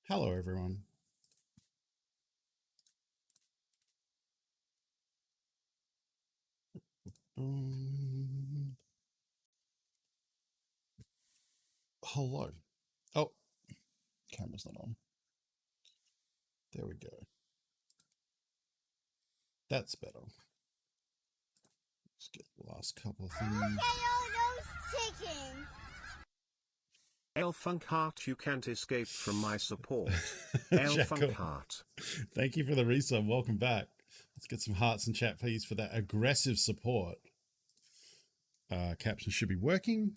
Hello, everyone. Hello. Oh, camera's not on. There we go. That's better. Let's get the last couple of things. Look at all those chickens. Elfunk Heart, you can't escape from my support. Elfunk Heart. Thank you for the resub. Welcome back. Let's get some hearts in chat, please, for that aggressive support. Captions should be working.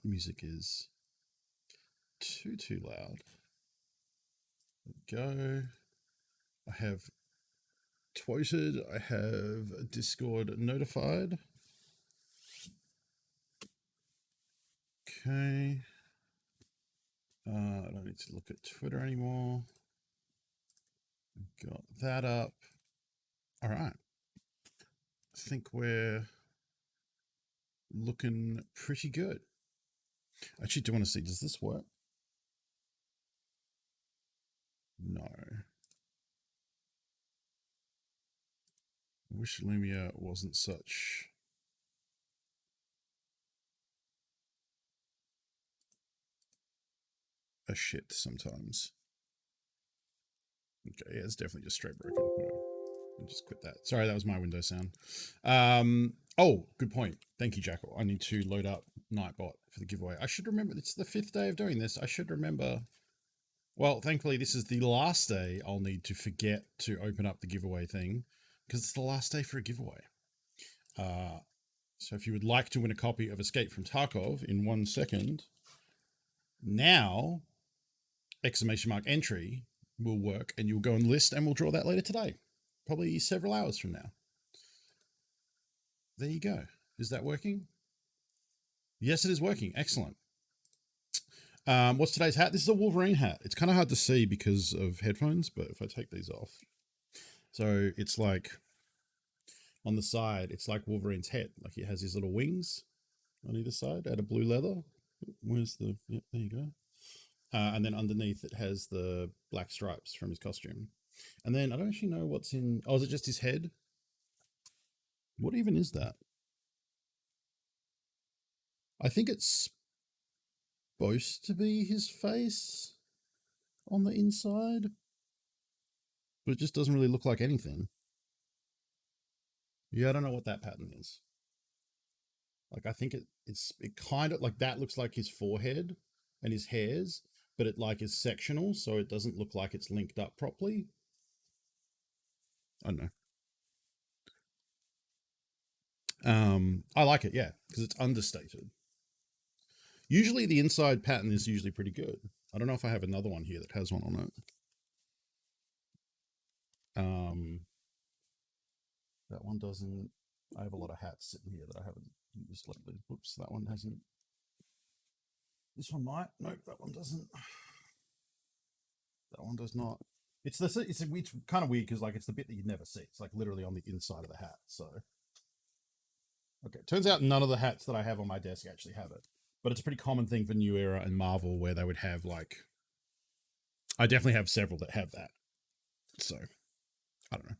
Music is too loud. There we go. I have tweeted. I have Discord notified. Okay. I don't need to look at Twitter anymore. Got that up. All right. I think we're looking pretty good. I actually do want to see, does this work? No. I wish Lumia wasn't such a shit sometimes. Okay, yeah, it's definitely just straight broken. I'll just quit that. Sorry, that was my window sound. Oh, good point. Thank you, Jackal. I need to load up Nightbot for the giveaway. I should remember, it's the 5th day of doing this. I should remember. Well, thankfully, this is the last day I'll need to forget to open up the giveaway thing because it's the last day for a giveaway. So if you would like to win a copy of Escape from Tarkov in 1 second, now, exclamation mark entry will work and you'll go and list and we'll draw that later today. Probably several hours from now. There you go. Is that working? Yes, it is working. Excellent. What's today's hat? This is a Wolverine hat. It's kind of hard to see because of headphones, but if I take these off. So it's like on the side, it's like Wolverine's head. Like he has his little wings on either side out of blue leather. Where's the, yep, there you go. And then underneath it has the black stripes from his costume. And then I don't actually know what's in, oh, is it just his head? What even is that? I think it's supposed to be his face on the inside, but it just doesn't really look like anything. Yeah, I don't know what that pattern is. Like, I think it kind of like that looks like his forehead and his hairs, but it like is sectional, so it doesn't look like it's linked up properly. I don't know. I like it, yeah, because it's understated. Usually the inside pattern is usually pretty good. I don't know if I have another one here that has one on it. That one doesn't. I have a lot of hats sitting here that I haven't used lately. Whoops, that one hasn't. This one might. Nope, that one doesn't. That one does not. It's kind of weird because like it's the bit that you'd never see. It's like literally on the inside of the hat. So okay, turns out none of the hats that I have on my desk actually have it, but it's a pretty common thing for New Era and Marvel where they would have like. I definitely have several that have that. So I don't know.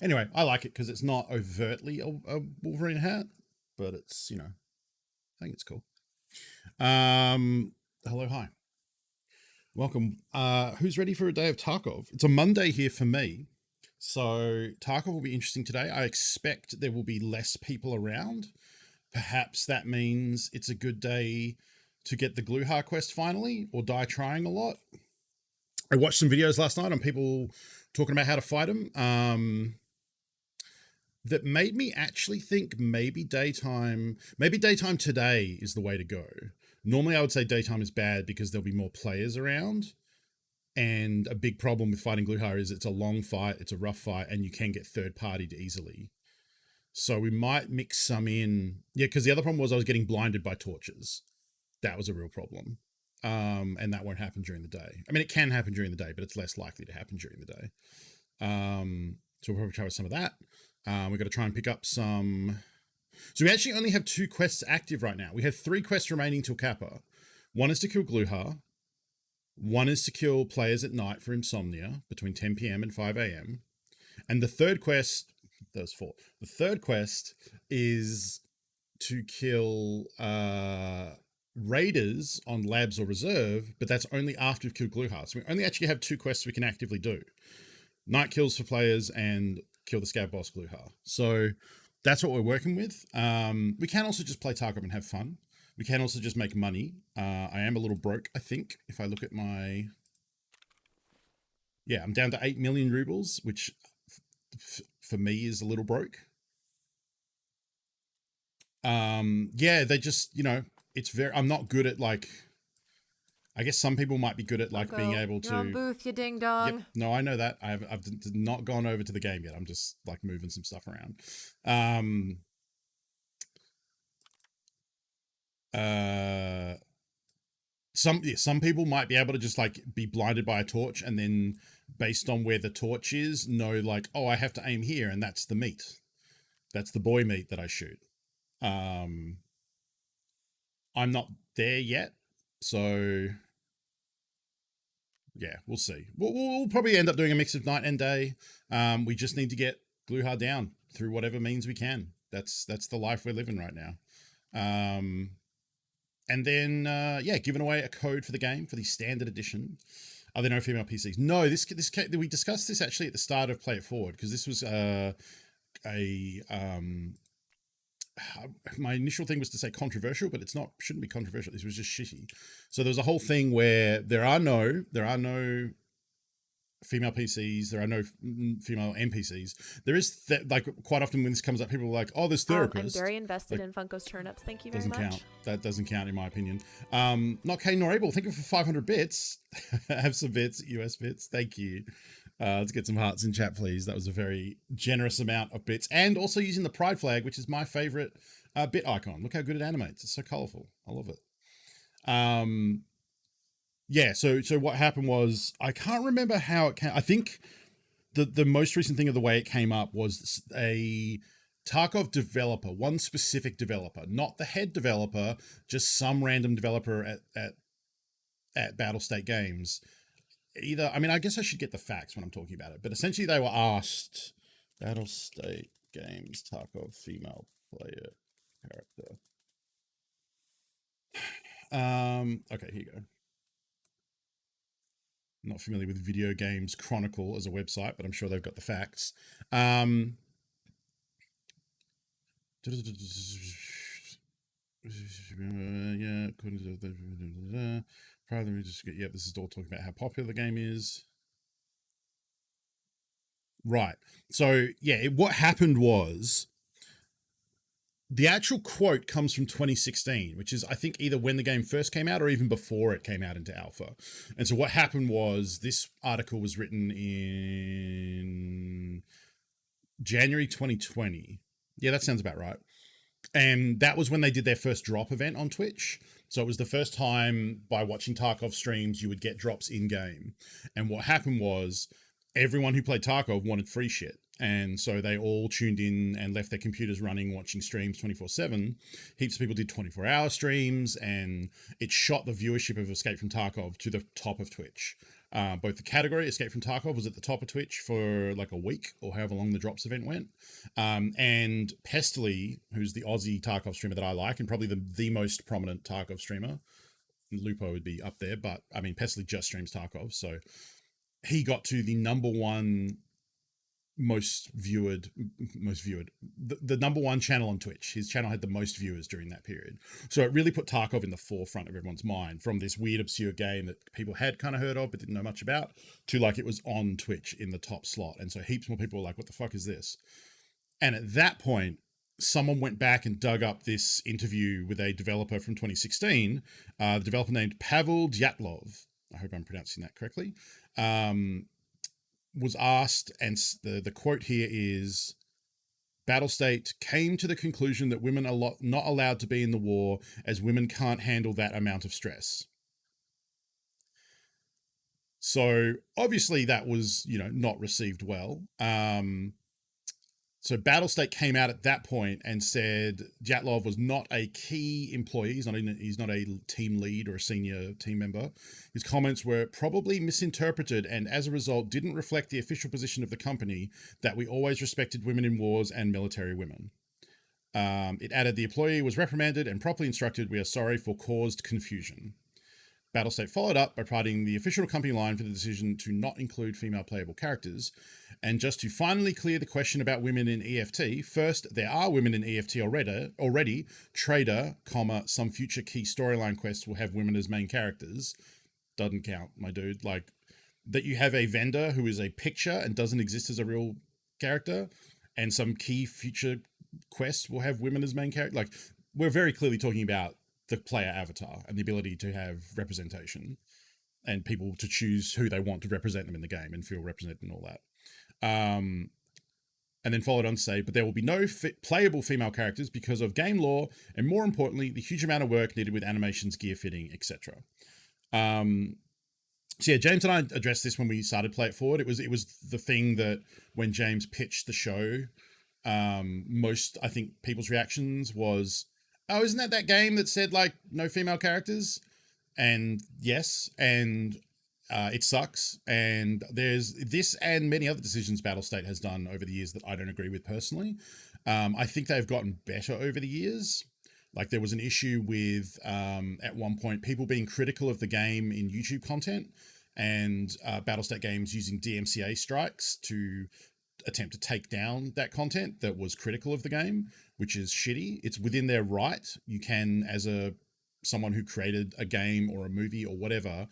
Anyway, I like it because it's not overtly a Wolverine hat, but it's, you know, I think it's cool. Hello, hi. Welcome. Who's ready for a day of Tarkov? It's a Monday here for me. So Tarkov will be interesting today. I expect there will be less people around. Perhaps that means it's a good day to get the Gluhar quest finally, or die trying a lot. I watched some videos last night on people talking about how to fight them. That made me actually think maybe daytime today is the way to go. Normally I would say daytime is bad because there'll be more players around. And a big problem with fighting Gluhar is it's a long fight, it's a rough fight, and you can get third-partied easily. So we might mix some in. Yeah, because the other problem was I was getting blinded by torches. That was a real problem. And that won't happen during the day. I mean, it can happen during the day, but it's less likely to happen during the day. So we'll probably try with some of that. We've got to try and pick up some. So we actually only have 2 quests active right now. We have 3 quests remaining till Kappa. One is to kill Gluhar. One is to kill players at night for insomnia between 10 p.m. and 5 a.m. And the third quest, those four. The third quest is to kill raiders on labs or reserve, but that's only after we've killed Glueheart. So we only actually have 2 quests we can actively do: night kills for players and kill the scav boss Glueheart. So that's what we're working with. We can also just play Tarkov and have fun. We can also just make money. I am a little broke, I think, if I look at my... Yeah, I'm down to 8 million rubles, which for me is a little broke. Yeah, they just, it's very... I'm not good at, like... I guess some people might be good at, like, being able to... You're on booth, you ding-dong. Yep. No, I know that. I've not gone over to the game yet. I'm just, like, moving some stuff around. Some people might be able to just, like, be blinded by a torch and then, based on where the torch is, know, like, oh, I have to aim here, and that's the meat. That's the boy meat that I shoot. I'm not there yet, so... Yeah, we'll see. We'll probably end up doing a mix of night and day. We just need to get Glueheart down through whatever means we can. That's the life we're living right now. And then, giving away a code for the game for the standard edition. Are there no female PCs? No, we discussed this actually at the start of Play It Forward, because this was my initial thing was to say controversial, but shouldn't be controversial. This was just shitty. So there was a whole thing where there are no female PCs, there are no female NPCs. There is like quite often when this comes up, people are like, "Oh, there's therapists." I'm very invested in Funko's turnips. Thank you very much. Doesn't count. That doesn't count in my opinion. Not Kane nor Able. Thank you for 500 bits. Have some bits, US bits. Thank you. Let's get some hearts in chat, please. That was a very generous amount of bits. And also using the pride flag, which is my favorite bit icon. Look how good it animates. It's so colorful. I love it. So what happened was, I can't remember how it came. I think the most recent thing of the way it came up was a Tarkov developer, one specific developer, not the head developer, just some random developer at Battlestate Games. I guess I should get the facts when I'm talking about it, but essentially they were asked, Battlestate Games Tarkov female player character. Okay, here you go. I'm not familiar with Video Games Chronicle as a website, but I'm sure they've got the facts. Yeah, according to the this is all talking about how popular the game is. Right. So, yeah, what happened was the actual quote comes from 2016, which is, I think, either when the game first came out or even before it came out into alpha. And so what happened was this article was written in January 2020. Yeah, that sounds about right. And that was when they did their first drop event on Twitch. So it was the first time by watching Tarkov streams, you would get drops in-game. And what happened was everyone who played Tarkov wanted free shit. And so they all tuned in and left their computers running, watching streams 24/7. Heaps of people did 24-hour streams, and it shot the viewership of Escape from Tarkov to the top of Twitch. Both the category Escape from Tarkov was at the top of Twitch for like a week or however long the drops event went. And Pestily, who's the Aussie Tarkov streamer that I like, and probably the most prominent Tarkov streamer, Lupo would be up there, but I mean, Pestily just streams Tarkov. So he got to the number one most viewed, the number one channel on Twitch. His channel had the most viewers during that period. So it really put Tarkov in the forefront of everyone's mind, from this weird, obscure game that people had kind of heard of but didn't know much about, to like it was on Twitch in the top slot. And so heaps more people were like, what the fuck is this? And at that point, someone went back and dug up this interview with a developer from 2016, the developer named Pavel Dyatlov. I hope I'm pronouncing that correctly. Was asked, and the quote here is, Battlestate came to the conclusion that women are not allowed to be in the war, as women can't handle that amount of stress. So obviously that was, not received well. So Battlestate came out at that point and said Dyatlov was not a key employee. He's not a team lead or a senior team member. His comments were probably misinterpreted and as a result didn't reflect the official position of the company that we always respected women in wars and military women. It added the employee was reprimanded and properly instructed. We are sorry for caused confusion. Battlestate followed up by providing the official company line for the decision to not include female playable characters. And just to finally clear the question about women in EFT, first, there are women in EFT already. Trader, some future key storyline quests will have women as main characters. Doesn't count, my dude. Like, that you have a vendor who is a picture and doesn't exist as a real character, and some key future quests will have women as main characters. Like, we're very clearly talking about the player avatar and the ability to have representation and people to choose who they want to represent them in the game and feel represented and all that. And then followed on to say, but there will be no playable female characters because of game lore and, more importantly, the huge amount of work needed with animations, gear fitting, etc. So yeah, James and I addressed this when we started Play It Forward. It was the thing that when James pitched the show, most, I think, people's reactions was, oh, isn't that game that said, like, no female characters? And yes, and it sucks. And there's this and many other decisions Battlestate has done over the years that I don't agree with personally. I think they've gotten better over the years. Like, there was an issue with, at one point, people being critical of the game in YouTube content and Battlestate Games using DMCA strikes to attempt to take down that content that was critical of the game, which is shitty. It's within their right. You can, as someone who created a game or a movie or whatever,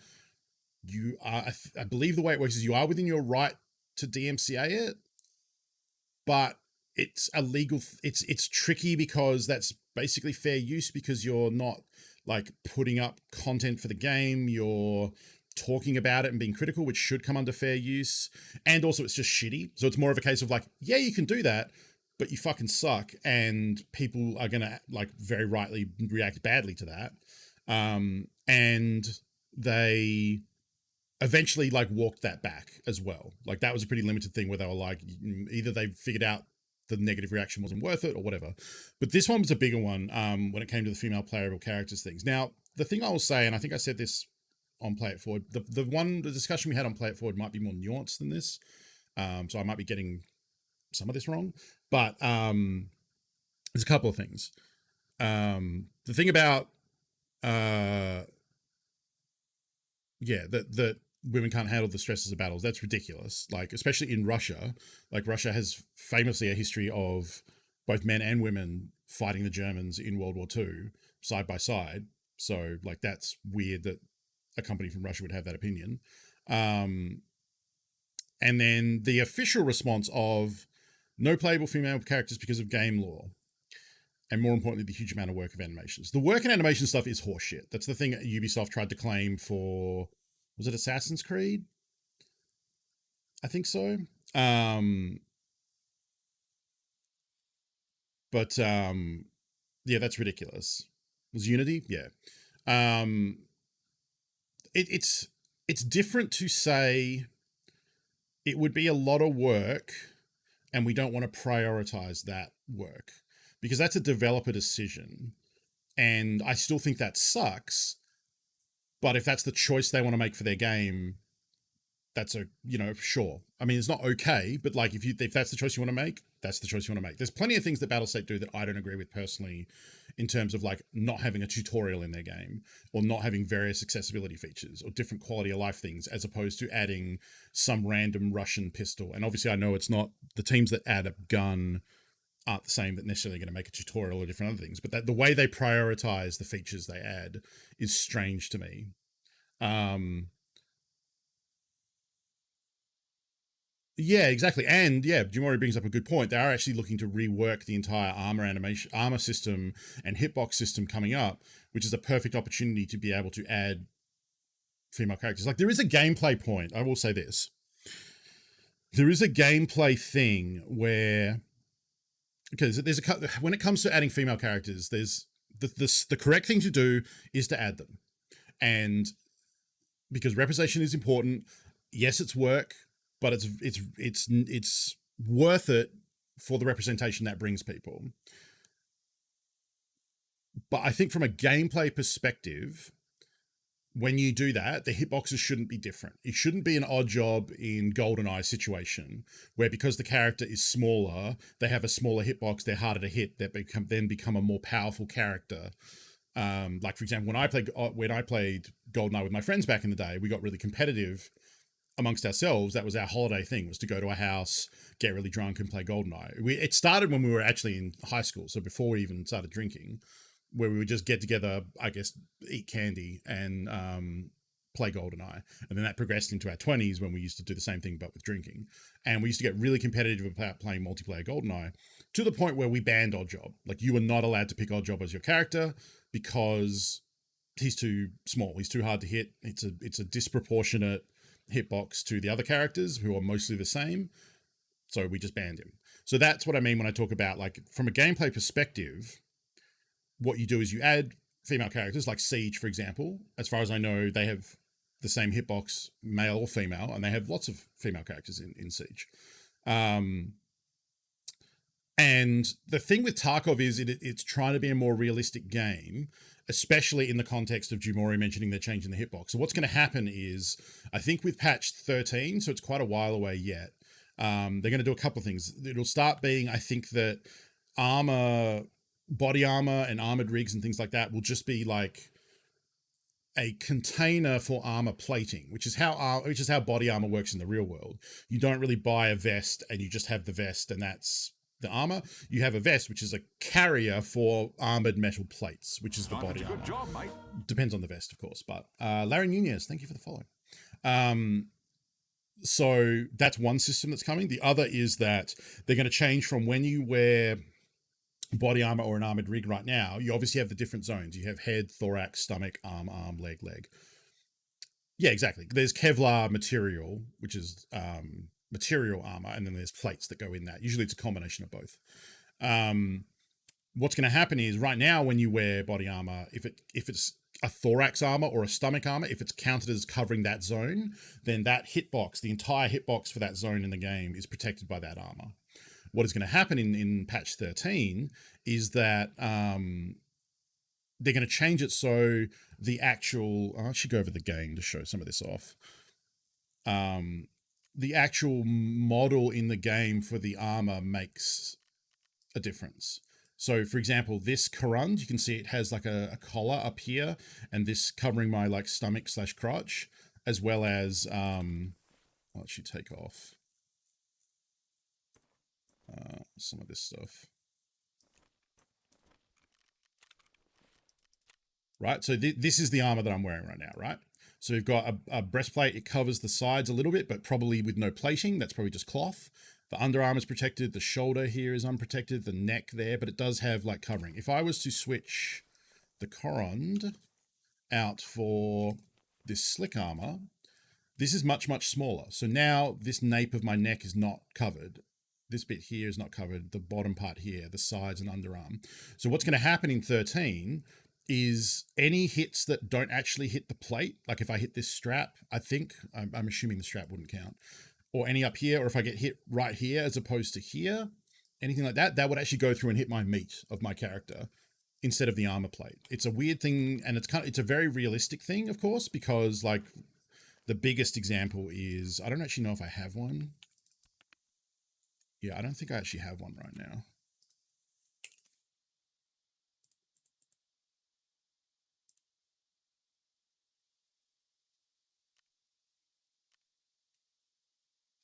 you are, I believe the way it works is you are within your right to DMCA it, but it's illegal. It's tricky because that's basically fair use because you're not like putting up content for the game. You're talking about it and being critical, which should come under fair use. And also it's just shitty. So it's more of a case of like, yeah, you can do that, but you fucking suck. And people are going to like very rightly react badly to that. And they eventually like walked that back as well. Like that was a pretty limited thing where they were like, either they figured out the negative reaction wasn't worth it or whatever. But this one was a bigger one when it came to the female playable characters things. Now, the thing I will say, and I think I said this on Play It Forward, the discussion we had on Play It Forward might be more nuanced than this. So I might be getting some of this wrong. But there's a couple of things. The thing about that women can't handle the stresses of battles, that's ridiculous. Like, especially in Russia. Like, Russia has famously a history of both men and women fighting the Germans in World War II side by side. So, like, that's weird that a company from Russia would have that opinion. And then the official response of no playable female characters because of game lore. And more importantly, the huge amount of work of animations. The work in animation stuff is horseshit. That's the thing Ubisoft tried to claim for, was it Assassin's Creed? I think so. But yeah, that's ridiculous. Was Unity? Yeah. It's different to say it would be a lot of work and we don't want to prioritize that work because that's a developer decision. And I still think that sucks. But if that's the choice they want to make for their game, that's sure. I mean, it's not okay, but like if that's the choice you want to make, that's the choice you want to make. There's plenty of things that Battlestate do that I don't agree with personally in terms of like not having a tutorial in their game or not having various accessibility features or different quality of life things as opposed to adding some random Russian pistol. And obviously I know it's not, the teams that add a gun aren't the same that necessarily going to make a tutorial or different other things, but that the way they prioritize the features they add is strange to me. Yeah, exactly. And yeah, Jumori brings up a good point. They are actually looking to rework the entire armor system and hitbox system coming up, which is a perfect opportunity to be able to add female characters. Like, there is a gameplay point. I will say this. There is a gameplay thing where, because when it comes to adding female characters, there's the correct thing to do is to add them. And because representation is important, yes, it's work, but it's worth it for the representation that brings people. But I think from a gameplay perspective, when you do that, the hitboxes shouldn't be different. It shouldn't be an odd job in GoldenEye situation where because the character is smaller, they have a smaller hitbox, they're harder to hit, they become a more powerful character. Like for example, when I played GoldenEye with my friends back in the day, we got really competitive amongst ourselves. That was our holiday thing, was to go to a house, get really drunk and play GoldenEye. It started when we were actually in high school, so before we even started drinking, where we would just get together, I guess, eat candy and play GoldenEye. And then that progressed into our 20s when we used to do the same thing but with drinking. And we used to get really competitive about playing multiplayer GoldenEye to the point where we banned Oddjob. Like, you were not allowed to pick Oddjob as your character because he's too small. He's too hard to hit. It's a disproportionate hitbox to the other characters who are mostly the same. So we just banned him. So that's what I mean when I talk about, like, from a gameplay perspective, what you do is you add female characters, like Siege, for example. As far as I know, they have the same hitbox, male or female, and they have lots of female characters in Siege. And the thing with Tarkov is it's trying to be a more realistic game, especially in the context of Jumori mentioning they're changing the hitbox. So what's going to happen is, I think with patch 13, so it's quite a while away yet, they're going to do a couple of things. It'll start being, I think that body armor and armored rigs and things like that will just be like a container for armor plating, which is how body armor works in the real world. You don't really buy a vest and you just have the vest and that's the armor. You have a vest, which is a carrier for armored metal plates, which is the body armor. Good job, mate. Depends on the vest, of course. But Larry Nunez, thank you for the follow. So that's one system that's coming. The other is that they're going to change from when you wear body armor or an armored rig right now. You obviously have the different zones. You have head, thorax, stomach, arm, leg. Yeah, exactly. There's Kevlar material, which is material armor, and then there's plates that go in that. Usually it's a combination of both. What's going to happen is right now when you wear body armor, if it's a thorax armor or a stomach armor, if it's counted as covering that zone, then that hitbox, the entire hitbox for that zone in the game, is protected by that armor. What is going to happen in patch 13 is that they're going to change it so the actual... I should go over the game to show some of this off. The actual model in the game for the armor makes a difference. So, for example, this Korund, you can see it has like a collar up here, and this covering my like stomach/crotch, as well as I'll actually take off some of this stuff. Right, so this is the armor that I'm wearing right now, right? So we've got a breastplate. It covers the sides a little bit, but probably with no plating. That's probably just cloth. The underarm is protected. The shoulder here is unprotected. The neck there, but it does have like covering. If I was to switch the Korund out for this slick armor, this is much, much smaller. So now this nape of my neck is not covered. This bit here is not covered. The bottom part here, the sides and underarm. So what's going to happen in 13 is any hits that don't actually hit the plate, like if I hit this strap, I'm assuming the strap wouldn't count, or any up here, or if I get hit right here as opposed to here, anything like that, that would actually go through and hit my meat of my character instead of the armor plate. It's a weird thing, and it's a very realistic thing, of course, because like the biggest example is, I don't actually know if I have one. Yeah, I don't think I actually have one right now.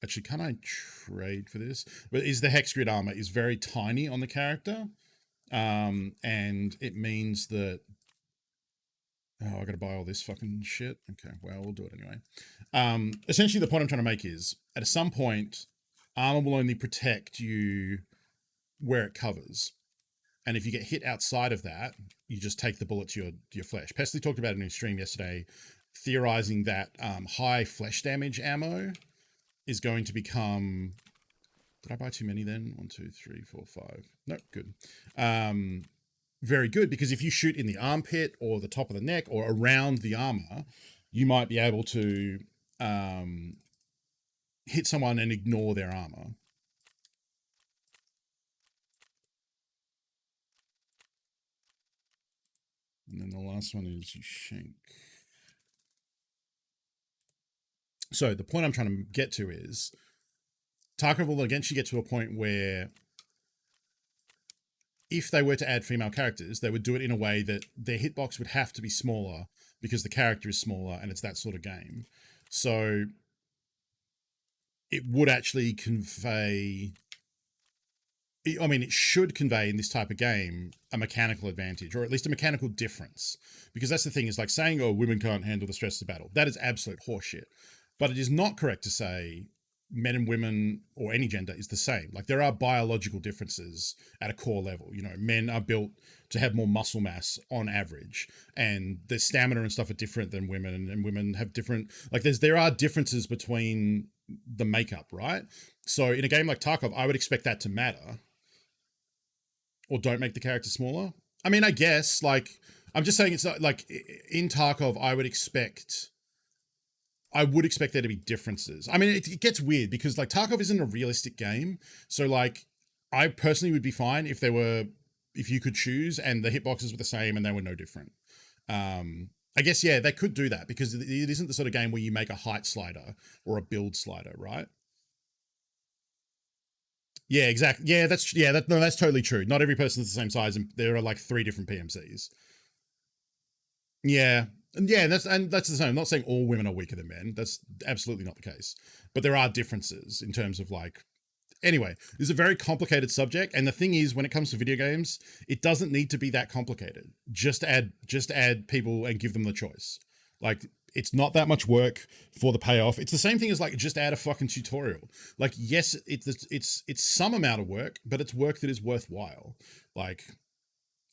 Actually, can I trade for this? But the hex grid armor is very tiny on the character. And it means that... Oh, I gotta buy all this fucking shit. Okay, well, we'll do it anyway. Essentially, the point I'm trying to make is, at some point, armor will only protect you where it covers. And if you get hit outside of that, you just take the bullet to your flesh. Pesley talked about it in his stream yesterday, theorizing that high flesh damage ammo is going to become... Did I buy too many then? 1, 2, 3, 4, 5. Nope, good. Very good, because if you shoot in the armpit or the top of the neck or around the armor, you might be able to hit someone and ignore their armor. And then the last one is you shank. So the point I'm trying to get to is Tarkov will eventually get to a point where if they were to add female characters, they would do it in a way that their hitbox would have to be smaller because the character is smaller and it's that sort of game. So it would actually convey, I mean, it should convey in this type of game a mechanical advantage, or at least a mechanical difference. Because that's the thing, is like saying, oh, women can't handle the stress of battle. That is absolute horseshit. But it is not correct to say men and women or any gender is the same. Like there are biological differences at a core level. You know, men are built to have more muscle mass on average, and their stamina and stuff are different than women, and women have different, like there are differences between the makeup, right? So in a game like Tarkov, I would expect that to matter. Or don't make the character smaller. I mean, I guess, like, I'm just saying it's not, like, in Tarkov, I would expect there to be differences. I mean, it gets weird because, like, Tarkov isn't a realistic game. So, like, I personally would be fine if you could choose and the hitboxes were the same and they were no different. I guess, yeah, they could do that because it isn't the sort of game where you make a height slider or a build slider, right? Yeah, exactly. Yeah, that's totally true. Not every person is the same size, and there are like 3 different PMCs. Yeah, and that's the same. I'm not saying all women are weaker than men. That's absolutely not the case. But there are differences in terms of like. Anyway, it's a very complicated subject, and the thing is, when it comes to video games, it doesn't need to be that complicated. Just add people and give them the choice. Like, it's not that much work for the payoff. It's the same thing as like just add a fucking tutorial. Like, yes, it's some amount of work, but it's work that is worthwhile. Like,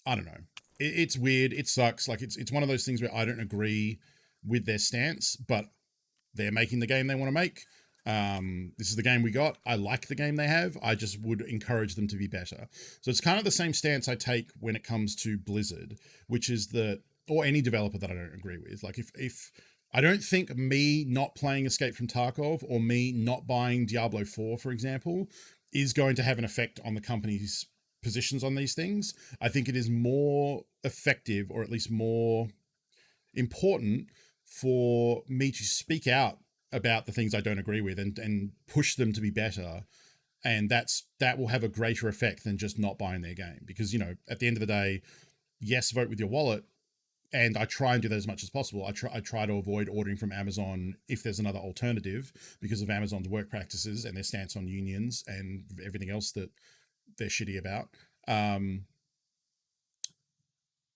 I don't know. It's weird. It sucks. Like, it's one of those things where I don't agree with their stance, but they're making the game they want to make. This is the game we got. I like the game they have. I just would encourage them to be better. So it's kind of the same stance I take when it comes to Blizzard, which is that, or any developer that I don't agree with. Like if I don't think me not playing Escape from Tarkov or me not buying Diablo 4, for example, is going to have an effect on the company's positions on these things. I think it is more effective, or at least more important, for me to speak out about the things I don't agree with and push them to be better. And that will have a greater effect than just not buying their game. Because, you know, at the end of the day, yes, vote with your wallet. And I try and do that as much as possible. I try to avoid ordering from Amazon if there's another alternative because of Amazon's work practices and their stance on unions and everything else that they're shitty about.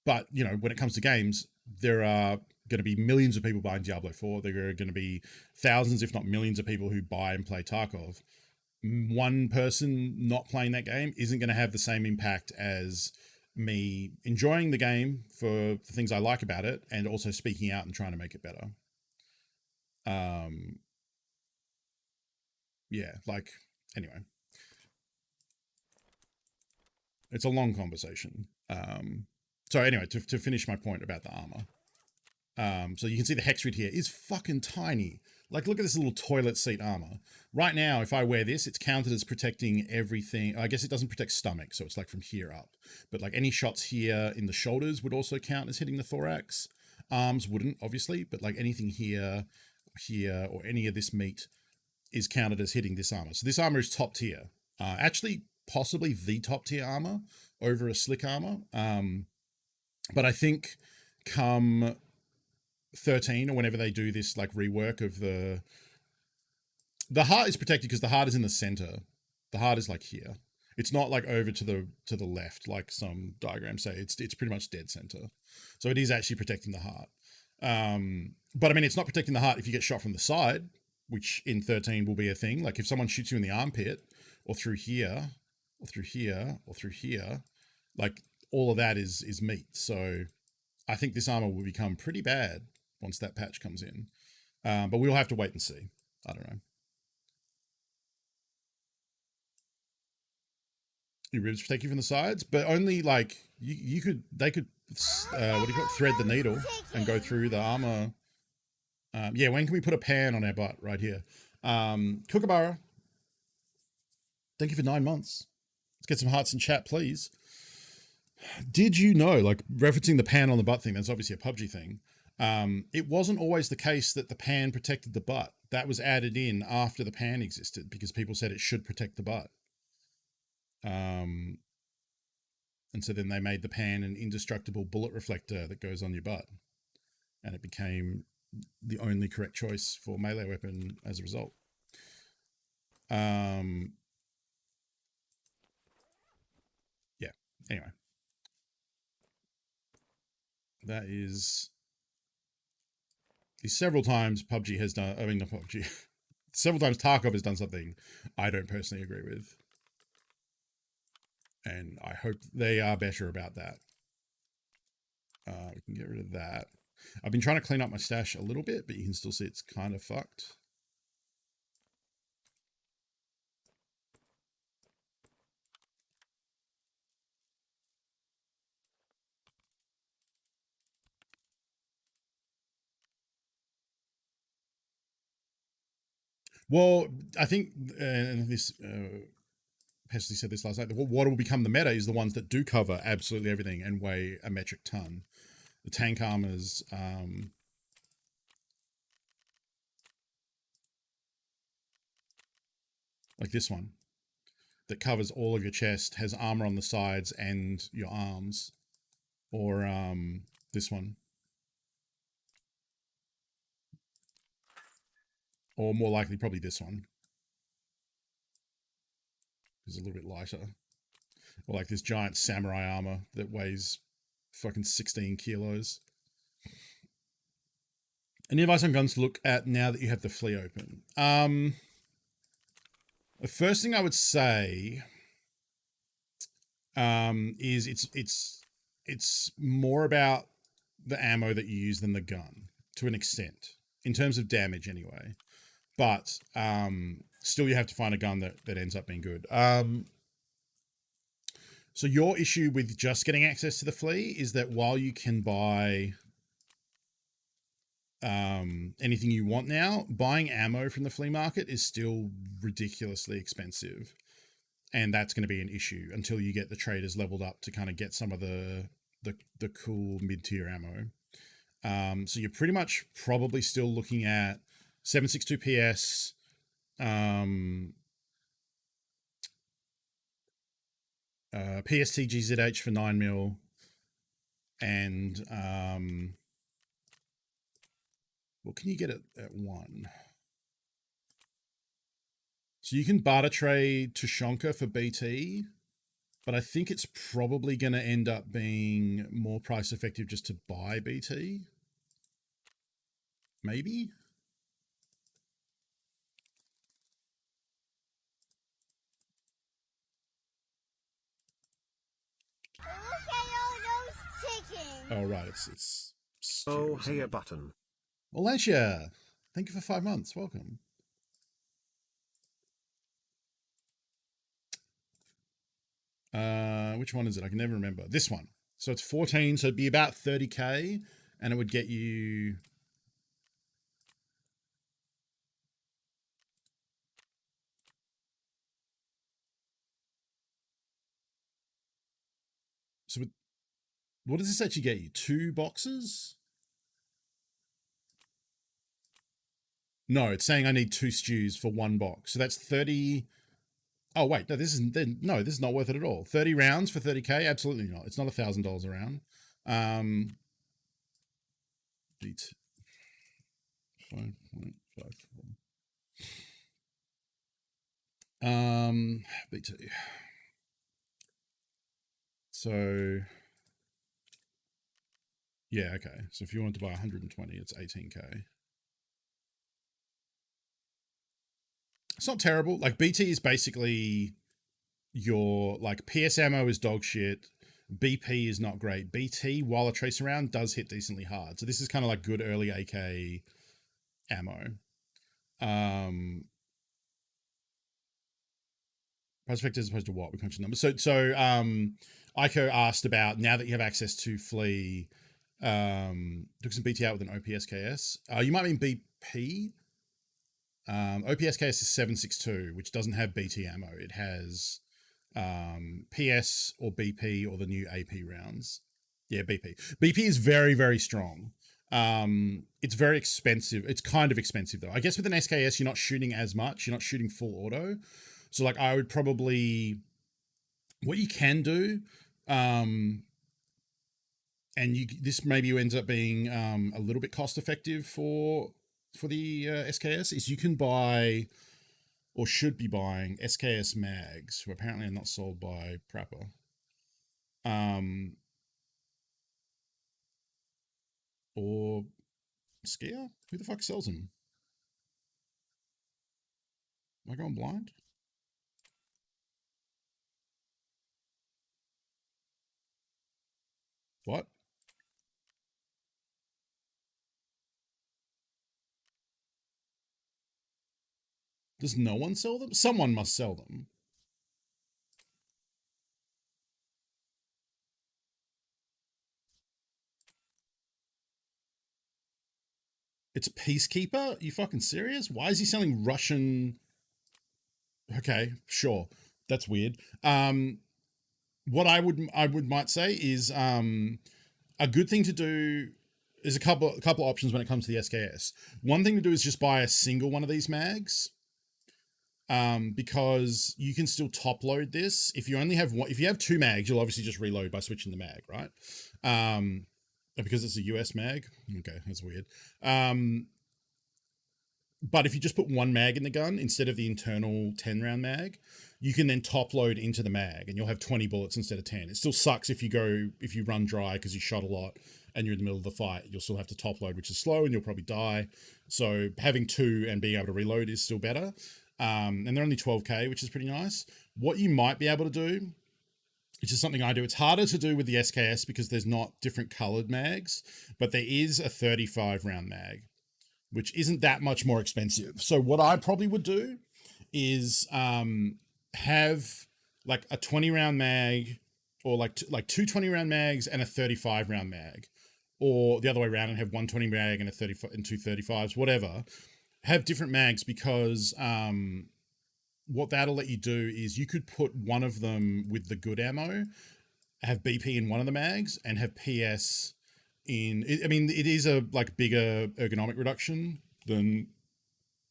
But, you know, when it comes to games, there are going to be millions of people buying Diablo 4. There are going to be thousands, if not millions of people who buy and play Tarkov. One person not playing that game isn't going to have the same impact as me enjoying the game for the things I like about it and also speaking out and trying to make it better. Yeah, like, anyway. It's a long conversation. So anyway, to finish my point about the armor. So you can see the hex read here is fucking tiny. Like, look at this little toilet seat armor. Right now, if I wear this, it's counted as protecting everything. I guess it doesn't protect stomach, so it's like from here up. But like any shots here in the shoulders would also count as hitting the thorax. Arms wouldn't, obviously, but like anything here, or any of this meat is counted as hitting this armor. So this armor is top tier. Actually, possibly the top tier armor over a slick armor. But I think come 13 or whenever they do this like rework of the heart is protected because the heart is in the center. The heart is like here. It's not like over to the left like some diagrams say. It's pretty much dead center. So it is actually protecting the heart. But I mean, it's not protecting the heart if you get shot from the side, which in 13 will be a thing. Like if someone shoots you in the armpit or through here or through here or through here, like all of that is meat. So I think this armor will become pretty bad once that patch comes in. But we'll have to wait and see. I don't know. Your ribs protect you from the sides, but only like they could thread the needle and go through the armor. Yeah, when can we put a pan on our butt? Right here. Kookaburra, thank you for 9 months. Let's get some hearts in chat, please. Did you know, like referencing the pan on the butt thing, that's obviously a PUBG thing. It wasn't always the case that the pan protected the butt. That was added in after the pan existed because people said it should protect the butt. And so then they made the pan an indestructible bullet reflector that goes on your butt. And it became the only correct choice for melee weapon as a result. Yeah. Anyway. That is several times PUBG has done, I mean, not PUBG, several times Tarkov has done something I don't personally agree with. And I hope they are better about that. We can get rid of that. I've been trying to clean up my stash a little bit, but you can still see it's kind of fucked. Well, I think, and this, Pestley said this last night, what will become the meta is the ones that do cover absolutely everything and weigh a metric ton. The tank armors, like this one, that covers all of your chest, has armor on the sides and your arms, or this one. Or more likely, probably this one. It's a little bit lighter. Or like this giant samurai armor that weighs fucking 16 kilos. Any advice on guns to look at now that you have the flea open? The first thing I would say is it's more about the ammo that you use than the gun, to an extent, in terms of damage anyway. But still, you have to find a gun that ends up being good. So your issue with just getting access to the flea is that while you can buy anything you want now, buying ammo from the flea market is still ridiculously expensive. And that's going to be an issue until you get the traders leveled up to kind of get some of the cool mid-tier ammo. So you're pretty much probably still looking at 7.62 PS, PST GZH for 9mm, and what can you get at 1? So you can barter trade Tushonka for BT, but I think it's probably going to end up being more price effective just to buy BT. Maybe? Look at all those chickens. Oh, right. It's Oh, hey, a button. Well, Lancia, thank you for 5 months. Welcome. Which one is it? I can never remember. This one. So it's 14, so it'd be about 30k, and it would get you... So what does this actually get you? 2 boxes? No, it's saying I need 2 stews for 1 box. So that's 30... Oh, wait, no, this is not worth it at all. 30 rounds for 30k? Absolutely not. It's not $1,000 a round. Beat 5.54. BT. So, yeah, okay. So if you want to buy 120, it's 18k. It's not terrible. Like, BT is basically your, like, PS ammo is dog shit. BP is not great. BT, while a tracer round, does hit decently hard. So this is kind of like good early AK ammo. Price effect as opposed to what? We crunched the numbers. So Ico asked about, now that you have access to Flea, took some BT out with an OPSKS. You might mean BP. OPSKS is 7.62, which doesn't have BT ammo. It has PS or BP or the new AP rounds. Yeah, BP. BP is very, very strong. It's very expensive. It's kind of expensive though. I guess with an SKS, you're not shooting as much. You're not shooting full auto. So like I would probably, what you can do, and this maybe ends up being a little bit cost effective for the SKS, is you can buy or should be buying SKS mags, who apparently are not sold by Prapper. Or Skier? Who the fuck sells them? Am I going blind? What? Does no one sell them? Someone must sell them. It's Peacekeeper? You fucking serious? Why is he selling Russian? Okay, sure. That's weird. What I would might say is a good thing to do is a couple options when it comes to the SKS. One thing to do is just buy a single one of these mags. Because you can still top load this. If you only have one, if you have two mags, you'll obviously just reload by switching the mag, right? Because it's a US mag. Okay, that's weird. But if you just put one mag in the gun instead of the internal 10 round mag, you can then top load into the mag and you'll have 20 bullets instead of 10. It still sucks if you run dry because you shot a lot and you're in the middle of the fight. You'll still have to top load, which is slow and you'll probably die. So having two and being able to reload is still better. And they're only 12k, which is pretty nice. What you might be able to do, which is something I do, it's harder to do with the SKS because there's not different colored mags, but there is a 35 round mag, which isn't that much more expensive. So what I probably would do is have like a 20 round mag or like two 20 round mags and a 35 round mag, or the other way around and have one 20 mag and a 35 and two 35s, whatever. Have different mags because what that'll let you do is you could put one of them with the good ammo, have BP in one of the mags, and have PS in. I mean, it is a like bigger ergonomic reduction than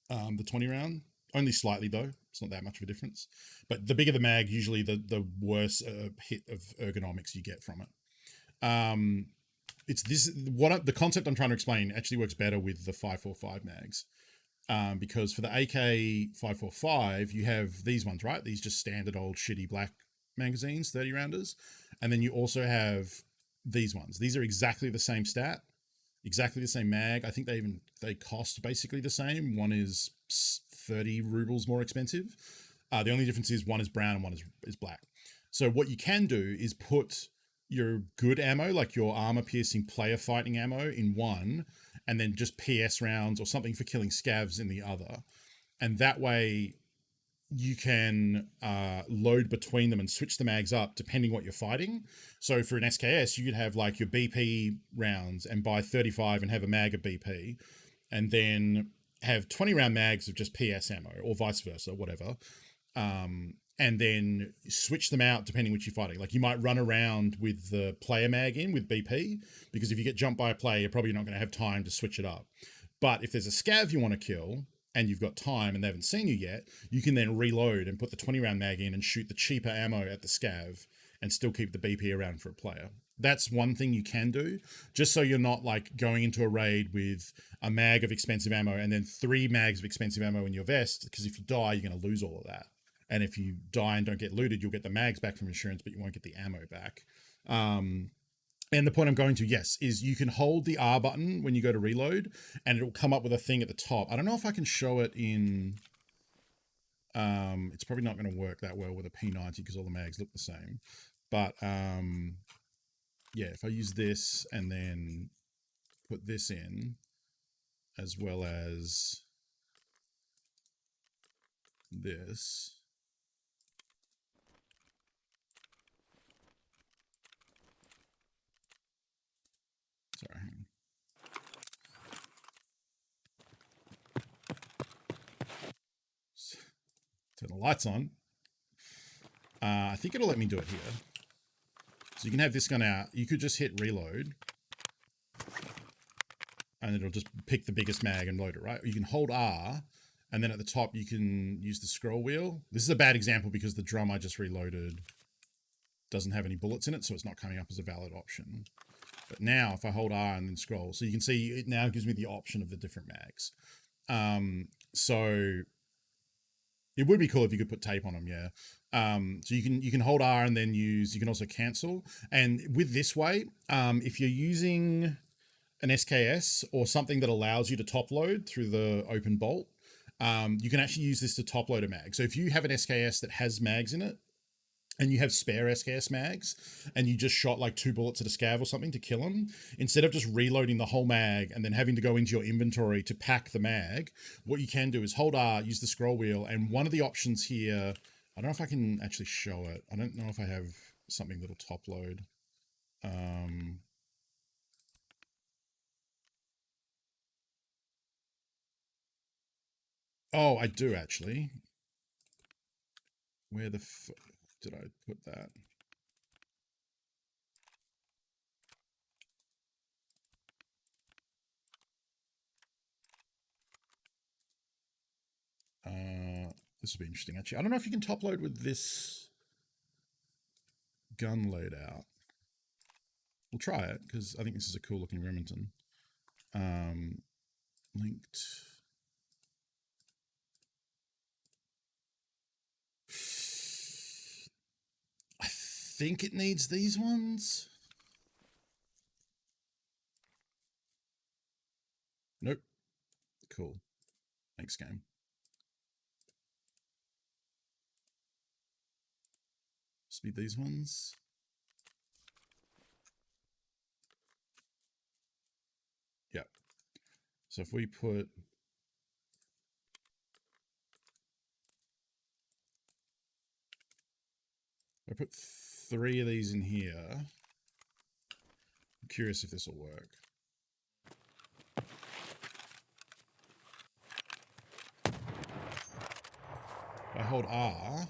the 20 round. Only slightly though. It's not that much of a difference. But the bigger the mag, usually the worse hit of ergonomics you get from it. It's this the concept I'm trying to explain actually works better with the 545 mags. Because for the AK 545, you have these ones, right? These just standard old shitty black magazines, 30 rounders. And then you also have these ones. These are exactly the same stat, exactly the same mag. I think they cost basically the same. One is 30 rubles more expensive. The only difference is one is brown and one is black. So what you can do is put your good ammo, like your armor piercing player fighting ammo, in one, and then just PS rounds or something for killing scavs in the other. And that way you can load between them and switch the mags up depending what you're fighting. So for an SKS, you could have like your BP rounds and buy 35 and have a mag of BP, and then have 20 round mags of just PS ammo or vice versa, whatever. And then switch them out depending which you're fighting. Like you might run around with the player mag in with BP, because if you get jumped by a player, you're probably not going to have time to switch it up. But if there's a scav you want to kill and you've got time and they haven't seen you yet, you can then reload and put the 20 round mag in and shoot the cheaper ammo at the scav and still keep the BP around for a player. That's one thing you can do, just so you're not like going into a raid with a mag of expensive ammo and then 3 mags of expensive ammo in your vest, because if you die, you're going to lose all of that. And if you die and don't get looted, you'll get the mags back from insurance, but you won't get the ammo back. And the point I'm going to, yes, is you can hold the R button when you go to reload and it'll come up with a thing at the top. I don't know if I can show it in... it's probably not going to work that well with a P90 because all the mags look the same. But yeah, if I use this and then put this in, as well as this... Sorry, hang on. Turn the lights on. I think it'll let me do it here. So you can have this gun out. You could just hit reload. And it'll just pick the biggest mag and load it, right? Or you can hold R, and then at the top you can use the scroll wheel. This is a bad example because the drum I just reloaded doesn't have any bullets in it, so it's not coming up as a valid option. But now if I hold R and then scroll, so you can see it now gives me the option of the different mags. So it would be cool if you could put tape on them, yeah. So you can hold R and then you can also cancel. And with this way, if you're using an SKS or something that allows you to top load through the open bolt, you can actually use this to top load a mag. So if you have an SKS that has mags in it, and you have spare SKS mags, and you just shot like 2 bullets at a scav or something to kill them, instead of just reloading the whole mag and then having to go into your inventory to pack the mag, what you can do is hold R, use the scroll wheel, and one of the options here, I don't know if I can actually show it. I don't know if I have something that'll top load. Oh, I do actually. Where the fuck did I put that? This will be interesting, actually. I don't know if you can top load with this gun loadout. We'll try it, because I think this is a cool looking Remington. Linked. I think it needs these ones. Nope. Cool. Thanks, game. Must be these ones. Yep. So if we put... I put 3 of these in here. I'm curious if this will work. If I hold R,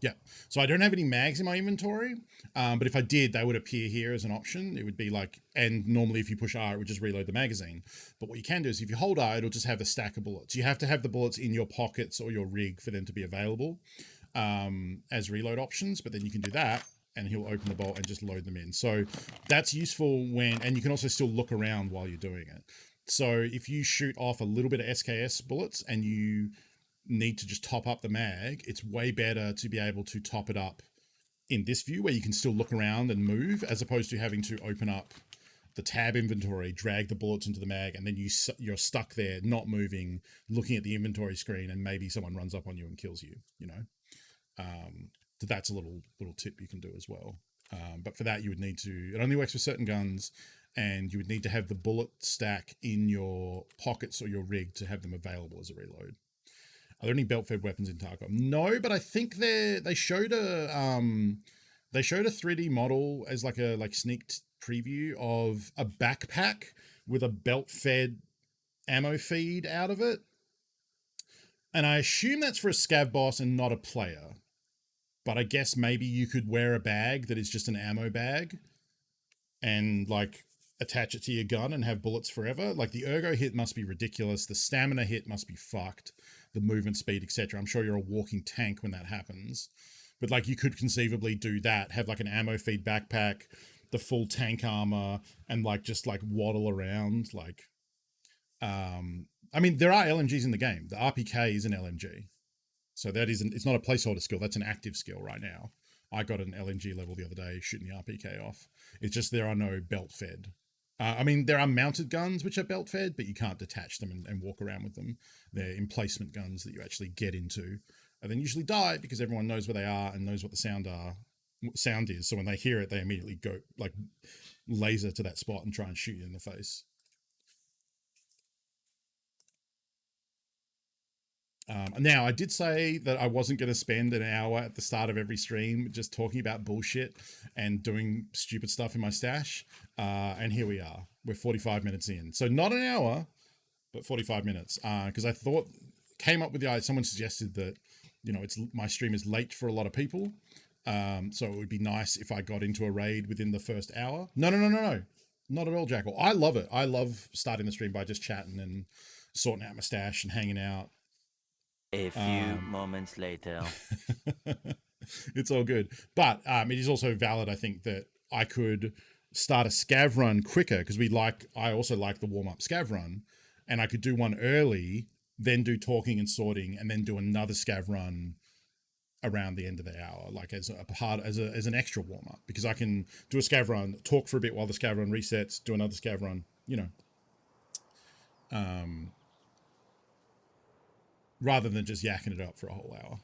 yeah. So I don't have any mags in my inventory, but if I did, they would appear here as an option. It would be like, and normally if you push R, it would just reload the magazine. But what you can do is if you hold R, it'll just have a stack of bullets. You have to have the bullets in your pockets or your rig for them to be available as reload options, but then you can do that and he'll open the bolt and just load them in. So that's useful when, and you can also still look around while you're doing it. So if you shoot off a little bit of SKS bullets and you need to just top up the mag, it's way better to be able to top it up in this view where you can still look around and move, as opposed to having to open up the tab inventory, drag the bullets into the mag, and then you're stuck there not moving, looking at the inventory screen, and maybe someone runs up on you and kills you, you know. So that's a little tip you can do as well. But for that, you would need to, it only works for certain guns, and you would need to have the bullet stack in your pockets or your rig to have them available as a reload. Are there any belt-fed weapons in Tarkov? No, but I think they showed a 3D model as like a sneaked preview of a backpack with a belt-fed ammo feed out of it. And I assume that's for a scav boss and not a player. But I guess maybe you could wear a bag that is just an ammo bag and like attach it to your gun and have bullets forever. Like the ergo hit must be ridiculous. The stamina hit must be fucked. The movement speed, etc. I'm sure you're a walking tank when that happens. But like you could conceivably do that, have like an ammo feed backpack, the full tank armor, and like just like waddle around. Like, I mean, there are LMGs in the game. The RPK is an LMG. So that isn't, it's not a placeholder skill. That's an active skill right now. I got an LMG level the other day shooting the RPK off. It's just there are no belt fed. I mean, there are mounted guns which are belt fed, but you can't detach them and walk around with them. They're emplacement guns that you actually get into and then usually die because everyone knows where they are and knows what the sound is. So when they hear it, they immediately go like laser to that spot and try and shoot you in the face. Now, I did say that I wasn't going to spend an hour at the start of every stream just talking about bullshit and doing stupid stuff in my stash. And here we are. We're 45 minutes in. So not an hour, but 45 minutes. Because I came up with the idea, someone suggested that, you know, my stream is late for a lot of people. So it would be nice if I got into a raid within the first hour. No. Not at all, Jackal. I love it. I love starting the stream by just chatting and sorting out my stash and hanging out. A few moments later. It's all good. But it is also valid, I think, that I could start a scav run quicker because I also like the warm-up scav run, and I could do one early, then do talking and sorting, and then do another scav run around the end of the hour, like as an extra warm-up, because I can do a scav run, talk for a bit while the scav run resets, do another scav run, rather than just yakking it up for a whole hour.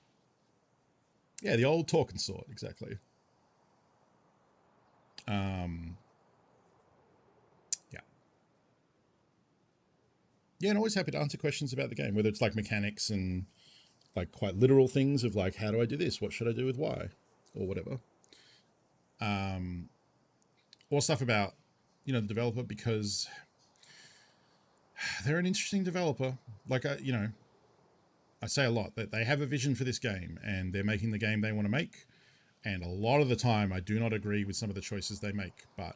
Yeah, the old talk and sort, exactly. Yeah. Yeah, and always happy to answer questions about the game, whether it's like mechanics and like quite literal things of like, how do I do this? What should I do with Y? Or whatever. Or stuff about, the developer, because they're an interesting developer. Like, I say a lot that they have a vision for this game and they're making the game they want to make. And a lot of the time I do not agree with some of the choices they make, but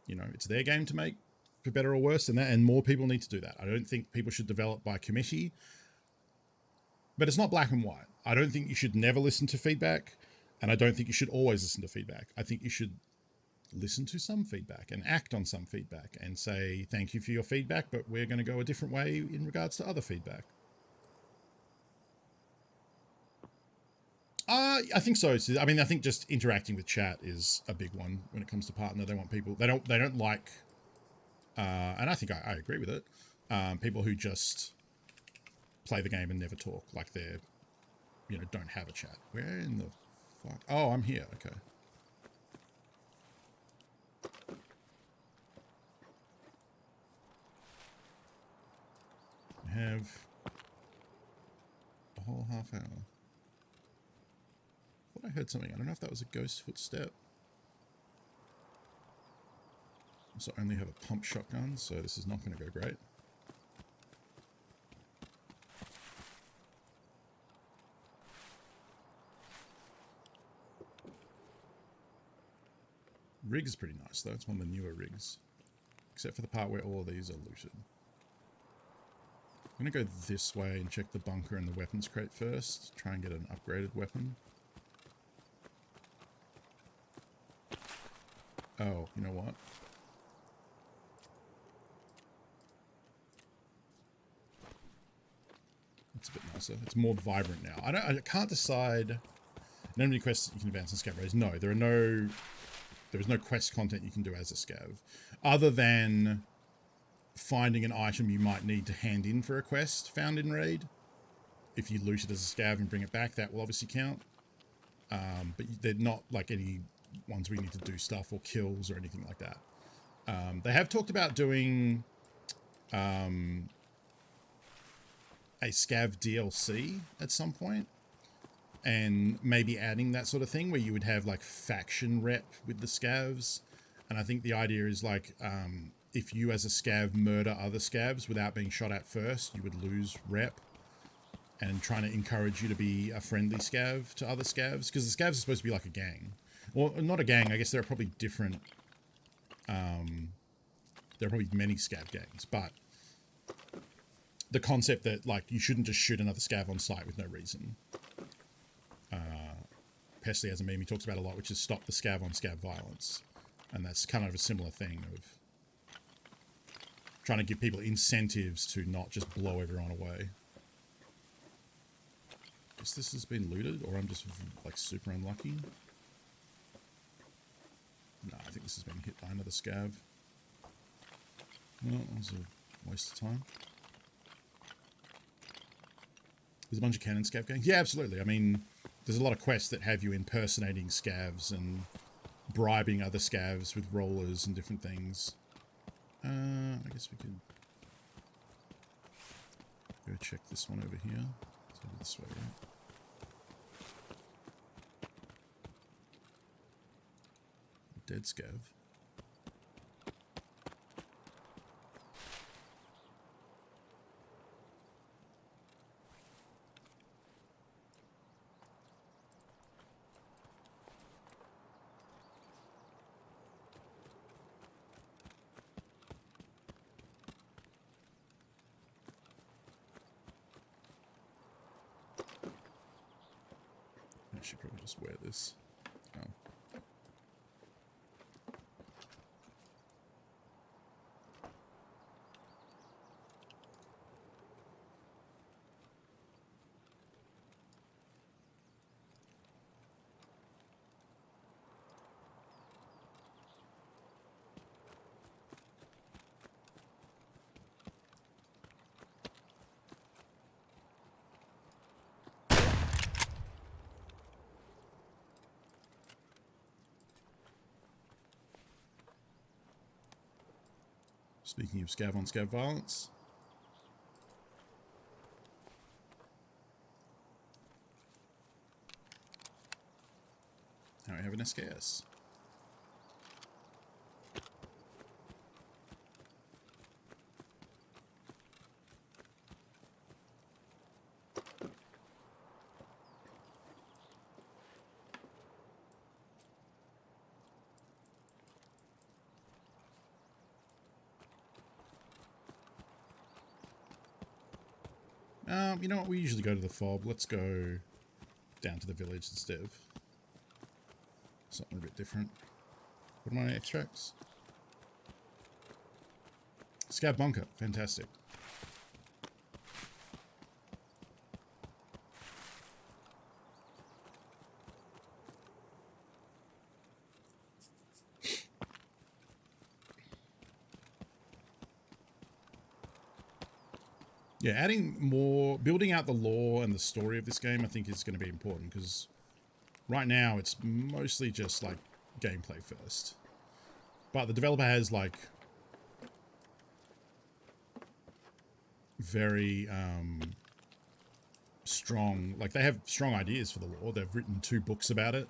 it's their game to make, for better or worse than that. And more people need to do that. I don't think people should develop by committee, but it's not black and white. I don't think you should never listen to feedback. And I don't think you should always listen to feedback. I think you should listen to some feedback and act on some feedback and say, thank you for your feedback, but we're going to go a different way in regards to other feedback. I think so. I mean, I think just interacting with chat is a big one when it comes to partner. They want people, they don't like, and I think I agree with it, people who just play the game and never talk, like they're, don't have a chat. Where in the fuck? Oh, I'm here. Okay. I have a whole half hour. I thought I heard something. I don't know if that was a ghost footstep. Also only have a pump shotgun, so this is not going to go great. Rig is pretty nice though. It's one of the newer rigs. Except for the part where all of these are looted. I'm going to go this way and check the bunker and the weapons crate first. Try and get an upgraded weapon. Oh, you know what? It's a bit nicer. It's more vibrant now. I can't decide. How many quests you can advance in scav raids? No, there is no quest content you can do as a scav, other than finding an item you might need to hand in for a quest found in raid. If you loot it as a scav and bring it back, that will obviously count. But they're not like any ones where you need to do stuff or kills or anything like that. They have talked about doing a scav DLC at some point, and maybe adding that sort of thing where you would have like faction rep with the scavs. And I think the idea is like, if you as a scav murder other scavs without being shot at first, you would lose rep, and trying to encourage you to be a friendly scav to other scavs, because the scavs are supposed to be like a gang. Well, not a gang, I guess there are probably different, there are probably many scav gangs, but the concept that like you shouldn't just shoot another scav on sight with no reason. Pestley has a meme he talks about a lot, which is stop the scav on scav violence. And that's kind of a similar thing of trying to give people incentives to not just blow everyone away. Guess this has been looted, or I'm just like super unlucky. No, I think this has been hit by another scav. Well, that was a waste of time. There's a bunch of cannon scav gangs. Yeah, absolutely. I mean, there's a lot of quests that have you impersonating scavs and bribing other scavs with rollers and different things. I guess we could go check this one over here. It's over this way, right? Dead scav. should probably just wear this. Oh. Speaking of scav on scav violence. Now we have an SKS. You know what? We usually go to the fob. Let's go down to the village instead of something a bit different. What are my extracts? Scav bunker. Fantastic. Yeah, adding more, building out the lore and the story of this game, I think is going to be important, because right now it's mostly just like gameplay first. But the developer has like very strong, like they have strong ideas for the lore. They've written 2 books about it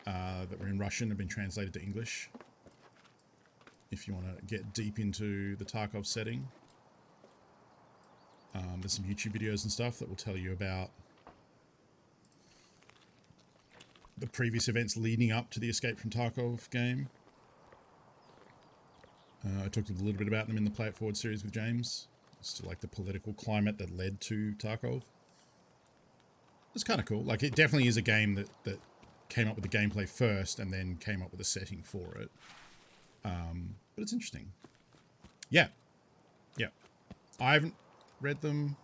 that were in Russian, have been translated to English. If you want to get deep into the Tarkov setting. There's some YouTube videos and stuff that will tell you about the previous events leading up to the Escape from Tarkov game. I talked a little bit about them in the Play It Forward series with James. It's to like the political climate that led to Tarkov. It's kind of cool. Like, it definitely is a game that came up with the gameplay first and then came up with a setting for it. But it's interesting. Yeah. Yeah. I haven't read them.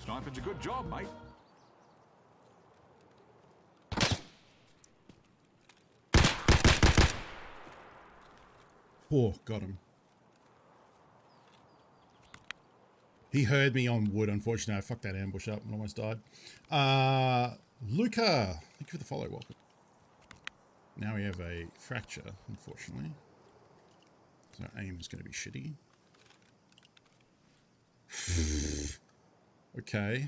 Sniping's a good job, mate. Oh, got him. He heard me on wood, unfortunately. I fucked that ambush up and almost died. Luca, thank you for the follow, welcome. Now we have a fracture, unfortunately. So our aim is going to be shitty. Okay.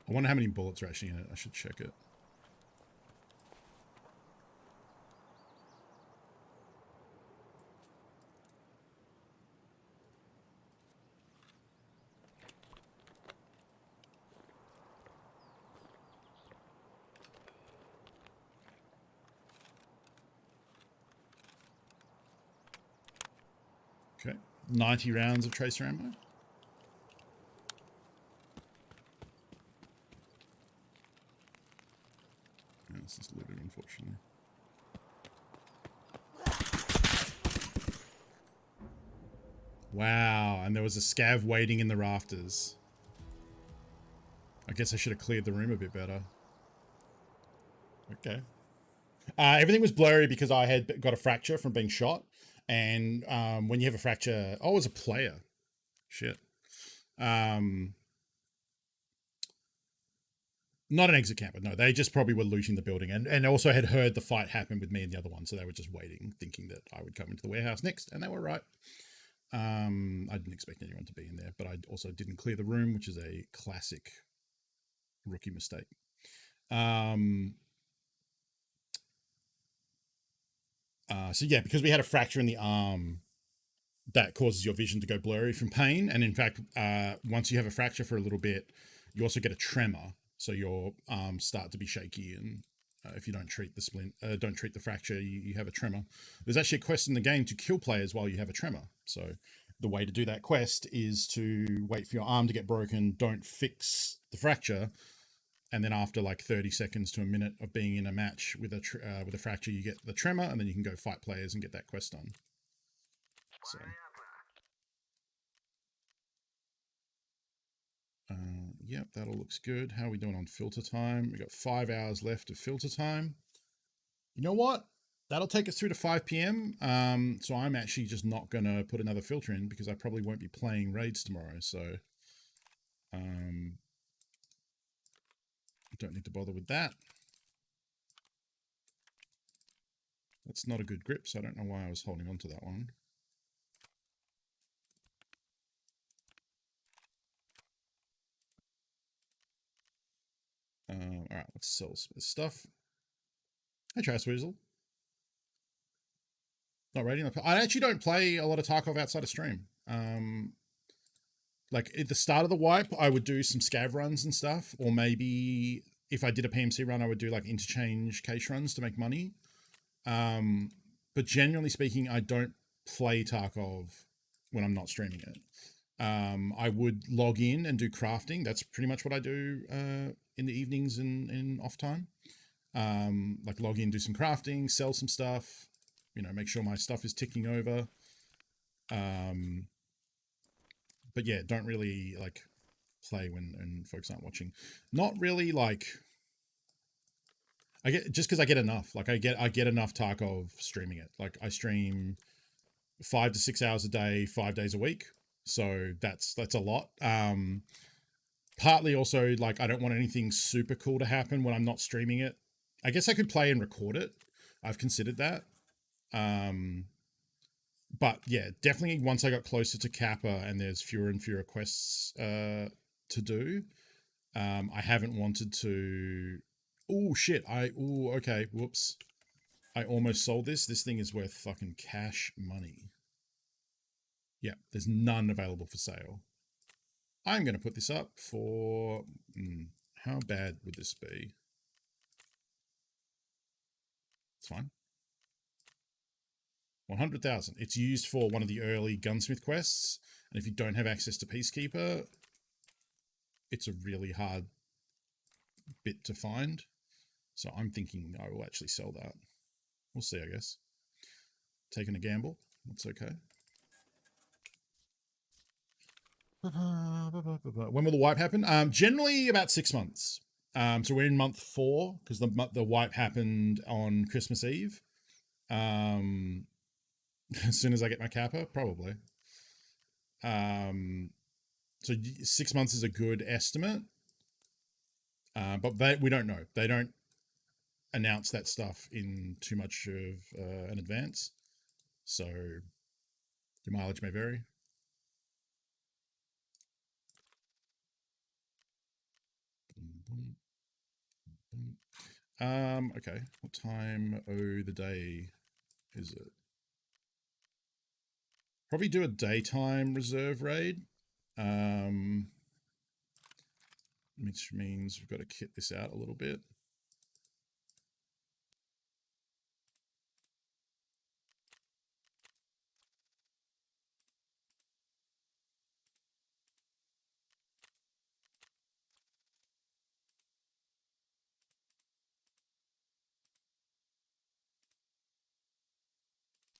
I wonder how many bullets are actually in it. I should check it. Okay, 90 rounds of tracer ammo. Yeah, this is looted, unfortunately. Wow, and there was a scav waiting in the rafters. I guess I should have cleared the room a bit better. Okay. Everything was blurry because I had got a fracture from being shot. And when you have a fracture, as a player, shit. Not an exit camper. No, they just probably were looting the building and also had heard the fight happen with me and the other one. So they were just waiting, thinking that I would come into the warehouse next. And they were right. I didn't expect anyone to be in there, but I also didn't clear the room, which is a classic rookie mistake. So yeah, because we had a fracture in the arm, that causes your vision to go blurry from pain. And in fact, once you have a fracture for a little bit, you also get a tremor. So your arms start to be shaky. And if you don't treat the don't treat the fracture, you have a tremor. There's actually a quest in the game to kill players while you have a tremor. So the way to do that quest is to wait for your arm to get broken, don't fix the fracture, and then after like 30 seconds to a minute of being in a match with a fracture, you get the tremor, and then you can go fight players and get that quest done. So, yep, that all looks good. How are we doing on filter time? We got 5 hours left of filter time. You know what? That'll take us through to 5 p.m. So I'm actually just not going to put another filter in because I probably won't be playing raids tomorrow. So, don't need to bother with that. That's not a good grip, so I don't know why I was holding on to that one. All right, let's sell some stuff. Hey, Trash Weasel. Not rating. I actually don't play a lot of Tarkov outside of stream. Like at the start of the wipe, I would do some scav runs and stuff, or maybe if I did a PMC run, I would do like interchange case runs to make money. But generally speaking, I don't play Tarkov when I'm not streaming it. I would log in and do crafting. That's pretty much what I do in the evenings and in off time. Like log in, do some crafting, sell some stuff, make sure my stuff is ticking over. But yeah, don't really like play when folks aren't watching. Not really like just because I get enough. Like I get enough Tarkov streaming it. Like I stream 5 to 6 hours a day, 5 days a week. So that's a lot. Partly also like I don't want anything super cool to happen when I'm not streaming it. I guess I could play and record it. I've considered that. But yeah, definitely once I got closer to Kappa and there's fewer and fewer quests to do, I haven't wanted to. Oh shit! Okay. Whoops! I almost sold this. This thing is worth fucking cash money. Yeah, there's none available for sale. I'm going to put this up for. How bad would this be? It's fine. 100,000. It's used for one of the early gunsmith quests, and if you don't have access to Peacekeeper, it's a really hard bit to find. So I'm thinking I will actually sell that. We'll see, I guess. Taking a gamble. That's okay. When will the wipe happen? Generally about 6 months. So we're in month 4 because the wipe happened on Christmas Eve. As soon as I get my Kappa, probably. So 6 months is a good estimate. But we don't know. They don't announce that stuff in too much of an advance. So your mileage may vary. Okay. What time of the day is it? Probably do a daytime reserve raid. Which means we've got to kit this out a little bit.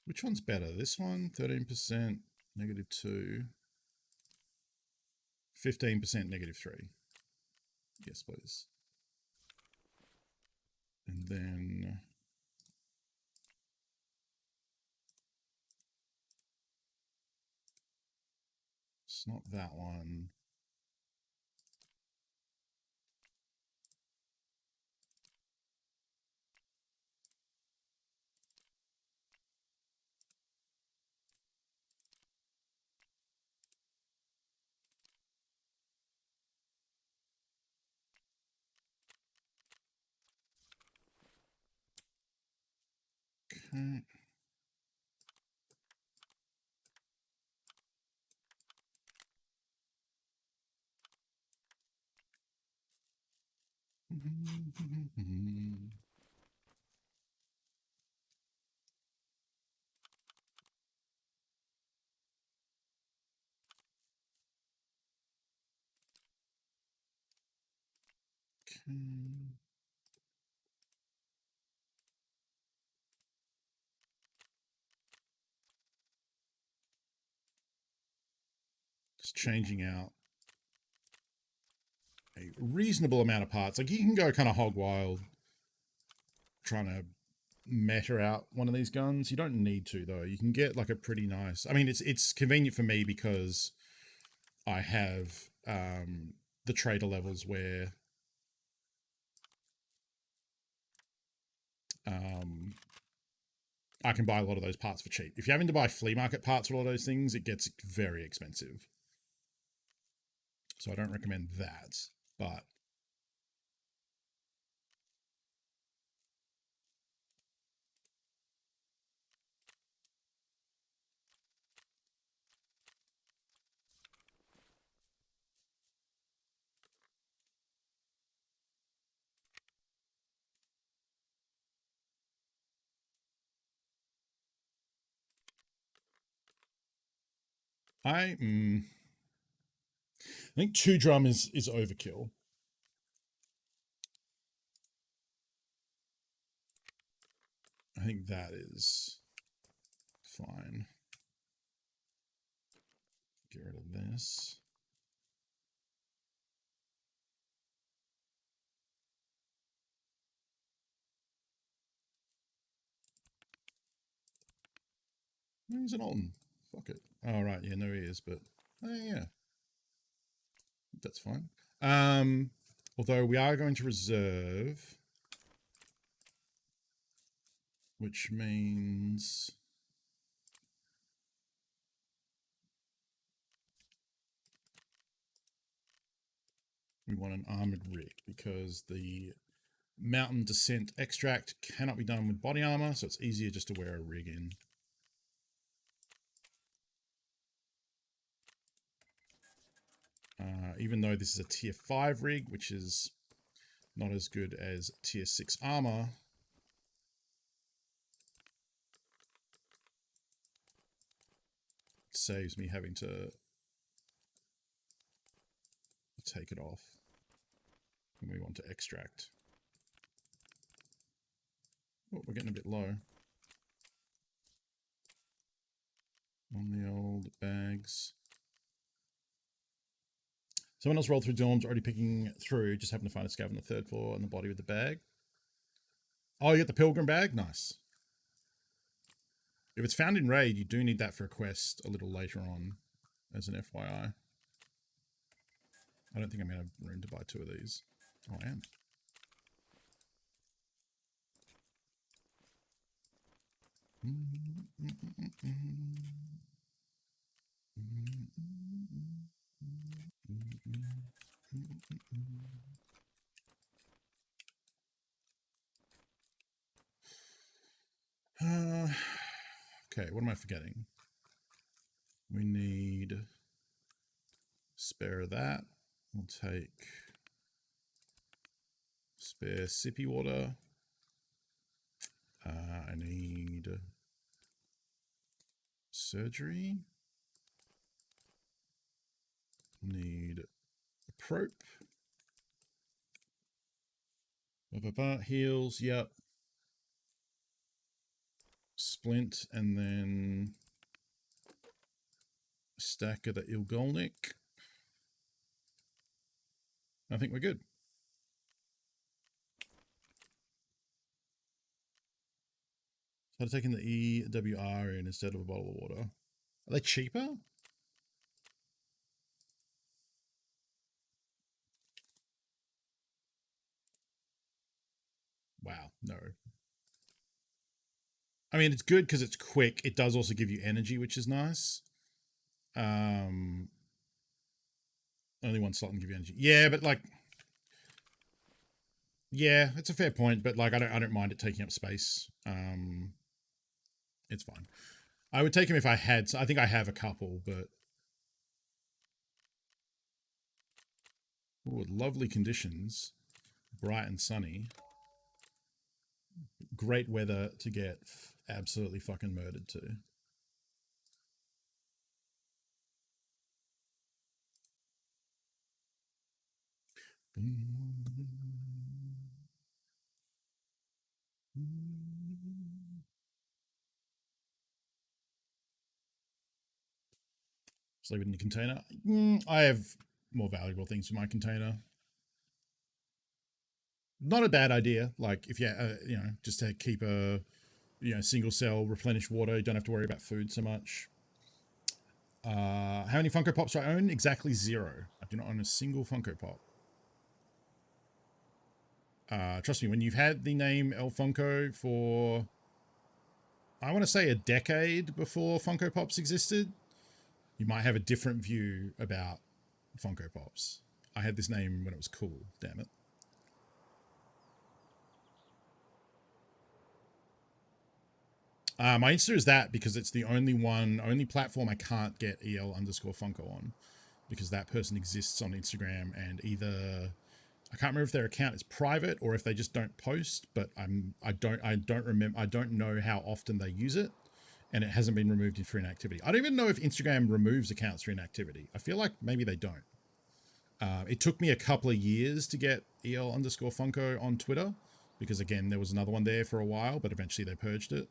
Which one's better? This one, 13%, -2. 15%, -3. Yes, please. And then not that one. Okay. Just changing out a reasonable amount of parts. Like you can go kind of hog wild trying to meta out one of these guns. You don't need to though. You can get like a pretty nice. I mean, it's convenient for me because I have the trader levels where I can buy a lot of those parts for cheap. If you're having to buy flea market parts for all of those things, it gets very expensive. So I don't recommend that. But I think 2 drum is overkill. I think that is fine. Get rid of this. Where's an Alton? Fuck it. Oh, right. Yeah, no, he is, but yeah. That's fine. Although we are going to reserve, which means we want an armored rig because the mountain descent extract cannot be done with body armor, so it's easier just to wear a rig in. Even though this is a tier 5 rig, which is not as good as tier 6 armor, it saves me having to take it off when we want to extract. Oh, we're getting a bit low on the old bags. Someone else rolled through dorms, already picking through, just happened to find a scav on the 3rd floor and the body with the bag. Oh, you got the pilgrim bag? Nice. If it's found in raid, you do need that for a quest a little later on, as an FYI. I don't think I'm going to have room to buy 2 of these. Oh, I am. Okay, what am I forgetting? We need spare that. We'll take spare sippy water. I need surgery. Need a probe. Heals, yep. Splint, and then a stack of the Ilgolnik. I think we're good. So I'm taking the EWR in instead of a bottle of water. Are they cheaper? Wow, no. I mean, it's good because it's quick. It does also give you energy, which is nice. Only one slot can give you energy. Yeah, but like, yeah, it's a fair point. But like, I don't mind it taking up space. It's fine. I would take him if I had. I think I have a couple, but ooh, lovely conditions, bright and sunny. Great weather to get absolutely fucking murdered to. Just leave it in the container. I have more valuable things for my container. Not a bad idea. Like if you, you know, just to keep a, you know, single cell replenish water. You don't have to worry about food so much. How many Funko Pops do I own? Exactly 0. I do not own a single Funko Pop. Trust me, when you've had the name El Funko for, I want to say a decade before Funko Pops existed, you might have a different view about Funko Pops. I had this name when it was cool, damn it. My Insta is that because it's the only platform I can't get EL_Funko on, because that person exists on Instagram, and either I can't remember if their account is private or if they just don't post, but I don't know how often they use it, and it hasn't been removed for inactivity. I don't even know if Instagram removes accounts for inactivity. I feel like maybe they don't. It took me a couple of years to get EL_Funko on Twitter, because again, there was another one there for a while, but eventually they purged it.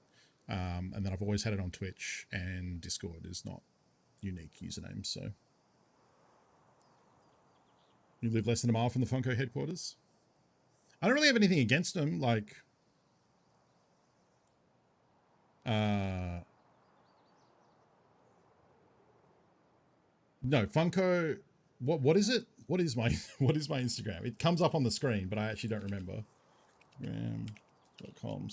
And then I've always had it on Twitch, and Discord is not unique usernames, so. You live less than a mile from the Funko headquarters? I don't really have anything against them, like... No, Funko... What is it? What is my Instagram? It comes up on the screen, but I actually don't remember. Instagram.com/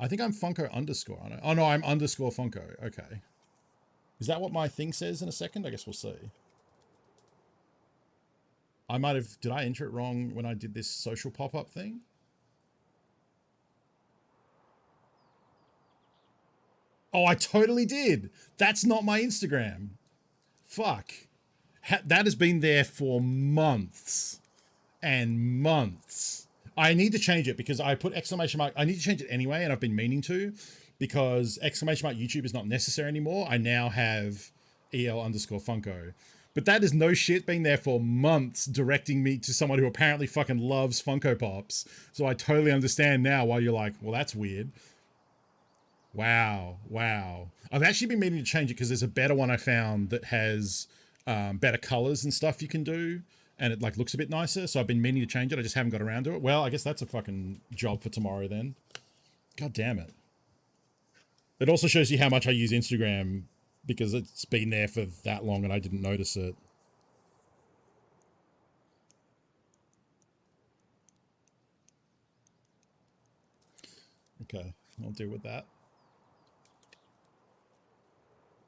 I think I'm Funko_, aren't I? Oh no, I'm _Funko. Okay. Is that what my thing says in a second? I guess we'll see. I might have, did I enter it wrong when I did this social pop-up thing? Oh, I totally did. That's not my Instagram. Fuck. That has been there for months and months. I need to change it because I put exclamation mark. I need to change it anyway, and I've been meaning to, because exclamation mark YouTube is not necessary anymore. I now have EL_Funko. But that is no shit been there for months, directing me to someone who apparently fucking loves Funko Pops. So I totally understand now why you're like, well, that's weird. Wow. I've actually been meaning to change it because there's a better one I found that has better colors and stuff you can do, and it like looks a bit nicer. So I've been meaning to change it. I just haven't got around to it. Well, I guess that's a fucking job for tomorrow then. God damn it. It also shows you how much I use Instagram, because it's been there for that long and I didn't notice it. Okay, I'll deal with that.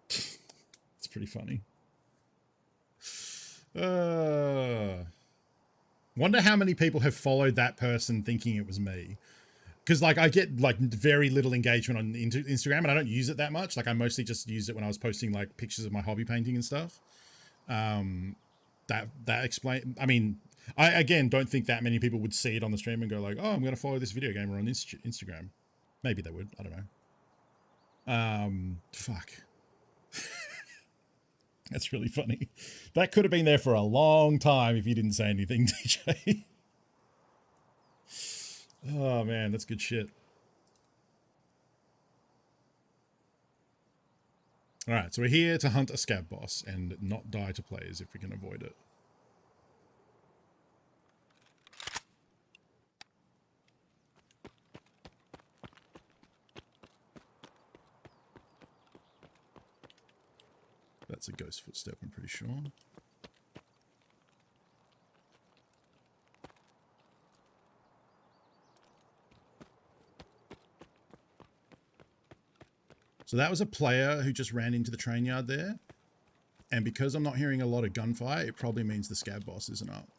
It's pretty funny. Wonder how many people have followed that person thinking it was me. Because like I get like very little engagement on Instagram, and I don't use it that much. Like I mostly just use it when I was posting like pictures of my hobby painting and stuff. That explain. I mean, I again don't think that many people would see it on the stream and go like, oh, I'm going to follow this video gamer on Instagram. Maybe they would. I don't know. Fuck. That's really funny. That could have been there for a long time if you didn't say anything, DJ. Oh man, that's good shit. All right, so we're here to hunt a scab boss and not die to players if we can avoid it. That's a ghost footstep, I'm pretty sure. So that was a player who just ran into the train yard there. And because I'm not hearing a lot of gunfire, it probably means the scab boss isn't up.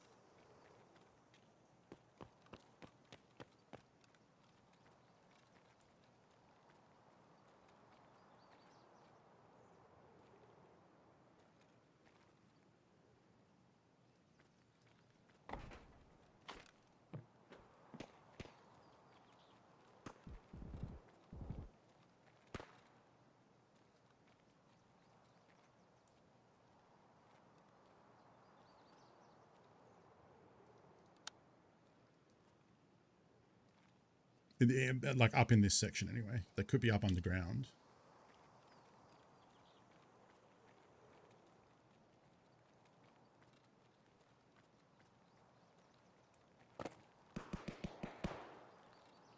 Like up in this section anyway. They could be up underground.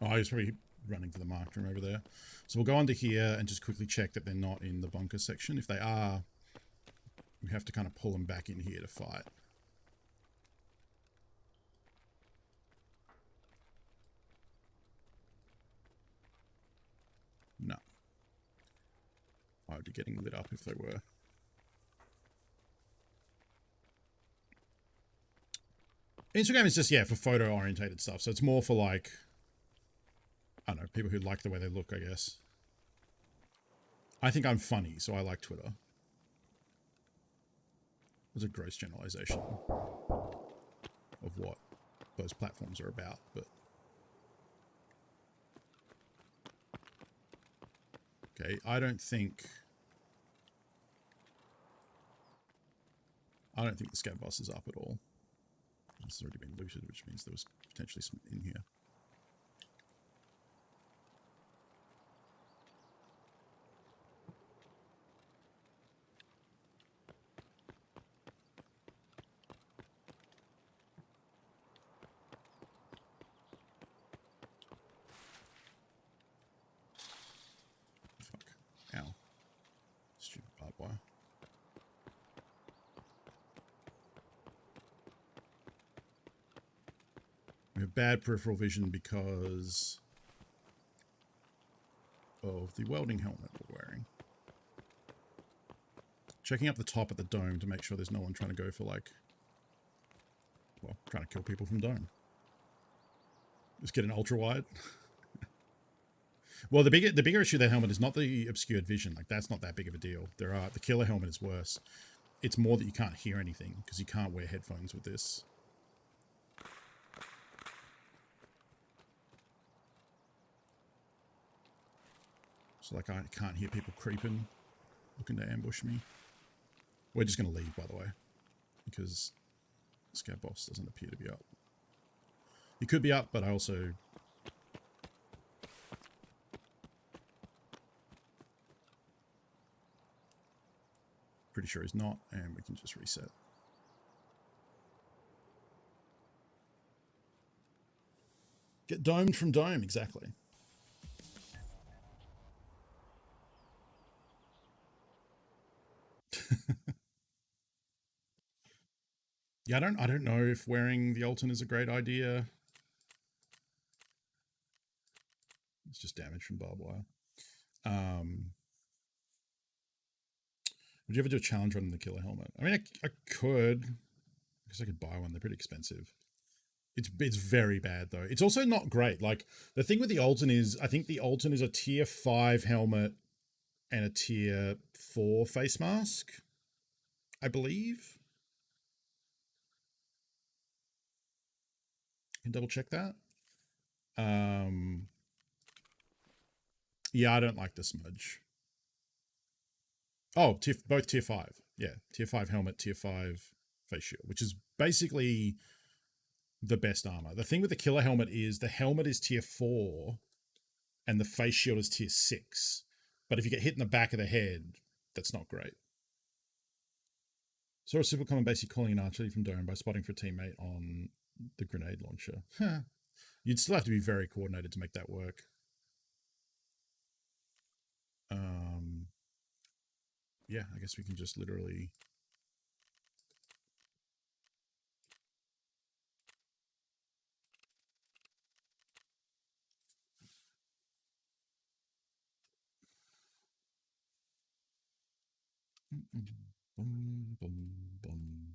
Oh, he's probably running to the marked room over there. So we'll go under here and just quickly check that they're not in the bunker section. If they are, we have to kind of pull them back in here to fight. No. I would be getting lit up if they were. Instagram is just, yeah, for photo-orientated stuff. So it's more for, like, I don't know, people who like the way they look, I guess. I think I'm funny, so I like Twitter. It's a gross generalization of what those platforms are about, but... Okay, I don't think the scab boss is up at all. It's already been looted, which means there was potentially some in here. Fuck. Ow. Stupid barbed wire. We have bad peripheral vision because of the welding helmet we're wearing. Checking up the top at the dome to make sure there's no one trying to go for, like, well, trying to kill people from dome. Just get an ultra wide. Well, the bigger issue of that helmet is not the obscured vision. Like, that's not that big of a deal. The killer helmet is worse. It's more that you can't hear anything because you can't wear headphones with this. So, like, I can't hear people creeping, looking to ambush me. We're just going to leave, by the way, because Scab Boss doesn't appear to be up. He could be up, but I also... pretty sure he's not, and we can just reset. Get domed from dome, exactly. Yeah, I don't know if wearing the Alton is a great idea. It's just damage from barbed wire. Would you ever do a challenge run in the killer helmet? I mean, I could. I guess I could buy one. They're pretty expensive. It's very bad, though. It's also not great. Like, the thing with the Alton is, I think the Alton is a tier 5 helmet and a tier 4 face mask, I believe. Can double check that. Yeah, I don't like the smudge. Oh, both tier 5. Yeah, tier 5 helmet, tier 5 face shield, which is basically the best armor. The thing with the killer helmet is the helmet is tier 4 and the face shield is tier 6. But if you get hit in the back of the head, that's not great. Saw a super common basic calling an archery from dome by spotting for a teammate on the grenade launcher. You'd still have to be very coordinated to make that work. Yeah, I guess we can just literally... Boom, boom, boom,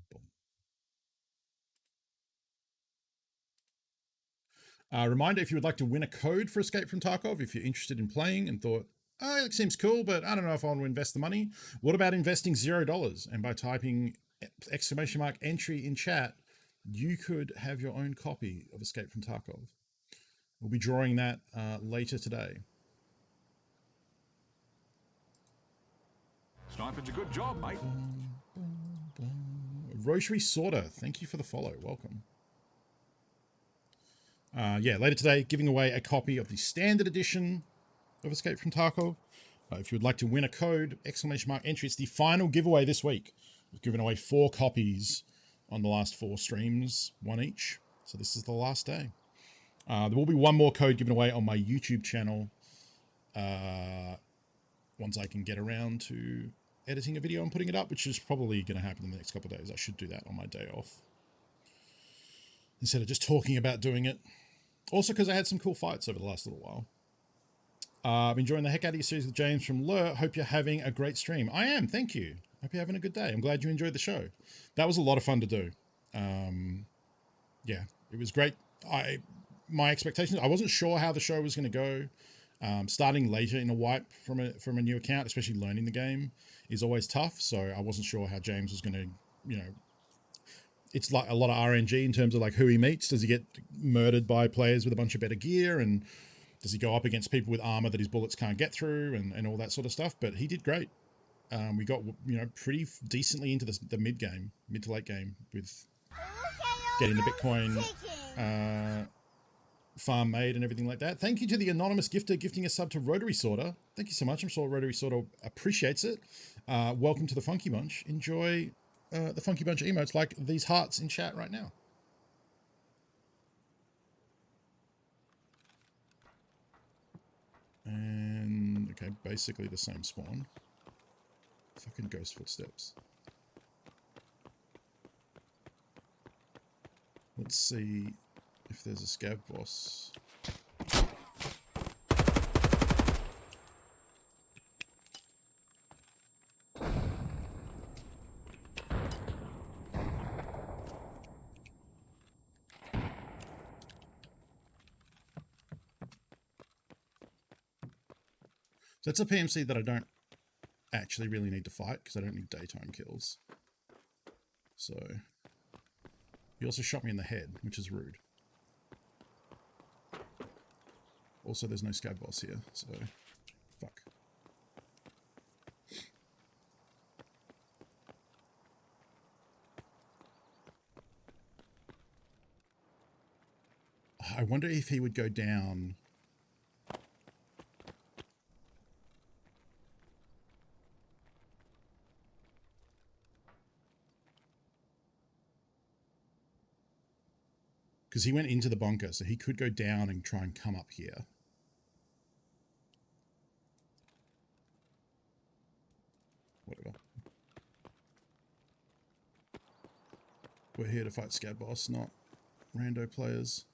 boom. Reminder, if you would like to win a code for Escape from Tarkov, if you're interested in playing and thought, oh, it seems cool, but I don't know if I want to invest the money. What about investing $0? And by typing !entry in chat, you could have your own copy of Escape from Tarkov. We'll be drawing that later today. Sniping's a good job, mate. Rosary Sorter, thank you for the follow. Welcome. Yeah, later today, giving away a copy of the standard edition of Escape from Tarkov. If you would like to win a code, !entry, it's the final giveaway this week. We've given away 4 copies on the last 4 streams, 1 each. So this is the last day. There will be one more code given away on my YouTube channel once I can get around to editing a video and putting it up, which is probably going to happen in the next couple of days. I should do that on my day off instead of just talking about doing it. Also, because I had some cool fights over the last little while. I'm enjoying the heck out of your series with James from Lur. Hope you're having a great stream. I am, thank you. Hope you're having a good day. I'm glad you enjoyed the show. That was a lot of fun to do. Yeah, it was great. My expectations, I wasn't sure how the show was going to go. Starting later in a wipe from a new account, especially learning the game, is always tough. So I wasn't sure how James was going to, it's like a lot of RNG in terms of like who he meets. Does he get murdered by players with a bunch of better gear? And does he go up against people with armor that his bullets can't get through and all that sort of stuff? But he did great. We got, pretty decently into the mid to late game with getting the Bitcoin farm made and everything like that. Thank you to the anonymous gifter gifting a sub to Rotary Sorter. Thank you so much. I'm sure Rotary Sorter appreciates it. Welcome to the Funky Bunch. Enjoy the Funky Bunch emotes like these hearts in chat right now. And okay, basically the same spawn. Fucking ghost footsteps. Let's see if there's a scav boss. So that's a PMC that I don't actually really need to fight because I don't need daytime kills. So he also shot me in the head, which is rude. Also, there's no scav boss here, so fuck. I wonder if he would go down. Because he went into the bunker, so he could go down and try and come up here. Whatever. We're here to fight Scav Boss, not rando players.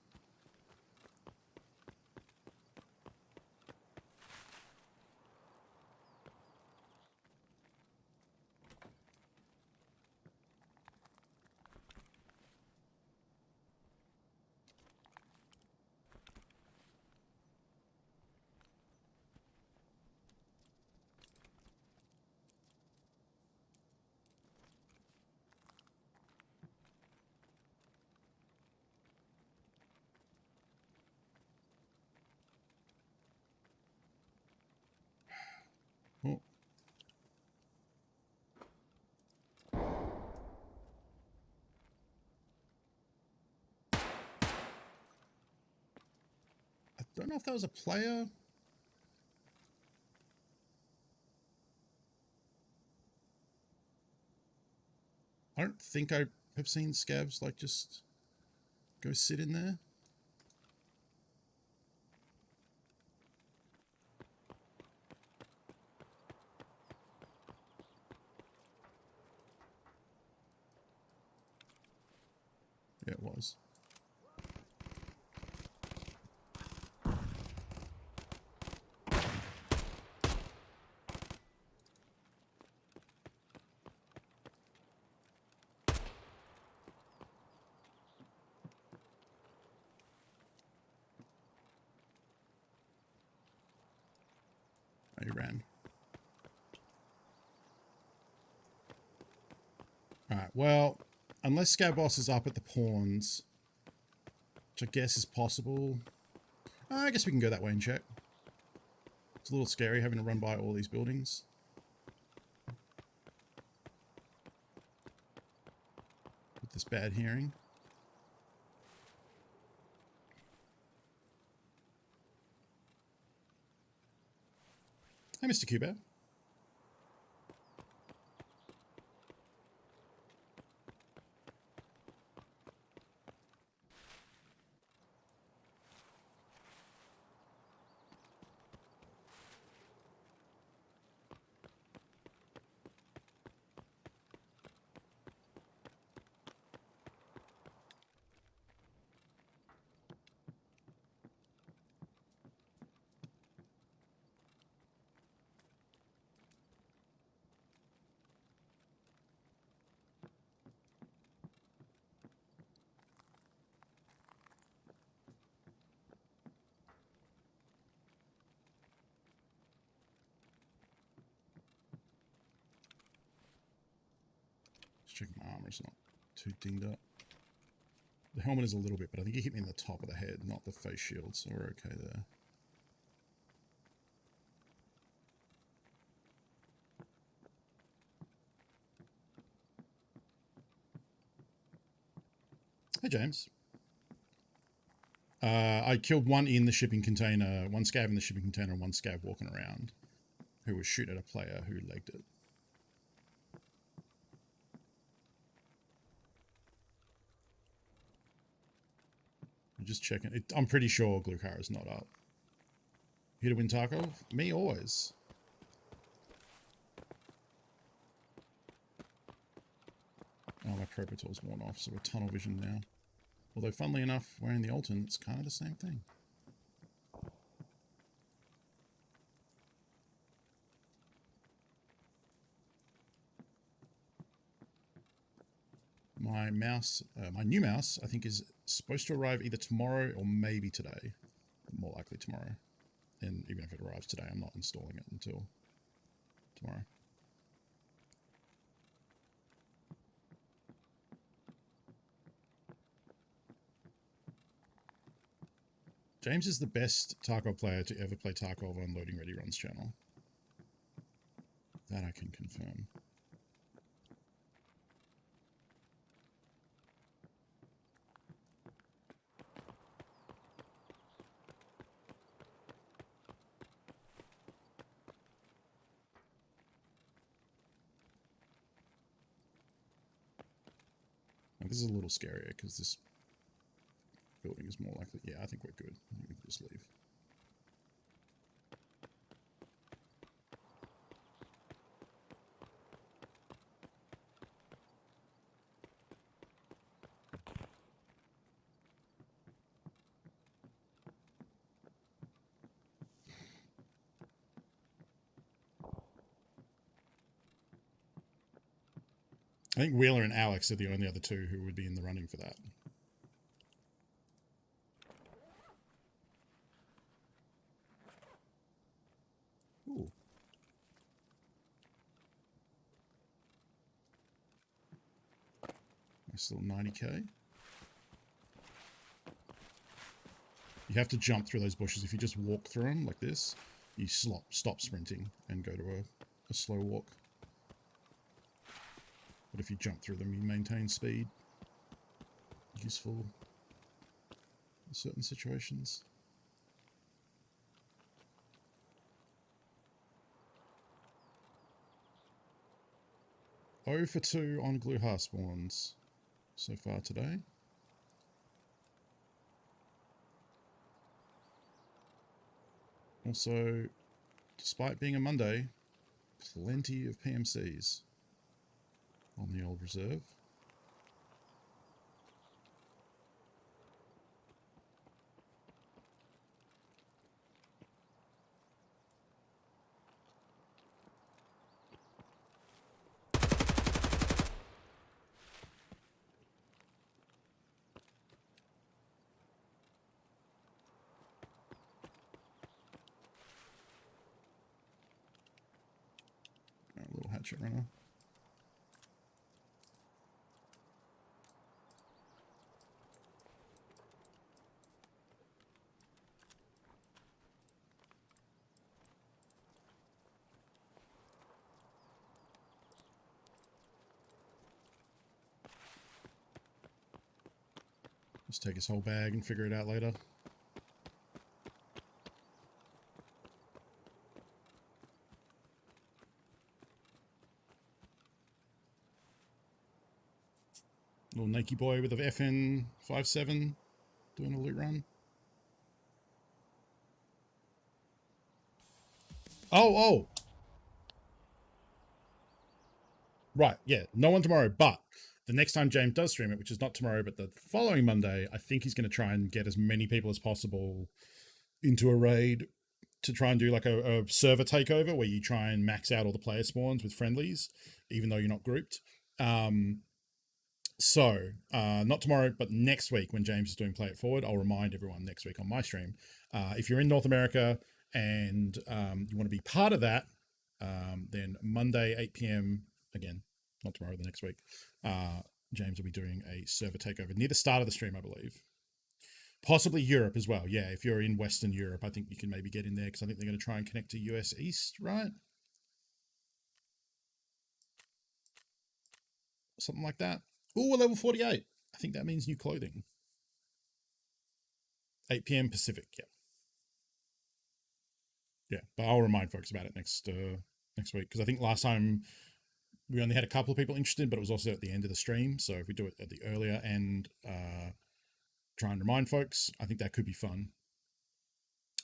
Oh. I don't know if that was a player. I don't think I have seen scavs like just go sit in there. Yeah, it was. Oh, he ran. Alright, well, unless Scout Boss is up at the pawns, which I guess is possible. I guess we can go that way and check. It's a little scary having to run by all these buildings. With this bad hearing. Hey, Mr. Cubo. Just checking my armor's not too dinged up. The helmet is a little bit, but I think he hit me in the top of the head, not the face shield, so we're okay there. Hey, James. I killed one in the shipping container, one scav in the shipping container, and one scav walking around, who was shooting at a player who legged it. I'm just checking. I'm pretty sure Glukar is not up. Here to win Tarkov? Me always. Oh, my Propator's worn off, so we're tunnel vision now. Although, funnily enough, wearing the Alton, it's kind of the same thing. My mouse, my new mouse, I think is supposed to arrive either tomorrow or maybe today. More likely tomorrow. And even if it arrives today, I'm not installing it until tomorrow. James is the best Tarkov player to ever play Tarkov on Loading Ready Run's channel. That I can confirm. Now, this is a little scarier because this building is more likely. Yeah, I think we're good. I think we can just leave. I think Wheeler and Alex are the only other two who would be in the running for that. Ooh. Nice little 90k. You have to jump through those bushes. If you just walk through them like this, you stop sprinting and go to a slow walk. But if you jump through them, you maintain speed. Useful in certain situations. 0 for 2 on Gluhar spawns so far today. Also, despite being a Monday, plenty of PMCs on the old reserve. Check right now. Just take his whole bag and figure it out later. Little Nike boy with a FN 5.7 doing a loot run. Oh. Right, yeah, no one tomorrow, but the next time James does stream it, which is not tomorrow, but the following Monday, I think he's going to try and get as many people as possible into a raid to try and do like a server takeover where you try and max out all the player spawns with friendlies, even though you're not grouped. So, not tomorrow, but next week when James is doing Play It Forward, I'll remind everyone next week on my stream. If you're in North America and you want to be part of that, then Monday, 8 p.m, again, not tomorrow, the next week, James will be doing a server takeover near the start of the stream, I believe. Possibly Europe as well. Yeah, if you're in Western Europe, I think you can maybe get in there because I think they're going to try and connect to US East, right? Something like that. Oh, level 48. I think that means new clothing. 8 p.m. Pacific, yeah. Yeah, but I'll remind folks about it next week because I think last time we only had a couple of people interested, but it was also at the end of the stream. So if we do it at the earlier end, try and remind folks, I think that could be fun.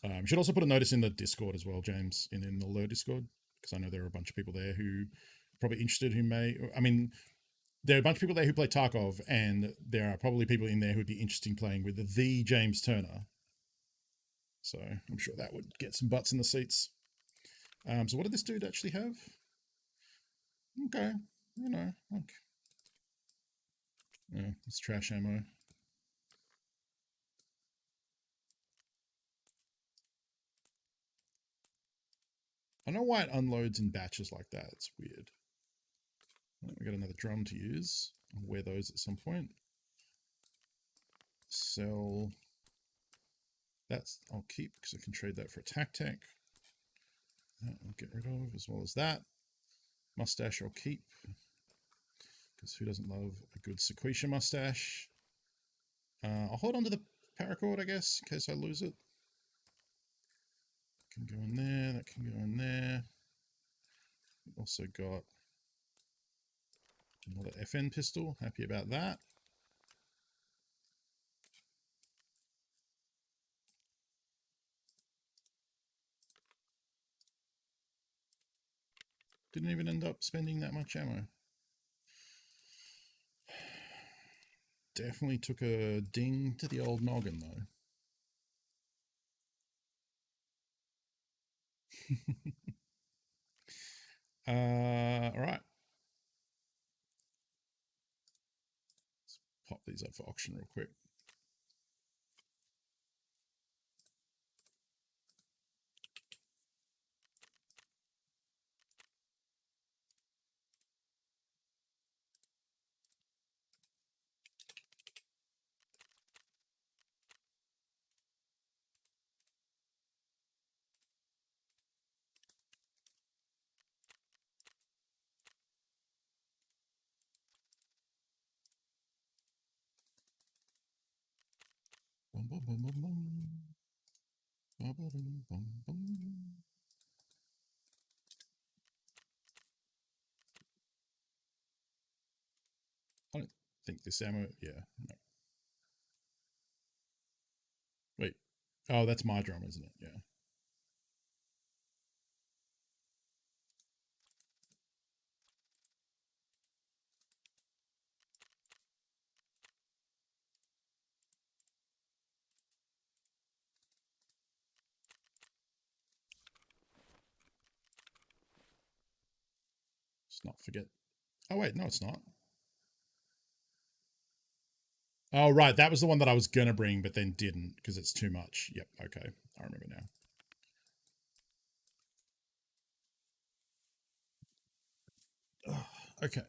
You should also put a notice in the Discord as well, James, in the Lure Discord, because I know there are a bunch of people there who are probably interested who may, I mean, there are a bunch of people there who play Tarkov, and there are probably people in there who'd be interested in playing with the James Turner. So I'm sure that would get some butts in the seats. So what did this dude actually have? Okay, you know, like, yeah, it's trash ammo. I don't know why it unloads in batches like that. It's weird. We got another drum to use. I'll wear those at some point. Sell. That's I'll keep because I can trade that for a tac. That I'll get rid of as well as that. Mustache I'll keep because who doesn't love a good Sequoia mustache? I'll hold on to the paracord, I guess, in case I lose it. Can go in there. That can go in there. We've also got another FN pistol. Happy about that. Didn't even end up spending that much ammo. Definitely took a ding to the old noggin, though. All right. Let's pop these up for auction real quick. Bum, bum, bum, bum, bum. Bum, bum, bum, bum, bum. I don't think this ammo. Yeah. No. Wait. Oh, that's my drum, isn't it? Yeah. Let's not forget. Oh, wait. No, it's not. Oh, right. That was the one that I was going to bring, but then didn't because it's too much. Yep. Okay. I remember now. Okay.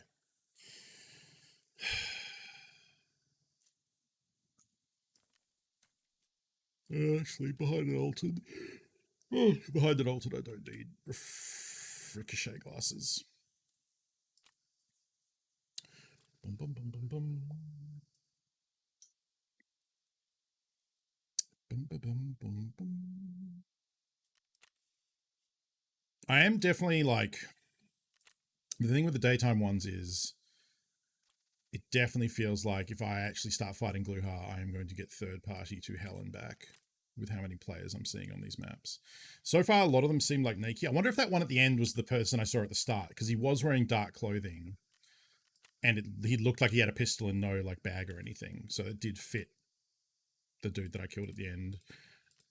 Actually, behind an altered. Oh, behind an altered, I don't need ricochet glasses. Bum, bum, bum, bum, bum. Bum, bum, bum, bum, bum. I am definitely like, the thing with the daytime ones is it definitely feels like if I actually start fighting Gluhar, I am going to get third party to hell and back with how many players I'm seeing on these maps. So far, a lot of them seem like Nike. I wonder if that one at the end was the person I saw at the start, because he was wearing dark clothing and he looked like he had a pistol and no like bag or anything. So it did fit the dude that I killed at the end.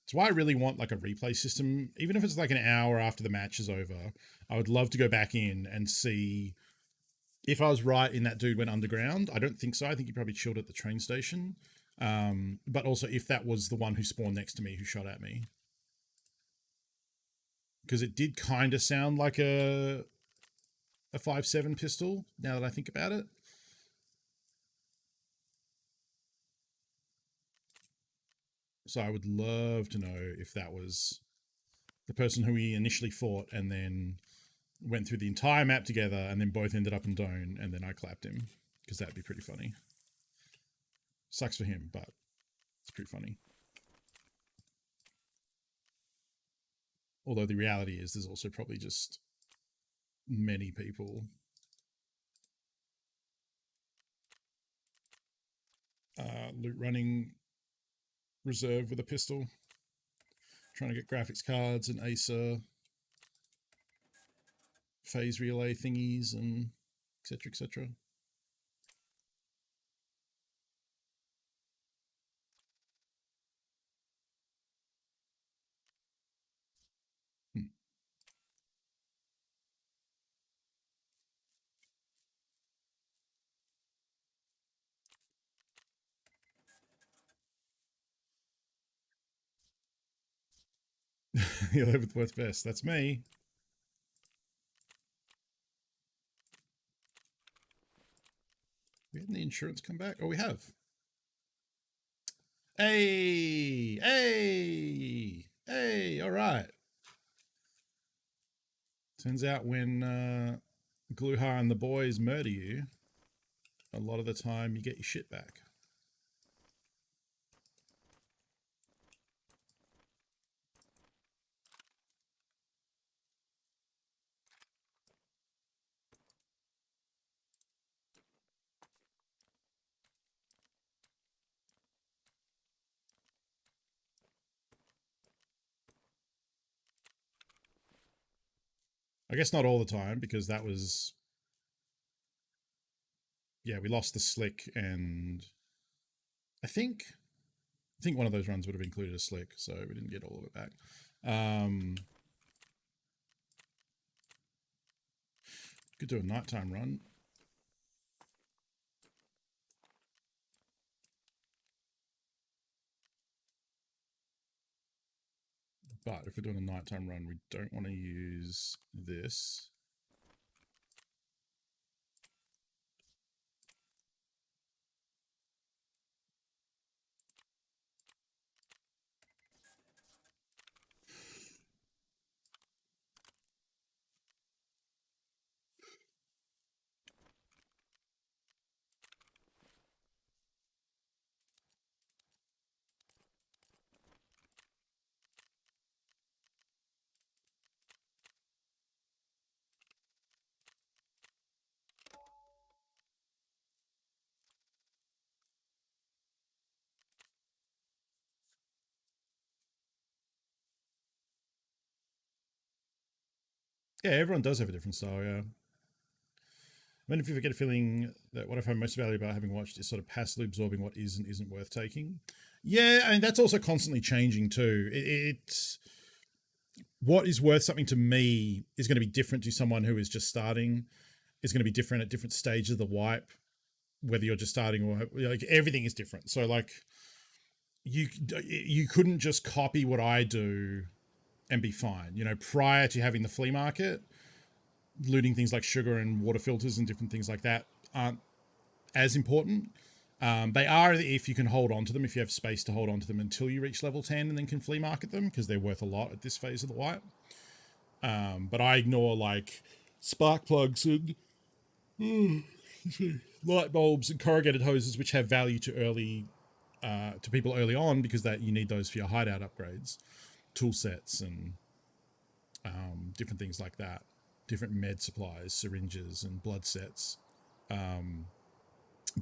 It's why I really want like a replay system, even if it's like an hour after the match is over. I would love to go back in and see if I was right in that dude went underground. I don't think so. I think he probably chilled at the train station. But also if that was the one who spawned next to me who shot at me. Because it did kind of sound like a 5.7 pistol, now that I think about it. So I would love to know if that was the person who we initially fought and then went through the entire map together and then both ended up in Doan and then I clapped him, because that'd be pretty funny. Sucks for him, but it's pretty funny. Although the reality is there's also probably just many people loot running reserve with a pistol, trying to get graphics cards and Acer phase relay thingies and etc, etc. You live with what's best. That's me. We had the insurance come back? Oh, we have. Hey, hey, hey, all right. Turns out when Gluhar and the boys murder you, a lot of the time you get your shit back. I guess not all the time, because that was, yeah, we lost the slick, and I think one of those runs would have included a slick, so we didn't get all of it back. Could do a nighttime run. But if we're doing a nighttime run, we don't want to use this. Yeah, everyone does have a different style, yeah. I mean, if you get a feeling that what I find most valuable about having watched is sort of passively absorbing what is and isn't worth taking. Yeah, I mean, that's also constantly changing too. It's what is worth something to me is going to be different to someone who is just starting, is going to be different at different stages of the wipe, whether you're just starting or like everything is different. So like you couldn't just copy what I do and be fine. You know, prior to having the flea market, looting things like sugar and water filters and different things like that aren't as important. They are if you can hold on to them, if you have space to hold on to them until you reach level 10 and then can flea market them, because they're worth a lot at this phase of the wipe. But I ignore like spark plugs and light bulbs and corrugated hoses, which have value to people early on, because that you need those for your hideout upgrades, tool sets, and different things like that, different med supplies, syringes, and blood sets.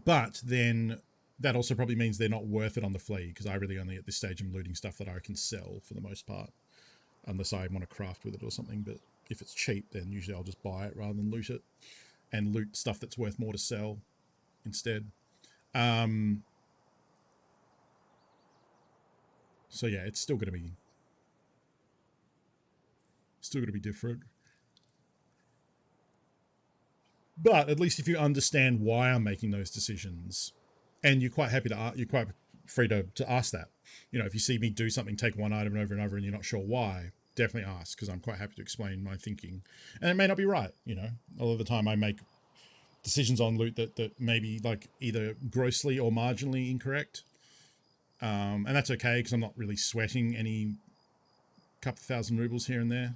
But then that also probably means they're not worth it on the flea, because I really only at this stage am looting stuff that I can sell for the most part, unless I want to craft with it or something. But if it's cheap, then usually I'll just buy it rather than loot it, and loot stuff that's worth more to sell instead. So yeah, it's still going to be different. But at least if you understand why I'm making those decisions, and you're quite free to ask that. You know, if you see me do something, take one item over and over, and you're not sure why, definitely ask, because I'm quite happy to explain my thinking. And it may not be right, you know. A lot of the time I make decisions on loot that may be like either grossly or marginally incorrect. And that's okay, because I'm not really sweating any couple thousand rubles here and there.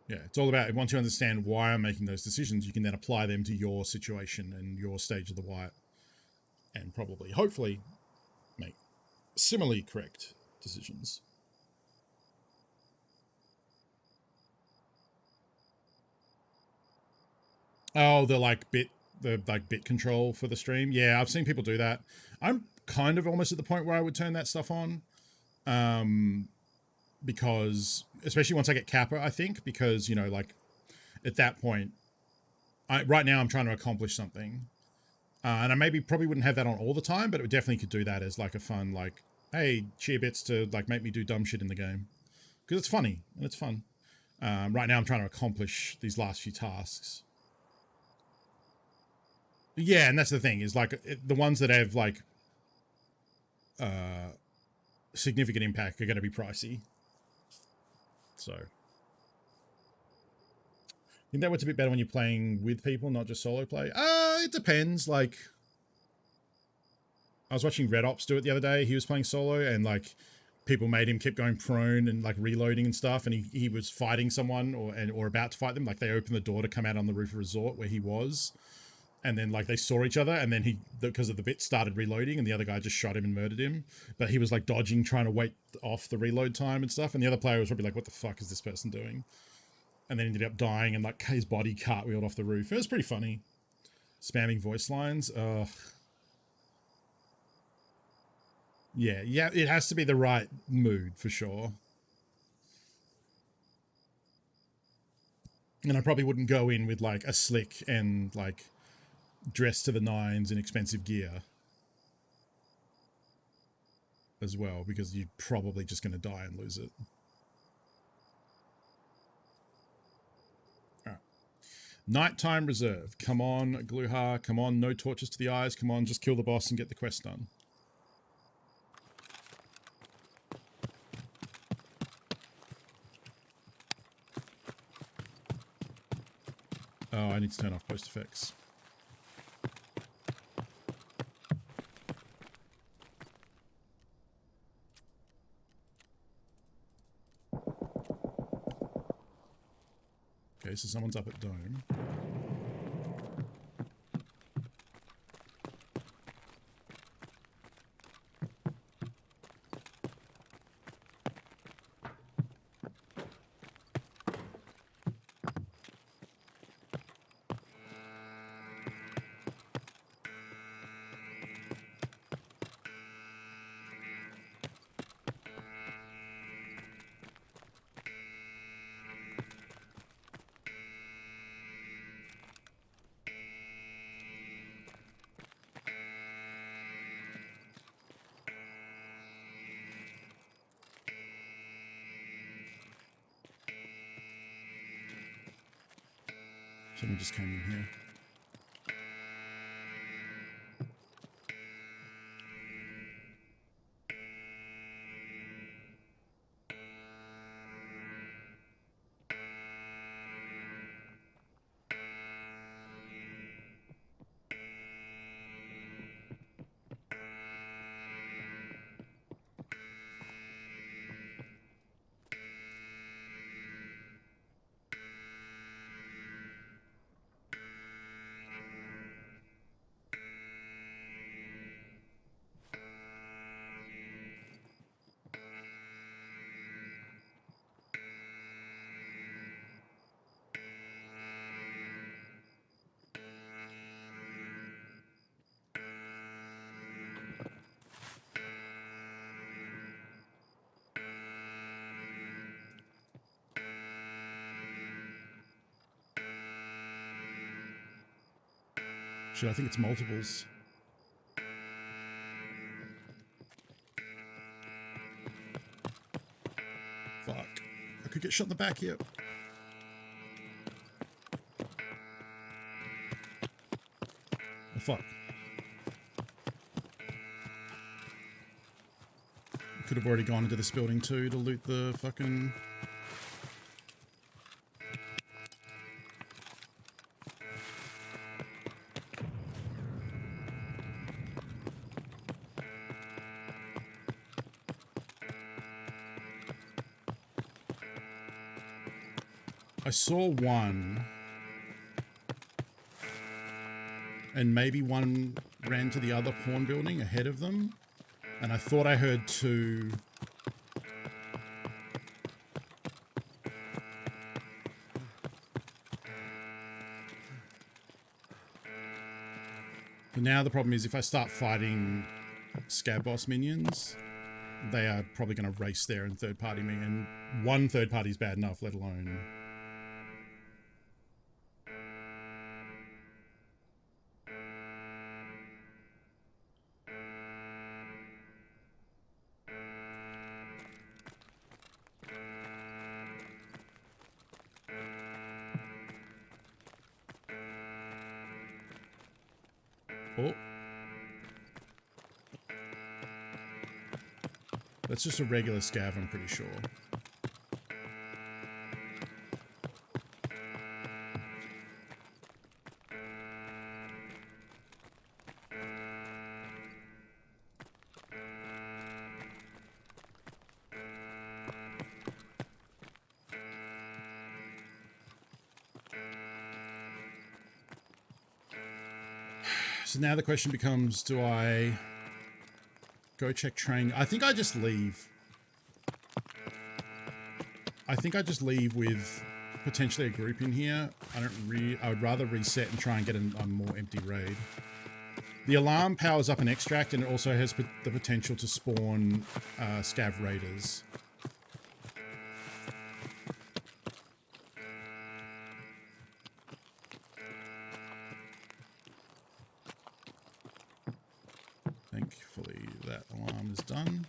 Yeah, it's all about, once you understand why I'm making those decisions, you can then apply them to your situation and your stage of the wipe, and probably, hopefully, make similarly correct decisions. Oh, the bit control for the stream. Yeah, I've seen people do that. I'm kind of almost at the point where I would turn that stuff on. Because especially once I get Kappa, I think, because, you know, like at that point, right now I'm trying to accomplish something. And I probably wouldn't have that on all the time, but it definitely could do that as like a fun, like, hey, cheer bits to like make me do dumb shit in the game. Because it's funny and it's fun. Right now I'm trying to accomplish these last few tasks. Yeah, and that's the thing, is like the ones that have like significant impact are going to be pricey. So, I think that works a bit better when you're playing with people, not just solo play. It depends. Like, I was watching Red Ops do it the other day. He was playing solo, and like people made him keep going prone and like reloading and stuff. And he was fighting someone or about to fight them. Like, they opened the door to come out on the roof of resort where he was, and then like they saw each other, and then he, because of the bit, started reloading, and the other guy just shot him and murdered him. But he was like dodging, trying to wait off the reload time and stuff. And the other player was probably like, what the fuck is this person doing? And then ended up dying, and like his body cartwheeled off the roof. It was pretty funny. Spamming voice lines. Yeah, it has to be the right mood for sure. And I probably wouldn't go in with like a slick and like dressed to the nines in expensive gear as well, because you're probably just going to die and lose it. All right. Nighttime reserve. Come on, Gluhar. Come on, no torches to the eyes. Come on, just kill the boss and get the quest done. Oh, I need to turn off post effects. Okay, so someone's up at Dome. Someone just came in here. Shit, I think it's multiples. Fuck. I could get shot in the back here. Oh, fuck. Could have already gone into this building too to loot the fucking... I saw one, and maybe one ran to the other pawn building ahead of them, and I thought I heard two. But now the problem is if I start fighting Scab Boss minions, they are probably going to race there and third party me, and one third party is bad enough, let alone... Oh. That's just a regular scav, I'm pretty sure. So now the question becomes, do I go check train? I think I just leave. I think I just leave with potentially a group in here. I would rather reset and try and get a more empty raid. The alarm powers up an extract, and it also has the potential to spawn scav raiders. Thankfully, that alarm is done.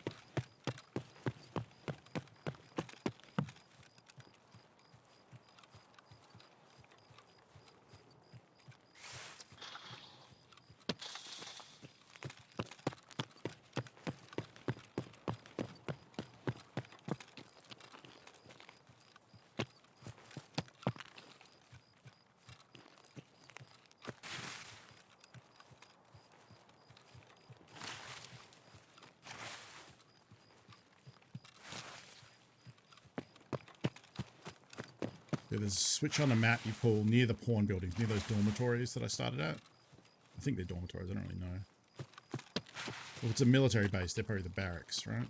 There's a switch on the map you pull near the pawn buildings, near those dormitories that I started at. I think they're dormitories, I don't really know. Well, if it's a military base, they're probably the barracks, right?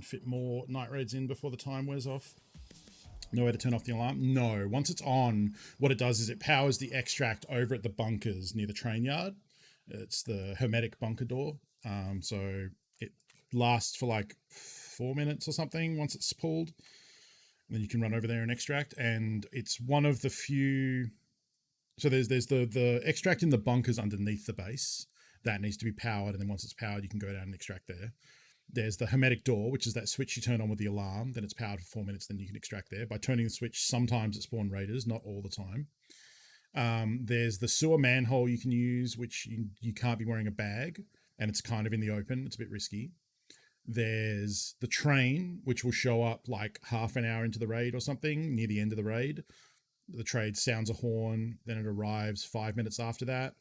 Fit more night raids in before the time wears off. No way to turn off the alarm? No. Once it's on, what it does is it powers the extract over at the bunkers near the train yard. It's the hermetic bunker door. So lasts for like 4 minutes or something once it's pulled. And then you can run over there and extract. And it's one of the few. So there's the extract in the bunkers underneath the base that needs to be powered, and then once it's powered, you can go down and extract there. There's the hermetic door, which is that switch you turn on with the alarm. Then it's powered for 4 minutes. Then you can extract there. By turning the switch, sometimes it spawn raiders, not all the time. There's the sewer manhole you can use, which you can't be wearing a bag, and it's kind of in the open. It's a bit risky. There's the train, which will show up like half an hour into the raid or something, near the end of the raid. The trade sounds a horn, then it arrives 5 minutes after that.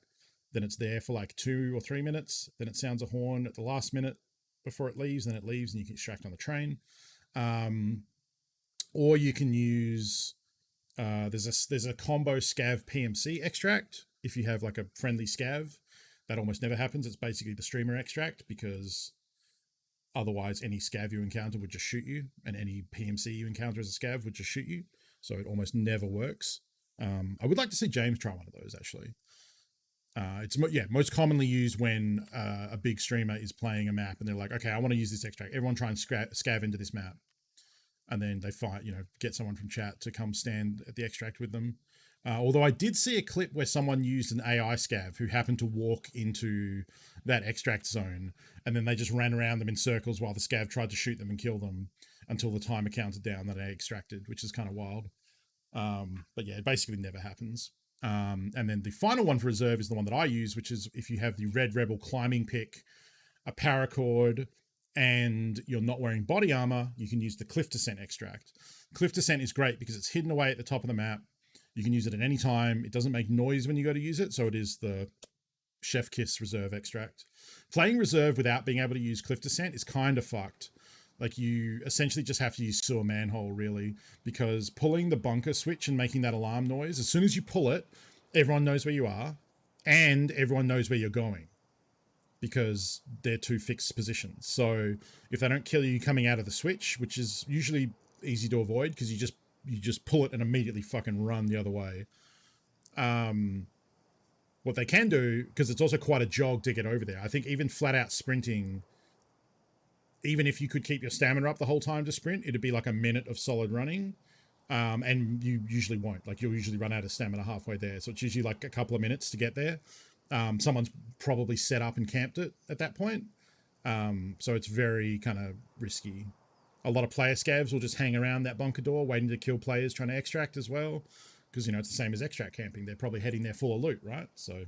Then it's there for like 2 or 3 minutes. Then it sounds a horn at the last minute before it leaves. Then it leaves and you can extract on the train. Or you can use, there's a combo scav PMC extract. If you have like a friendly scav, that almost never happens. It's basically the streamer extract, because otherwise any scav you encounter would just shoot you, and any PMC you encounter as a scav would just shoot you. So it almost never works. I would like to see James try one of those, actually. It's most commonly used when a big streamer is playing a map and they're like, okay, I want to use this extract. Everyone try and scav into this map. And then they get someone from chat to come stand at the extract with them. Although I did see a clip where someone used an AI scav who happened to walk into that extract zone, and then they just ran around them in circles while the scav tried to shoot them and kill them until the timer counted down that they extracted, which is kind of wild. But yeah, it basically never happens. And then the final one for reserve is the one that I use, which is if you have the Red Rebel climbing pick, a paracord, and you're not wearing body armor, you can use the Cliff Descent extract. Cliff Descent is great because it's hidden away at the top of the map. You can use it at any time. It doesn't make noise when you go to use it, so it is the Chef Kiss reserve extract. Playing reserve without being able to use Cliff Descent is kind of fucked. Like, you essentially just have to use sewer manhole, really, because pulling the bunker switch and making that alarm noise, as soon as you pull it, everyone knows where you are, and everyone knows where you're going, because they're two fixed positions. So if they don't kill you coming out of the switch, which is usually easy to avoid because you just pull it and immediately fucking run the other way. What they can do, because it's also quite a jog to get over there, I think even flat out sprinting, even if you could keep your stamina up the whole time to sprint, it'd be like a minute of solid running. And you usually won't. Like, you'll usually run out of stamina halfway there. So it's usually like a couple of minutes to get there. Someone's probably set up and camped it at that point. So it's very kind of risky. A lot of player scavs will just hang around that bunker door waiting to kill players trying to extract as well. Because, it's the same as extract camping. They're probably heading there full of loot, right? So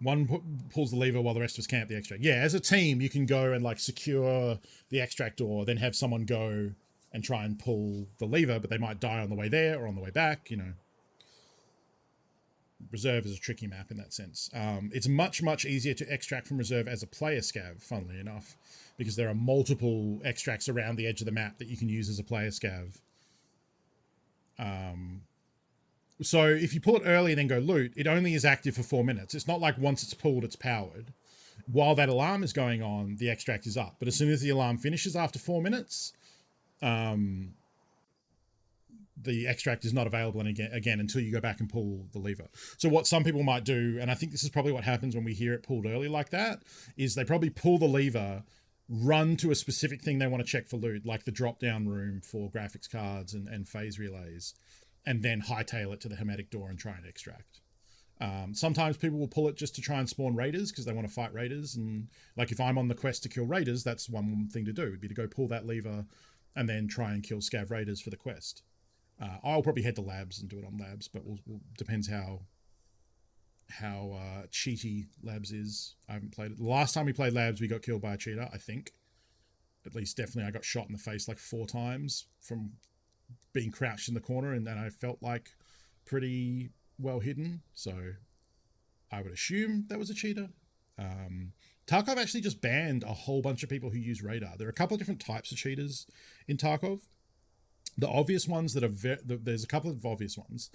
one pulls the lever while the rest of us camp the extract. Yeah, as a team, you can go and like secure the extract door, then have someone go and try and pull the lever, but they might die on the way there or on the way back, Reserve is a tricky map in that sense. It's much, much easier to extract from reserve as a player scav, funnily enough, because there are multiple extracts around the edge of the map that you can use as a player scav. So if you pull it early and then go loot, it only is active for 4 minutes. It's not like once it's pulled, it's powered. While that alarm is going on, the extract is up. But as soon as the alarm finishes after 4 minutes, the extract is not available again until you go back and pull the lever. So what some people might do, and I think this is probably what happens when we hear it pulled early like that, is they probably pull the lever, run to a specific thing they want to check for loot, like the drop-down room for graphics cards and phase relays, and then hightail it to the hermetic door and try and extract. Sometimes people will pull it just to try and spawn raiders because they want to fight raiders. And like, if I'm on the quest to kill raiders, that's one thing to do, would be to go pull that lever and then try and kill scav raiders for the quest. I'll probably head to labs and do it on labs, but we'll depends how cheaty labs is. I haven't played it. The last time we played labs, we got killed by a cheater, I think. At least definitely I got shot in the face like 4 times from being crouched in the corner, and then I felt like pretty well hidden. So I would assume that was a cheater. Tarkov actually just banned a whole bunch of people who use radar. There are a couple of different types of cheaters in Tarkov. The obvious ones that are there's a couple of obvious ones.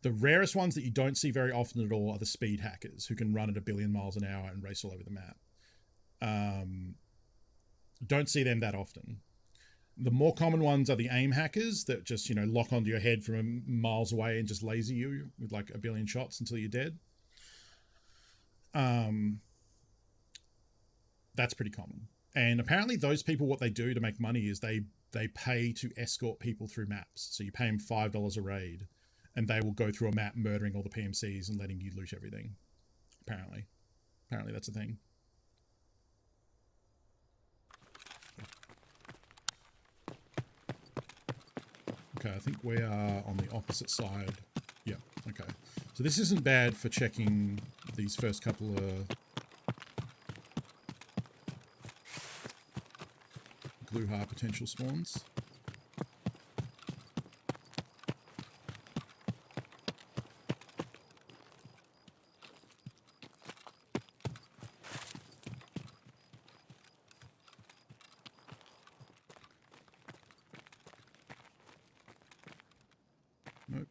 The rarest ones that you don't see very often at all are the speed hackers who can run at 1 billion miles an hour and race all over the map. Don't see them that often. The more common ones are the aim hackers that just, lock onto your head from miles away and just laser you with like 1 billion shots until you're dead. That's pretty common. And apparently those people, what they do to make money is they pay to escort people through maps. So you pay them $5 a raid, and they will go through a map murdering all the PMCs and letting you loot everything. Apparently that's a thing. Okay, I think we are on the opposite side. Yeah, okay. So this isn't bad for checking these first couple of Gluhar potential spawns. Nope.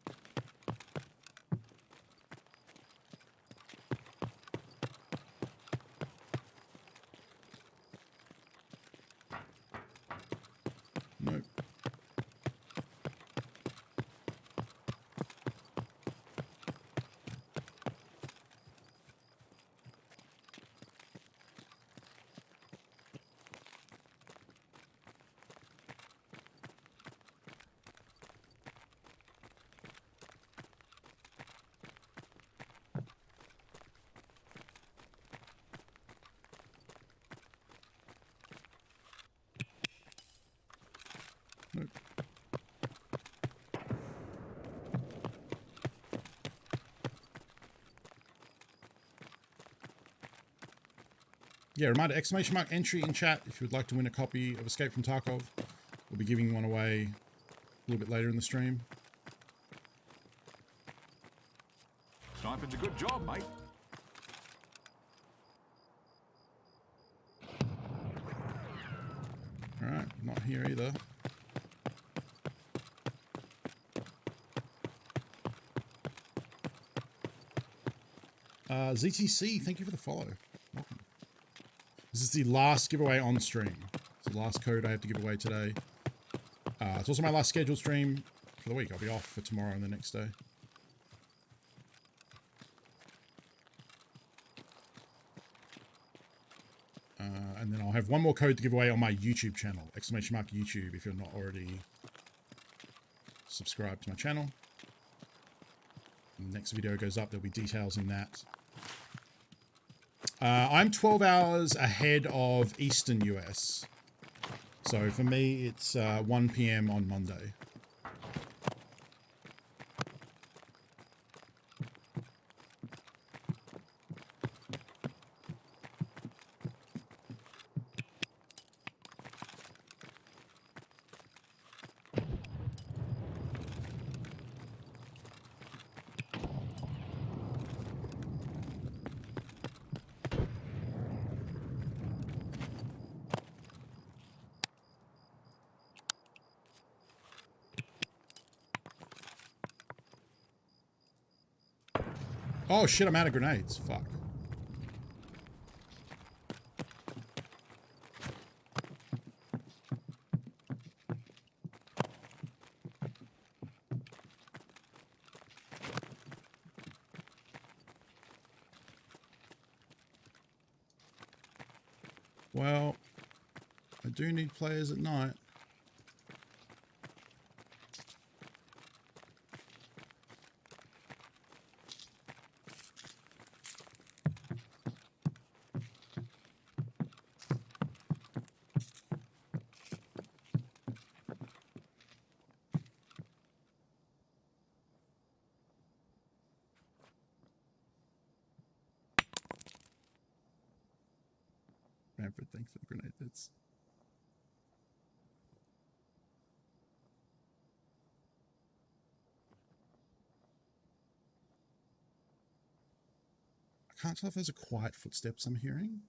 Nope. Nope. Yeah, reminder, exclamation mark entry in chat if you would like to win a copy of Escape from Tarkov. We'll be giving one away a little bit later in the stream. Sniping's a good job, mate. Alright, not here either. ZTC, thank you for the follow. Welcome. This is the last giveaway on stream. It's the last code I have to give away today. It's also my last scheduled stream for the week. I'll be off for tomorrow and the next day. And then I'll have one more code to give away on my YouTube channel. Exclamation mark YouTube if you're not already subscribed to my channel. When the next video goes up, there'll be details in that. I'm 12 hours ahead of Eastern US. So for me, it's 1 p.m. on Monday. Oh shit, I'm out of grenades. Fuck. Well, I do need players at night. Manfred, thanks for the grenade bits. I can't tell if those are quiet footsteps I'm hearing.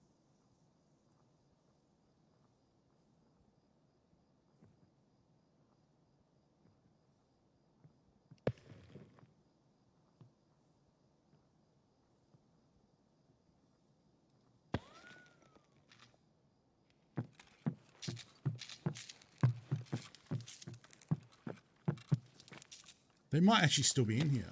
They might actually still be in here.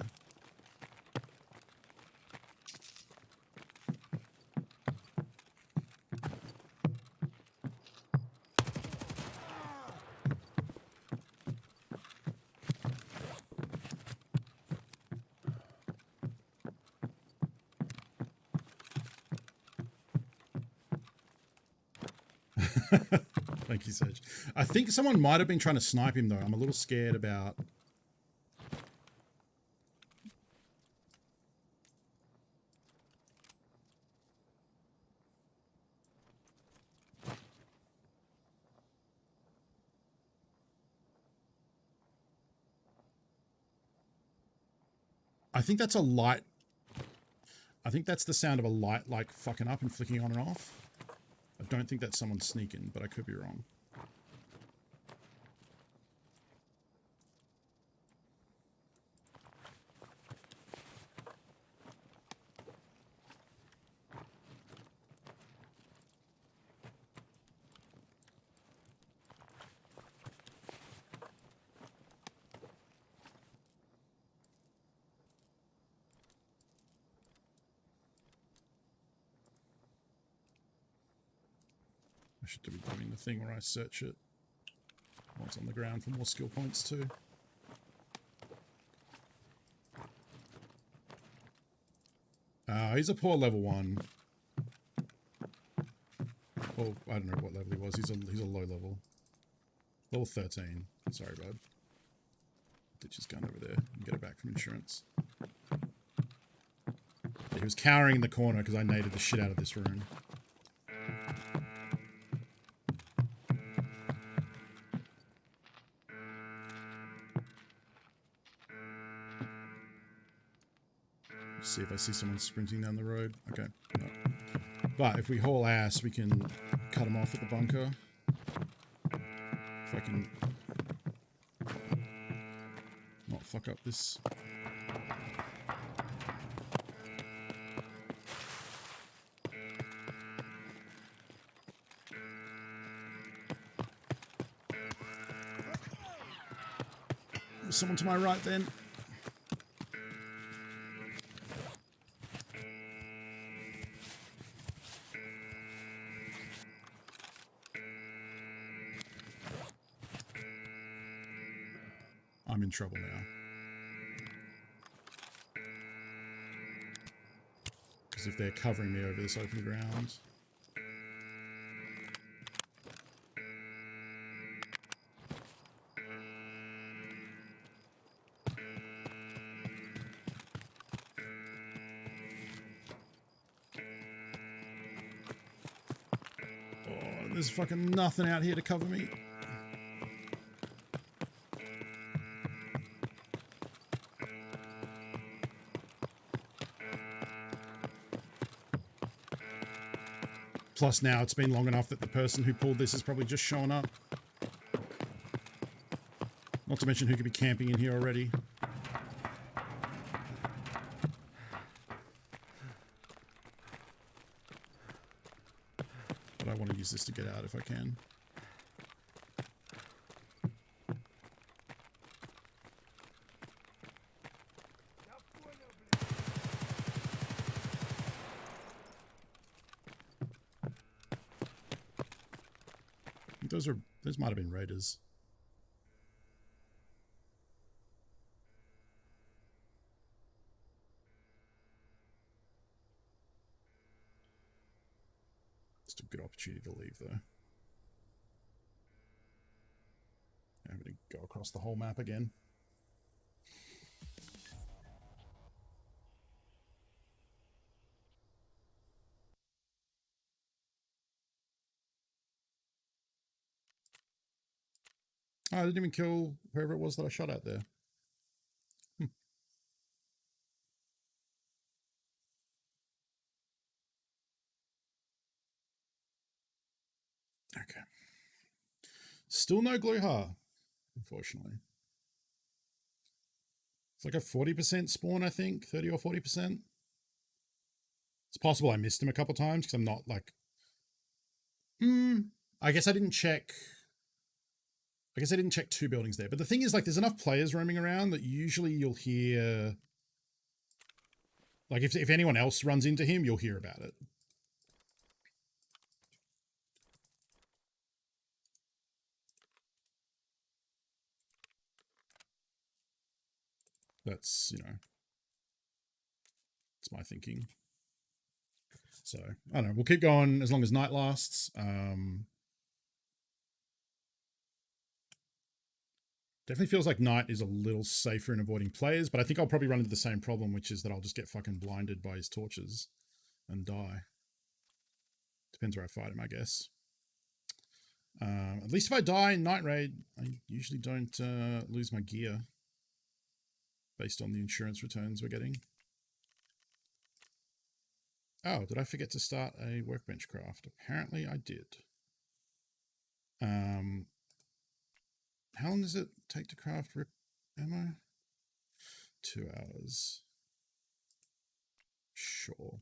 Thank you, Sage. I think someone might have been trying to snipe him, though. I'm a little scared about... I think that's a light. I think that's the sound of a light, like, fucking up and flicking on and off. I don't think that's someone sneaking, but I could be wrong. I should be doing the thing where I search it while it's on the ground for more skill points too. He's a poor level 1. Well, I don't know what level he was. He's a low level. Level 13. Sorry, bud. Ditch his gun over there and get it back from insurance. Yeah, he was cowering in the corner because I naded the shit out of this room. See if I see someone sprinting down the road. Okay. No. But if we haul ass, we can cut him off at the bunker. If I can not fuck up this. There's someone to my right then. I'm in trouble now. Because if they're covering me over this open ground... Oh, there's fucking nothing out here to cover me. Plus now it's been long enough that the person who pulled this is probably just showing up. Not to mention who could be camping in here already. But I want to use this to get out if I can. Those might have been raiders. It's a good opportunity to leave though. I'm going to go across the whole map again. Oh, I didn't even kill whoever it was that I shot at there. Okay. Still no Gluha, unfortunately. It's like a 40% spawn, I think. 30 or 40%. It's possible I missed him a couple times because I'm not like... I guess I didn't check... I guess I didn't check 2 buildings there. But the thing is, like, there's enough players roaming around that usually you'll hear... Like, if anyone else runs into him, you'll hear about it. That's, you know... It's my thinking. So, I don't know. We'll keep going as long as night lasts. Definitely feels like night is a little safer in avoiding players, but I think I'll probably run into the same problem, which is that I'll just get fucking blinded by his torches and die. Depends where I fight him, I guess. At least if I die in night raid, I usually don't lose my gear based on the insurance returns we're getting. Oh, did I forget to start a workbench craft? Apparently I did. How long does it take to craft rip ammo? 2 hours. Sure.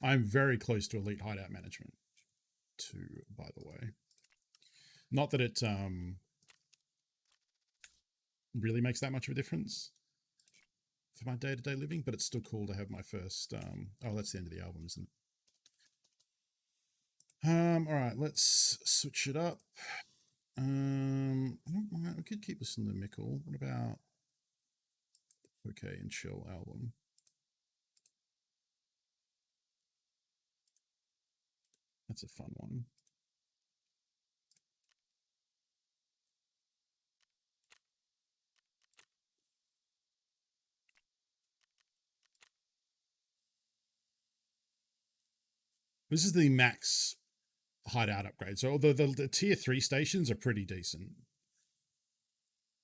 I'm very close to elite hideout management too, by the way. Not that it really makes that much of a difference for my day-to-day living, but it's still cool to have my first oh, that's the end of the album, isn't it? All right, let's switch it up. I don't mind. We could keep listening to Mickle. What about Okay and Chill album? That's a fun one. This is the max hideout upgrade. So the tier 3 stations are pretty decent.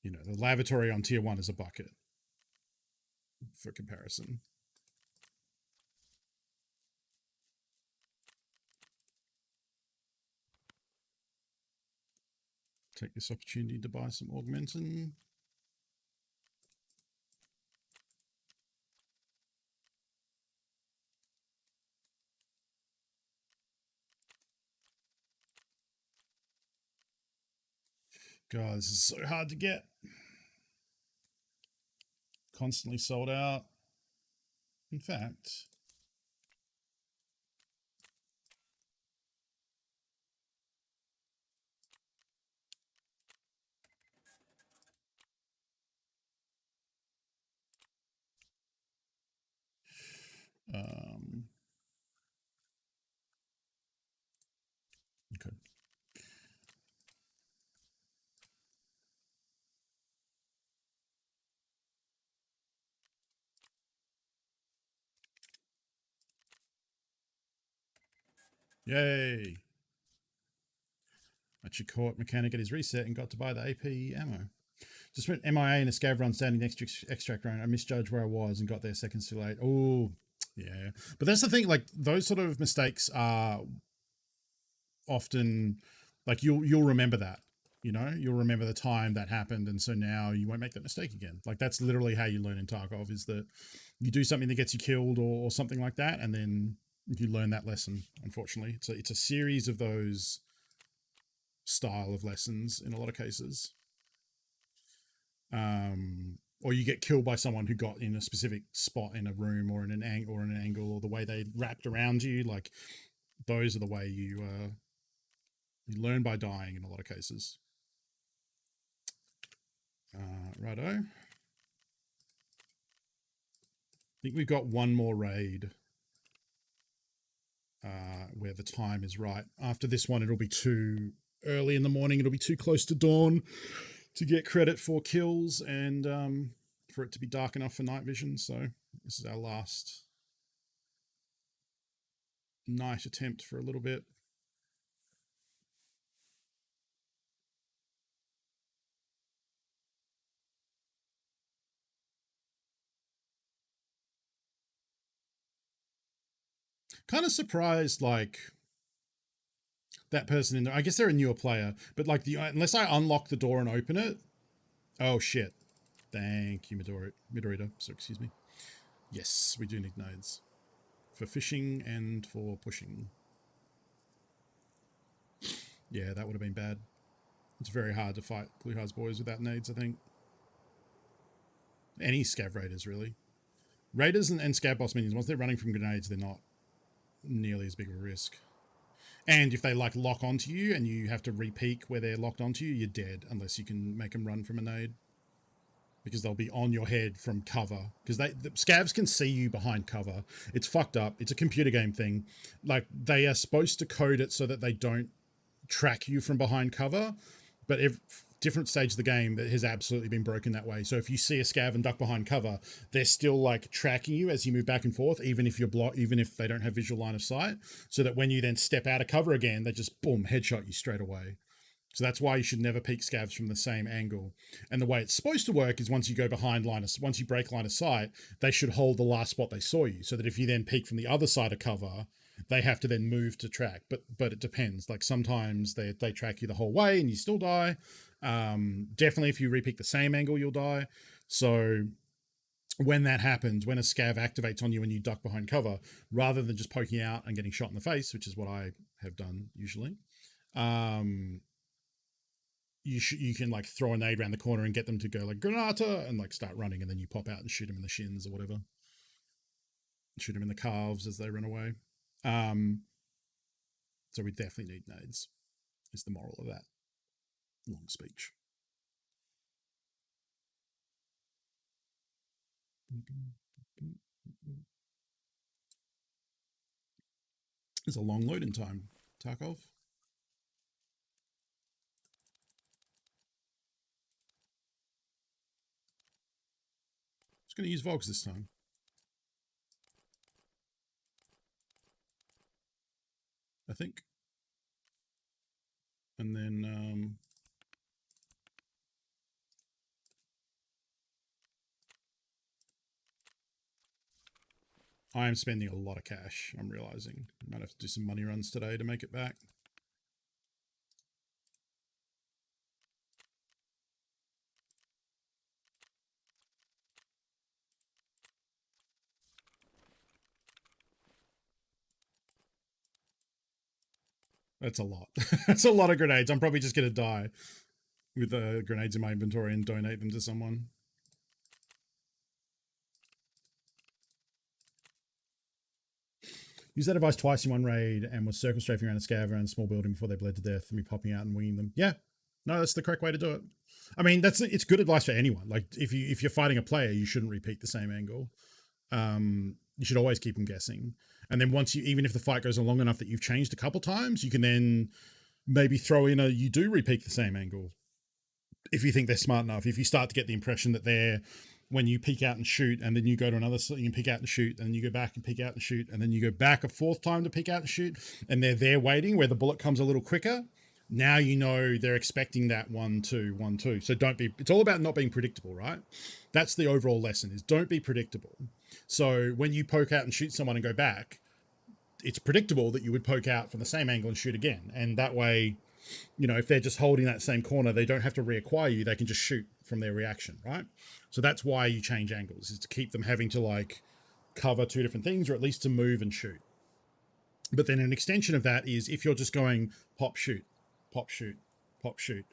You know, the lavatory on tier 1 is a bucket for comparison. Take this opportunity to buy some augmentin. God, this is so hard to get. Constantly sold out. In fact, okay. Yay. Actually caught Mechanic at his reset and got to buy the AP ammo. Just went MIA in a scav run standing next to extract run. I misjudged where I was and got there seconds too late. Oh, yeah. But that's the thing, like those sort of mistakes are often like you'll remember that, you know, you'll remember the time that happened. And so now you won't make that mistake again. Like that's literally how you learn in Tarkov, is that you do something that gets you killed or something like that. And then you learn that lesson, unfortunately. It's a series of those style of lessons in a lot of cases. Or you get killed by someone who got in a specific spot in a room or in an angle or the way they wrapped around you. Like those are the way you learn by dying in a lot of cases. Righto. I think we've got one more raid where the time is right. After this one, it'll be too early in the morning. It'll be too close to dawn to get credit for kills and for it to be dark enough for night vision. So this is our last night attempt for a little bit. Kind of surprised, like that person in there. I guess they're a newer player, but like unless I unlock the door and open it. Oh shit! Thank you, Midorita. So excuse me. Yes, we do need nades for fishing and for pushing. Yeah, that would have been bad. It's very hard to fight Blue Hearts boys without nades, I think. Any scav raiders, really. Raiders and scav boss minions, once they're running from grenades, they're not nearly as big of a risk. And if they like lock onto you and you have to re-peek where they're locked onto you, you're dead unless you can make them run from a nade. Because they'll be on your head from cover. Because the scavs can see you behind cover. It's fucked up. It's a computer game thing. Like, they are supposed to code it so that they don't track you from behind cover. But if different stage of the game that has absolutely been broken that way. So if you see a scav and duck behind cover, they're still like tracking you as you move back and forth, even if even if they don't have visual line of sight, so that when you then step out of cover again, they just boom, headshot you straight away. So that's why you should never peek scavs from the same angle. And the way it's supposed to work is once you go behind once you break line of sight, they should hold the last spot they saw you. So that if you then peek from the other side of cover, they have to then move to track. But it depends. Like sometimes they track you the whole way and you still die. Definitely if you repeat the same angle, you'll die. So when that happens, when a scav activates on you and you duck behind cover, rather than just poking out and getting shot in the face, which is what I have done usually, you can like throw a nade around the corner and get them to go like granata and like start running, and then you pop out and shoot them in the shins or whatever. Shoot them in the calves as they run away. So we definitely need nades, is the moral of that long speech. It's a long loading time, Tarkov. Just going to use Vogs this time. I think. And then I am spending a lot of cash, I'm realizing. I might have to do some money runs today to make it back. That's a lot. That's a lot of grenades. I'm probably just going to die with the grenades in my inventory and donate them to someone. Use that device twice in one raid and was circle strafing around a scav around a small building before they bled to death and me popping out and winging them. Yeah. No, that's the correct way to do it. I mean, it's good advice for anyone. Like if you're fighting a player, you shouldn't repeat the same angle. You should always keep them guessing. And then once even if the fight goes on long enough that you've changed a couple times, you can then maybe throw in you do repeat the same angle. If you think they're smart enough, if you start to get the impression that when you peek out and shoot and then you go to another, you can peek out and shoot and then you go back and peek out and shoot and then you go back a fourth time to peek out and shoot and they're there waiting where the bullet comes a little quicker. Now you know they're expecting that 1-2, 1-2. So it's all about not being predictable, right? That's the overall lesson, is don't be predictable. So when you poke out and shoot someone and go back, it's predictable that you would poke out from the same angle and shoot again. And that way, if they're just holding that same corner, they don't have to reacquire you. They can just shoot from their reaction, right? So that's why you change angles, is to keep them having to like cover two different things, or at least to move and shoot. But then an extension of that is if you're just going pop, shoot, pop, shoot, pop, shoot,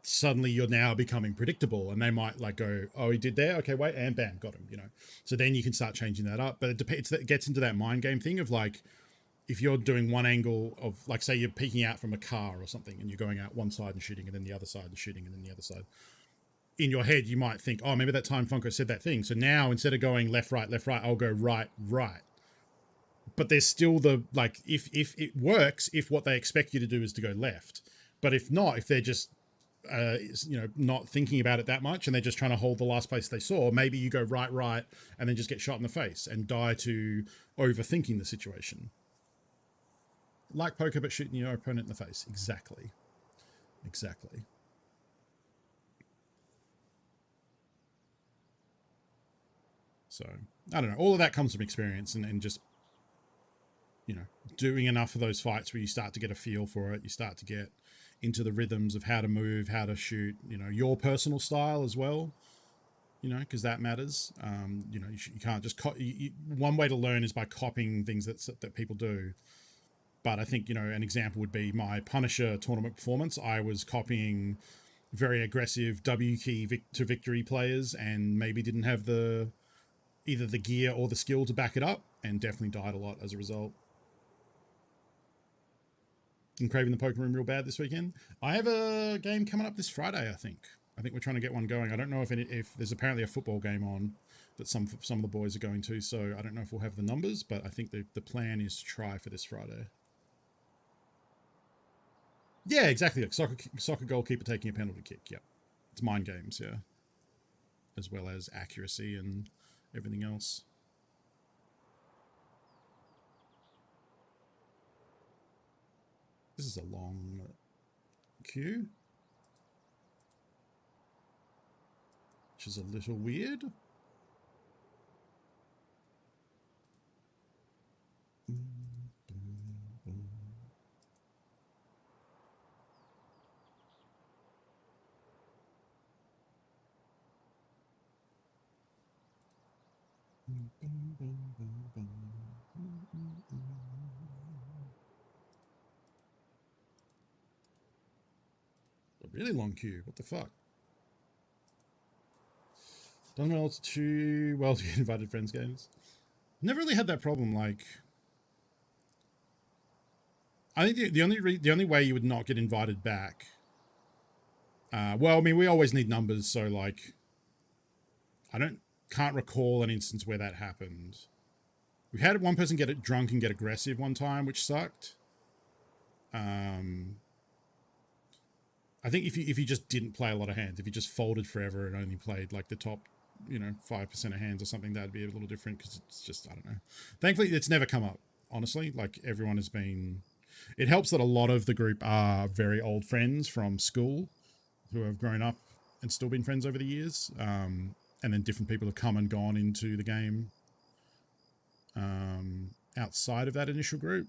suddenly you're now becoming predictable and they might like go, oh, he did there. Okay, wait, and bam, got him, So then you can start changing that up. But it depends, it gets into that mind game thing of like, if you're doing one angle of like, say you're peeking out from a car or something and you're going out one side and shooting and then the other side and shooting and then the other side. In your head, you might think, oh, maybe that time Funko said that thing. So now instead of going left, right, I'll go right, right. But there's still if it works, if what they expect you to do is to go left. But if not, if they're just, not thinking about it that much and they're just trying to hold the last place they saw, maybe you go right, right, and then just get shot in the face and die to overthinking the situation. Like poker, but shooting your opponent in the face. Exactly. So, I don't know. All of that comes from experience and just, doing enough of those fights where you start to get a feel for it. You start to get into the rhythms of how to move, how to shoot, your personal style as well, because that matters. You can't just one way to learn is by copying things that people do. But I think, an example would be my Punisher tournament performance. I was copying very aggressive W key to victory players and maybe didn't have either the gear or the skill to back it up, and definitely died a lot as a result. I'm craving the poker room real bad this weekend. I have a game coming up this Friday, I think. We're trying to get one going. I don't know if there's apparently a football game on that some of the boys are going to, so I don't know if we'll have the numbers, but I think the plan is to try for this Friday. Yeah, exactly. Like soccer goalkeeper taking a penalty kick. Yep. It's mind games, yeah. As well as accuracy and everything else. This is a long queue, which is a little weird. A really long queue. What the fuck? Done well to get invited friends games. Never really had that problem. Like, I think the only way you would not get invited back. Well, I mean, we always need numbers, so like, can't recall an instance where that happened. We had one person get drunk and get aggressive one time, which sucked. I think if you just didn't play a lot of hands, if you just folded forever and only played like the top, 5% of hands or something, that'd be a little different because it's just, I don't know. Thankfully, it's never come up, honestly. Like, everyone has been... It helps that a lot of the group are very old friends from school who have grown up and still been friends over the years. And then different people have come and gone into the game outside of that initial group.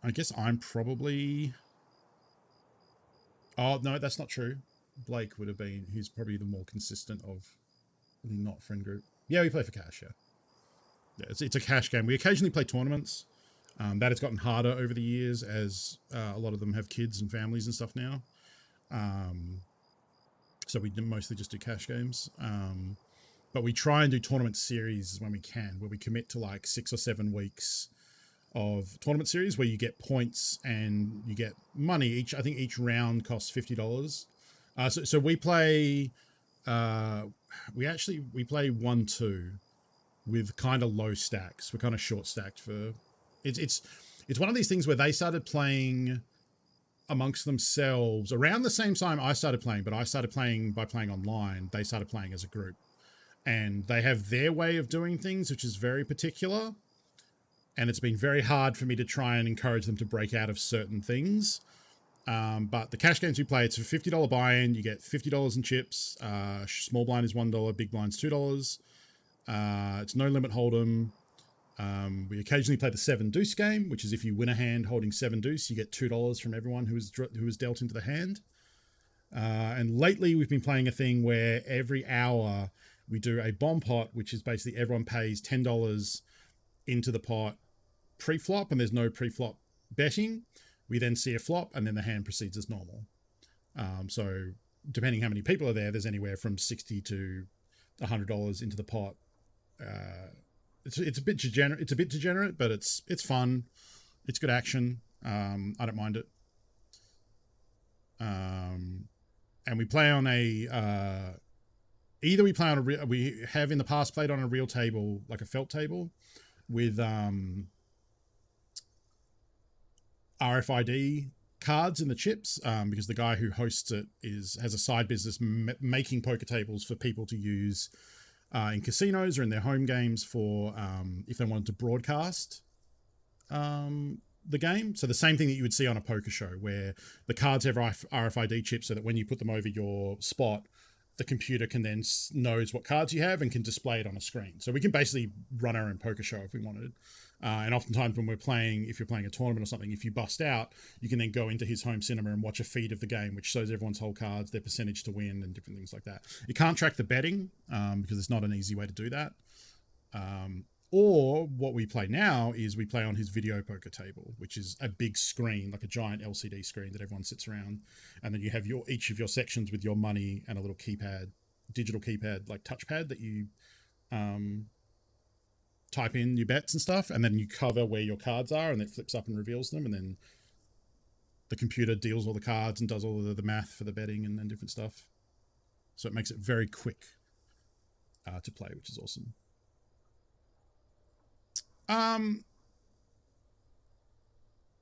I guess I'm probably... Oh, no, that's not true. Blake would have been... He's probably the more consistent of the not friend group. Yeah, we play for cash, yeah. It's a cash game. We occasionally play tournaments. That has gotten harder over the years as a lot of them have kids and families and stuff now. So we mostly just do cash games. But we try and do tournament series when we can, where we commit to like 6 or 7 weeks of tournament series where you get points and you get money. I think each round costs $50. So we play, we play 1-2 with kind of low stacks. We're kind of short stacked for, it's one of these things where they started playing amongst themselves around the same time I started playing, but I started playing by playing online. They started playing as a group, and they have their way of doing things, which is very particular. And it's been very hard for me to try and encourage them to break out of certain things. But the cash games we play, it's a $50 buy-in. You get $50 in chips. Small blind is $1. Big blind's $2. It's no limit hold'em. We occasionally play the 7 deuce game, which is if you win a hand holding 7 deuce, you get $2 from everyone who is dealt into the hand. And lately we've been playing a thing where every hour we do a bomb pot, which is basically everyone pays $10 into the pot pre-flop, and there's no pre-flop betting. We then see a flop, and then the hand proceeds as normal. So depending how many people are there, there's anywhere from $60 to $100 into the pot. It's a bit degenerate, but it's fun. It's good action. I don't mind it. And we play on a either we play on we have in the past played on a real table, like a felt table, with RFID cards in the chips, because the guy who hosts it has a side business making poker tables for people to use in casinos or in their home games for if they wanted to broadcast the game. So the same thing that you would see on a poker show, where the cards have RFID chips so that when you put them over your spot, the computer can then knows what cards you have and can display it on a screen. So we can basically run our own poker show if we wanted. And oftentimes when if you're playing a tournament or something, if you bust out, you can then go into his home cinema and watch a feed of the game, which shows everyone's whole cards, their percentage to win, and different things like that. You can't track the betting because it's not an easy way to do that. Or what we play now is we play on his video poker table, which is a big screen, like a giant LCD screen that everyone sits around. And then you have each of your sections with your money and a little keypad, digital keypad, like touchpad that you type in your bets and stuff. And then you cover where your cards are and it flips up and reveals them. And then the computer deals all the cards and does all the math for the betting and different stuff. So it makes it very quick to play, which is awesome.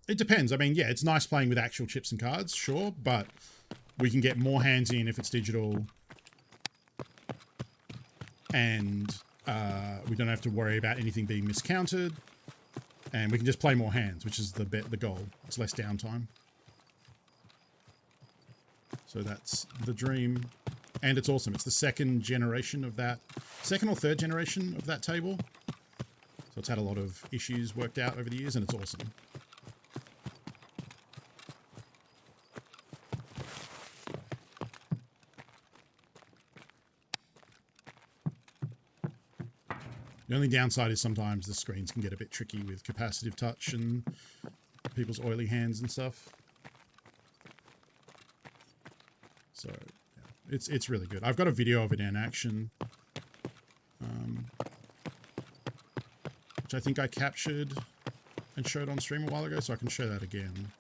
It depends. I mean, yeah, it's nice playing with actual chips and cards, sure, but we can get more hands in if it's digital, and we don't have to worry about anything being miscounted, and we can just play more hands, which is the goal. It's less downtime. So that's the dream, and it's awesome. It's the second or third generation of that table. So it's had a lot of issues worked out over the years, and it's awesome. The only downside is sometimes the screens can get a bit tricky with capacitive touch and people's oily hands and stuff. So yeah, it's really good. I've got a video of it in action, which I think I captured and showed on stream a while ago, so I can show that again.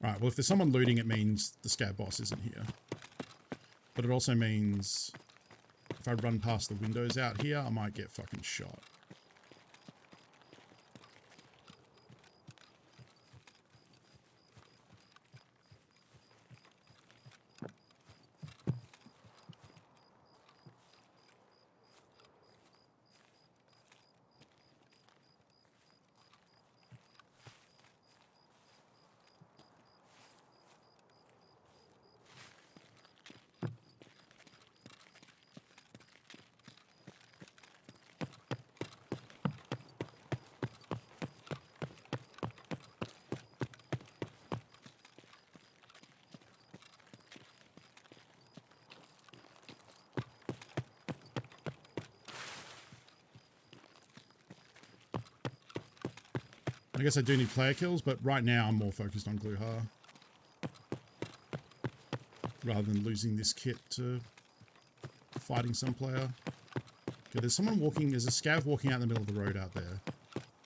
Right, well, if there's someone looting, it means the scab boss isn't here. But it also means if I run past the windows out here, I might get fucking shot. I guess I do need player kills, but right now I'm more focused on Gluhar. Rather than losing this kit to fighting some player. Okay, there's someone walking, there's a scav walking out in the middle of the road out there.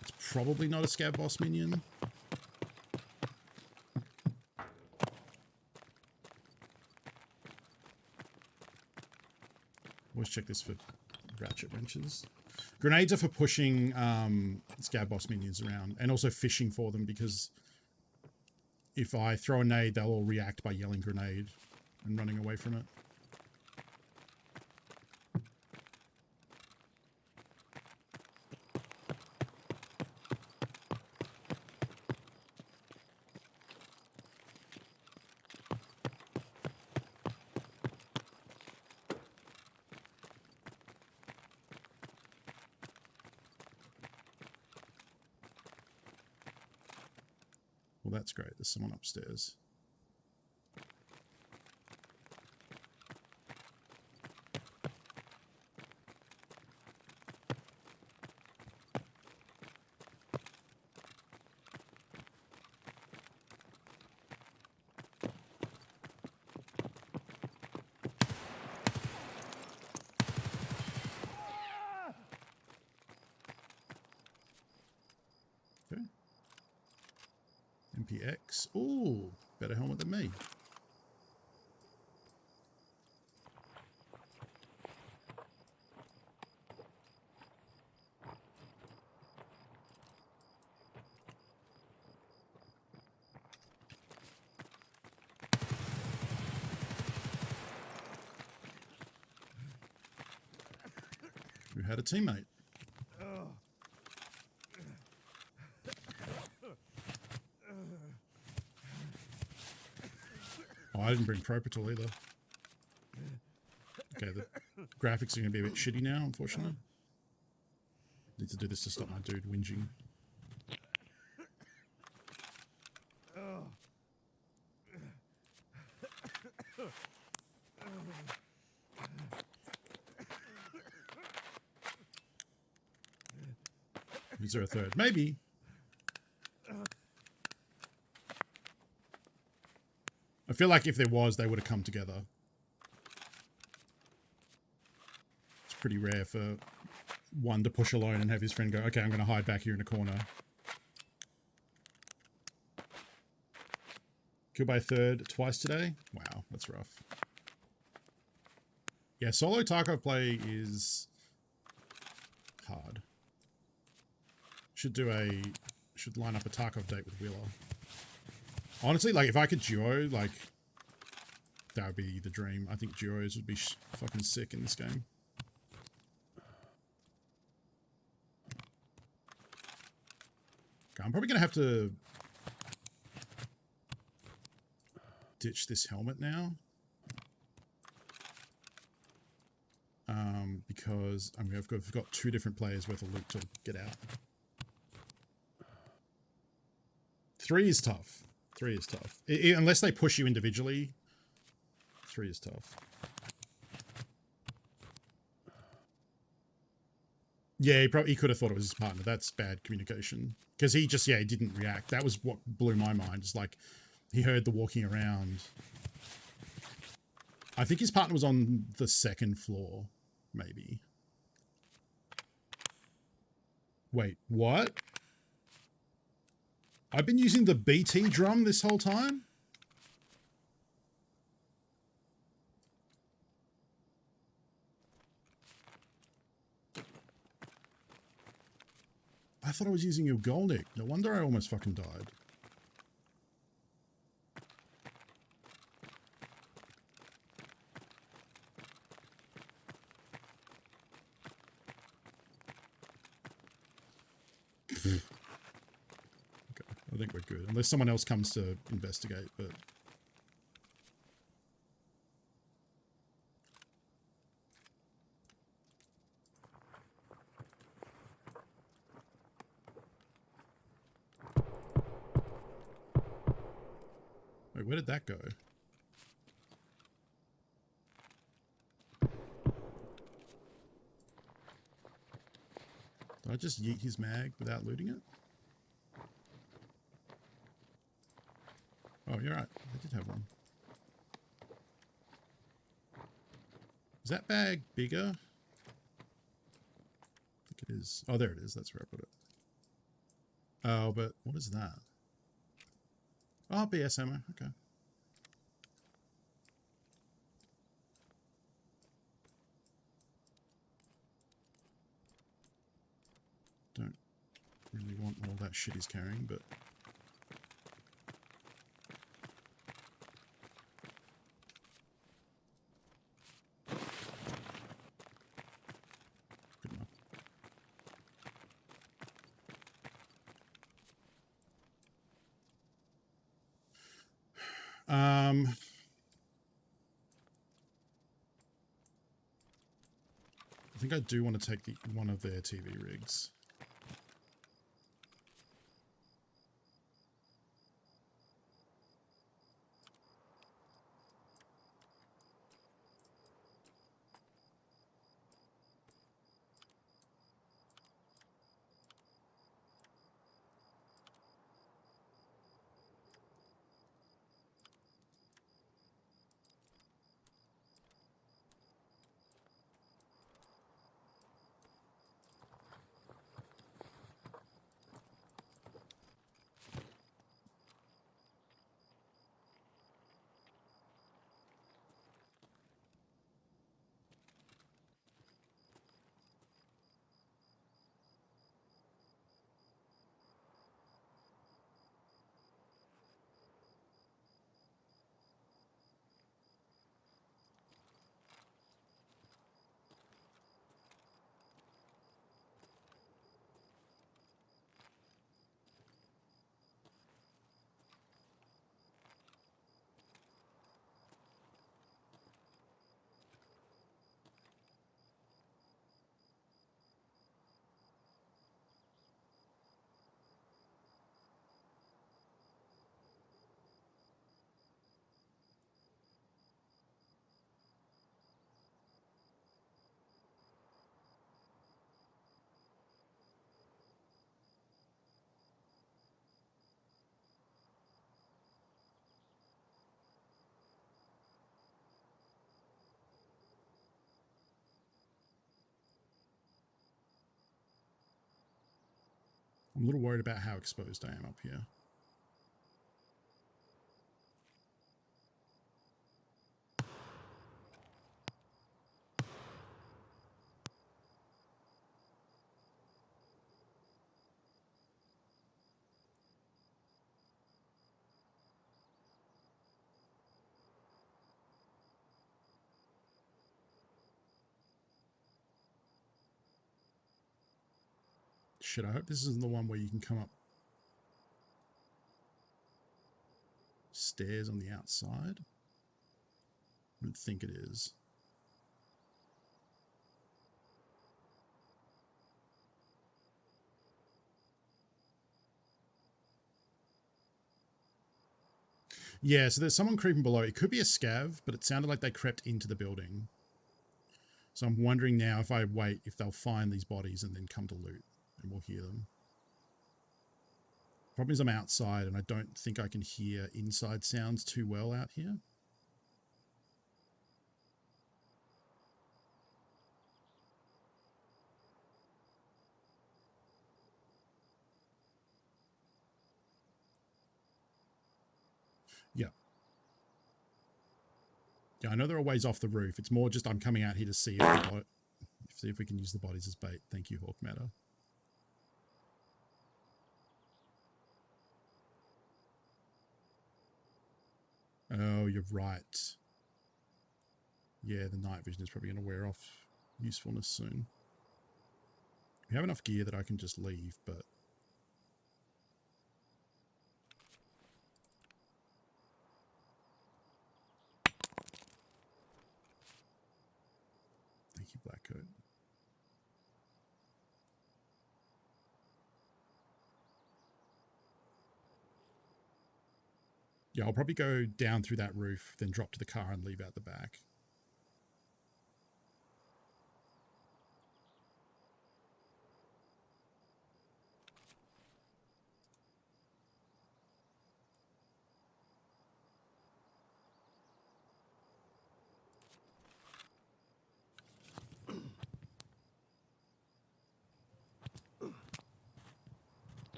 It's probably not a scav boss minion. Always check this for ratchet wrenches. Grenades are for pushing scab boss minions around and also fishing for them, because if I throw a nade, they'll all react by yelling grenade and running away from it. Well, that's great. There's someone upstairs. Okay. MPX. Ooh, better helmet than me. We had a teammate. Oh, I didn't bring Propatal either. Okay, the graphics are going to be a bit shitty now, unfortunately. Need to do this to stop my dude whinging. Is there a third? Maybe. I feel like if there was, they would have come together. pretty rare for one to push alone and have his friend go, okay, I'm going to hide back here in a corner. Killed by a third twice today. Wow, that's rough. Yeah, solo Tarkov play is hard. Should line up a Tarkov date with Wheeler. Honestly, like, if I could duo, like, that would be the dream. I think duos would be fucking sick in this game. Okay, I'm probably going to have to ditch this helmet now. Because I've got 2 different players worth of loot to get out. 3 is tough. 3 is tough. Unless they push you individually, 3 is tough. Yeah, he could have thought it was his partner. That's bad communication. Because he just, he didn't react. That was what blew my mind. It's like, he heard the walking around. I think his partner was on the 2nd floor, maybe. Wait, what? I've been using the BT drum this whole time? I thought I was using a Golnick. No wonder I almost fucking died. Okay, I think we're good. Unless someone else comes to investigate, but... Wait, where did that go? Did I just yeet his mag without looting it? Oh, you're right. I did have one. Is that bag bigger? I think it is. Oh, there it is. That's where I put it. Oh, but what is that? Oh, BS ammo. Okay. Don't really want all that shit he's carrying, but... Good enough. I think I do want to take one of their TV rigs. I'm a little worried about how exposed I am up here. Shit, I hope this isn't the one where you can come up stairs on the outside. I don't think it is. Yeah, so there's someone creeping below. It could be a scav, but it sounded like they crept into the building. So I'm wondering now if I wait, if they'll find these bodies and then come to loot, and we'll hear them. Problem is I'm outside and I don't think I can hear inside sounds too well out here. Yeah. Yeah, I know they're a ways off the roof. It's more just I'm coming out here to see if we can use the bodies as bait. Thank you, Hawk Matter. Oh, you're right. Yeah, the night vision is probably going to wear off usefulness soon. We have enough gear that I can just leave, but... Thank you, Blackcoat. Yeah, I'll probably go down through that roof, then drop to the car and leave out the back.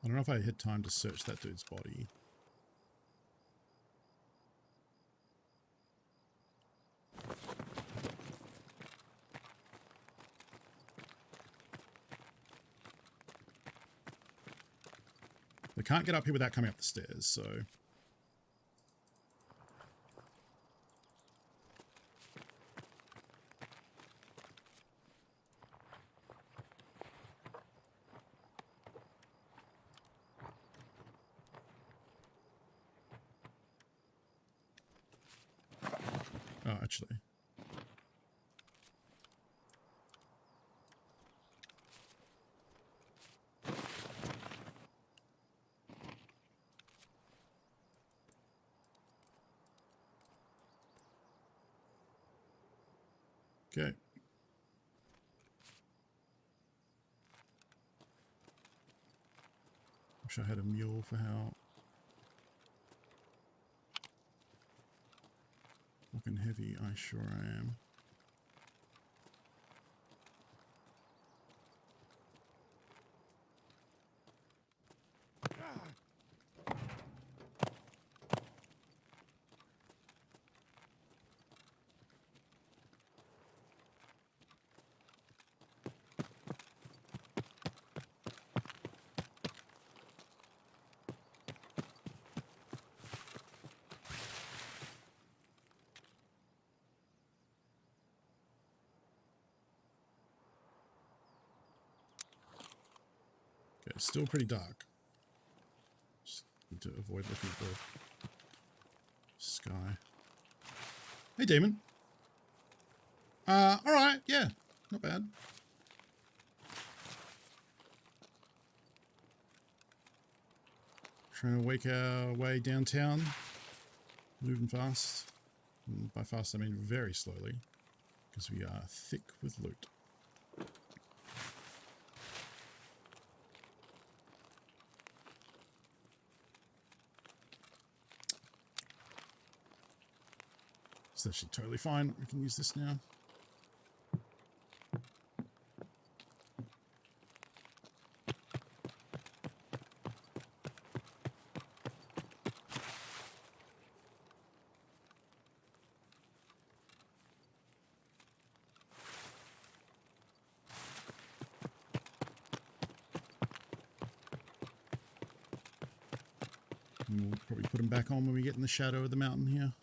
I don't know if I had time to search that dude's body. They can't get up here without coming up the stairs, so... Oh, actually. Okay. Wish I had a mule for how fucking heavy I sure am. Okay, still pretty dark. Just need to avoid looking at the sky. Hey, Demon. Alright, yeah, not bad. Trying to wake our way downtown. Moving fast. And by fast, I mean very slowly. Because we are thick with loot. It's actually totally fine. We can use this now. We'll probably put them back on when we get in the shadow of the mountain here.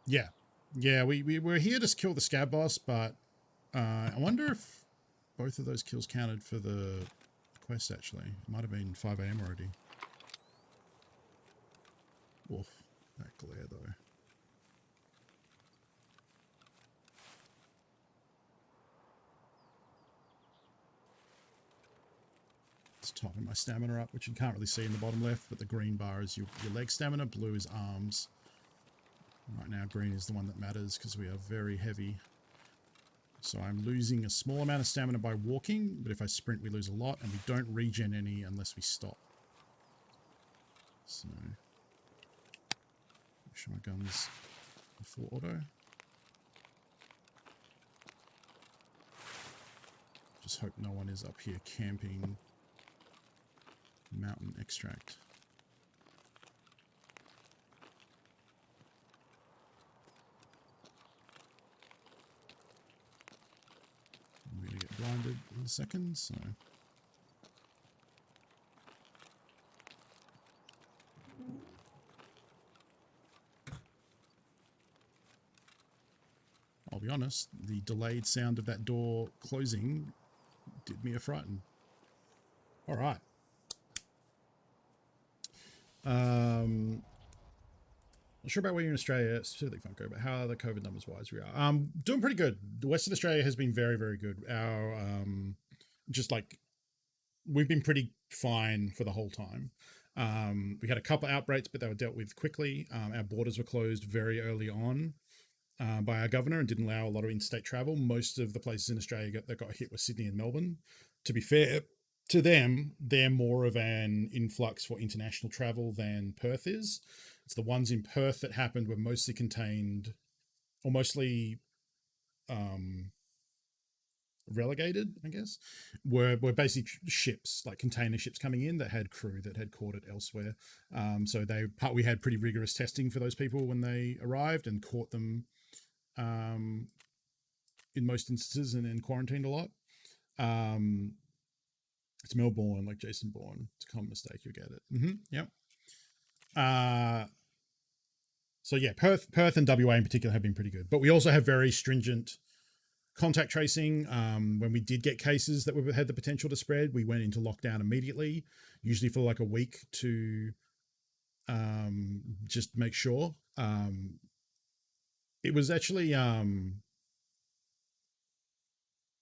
Yeah. Yeah, we're here to kill the scab boss, but I wonder if both of those kills counted for the quest, actually. It might have been 5 AM already. Oof, that glare, though. Just topping my stamina up, which you can't really see in the bottom left, but the green bar is your leg stamina, blue is arms. Right now, green is the one that matters because we are very heavy. So I'm losing a small amount of stamina by walking, but if I sprint, we lose a lot, and we don't regen any unless we stop. So, make sure my gun's full auto. Just hope no one is up here camping mountain extract. I'm going to get blinded in a second, so... I'll be honest, the delayed sound of that door closing did me a frighten. All right. Not sure about where you're in Australia, specifically Funko, but how are the COVID numbers wise we are? Doing pretty good. Western Australia has been very, very good. Our just like we've been pretty fine for the whole time. We had a couple outbreaks, but they were dealt with quickly. Our borders were closed very early on by our governor and didn't allow a lot of interstate travel. Most of the places in Australia that got hit were Sydney and Melbourne. To be fair to them, they're more of an influx for international travel than Perth is. It's the ones in Perth that happened were mostly contained or mostly relegated, I guess, were basically ships, like container ships coming in that had crew that had caught it elsewhere. So we had pretty rigorous testing for those people when they arrived and caught them in most instances and then quarantined a lot. It's Melbourne, like Jason Bourne. It's a common mistake. You'll get it. Yep. So yeah, Perth and WA in particular have been pretty good, but we also have very stringent contact tracing. When we did get cases that had the potential to spread, we went into lockdown immediately, usually for like a week to just make sure. It was actually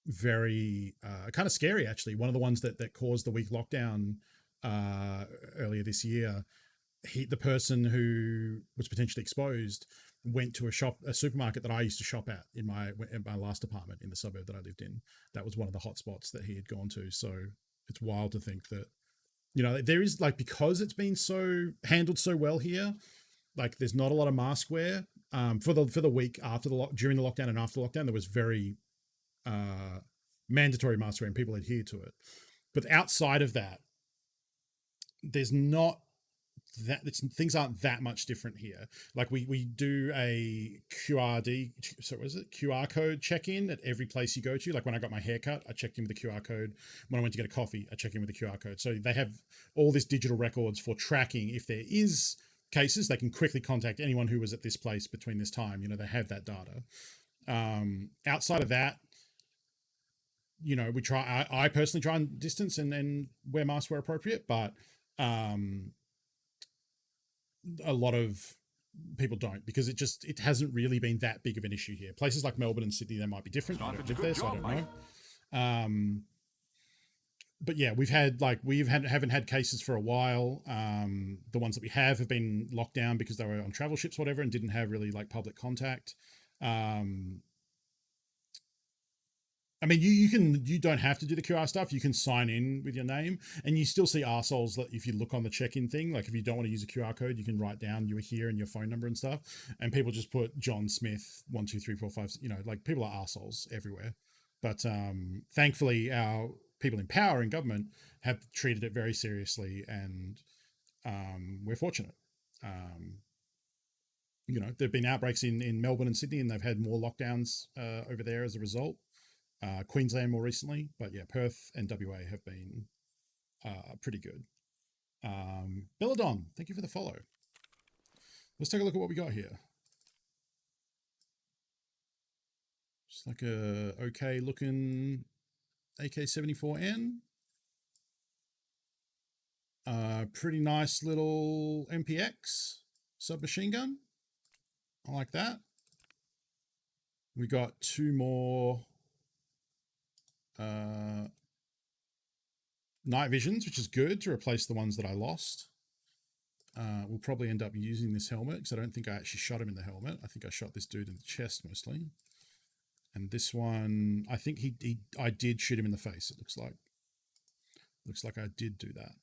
very kind of scary, actually. One of the ones that caused the week lockdown earlier this year, the person who was potentially exposed went to a supermarket that I used to shop at in my last apartment in the suburb that I lived in. That was one of the hot spots that he had gone to. So it's wild to think that, you know, there is like, because it's been so handled so well here, like there's not a lot of mask wear for the week after during the lockdown and after lockdown. There was very mandatory mask wear and people adhere to it. But outside of that, there's not that things aren't that much different here. Like we do a QR code check-in at every place you go to. Like when I got my haircut, I checked in with the QR code. When I went to get a coffee, I checked in with the QR code. So they have all this digital records for tracking. If there is cases, they can quickly contact anyone who was at this place between this time. You know, they have that data. Outside of that, you know, I personally try and distance and wear masks where appropriate, but a lot of people don't, because it hasn't really been that big of an issue here. Places like Melbourne and Sydney, they might be different. I don't live there, so I don't know. But yeah, haven't had cases for a while. The ones that we have been locked down because they were on travel ships, whatever, and didn't have really like public contact. I mean, you don't have to do the QR stuff. You can sign in with your name, and you still see arseholes that if you look on the check-in thing, like if you don't want to use a QR code, you can write down you were here and your phone number and stuff. And people just put John Smith 1 2 3 4 5. You know, like people are arseholes everywhere. But thankfully, our people in power in government have treated it very seriously, and we're fortunate. you know, there've been outbreaks in Melbourne and Sydney, and they've had more lockdowns over there as a result. Queensland more recently, but yeah, Perth and WA have been pretty good. Belladon, thank you for the follow. Let's take a look at what we got here. Just like a okay looking AK-74N. Pretty nice little MPX submachine gun. I like that. We got two more night visions, which is good to replace the ones that I lost. We'll probably end up using this helmet because I don't think I actually shot him in the helmet. I think I shot this dude in the chest mostly. And this one, I think I did shoot him in the face. It looks like I did do that.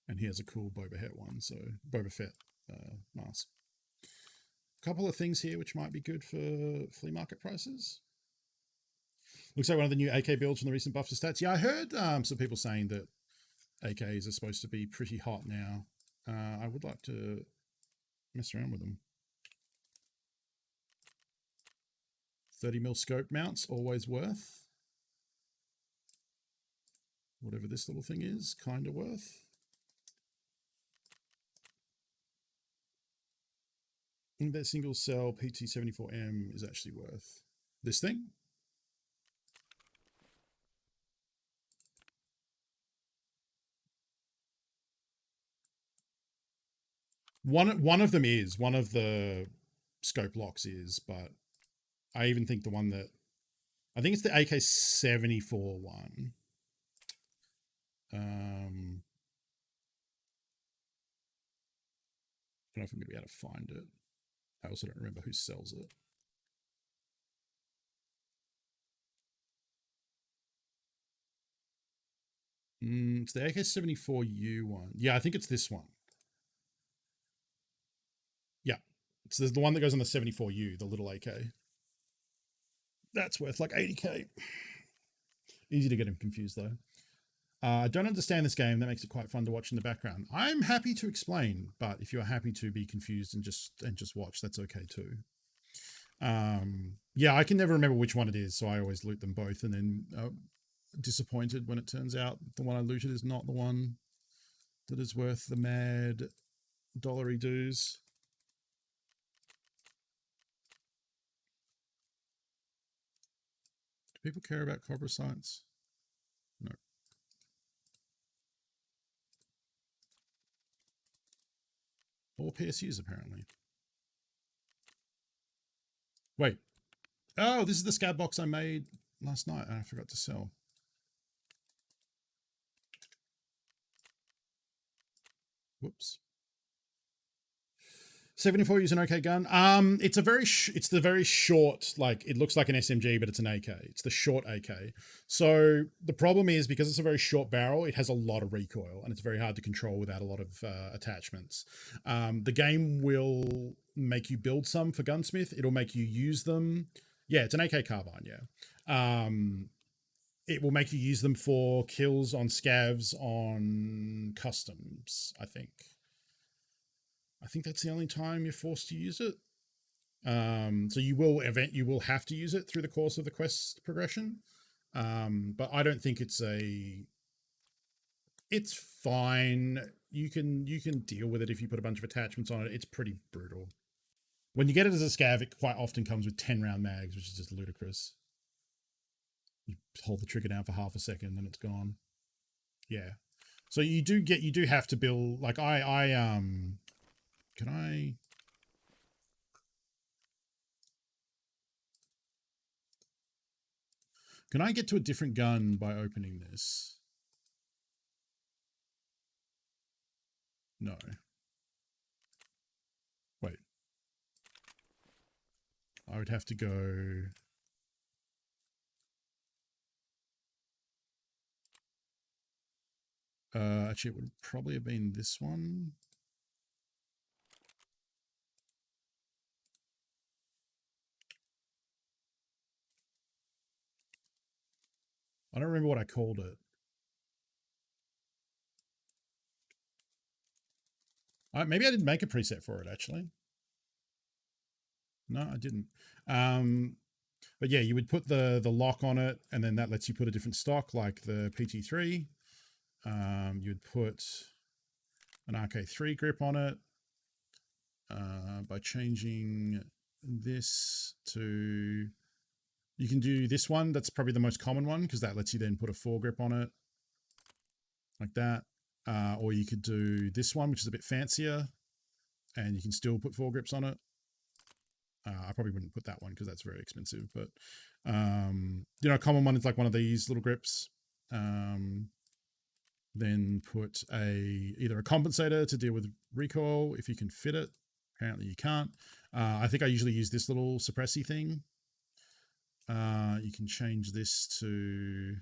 And he has a cool Boba Fett one, so Boba Fett mask. A couple of things here which might be good for flea market prices. Looks like one of the new AK builds from the recent buffs to stats. Yeah, I heard some people saying that AKs are supposed to be pretty hot now. I would like to mess around with them. 30mm scope mounts, always worth. Whatever this little thing is, kind of worth. I think that single cell PT-74M is actually worth this thing. One of them is, one of the scope locks is, but I even think the one that, I think it's the AK-74 one. I don't know if I'm going to be able to find it. I also don't remember who sells it. It's the AK-74U one. Yeah, I think it's this one. Yeah, it's the one that goes on the 74U, the little AK. That's worth like 80k. Easy to get him confused though. I don't understand this game. That makes it quite fun to watch in the background. I'm happy to explain, but if you're happy to be confused and just watch, that's okay too. Yeah, I can never remember which one it is, so I always loot them both, and then disappointed when it turns out the one I looted is not the one that is worth the mad dollary dues. Do people care about Cobra sights? No. Or PSUs, apparently. Wait. Oh, this is the scab box I made last night and I forgot to sell. Whoops. 74 use an okay gun. It's a it's the very short, like it looks like an SMG, but it's an AK. It's the short AK. So the problem is because it's a very short barrel, it has a lot of recoil and it's very hard to control without a lot of attachments. The game will make you build some for gunsmith. It'll make you use them. Yeah, it's an AK carbine. Yeah. It will make you use them for kills on scavs on customs, I think. I think that's the only time you're forced to use it. So you will have to use it through the course of the quest progression. But I don't think it's fine. You can deal with it if you put a bunch of attachments on it. It's pretty brutal. When you get it as a scav, it quite often comes with 10-round mags, which is just ludicrous. You hold the trigger down for half a second and it's gone. Yeah. So you do have to build, like can I get to a different gun by opening this? No. Wait. I would have to go... actually, it would probably have been this one. I don't remember what I called it. Maybe I didn't make a preset for it actually. No, I didn't. But yeah, you would put the lock on it, and then that lets you put a different stock like the PT3. You would put an RK3 grip on it by changing this to. You can do this one. That's probably the most common one because that lets you then put a foregrip on it like that. Or you could do this one, which is a bit fancier, and you can still put foregrips on it. I probably wouldn't put that one because that's very expensive, but you know, a common one is like one of these little grips. Then put either a compensator to deal with recoil if you can fit it. Apparently you can't. I think I usually use this little suppressy thing. You can change this to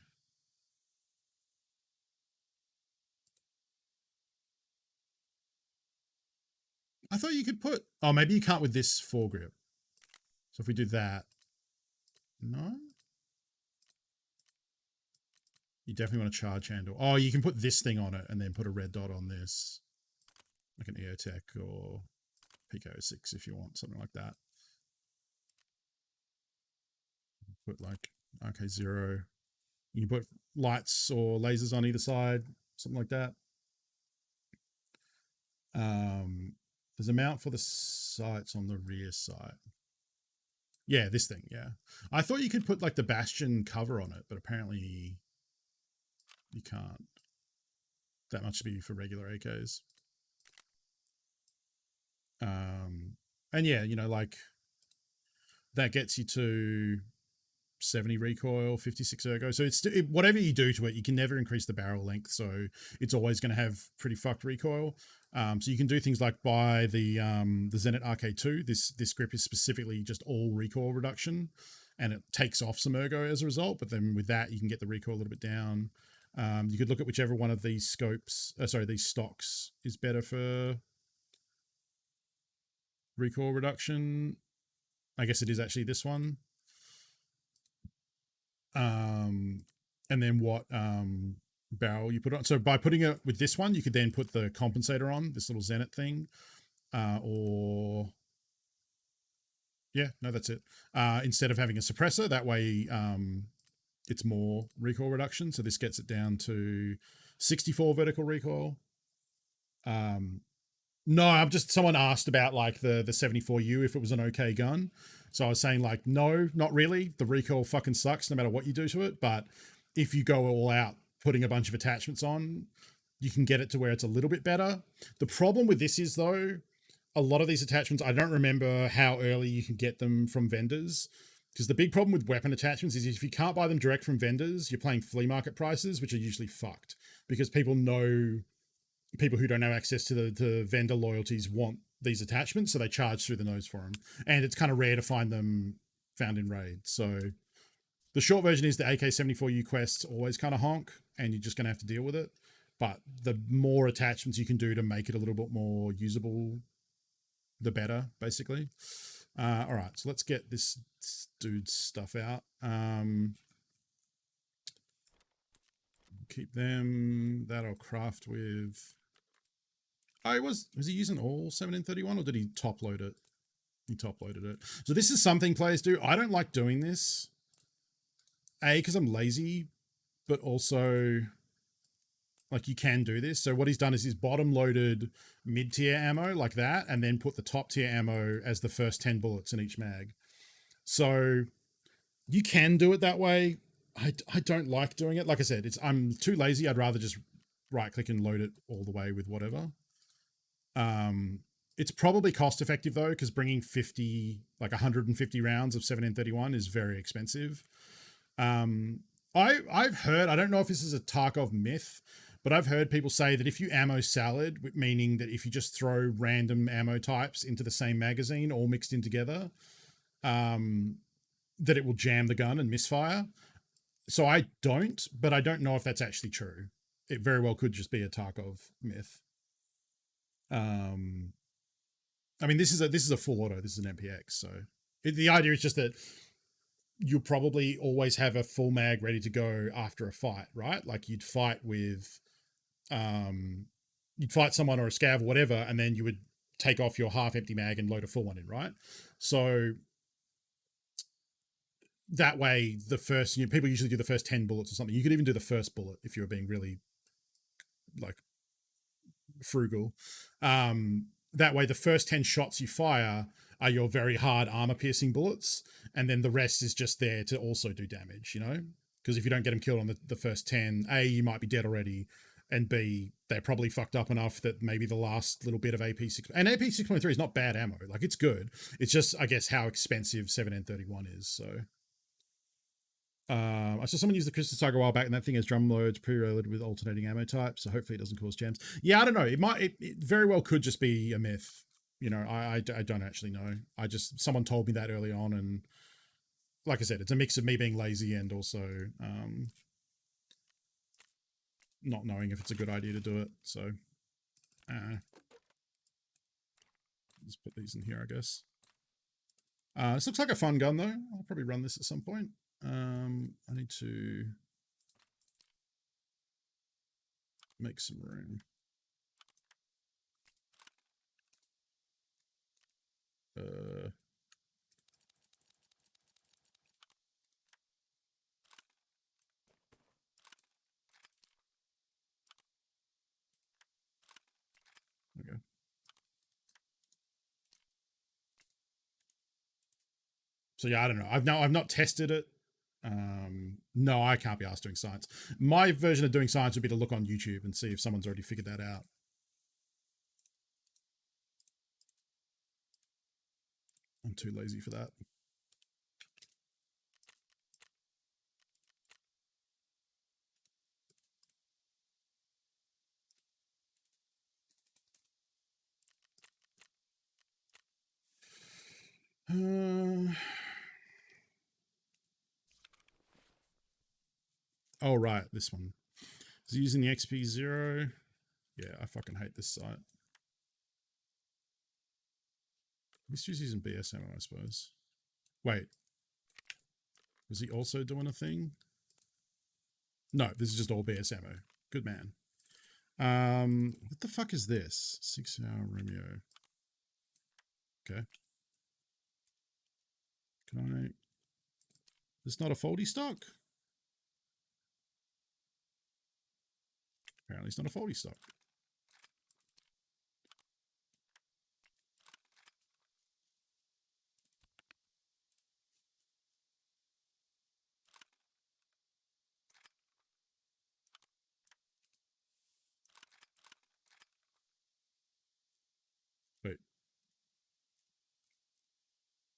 I thought you could put, oh, maybe you can't with this foregrip. So if we do that, no? You definitely want a charge handle. Oh, you can put this thing on it and then put a red dot on this, like an EOTech or PK06 if you want, something like that. Put like RK0. You can put lights or lasers on either side, something like that. There's a mount for the sights on the rear sight. Yeah, this thing, yeah. I thought you could put like the Bastion cover on it, but apparently you can't. That much to be for regular AKs. And yeah, you know, like that gets you to 70 recoil, 56 ergo. So it's whatever you do to it, you can never increase the barrel length. So it's always going to have pretty fucked recoil. So you can do things like buy the Zenit RK2. This grip is specifically just all recoil reduction, and it takes off some ergo as a result. But then with that, you can get the recoil a little bit down. You could look at whichever one of these these stocks is better for recoil reduction. I guess it is actually this one. And then what barrel you put on. So by putting it with this one, you could then put the compensator on, this little Zenit thing, or yeah, no, that's it. Instead of having a suppressor, that way it's more recoil reduction. So this gets it down to 64 vertical recoil. No, I'm just, someone asked about like the 74U if it was an okay gun. So I was saying like, no, not really. The recoil fucking sucks no matter what you do to it. But if you go all out putting a bunch of attachments on, you can get it to where it's a little bit better. The problem with this is though, a lot of these attachments, I don't remember how early you can get them from vendors. Because the big problem with weapon attachments is if you can't buy them direct from vendors, you're paying flea market prices, which are usually fucked. Because people who don't have access to the vendor loyalties want these attachments, so they charge through the nose for them. And it's kind of rare to find them found in raid. So the short version is the AK-74U quests always kind of honk, and you're just going to have to deal with it. But the more attachments you can do to make it a little bit more usable, the better, basically. All right, so let's get this dude's stuff out. Keep them. That I'll craft with. Oh, was he using all 1731 or did he top load it? He top loaded it. So this is something players do. I don't like doing this. A, because I'm lazy, but also like you can do this. So what he's done is he's bottom loaded mid-tier ammo like that, and then put the top tier ammo as the first 10 bullets in each mag. So you can do it that way. I don't like doing it. Like I said, I'm too lazy. I'd rather just right click and load it all the way with whatever. It's probably cost effective though, because bringing 150 rounds of 1731 is very expensive. I've heard, I don't know if this is a Tarkov myth, but I've heard people say that if you ammo salad, meaning that if you just throw random ammo types into the same magazine, all mixed in together, that it will jam the gun and misfire. So I don't, but I don't know if that's actually true. It very well could just be a Tarkov myth. I mean, this is a full auto. This is an MPX. So the idea is just that you'll probably always have a full mag ready to go after a fight, right? Like you'd fight with, you'd fight someone or a scav or whatever, and then you would take off your half-empty mag and load a full one in, right? So that way, the first, people usually do the first 10 bullets or something. You could even do the first bullet if you were being really like frugal. That way, the first 10 shots you fire are your very hard armor-piercing bullets, and then the rest is just there to also do damage, Because if you don't get them killed on the first 10, A, you might be dead already, and B, they're probably fucked up enough that maybe the last little bit of AP6... And AP6.3 is not bad ammo. Like, it's good. It's just, I guess, how expensive 7N31 is, so... I saw someone use the Crystal Tiger a while back, and that thing has drum loads preloaded with alternating ammo types, so hopefully it doesn't cause jams. Yeah, I don't know. It very well could just be a myth. I don't actually know. Someone told me that early on, and like I said, it's a mix of me being lazy and also not knowing if it's a good idea to do it. So, let's put these in here, I guess. This looks like a fun gun, though. I'll probably run this at some point. I need to make some room. Okay. So yeah, I don't know. I've not tested it. No, I can't be asked doing science. My version of doing science would be to look on YouTube and see if someone's already figured that out. I'm too lazy for that. Oh, right, this one. Is he using the XP0? Yeah, I fucking hate this site. He's just using BS ammo, I suppose. Wait. Was he also doing a thing? No, this is just all BS ammo. Good man. What the fuck is this? 6-hour Romeo. Okay. Can I... It's not a faulty stock? Apparently it's not a faulty stock. Wait.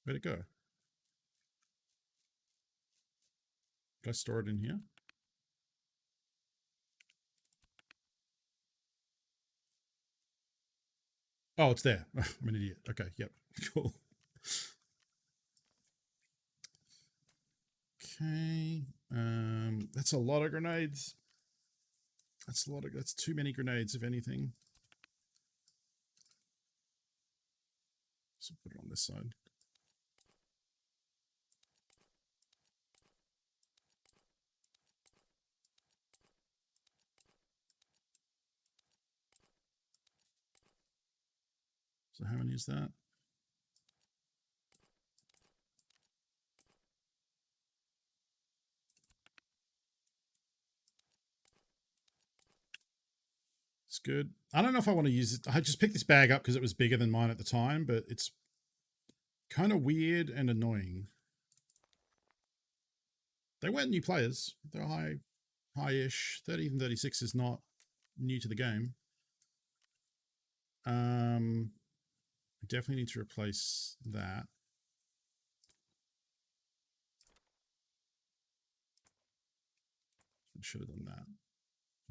Where'd it go? Did I store it in here? Oh, it's there. I'm an idiot. Okay, yep. Cool. Okay. That's a lot of grenades. That's too many grenades, if anything. So put it on this side. So how many is that? It's good. I don't know if I want to use it. I just picked this bag up because it was bigger than mine at the time, but it's kind of weird and annoying. They weren't new players. They're high-ish. 30 and 36 is not new to the game. I definitely need to replace that. I should have done that.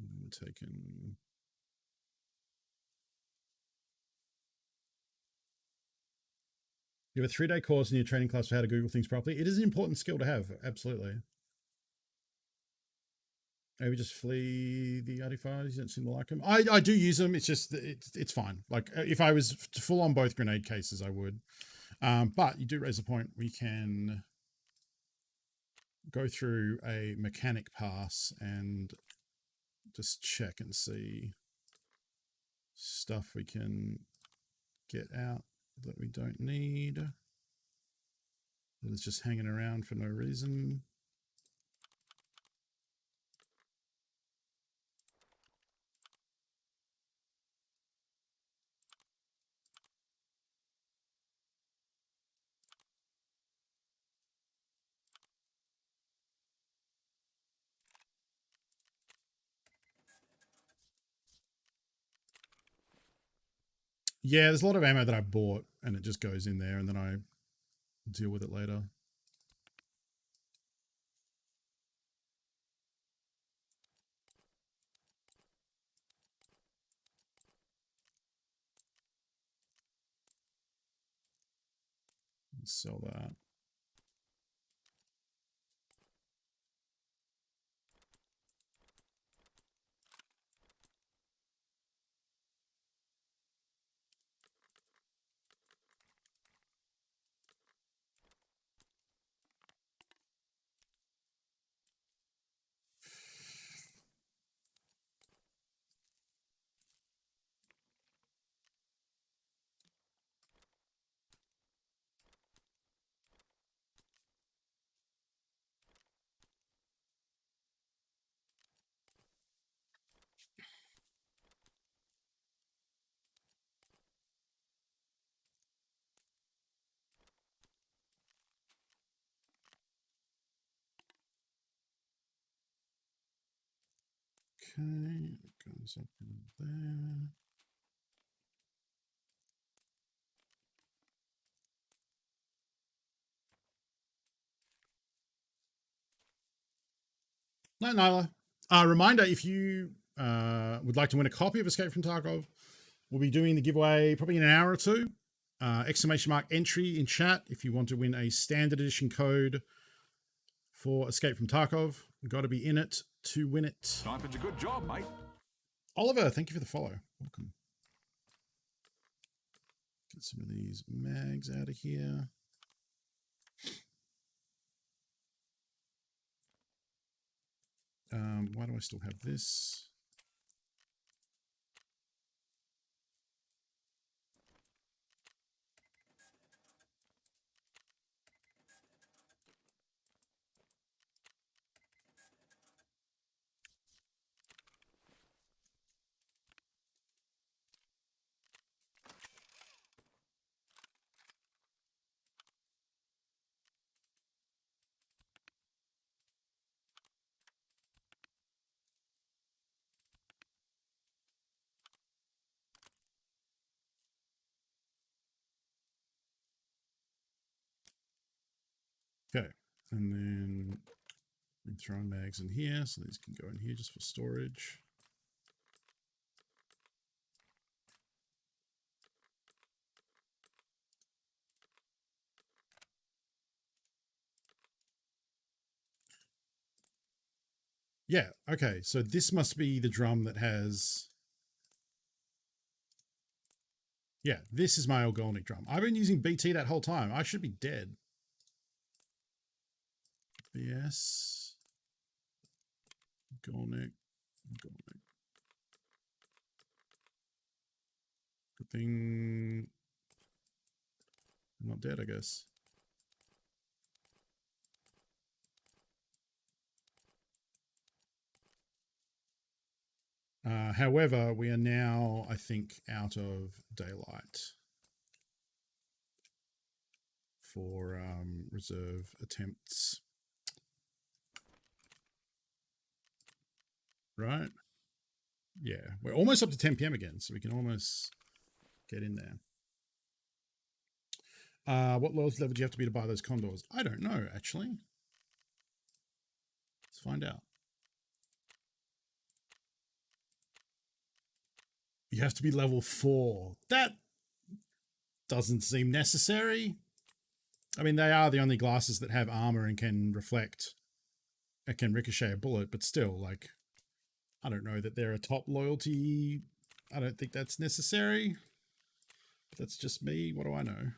I'm taking... You have a 3-day course in your training class for how to Google things properly. It is an important skill to have, absolutely. Maybe just flee the RD5s. You don't seem to like them. I do use them. It's just it's fine. Like if I was full on both grenade cases, I would. But you do raise a point. We can go through a mechanic pass and just check and see stuff we can get out that we don't need. That is just hanging around for no reason. Yeah, there's a lot of ammo that I bought and it just goes in there and then I deal with it later. Let's sell that. Okay, it goes up in there. No, Nyla. Reminder, if you would like to win a copy of Escape from Tarkov, we'll be doing the giveaway probably in an hour or two. Exclamation mark entry in chat if you want to win a standard edition code for Escape from Tarkov. You've got to be in it to win it. Sniping's a good job, mate. Oliver, thank you for the follow. Welcome. Get some of these mags out of here. Why do I still have this? Okay, and then I'm throwing mags in here, so these can go in here just for storage. Yeah, okay, so this must be the drum that has... Yeah, this is my Ogolnik drum. I've been using BT that whole time. I should be dead. Yes. Ogolnik. Good thing I'm not dead, I guess. However, we are now, I think, out of daylight for reserve attempts. Right? Yeah, we're almost up to 10 p.m. again, so we can almost get in there. What loyalty level do you have to be to buy those condors? I don't know, actually. Let's find out. You have to be level 4. That doesn't seem necessary. I mean, they are the only glasses that have armor and can reflect, and can ricochet a bullet, but still, like, I don't know that they're a top loyalty. I don't think that's necessary. That's just me. What do I know?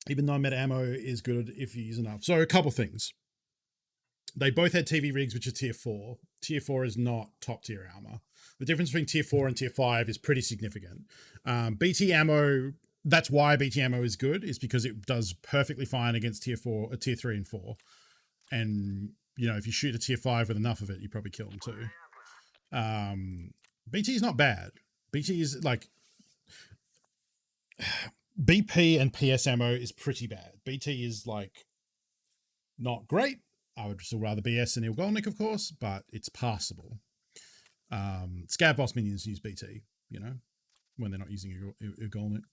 even though meta ammo is good if you use enough. So a couple things. They both had TV rigs, which are tier 4. Tier 4 is not top tier armor. The difference between tier 4 and tier 5 is pretty significant. BT ammo, that's why BT ammo is good, is because it does perfectly fine against tier 3 and 4. And, you know, if you shoot a tier 5 with enough of it, you probably kill them too. BT is not bad. BT is like... BP and PS ammo is pretty bad. BT is like not great. I would still rather BS than Ilgolnik, of course, but it's passable. Scav boss minions use BT, you know, when they're not using Ilgolnik.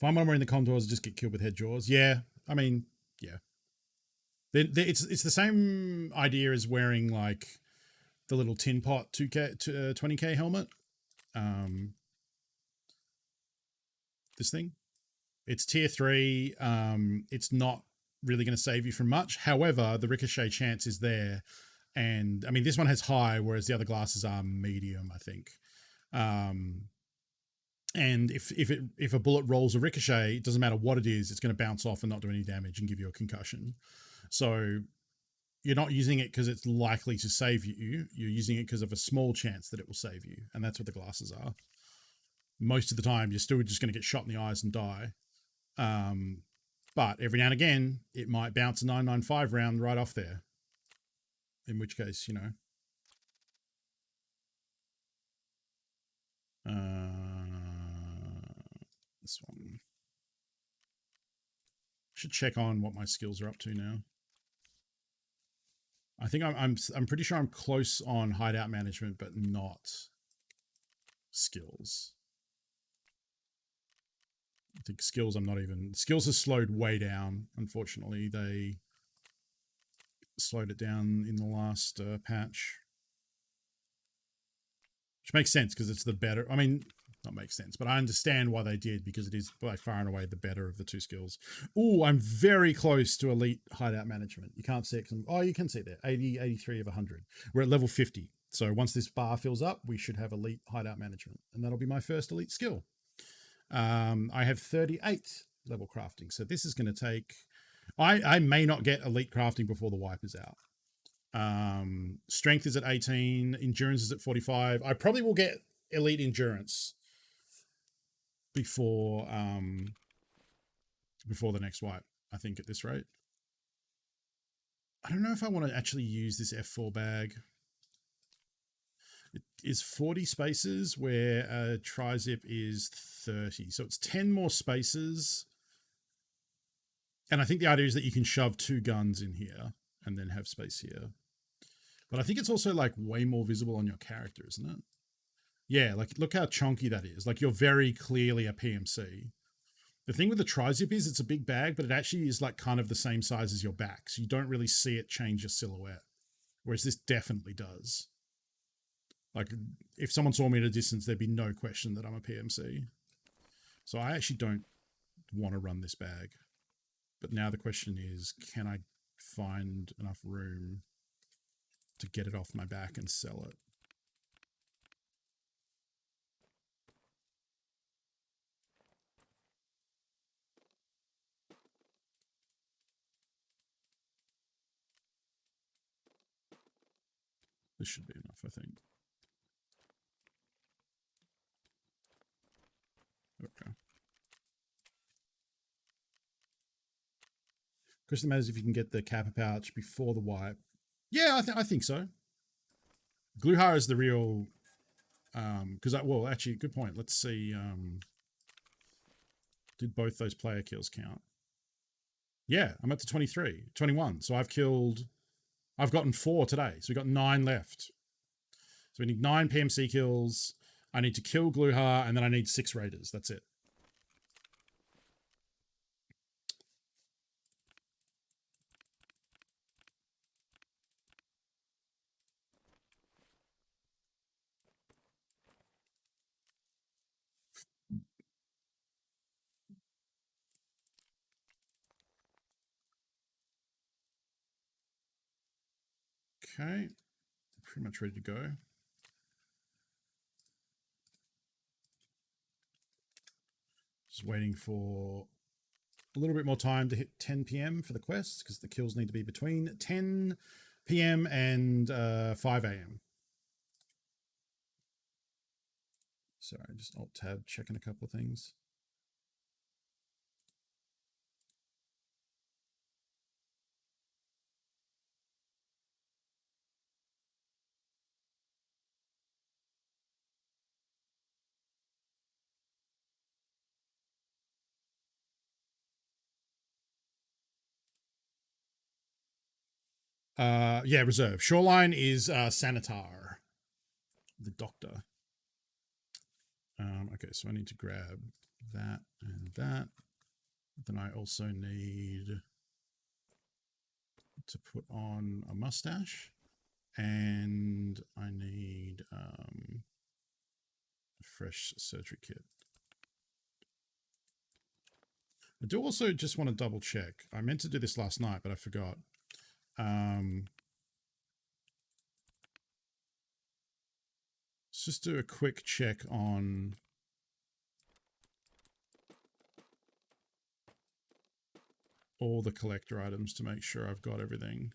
Find one wearing the contours, just get killed with head jaws. Yeah, I mean, yeah. It's the same idea as wearing like the little tin pot 20k helmet. This thing, it's tier 3. It's not really going to save you from much. However, the ricochet chance is there. And I mean, this one has high, whereas the other glasses are medium, I think. And if a bullet rolls a ricochet, it doesn't matter what it is, it's going to bounce off and not do any damage and give you a concussion. So you're not using it because it's likely to save you. You're using it because of a small chance that it will save you. And that's what the glasses are. Most of the time, you're still just going to get shot in the eyes and die. But every now and again, it might bounce a 995 round right off there. In which case, you know. This one. Should check on what my skills are up to now. I think I'm pretty sure I'm close on hideout management, but not skills. I think skills I'm not even... Skills has slowed way down, unfortunately. They slowed it down in the last patch. Which makes sense, because it's the better... I mean, not makes sense, but I understand why they did, because it is by far and away the better of the two skills. Ooh, I'm very close to elite hideout management. You can't see it. Oh, you can see there. 80, 83 of 100. We're at level 50. So once this bar fills up, we should have elite hideout management. And that'll be my first elite skill. I have 38 level crafting, so this is going to take... I may not get elite crafting before the wipe is out. Strength is at 18, endurance is at 45. I probably will get elite endurance before the next wipe, I think, at this rate. I don't know if I want to actually use this F4 bag. It is 40 spaces where a tri-zip is 30. So it's 10 more spaces. And I think the idea is that you can shove 2 guns in here and then have space here. But I think it's also like way more visible on your character, isn't it? Yeah, like look how chunky that is. Like you're very clearly a PMC. The thing with the tri-zip is it's a big bag, but it actually is like kind of the same size as your back. So you don't really see it change your silhouette. Whereas this definitely does. Like, if someone saw me at a distance, there'd be no question that I'm a PMC. So I actually don't want to run this bag. But now the question is, can I find enough room to get it off my back and sell it? This should be enough, I think. Okay. Question matters if you can get the kappa pouch before the wipe. Yeah, I think so. Gluhar is the real... Because, well, actually, good point. Let's see. Did both those player kills count? Yeah, I'm up to 23, 21. So I've gotten 4 today. So we've got 9 left. So we need 9 PMC kills. I need to kill Gluhar, and then I need 6 raiders. That's it. Okay. Pretty much ready to go. Just waiting for a little bit more time to hit 10 p.m. for the quests because the kills need to be between 10 p.m. and 5 a.m. Sorry, just Alt Tab checking a couple of things. Yeah, reserve. Shoreline is Sanitar, the doctor. Okay, so I need to grab that and that. Then I also need to put on a mustache, and I need a fresh surgery kit. I do also just want to double check. I meant to do this last night, but I forgot. Let's just do a quick check on all the collector items to make sure I've got everything.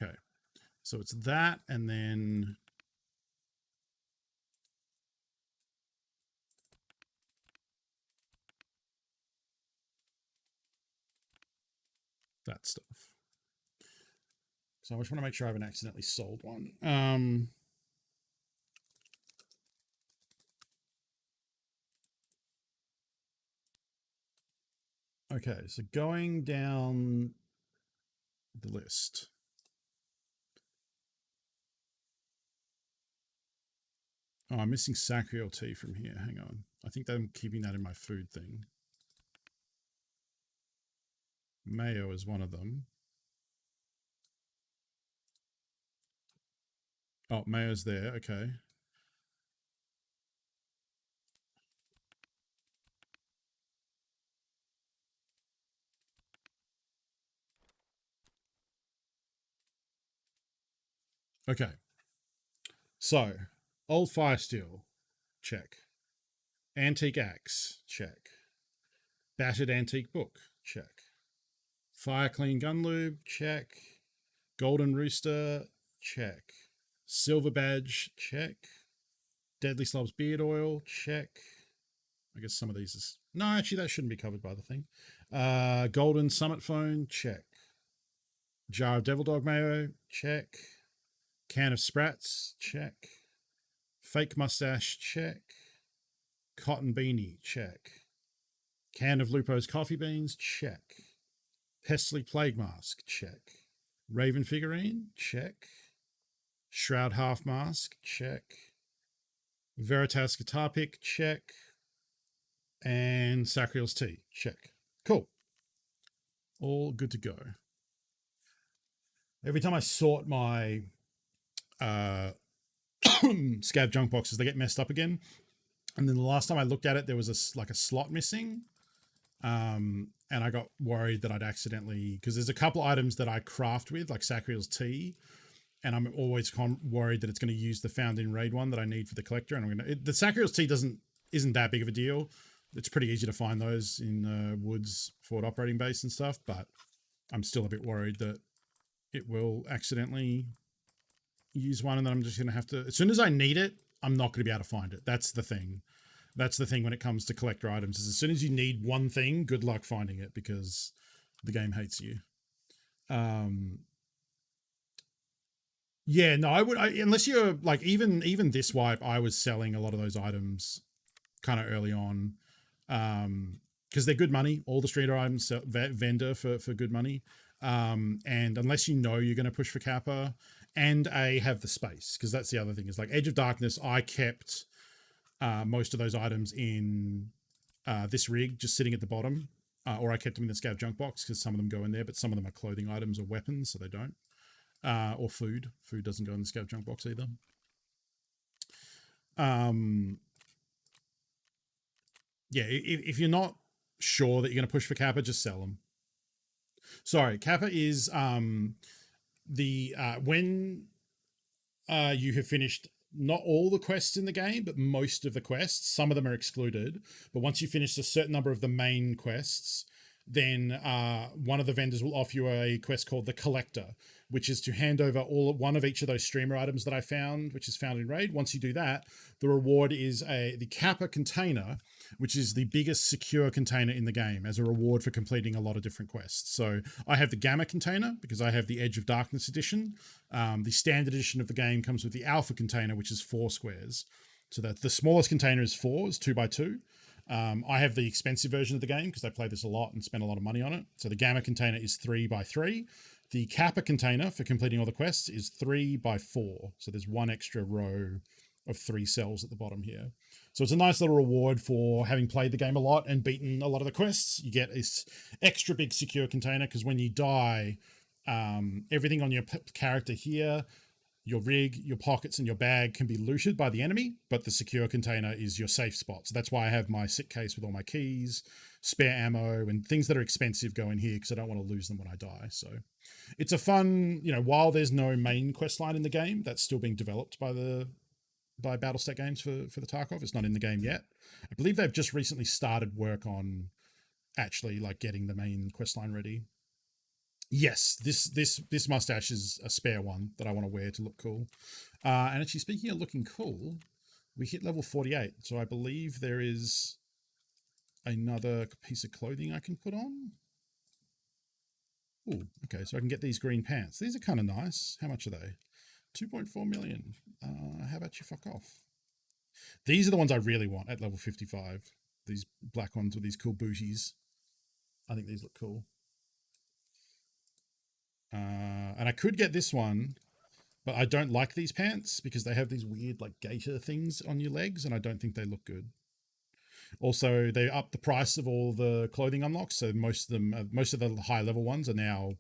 Okay, so it's that, and then that stuff. So I just want to make sure I haven't accidentally sold one. Okay, so going down the list. Oh, I'm missing Sacriel tea from here. Hang on. I think I'm keeping that in my food thing. Mayo is one of them. Oh, mayo's there. Okay. Okay. So, old fire steel, check. Antique axe, check. Battered antique book, check. Fire clean gun lube, check. Golden rooster, check. Silver badge, check. Deadly slobs beard oil, check. I guess some of these is... No, actually, that shouldn't be covered by the thing. Golden summit phone, check. Jar of devil dog mayo, check. Can of sprats, check. Fake mustache, check. Cotton beanie, check. Can of Lupo's coffee beans, check. Pestly plague mask, check. Raven figurine, check. Shroud half mask, check. Veritas guitar pick, check. And Sacriel's tea, check. Cool. All good to go. Every time I sort my scav junk boxes, they get messed up again. And then the last time I looked at it, there was a slot missing. And I got worried that I'd accidentally, because there's a couple items that I craft with, like Sacriel's tea, and I'm always worried that it's going to use the found in raid one that I need for the collector. And I'm going to, the Sacriel's tea isn't that big of a deal. It's pretty easy to find those in Woods Forward Operating Base and stuff, but I'm still a bit worried that it will accidentally use one, and then I'm just going to have to, as soon as I need it, I'm not going to be able to find it. That's the thing. That's the thing when it comes to collector items, is as soon as you need one thing, good luck finding it, because the game hates you. Yeah, no, unless you're like, even this wipe, I was selling a lot of those items kind of early on, because they're good money. All the streeter items vendor for good money. And unless you know you're going to push for Kappa, and have the space, because that's the other thing, is like Edge of Darkness, I kept most of those items in this rig, just sitting at the bottom, or I kept them in the scav junk box, because some of them go in there, but some of them are clothing items or weapons, so they don't. Or food. Food doesn't go in the scav junk box either. Yeah, if you're not sure that you're going to push for Kappa, just sell them. Sorry, Kappa is when you have finished not all the quests in the game, but most of the quests. Some of them are excluded, but once you finish a certain number of the main quests, then one of the vendors will offer you a quest called the Collector, which is to hand over one of each of those streamer items that I found, which is found in Raid. Once you do that, the reward is the Kappa container, which is the biggest secure container in the game as a reward for completing a lot of different quests. So I have the Gamma container because I have the Edge of Darkness edition. The standard edition of the game comes with the Alpha container, which is 4 squares. So that the smallest container is 4, is 2x2. I have the expensive version of the game because I play this a lot and spend a lot of money on it. So the Gamma container is 3x3. The Kappa container for completing all the quests is 3x4. So there's one extra row of 3 cells at the bottom here. So it's a nice little reward for having played the game a lot and beaten a lot of the quests. You get this extra big secure container because when you die, everything on your character here, your rig, your pockets, and your bag can be looted by the enemy, but the secure container is your safe spot. So that's why I have my sick case with all my keys, spare ammo, and things that are expensive go in here because I don't want to lose them when I die. So it's a fun, while there's no main quest line in the game, that's still being developed by Battlestat Games for the Tarkov. It's not in the game yet. I believe they've just recently started work on actually like getting the main quest line ready. Yes, this mustache is a spare one that I want to wear to look cool. And actually, speaking of looking cool, we hit level 48. So I believe there is another piece of clothing I can put on. Oh, okay. So I can get these green pants. These are kind of nice. How much are they? 2.4 million. How about you fuck off? These are the ones I really want at level 55. These black ones with these cool booties. I think these look cool. And I could get this one, but I don't like these pants because they have these weird like gaiter things on your legs, and I don't think they look good. Also, they upped the price of all the clothing unlocks, so most of the high level ones are now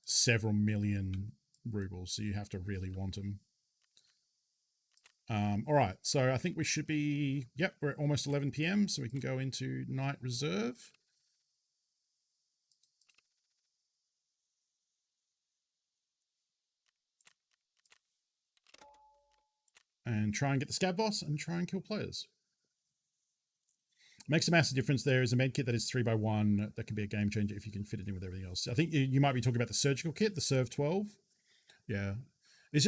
several million rubles, so you have to really want them. All right, so I think we should be, yep, we're at almost 11 p.m, so we can go into night reserve. And try and get the scab boss and try and kill players. Makes a massive difference. There is a med kit that is 3x1 that can be a game changer if you can fit it in with everything else. I think you might be talking about the surgical kit, the Serve 12. Yeah.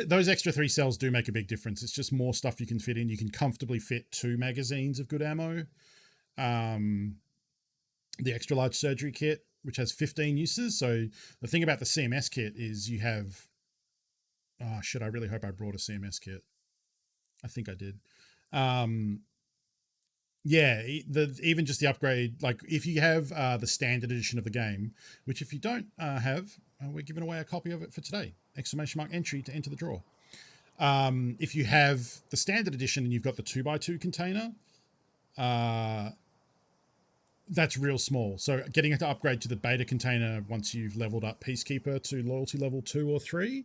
Those extra 3 cells do make a big difference. It's just more stuff you can fit in. You can comfortably fit 2 magazines of good ammo. The extra large surgery kit, which has 15 uses. So the thing about the CMS kit is you have... Oh, shit, I really hope I brought a CMS kit. I think I did. Yeah, even just the upgrade, like if you have the standard edition of the game, which if you don't have, we're giving away a copy of it for today. ! Entry to enter the draw. If you have the standard edition and you've got the 2x2 container, that's real small. So getting it to upgrade to the beta container once you've leveled up Peacekeeper to loyalty level 2 or 3,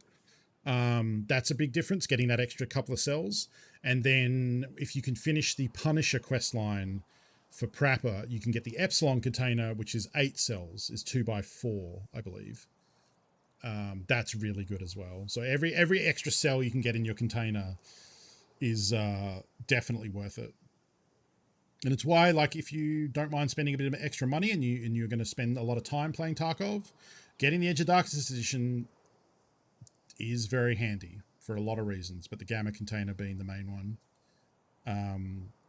that's a big difference, getting that extra couple of cells. And then if you can finish the Punisher quest line for Prapper, you can get the Epsilon container, which is 8 cells, is 2x4, I believe. That's really good as well. So every extra cell you can get in your container is definitely worth it. And it's why, like, if you don't mind spending a bit of extra money and you're going to spend a lot of time playing Tarkov, getting the Edge of Darkness edition is very handy for a lot of reasons, but the Gamma container being the main one.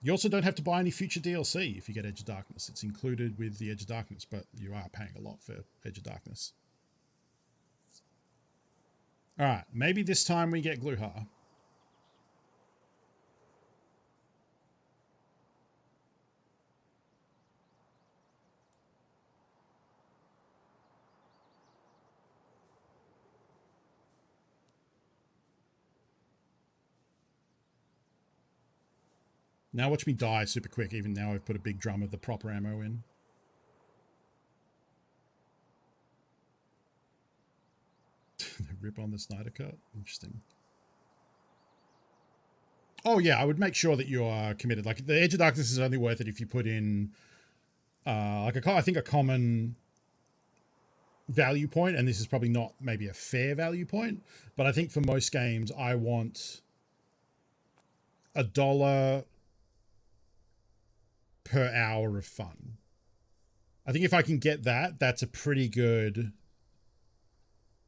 You also don't have to buy any future DLC if you get Edge of Darkness. It's included with the Edge of Darkness, but you are paying a lot for Edge of Darkness. All right, maybe this time we get Gluhar. Now watch me die super quick, even now I've put a big drum of the proper ammo in. They rip on the Snyder Cut? Interesting. Oh yeah, I would make sure that you are committed. Like, the Edge of Darkness is only worth it if you put in I think a common value point, and this is probably not maybe a fair value point, but I think for most games I want $1 per hour of fun. I think if I can get that, that's a pretty good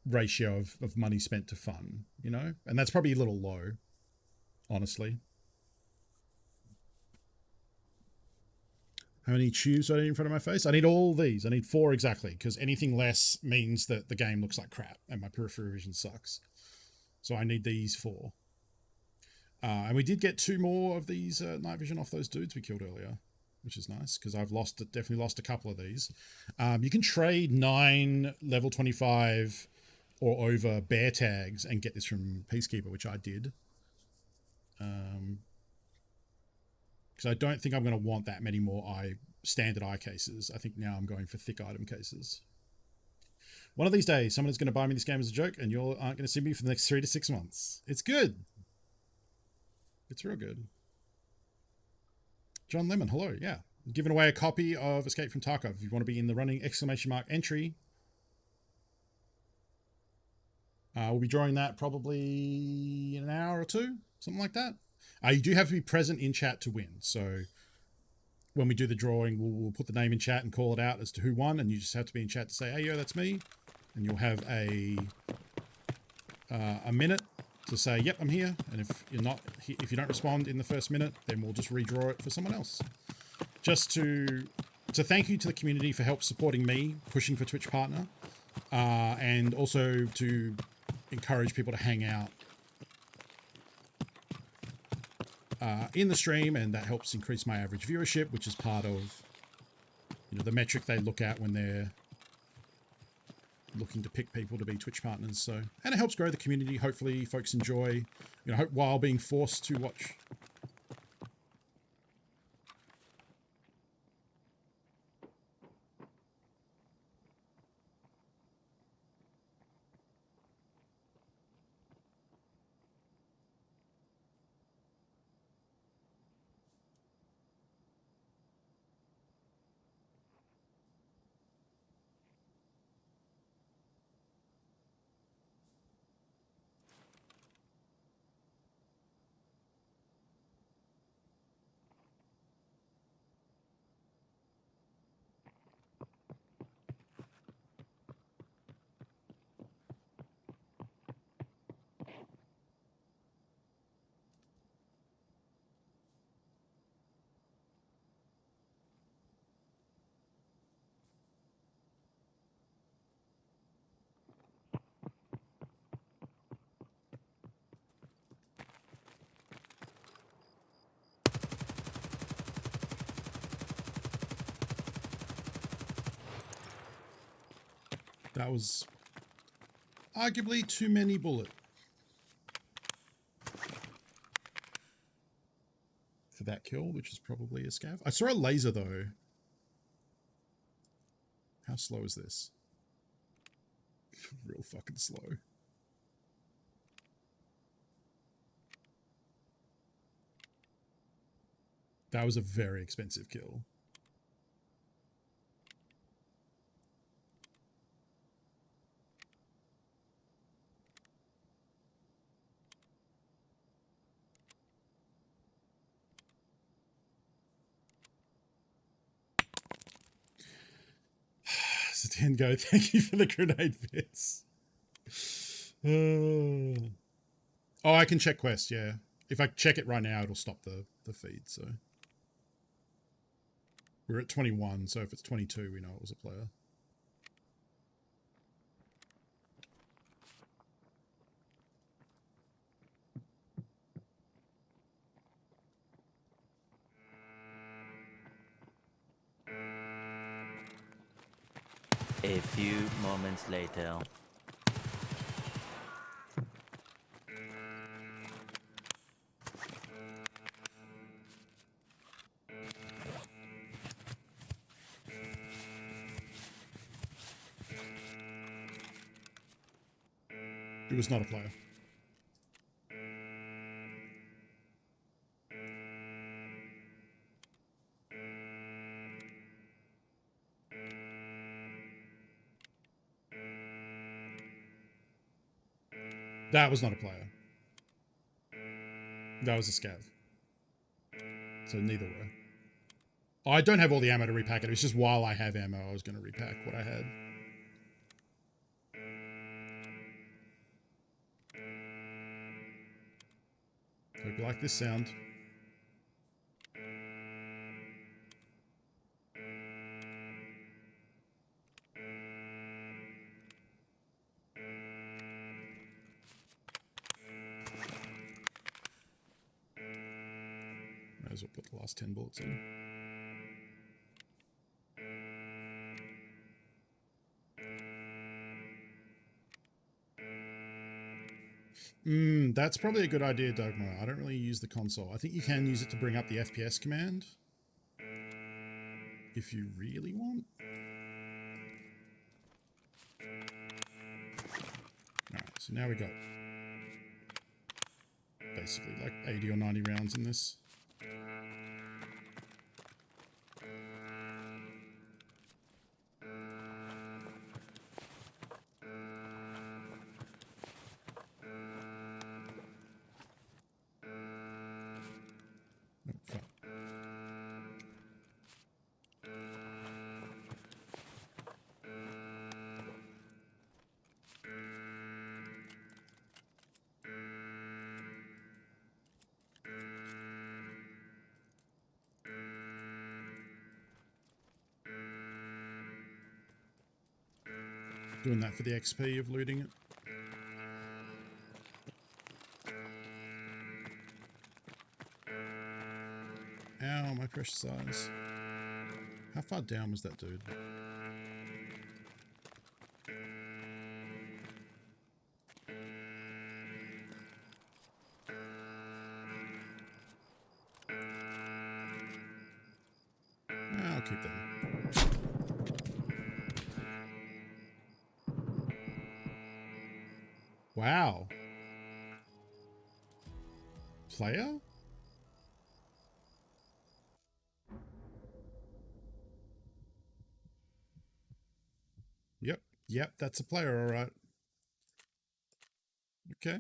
ratio of money spent to fun, you know? And that's probably a little low, honestly. How many tubes do I need in front of my face? I need all these. I need 4 exactly, because anything less means that the game looks like crap and my peripheral vision sucks. So I need these 4. And we did get 2 more of these night vision off those dudes we killed earlier, which is nice, because I've definitely lost a couple of these. You can trade 9 level 25 or over bear tags and get this from Peacekeeper, which I did. Because I don't think I'm going to want that many more standard eye cases. I think now I'm going for thick item cases. One of these days, someone is going to buy me this game as a joke, and you aren't going to see me for the next 3 to 6 months. It's good. It's real good. John Lemon, hello. Yeah. I'm giving away a copy of Escape from Tarkov. If you want to be in the running ! Entry, we'll be drawing that probably in an hour or 2, something like that. You do have to be present in chat to win. So when we do the drawing, we'll put the name in chat and call it out as to who won, and you just have to be in chat to say, hey, yo, that's me. And you'll have a minute to say, yep, I'm here. And if you don't respond in the first minute, then we'll just redraw it for someone else. Just to thank you to the community for help supporting me, pushing for Twitch Partner, and also to encourage people to hang out in the stream, and that helps increase my average viewership, which is part of the metric they look at when they're looking to pick people to be Twitch partners. So, and it helps grow the community. Hopefully folks enjoy, while being forced to watch. That was arguably too many bullets for that kill, which is probably a scav. I saw a laser though. How slow is this? Real fucking slow. That was a very expensive kill. Go. Thank you for the grenade bits. Oh, I can check quest. Yeah, if I check it right now, it'll stop the feed. So we're at 21. So if it's 22, we know it was a player. A few moments later. It was not a player. That was not a player. That was a scav. So neither were. I don't have all the ammo to repack it. It's just while I have ammo, I was going to repack what I had. Hope you like this sound. Might as well put the last 10 bullets in. That's probably a good idea, Dogma. I don't really use the console. I think you can use it to bring up the FPS command. If you really want. Alright, so now we got basically like 80 or 90 rounds in this. Doing that for the XP of looting it. Ow, my precious eyes. How far down was that dude? I'll keep them. Wow. Player? Yep, that's a player, all right. Okay.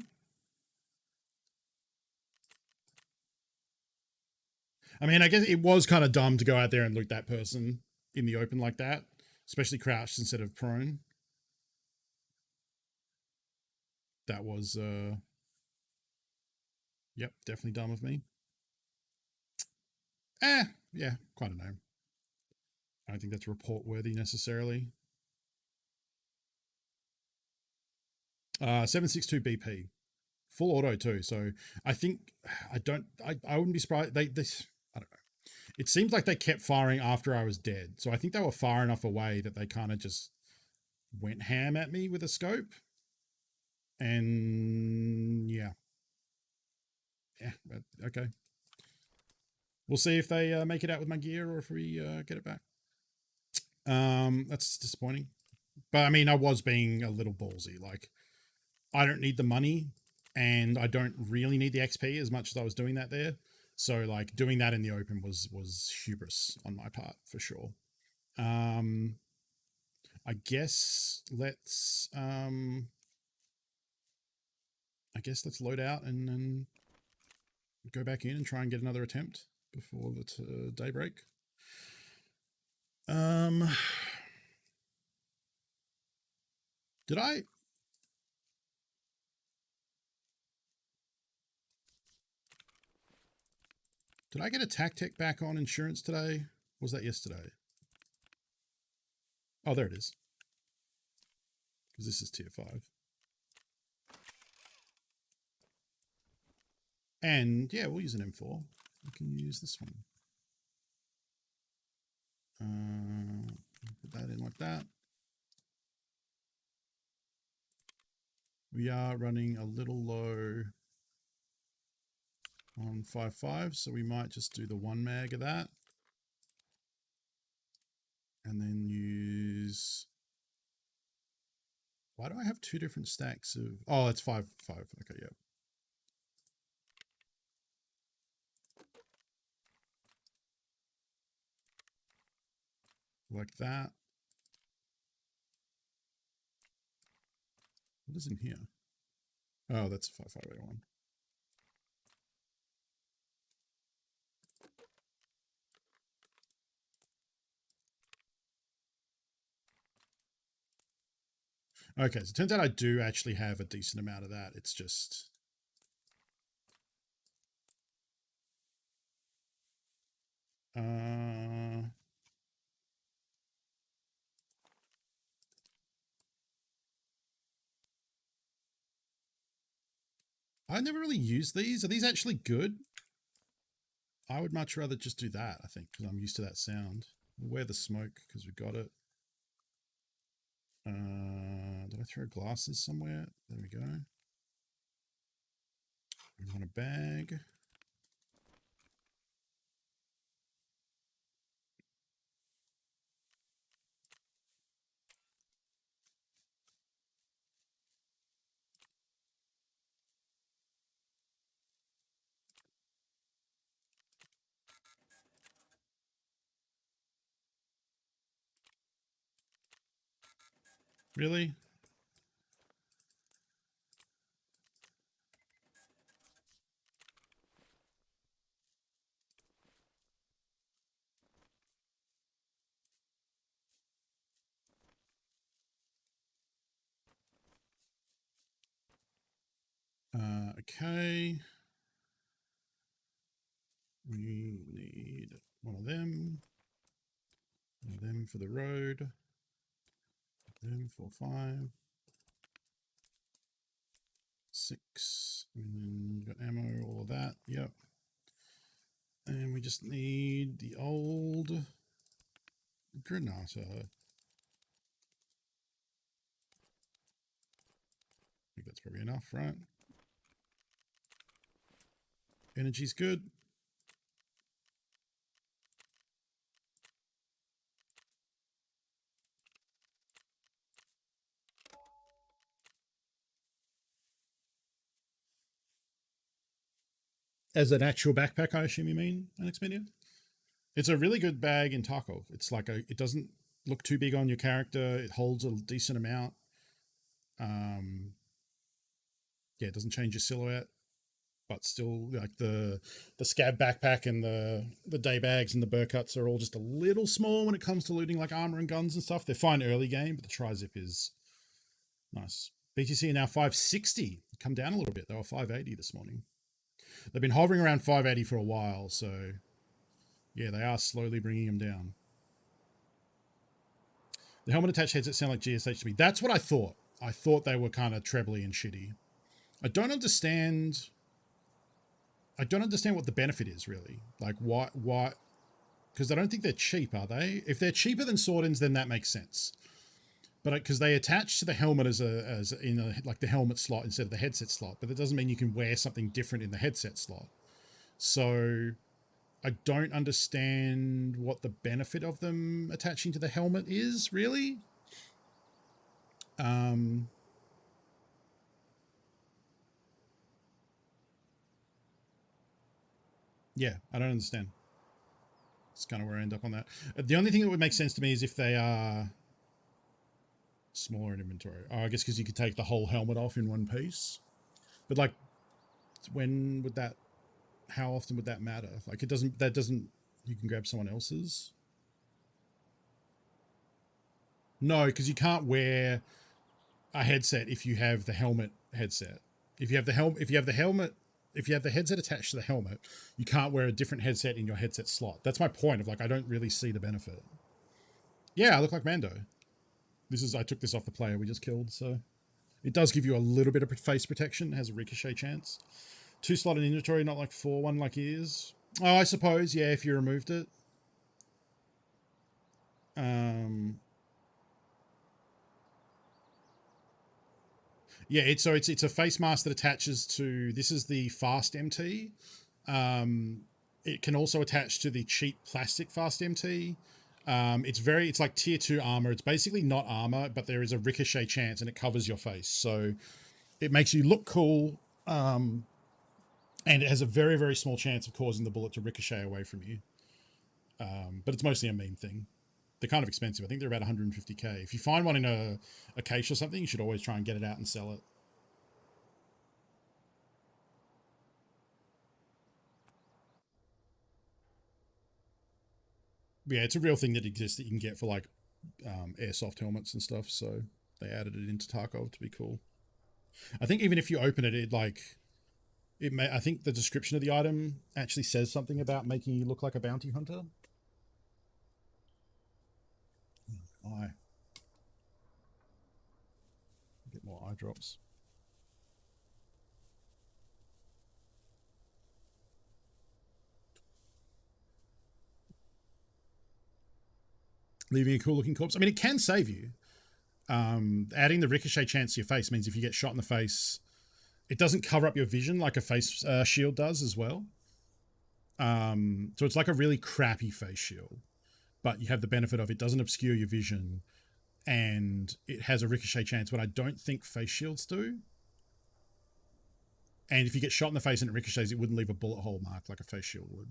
I mean, I guess it was kind of dumb to go out there and loot that person in the open like that, especially crouched instead of prone. That was, yep, definitely dumb of me. Yeah, quite a name. I don't think that's report worthy necessarily. 762 BP, full auto too. So I think I wouldn't be surprised. I don't know. It seemed like they kept firing after I was dead. So I think they were far enough away that they kind of just went ham at me with a scope. And yeah, but okay. We'll see if they make it out with my gear or if we get it back. That's disappointing. But I mean, I was being a little ballsy. Like, I don't need the money and I don't really need the XP as much as I was doing that there. So like doing that in the open was hubris on my part for sure. I guess let's load out and then go back in and try and get another attempt before the daybreak. Did I get a tactic back on insurance today? Or was that yesterday? Oh, there it is. Because this is tier 5. And yeah, we'll use an M4. We can use this one. Put that in like that. We are running a little low on 5.5, so we might just do the 1 mag of that. And then use... Why do I have 2 different stacks of... Oh, it's 5.5. Okay, yeah. Like that. What is in here? Oh, that's 5581. Okay, so it turns out I do actually have a decent amount of that. It's just... I never really used these. Are these actually good? I would much rather just do that, I think, because I'm used to that sound. We'll wear the smoke because we got it. Did I throw glasses somewhere? There we go. We want a bag. Really? Okay. We need one of them. One of them for the road. Them 4, 5. 6. And then got ammo, all of that. Yep. And we just need the old Granata. I think that's probably enough, right? Energy's good. As an actual backpack, I assume you mean, Unexpedia? It's a really good bag in Tarkov. It's like it doesn't look too big on your character. It holds a decent amount. Yeah, it doesn't change your silhouette, but still, like the scab backpack and the day bags and the burkuts are all just a little small when it comes to looting like armor and guns and stuff. They're fine early game, but the tri-zip is nice. BTC are now 560. Come down a little bit. They were 580 this morning. They've been hovering around 580 for a while, so yeah, they are slowly bringing them down. The helmet attached headset sound like GSH to me. That's what I thought. I thought they were kind of trebly and shitty. I don't understand what the benefit is, really. Like, why? Because I don't think they're cheap, are they? If they're cheaper than Swordins, then that makes sense. But because they attach to the helmet as like the helmet slot instead of the headset slot, but that doesn't mean you can wear something different in the headset slot. So I don't understand what the benefit of them attaching to the helmet is, really. Yeah, I don't understand. It's kind of where I end up on that. The only thing that would make sense to me is if they are smaller in inventory. Oh, I guess because you could take the whole helmet off in one piece. But like, when would that? How often would that matter? Like, it doesn't. That doesn't. You can grab someone else's. No, because you can't wear a headset if you have the helmet headset. If you have the helmet, if you have the headset attached to the helmet, you can't wear a different headset in your headset slot. That's my point of like, I don't really see the benefit. Yeah, I look like Mando. I took this off the player we just killed, so it does give you a little bit of face protection. It has a ricochet chance. 2 slot in inventory, not like 4, 1 like he is. Oh, I suppose, yeah, if you removed it. Yeah, it's a face mask that attaches to, this is the fast MT. It can also attach to the cheap plastic fast MT. It's like tier 2 armor. It's basically not armor, but there is a ricochet chance and it covers your face. So it makes you look cool. And it has a very, very small chance of causing the bullet to ricochet away from you. But it's mostly a meme thing. They're kind of expensive. I think they're about 150k. If you find one in a cache or something, you should always try and get it out and sell it. yeah, it's a real thing that exists that you can get for like airsoft helmets and stuff. So they added it into Tarkov to be cool. I think even if you open it, it may. I think the description of the item actually says something about making you look like a bounty hunter. Eye. Get more eye drops. Leaving a cool looking corpse. I mean, it can save you. Adding the ricochet chance to your face means if you get shot in the face, it doesn't cover up your vision like a face shield does as well. So it's like a really crappy face shield, but you have the benefit of it doesn't obscure your vision, and it has a ricochet chance, what I don't think face shields do. And if you get shot in the face and it ricochets, it wouldn't leave a bullet hole mark like a face shield would.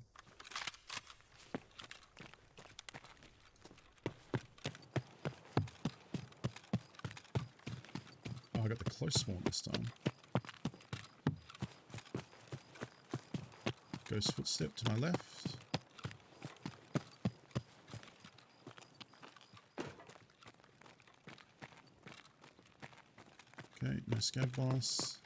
Oh, I got the close spawn this time. Ghost footstep to my left. Okay, no scav boss.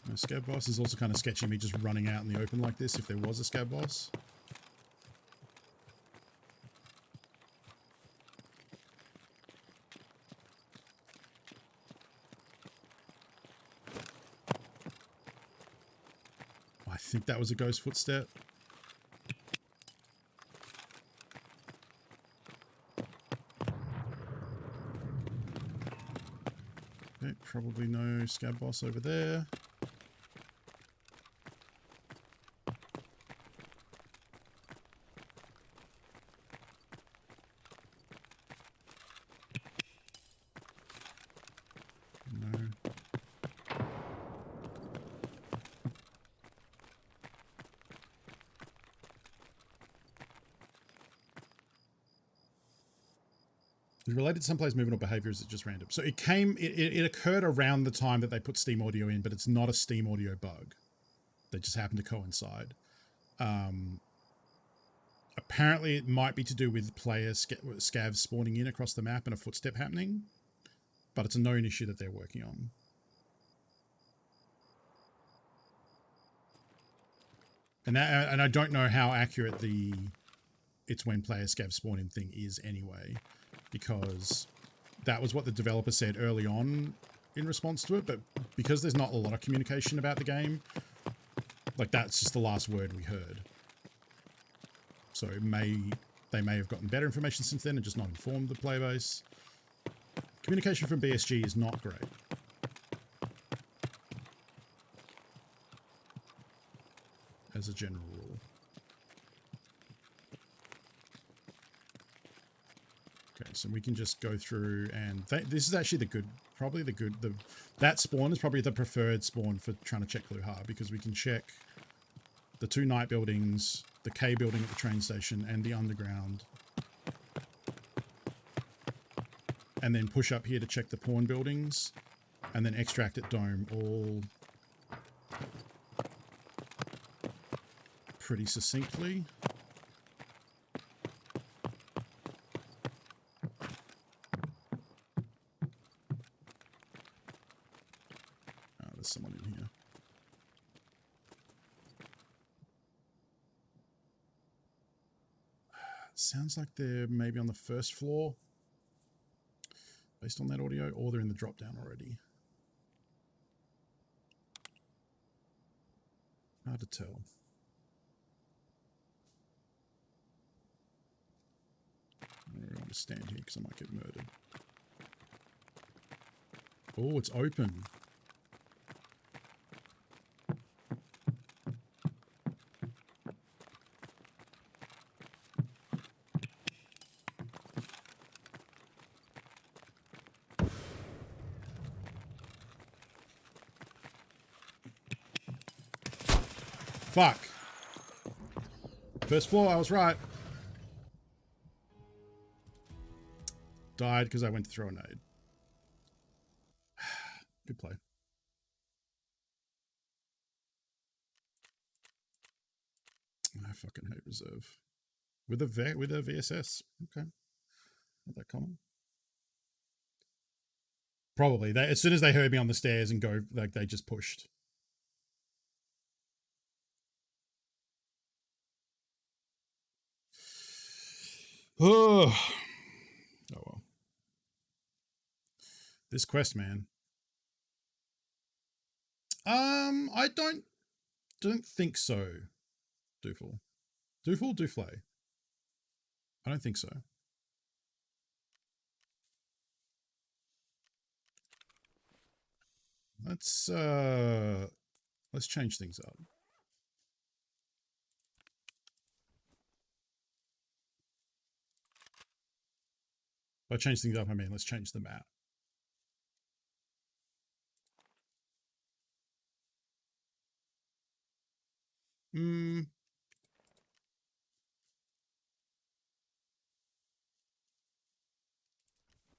No scav boss is also kind of sketchy me just running out in the open like this if there was a scav boss. I think that was a ghost footstep. Okay, probably no scab boss over there. No. Is it related to some players' movement or behavior? Is it just random? So it occurred around the time that they put Steam Audio in, but it's not a Steam Audio bug. They just happened to coincide. Apparently it might be to do with players scavs spawning in across the map and a footstep happening, but it's a known issue that they're working on. And I don't know how accurate it's when players scav spawn in thing is anyway, because that was what the developer said early on in response to it, but because there's not a lot of communication about the game, like that's just the last word we heard. So they may have gotten better information since then and just not informed the player base. Communication from BSG is not great. As a general rule. Okay, so we can just go through and this is actually that spawn is probably the preferred spawn for trying to check Luhar, because we can check the 2 night buildings, the K building at the train station, and the underground. And then push up here to check the pawn buildings, and then extract at Dome, all pretty succinctly. Oh, there's someone in here. Sounds like they're maybe on the first floor based on that audio, or they're in the drop down already. Hard to tell. I don't really want to stand here because I might get murdered. Oh, it's open. Fuck. First floor, I was right. Died because I went to throw a nade. Good play. fucking hate reserve. With a VSS. Okay. Not that common. Probably. They, as soon as they heard me on the stairs and go, like, they just pushed. Oh well. This quest, man. I don't think so. Dooflay. I don't think so. Let's change things up. By change things up, I mean let's change the map.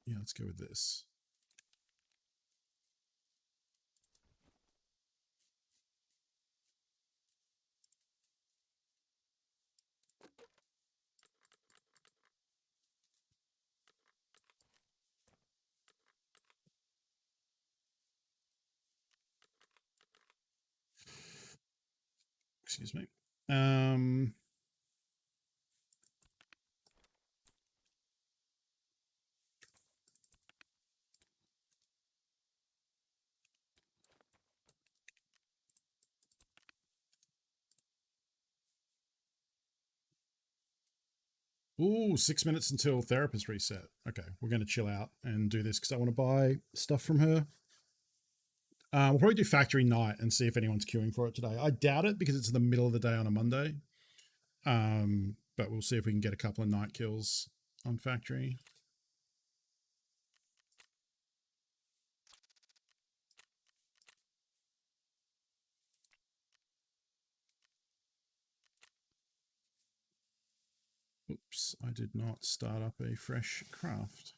Yeah, let's go with this. Excuse me. Ooh, 6 minutes until therapist reset. Okay, we're going to chill out and do this because I want to buy stuff from her. We'll probably do factory night and see if anyone's queuing for it today. I doubt it because it's in the middle of the day on a Monday. But we'll see if we can get a couple of night kills on factory. Oops, I did not start up a fresh craft.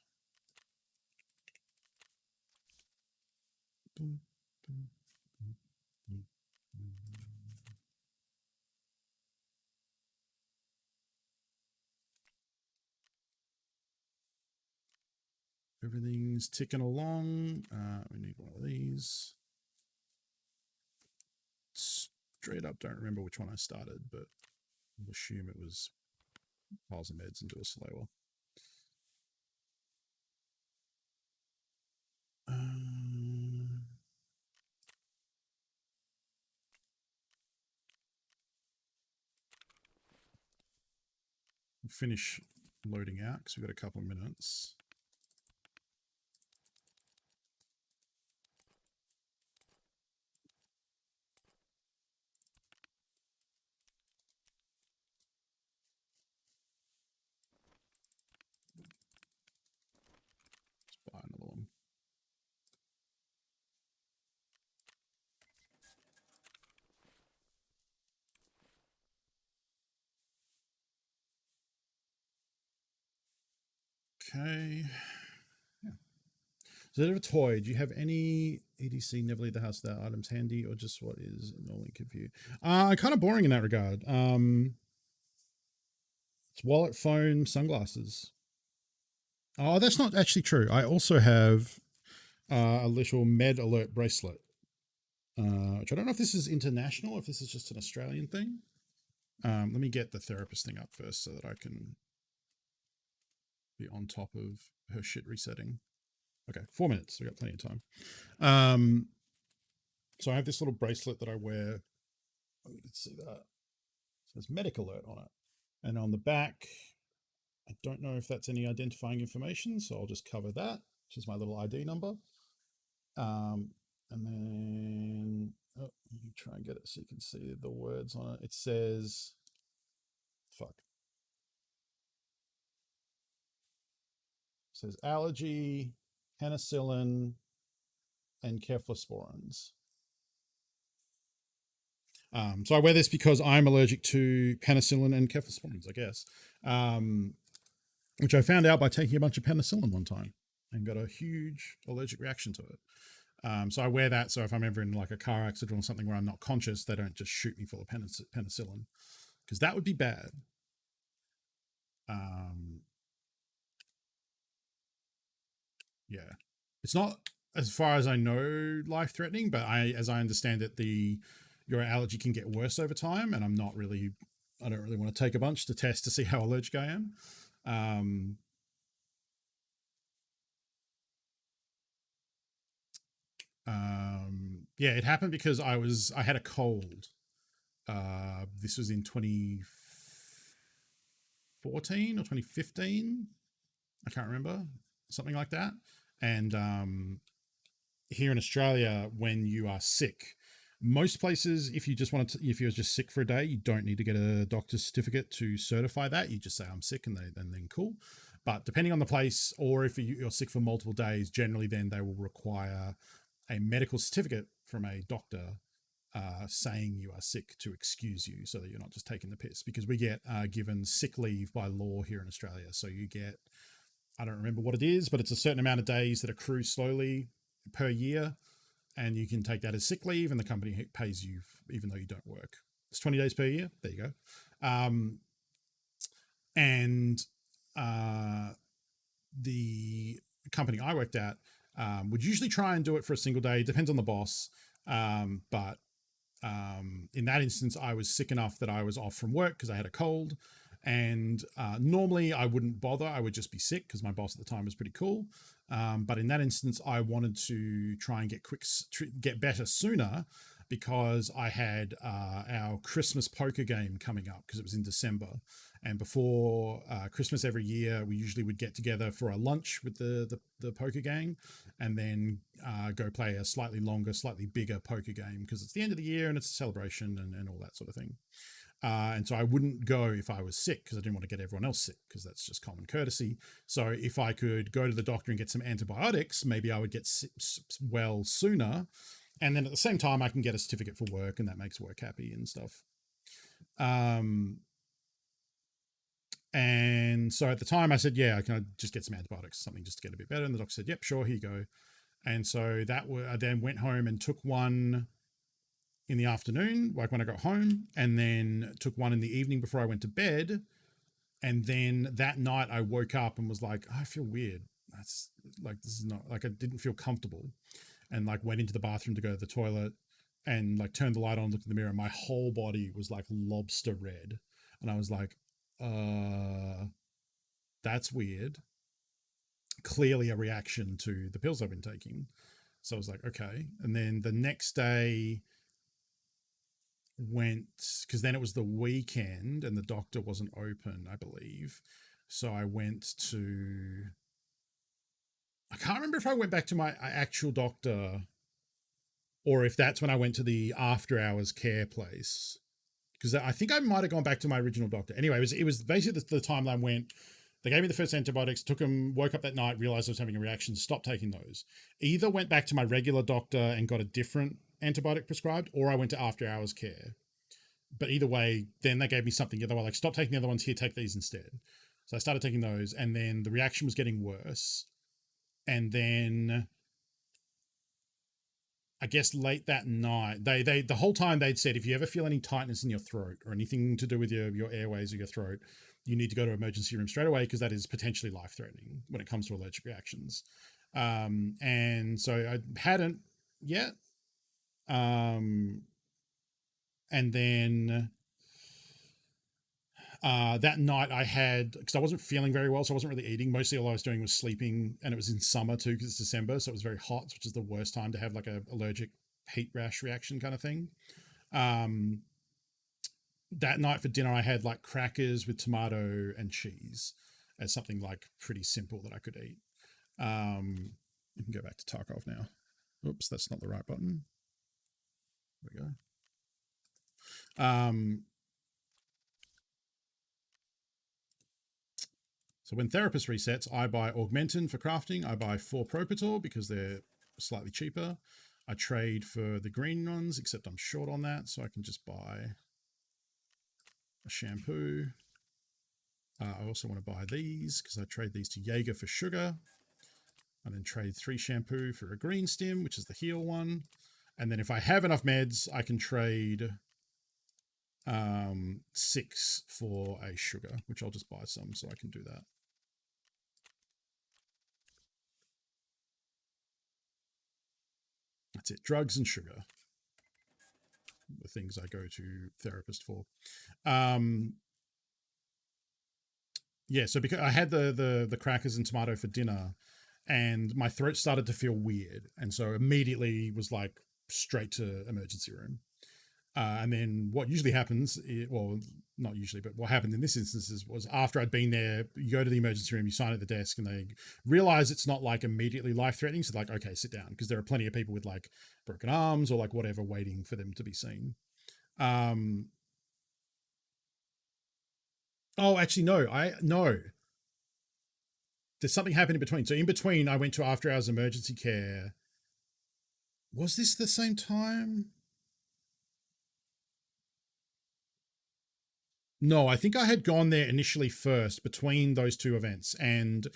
Everything's ticking along. We need one of these. Straight up, don't remember which one I started, but I'll assume it was piles of meds and do a slower. We'll finish loading out because we've got a couple of minutes. Let's buy another one. Okay. Yeah. So out of a toy, do you have any EDC never leave the house without items handy, or just what is normally confused? Kind of boring in that regard. It's wallet, phone, sunglasses. Oh, that's not actually true. I also have a little med alert bracelet, which I don't know if this is international or if this is just an Australian thing. Let me get the therapist thing up first so that I can be on top of her shit resetting. Okay, 4 minutes. So we got plenty of time. So I have this little bracelet that I wear. Oh, you can see that. It says medic alert on it. And on the back, I don't know if that's any identifying information, so I'll just cover that, which is my little ID number. And then, let me try and get it so you can see the words on it. It says, fuck. It says allergy, penicillin, and cephalosporins. So I wear this because I'm allergic to penicillin and cephalosporins, I guess, which I found out by taking a bunch of penicillin one time and got a huge allergic reaction to it. So I wear that so if I'm ever in like a car accident or something where I'm not conscious, they don't just shoot me full of penicillin because that would be bad. Yeah, it's not, as far as I know, life threatening, but as I understand it, your allergy can get worse over time, and I don't really want to take a bunch to test to see how allergic I am. Yeah, it happened because I had a cold. This was in 2014 or 2015. I can't remember, something like that. And here in Australia, when you are sick, most places, if if you're just sick for a day, you don't need to get a doctor's certificate to certify that. You just say I'm sick, and then cool. But depending on the place, or if you're sick for multiple days, generally then they will require a medical certificate from a doctor saying you are sick to excuse you, so that you're not just taking the piss. Because we get given sick leave by law here in Australia, so you get, I don't remember what it is, but it's a certain amount of days that accrue slowly per year, and you can take that as sick leave, and the company pays you even though you don't work. It's 20 days per year. There you go. The company I worked at would usually try and do it for a single day. Depends on the boss. But in that instance, I was sick enough that I was off from work because I had a cold. And normally I wouldn't bother. I would just be sick because my boss at the time was pretty cool. But in that instance, I wanted to try and get better sooner, because I had our Christmas poker game coming up, because it was in December. And before Christmas every year, we usually would get together for a lunch with the poker gang, and then go play a slightly longer, slightly bigger poker game, because it's the end of the year and it's a celebration and all that sort of thing. And so I wouldn't go if I was sick, because I didn't want to get everyone else sick, because that's just common courtesy. So if I could go to the doctor and get some antibiotics, maybe I would get well sooner. And then at the same time, I can get a certificate for work, and that makes work happy and stuff. And so at the time I said, yeah, can I just get some antibiotics, something just to get a bit better? And the doctor said, yep, sure, here you go. And so I then went home and took one in the afternoon, like when I got home, and then took one in the evening before I went to bed. And then that night I woke up and was like, I feel weird. That's like, this is not, like, I didn't feel comfortable, and like went into the bathroom to go to the toilet, and like turned the light on, looked in the mirror, and my whole body was like lobster red. And I was like, that's weird. Clearly a reaction to the pills I've been taking. So I was like, okay. And then the next day because then it was the weekend and the doctor wasn't open, I believe. So I can't remember if I went back to my actual doctor, or if that's when I went to the after hours care place, because I think I might have gone back to my original doctor. Anyway, it was basically the timeline went. They gave me the first antibiotics, woke up that night, realized I was having a reaction, stopped taking those. Either went back to my regular doctor and got a different antibiotic prescribed, or I went to after hours care. But either way, then they gave me something. They were like, stop taking the other ones, here, take these instead. So I started taking those, and then the reaction was getting worse. And then I guess late that night, they the whole time they'd said, if you ever feel any tightness in your throat or anything to do with your airways or your throat, you need to go to emergency room straight away, because that is potentially life-threatening when it comes to allergic reactions. And so I hadn't yet. And then that night I had, because I wasn't feeling very well, so I wasn't really eating. Mostly all I was doing was sleeping, and it was in summer too, because it's December, so it was very hot, which is the worst time to have like a allergic heat rash reaction kind of thing. That night for dinner I had like crackers with tomato and cheese as something like pretty simple that I could eat. You can go back to Tarkov now. Oops, that's not the right button. There we go. So when Therapist resets, I buy Augmentin for crafting. I buy 4 Propator because they're slightly cheaper. I trade for the green ones, except I'm short on that, so I can just buy a shampoo. I also want to buy these because I trade these to Jaeger for sugar. And then trade 3 shampoo for a green stim, which is the heal one. And then if I have enough meds, I can trade 6 for a sugar, which I'll just buy some so I can do that. That's it. Drugs and sugar, the things I go to therapist for. Yeah, so because I had the crackers and tomato for dinner, and my throat started to feel weird, and so immediately was like straight to emergency room. And then what usually happens, well, not usually, but what happened in this instance was after I'd been there, you go to the emergency room, you sign at the desk, and they realize it's not like immediately life-threatening. So they're like, okay, sit down, because there are plenty of people with like broken arms or like whatever waiting for them to be seen. Oh, actually, no. There's something happened in between. So in between, I went to after hours emergency care. Was this the same time? No, I think I had gone there initially first between those two events, and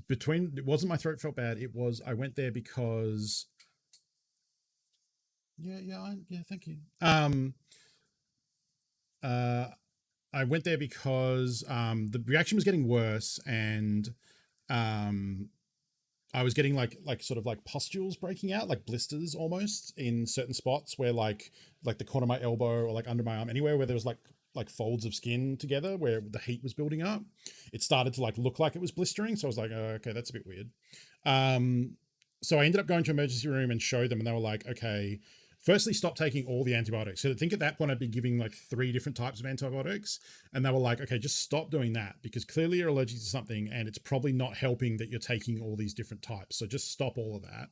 between it wasn't my throat felt bad. It was I went there because yeah, thank you. I went there because the reaction was getting worse, and I was getting like sort of like pustules breaking out, like blisters almost in certain spots where like the corner of my elbow or like under my arm, anywhere where there was like folds of skin together where the heat was building up, it started to like look like it was blistering. So I was like, oh, okay, that's a bit weird. So I ended up going to emergency room and showed them, and they were like, okay, firstly, stop taking all the antibiotics. So I think at that point I'd been giving like 3 different types of antibiotics, and they were like, okay, just stop doing that, because clearly you're allergic to something and it's probably not helping that you're taking all these different types. So just stop all of that.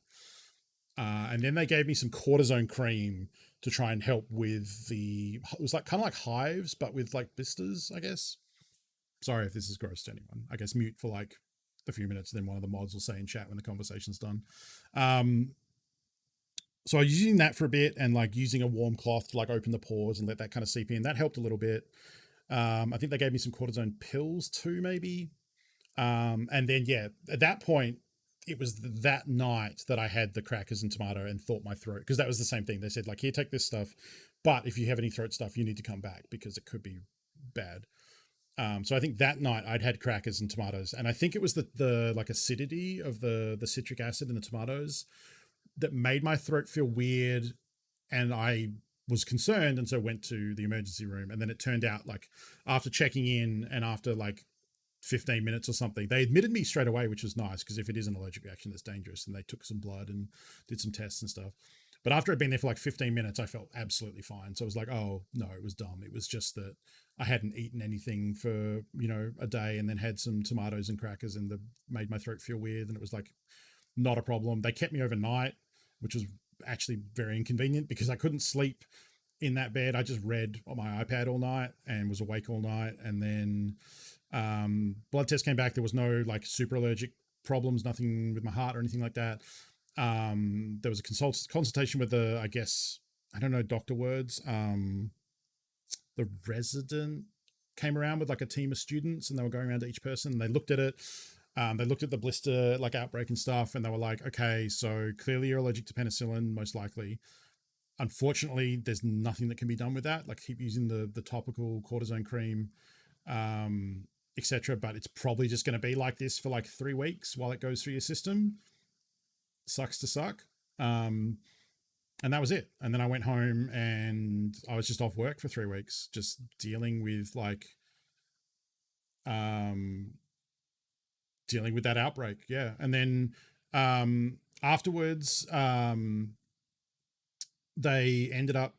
And then they gave me some cortisone cream to try and help with it was like kind of like hives, but with like blisters, I guess. Sorry if this is gross to anyone. I guess mute for like a few minutes, then one of the mods will say in chat when the conversation's done. So I was using that for a bit, and like using a warm cloth to like open the pores and let that kind of seep in. That helped a little bit. I think they gave me some cortisone pills too, maybe. And then, yeah, at that point, it was that night that I had the crackers and tomato and thought my throat, because that was the same thing. They said like, here, take this stuff, but if you have any throat stuff, you need to come back because it could be bad. So I think that night I'd had crackers and tomatoes, and I think it was the like acidity of the citric acid in the tomatoes that made my throat feel weird, and I was concerned, and so went to the emergency room. And then it turned out like after checking in and after like 15 minutes or something, they admitted me straight away, which was nice, because if it is an allergic reaction, that's dangerous. And they took some blood and did some tests and stuff. But after I'd been there for like 15 minutes, I felt absolutely fine. So I was like, oh no, it was dumb. It was just that I hadn't eaten anything for, a day, and then had some tomatoes and crackers, and made my throat feel weird. And it was like not a problem. They kept me overnight, which was actually very inconvenient because I couldn't sleep in that bed. I just read on my iPad all night and was awake all night. And then blood test came back. There was no like super allergic problems, nothing with my heart or anything like that. There was a consultation with I guess, I don't know doctor words. The resident came around with like a team of students, and they were going around to each person, and they looked at it. They looked at the blister like outbreak and stuff, and they were like, okay, so clearly you're allergic to penicillin, most likely. Unfortunately, there's nothing that can be done with that. Like, keep using the topical cortisone cream, etc. But it's probably just going to be like this for like 3 weeks while it goes through your system. Sucks to suck. And that was it. And then I went home, and I was just off work for 3 weeks, just dealing with that outbreak. Yeah. And then afterwards, they ended up,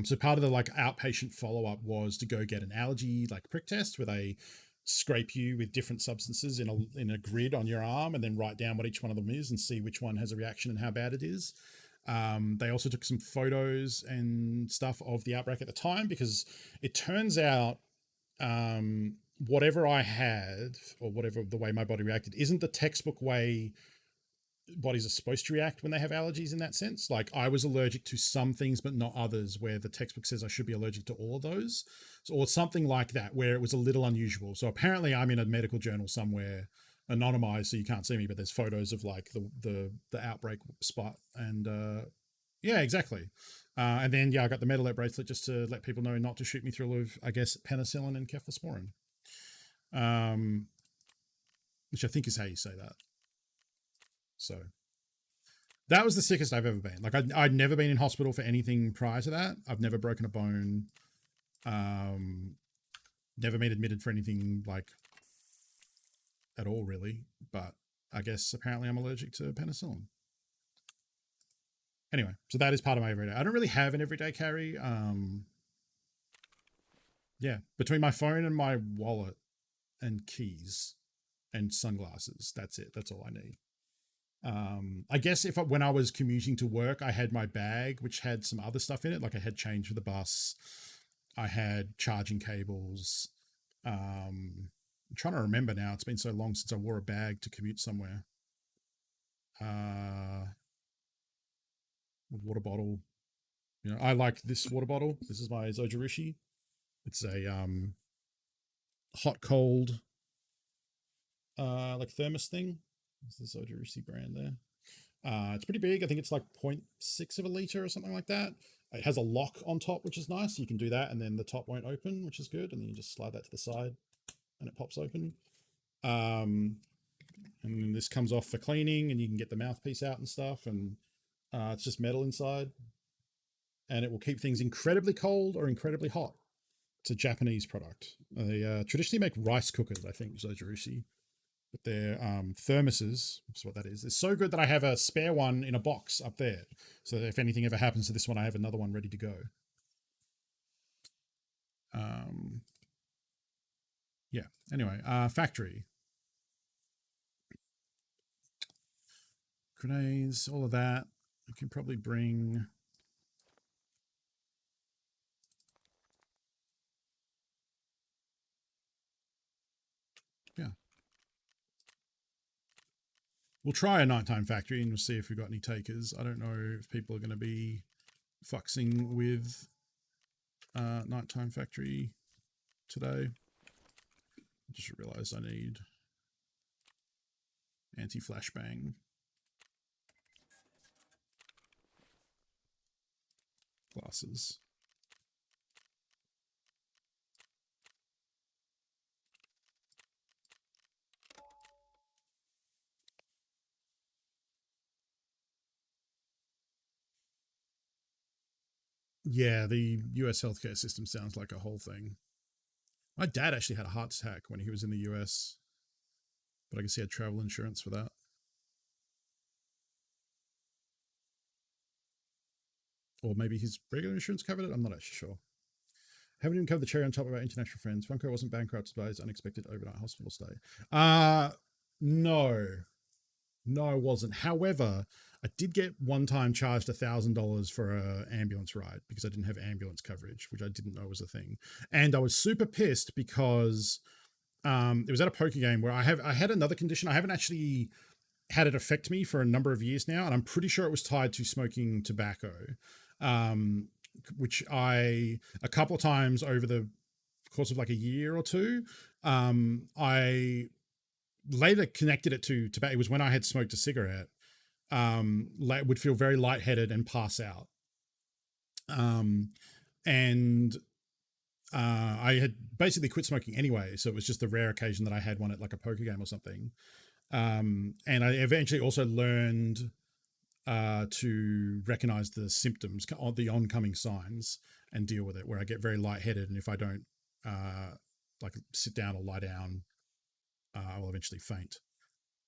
so part of the like outpatient follow-up was to go get an allergy like prick test, where they scrape you with different substances in a grid on your arm, and then write down what each one of them is and see which one has a reaction and how bad it is. They also took some photos and stuff of the outbreak at the time, because it turns out whatever I had, or whatever the way my body reacted, isn't the textbook way bodies are supposed to react when they have allergies in that sense. Like, I was allergic to some things but not others, where the textbook says I should be allergic to all of those, or something like that, where it was a little unusual. So apparently I'm in a medical journal somewhere, anonymized so you can't see me, but there's photos of like the outbreak spot, and Yeah, exactly. And then, yeah, I got the metalette bracelet just to let people know not to shoot me through with, I guess, penicillin and cephalosporin. Which I think is how you say that. So that was the sickest I've ever been. Like I'd never been in hospital for anything prior to that. I've never broken a bone. Never been admitted for anything like at all, really. But I guess apparently I'm allergic to penicillin. Anyway, so that is part of my everyday. I don't really have an everyday carry. Yeah, between my phone and my wallet and keys and sunglasses, that's it. That's all I need. I guess when I was commuting to work, I had my bag, which had some other stuff in it. Like I had change for the bus. I had charging cables. I'm trying to remember now. It's been so long since I wore a bag to commute somewhere. Water bottle. You know, I like this water bottle. This is my Zojirishi. It's a hot cold like thermos thing. This is the Zojirishi brand there. It's pretty big. I think it's like 0.6 of a liter or something like that. It has a lock on top, which is nice. You can do that, and then the top won't open, which is good. And then you just slide that to the side, and it pops open. And then this comes off for cleaning, and you can get the mouthpiece out and stuff. And it's just metal inside, and it will keep things incredibly cold or incredibly hot. It's a Japanese product. They traditionally make rice cookers, I think, Zojirishi. But their thermoses, that's what that is. It's so good that I have a spare one in a box up there. So that if anything ever happens to this one, I have another one ready to go. Yeah, anyway, factory. Grenades, all of that. You can probably bring... Yeah. We'll try a nighttime factory and we'll see if we've got any takers. I don't know if people are going to be fuxing with nighttime factory today. I just realized I need anti-flashbang glasses. Yeah, the US healthcare system sounds like a whole thing. My dad actually had a heart attack when he was in the US, but I guess he had travel insurance for that. Or maybe his regular insurance covered it. I'm not actually sure. Haven't even covered the cherry on top of our international friends. Funko wasn't bankrupted by his unexpected overnight hospital stay. No, I wasn't. However, I did get one time charged $1,000 for an ambulance ride because I didn't have ambulance coverage, which I didn't know was a thing. And I was super pissed because it was at a poker game where I had another condition. I haven't actually had it affect me for a number of years now, and I'm pretty sure it was tied to smoking tobacco, which a couple of times over the course of like a year or two, I later connected it to tobacco. It was when I had smoked a cigarette, would feel very lightheaded and pass out. I had basically quit smoking anyway, so it was just the rare occasion that I had one at like a poker game or something. And I eventually also learned to recognize the symptoms, the oncoming signs, and deal with it, where I get very lightheaded, and if I don't like sit down or lie down, I will eventually faint.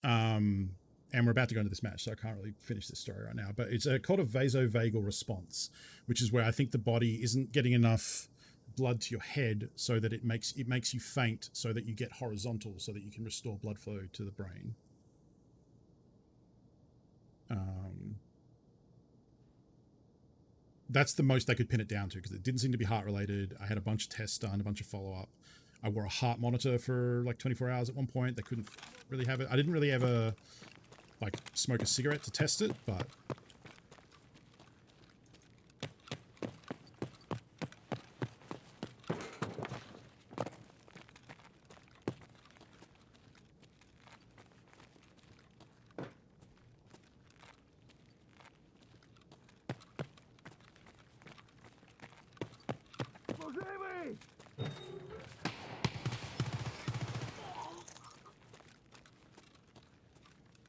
And we're about to go into this match, so I can't really finish this story right now, but it's called a vasovagal response, which is where I think the body isn't getting enough blood to your head so that it makes you faint, so that you get horizontal, so that you can restore blood flow to the brain. That's the most I could pin it down to, because it didn't seem to be heart related. I had a bunch of tests done, a bunch of follow up. I wore a heart monitor for like 24 hours at one point. They couldn't really have it. I didn't really ever like smoke a cigarette to test it, but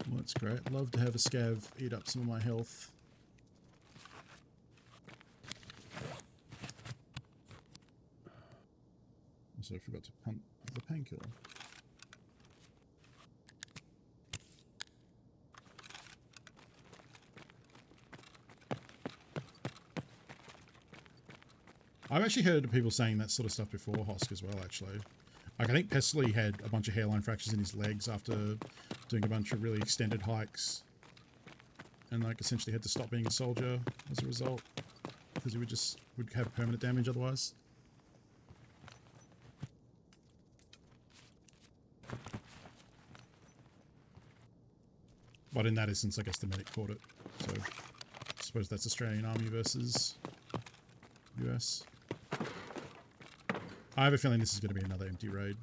Well, that's great. Love to have a scav eat up some of my health. Also, I forgot to pump the painkiller. I've actually heard people saying that sort of stuff before, Hosk, as well, actually. Like, I think Pestily had a bunch of hairline fractures in his legs after doing a bunch of really extended hikes. And, like, essentially had to stop being a soldier as a result. Because he would have permanent damage otherwise. But in that instance, I guess the medic caught it. So, I suppose that's Australian Army versus US. I have a feeling this is going to be another empty raid.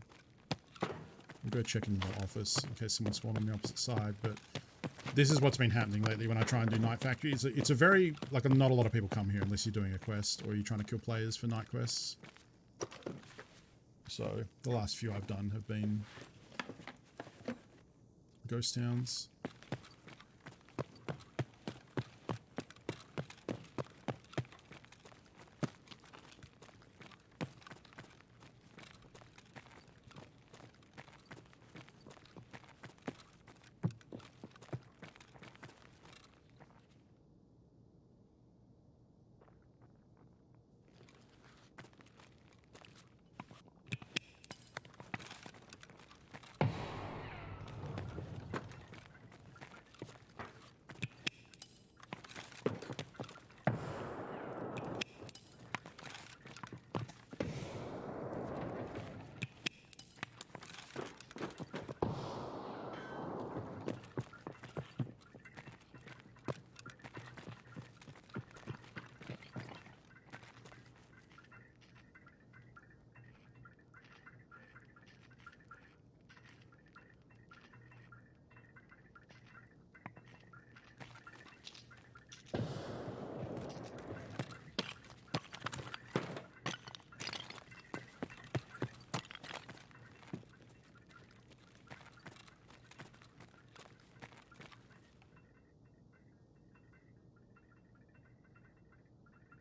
We'll go check in the office in case someone spawned on the opposite side, but this is what's been happening lately when I try and do night factory. It's a very, like, not a lot of people come here unless you're doing a quest or you're trying to kill players for night quests. So, the last few I've done have been ghost towns.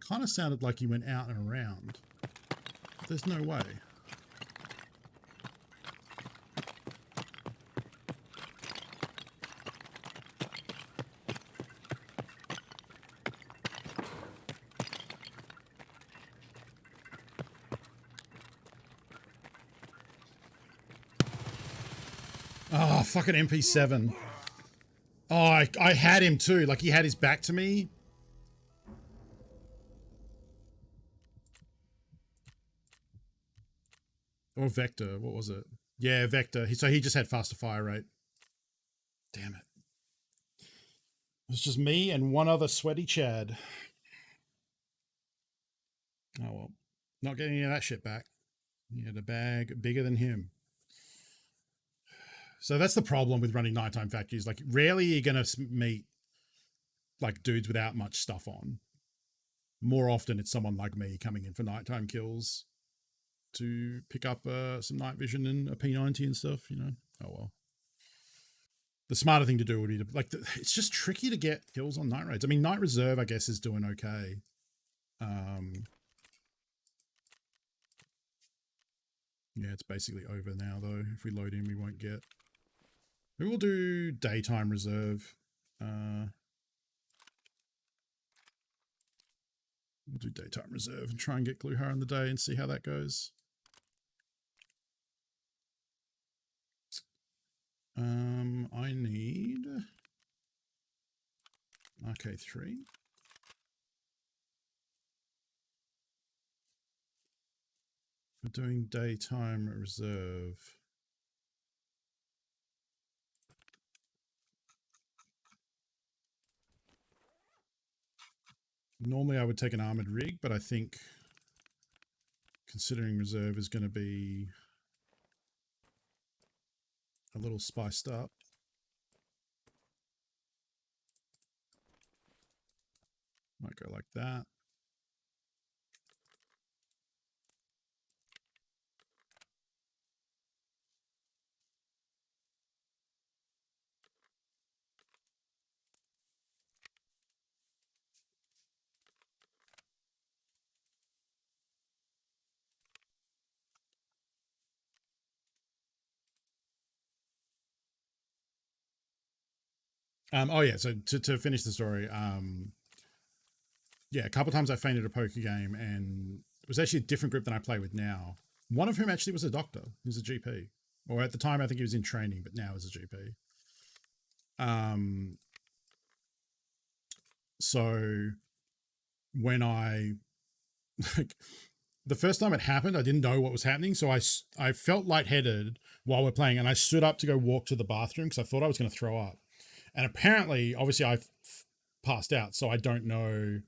Kind of sounded like he went out and around. There's no way. Oh, fucking MP7. Oh, I had him too. Like, he had his back to me. Or Vector, what was it? Yeah, Vector. So he just had faster fire rate. Damn it. It was just me and one other sweaty Chad. Oh well. Not getting any of that shit back. He had a bag bigger than him. So that's the problem with running nighttime factories. Like, rarely you're going to meet, like, dudes without much stuff on. More often it's someone like me coming in for nighttime kills to pick up some night vision and a P90 and stuff, you know. Oh well. The smarter thing to do would be to, like, it's just tricky to get kills on night raids. I mean, Night Reserve, I guess, is doing okay. Yeah, it's basically over now, though. If we load in, we won't get. We will do Daytime Reserve. We'll do Daytime Reserve and try and get Gluhar in the day and see how that goes. I need RK3. We're doing Daytime Reserve. Normally I would take an armored rig, but I think considering Reserve is going to be a little spiced up. Might go like that. Oh yeah. So to finish the story, yeah, a couple of times I fainted a poker game, and it was actually a different group than I play with now. One of whom actually was a doctor. He was a GP, or at the time I think he was in training, but now is a GP. So when I like the first time it happened, I didn't know what was happening, so I felt lightheaded while we're playing, and I stood up to go walk to the bathroom because I thought I was going to throw up, and apparently, obviously, I passed out, so I don't know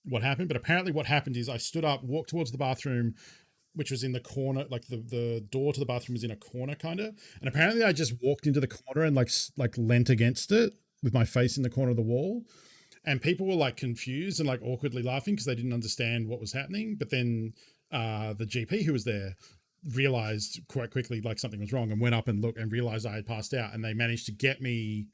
what happened. But apparently, what happened is I stood up, walked towards the bathroom, which was in the corner, like the door to the bathroom was in a corner, kind of, and apparently, I just walked into the corner and like leant against it with my face in the corner of the wall, and people were like confused and like awkwardly laughing because they didn't understand what was happening. But then the GP who was there realized quite quickly like something was wrong and went up and looked and realized I had passed out, and they managed to get me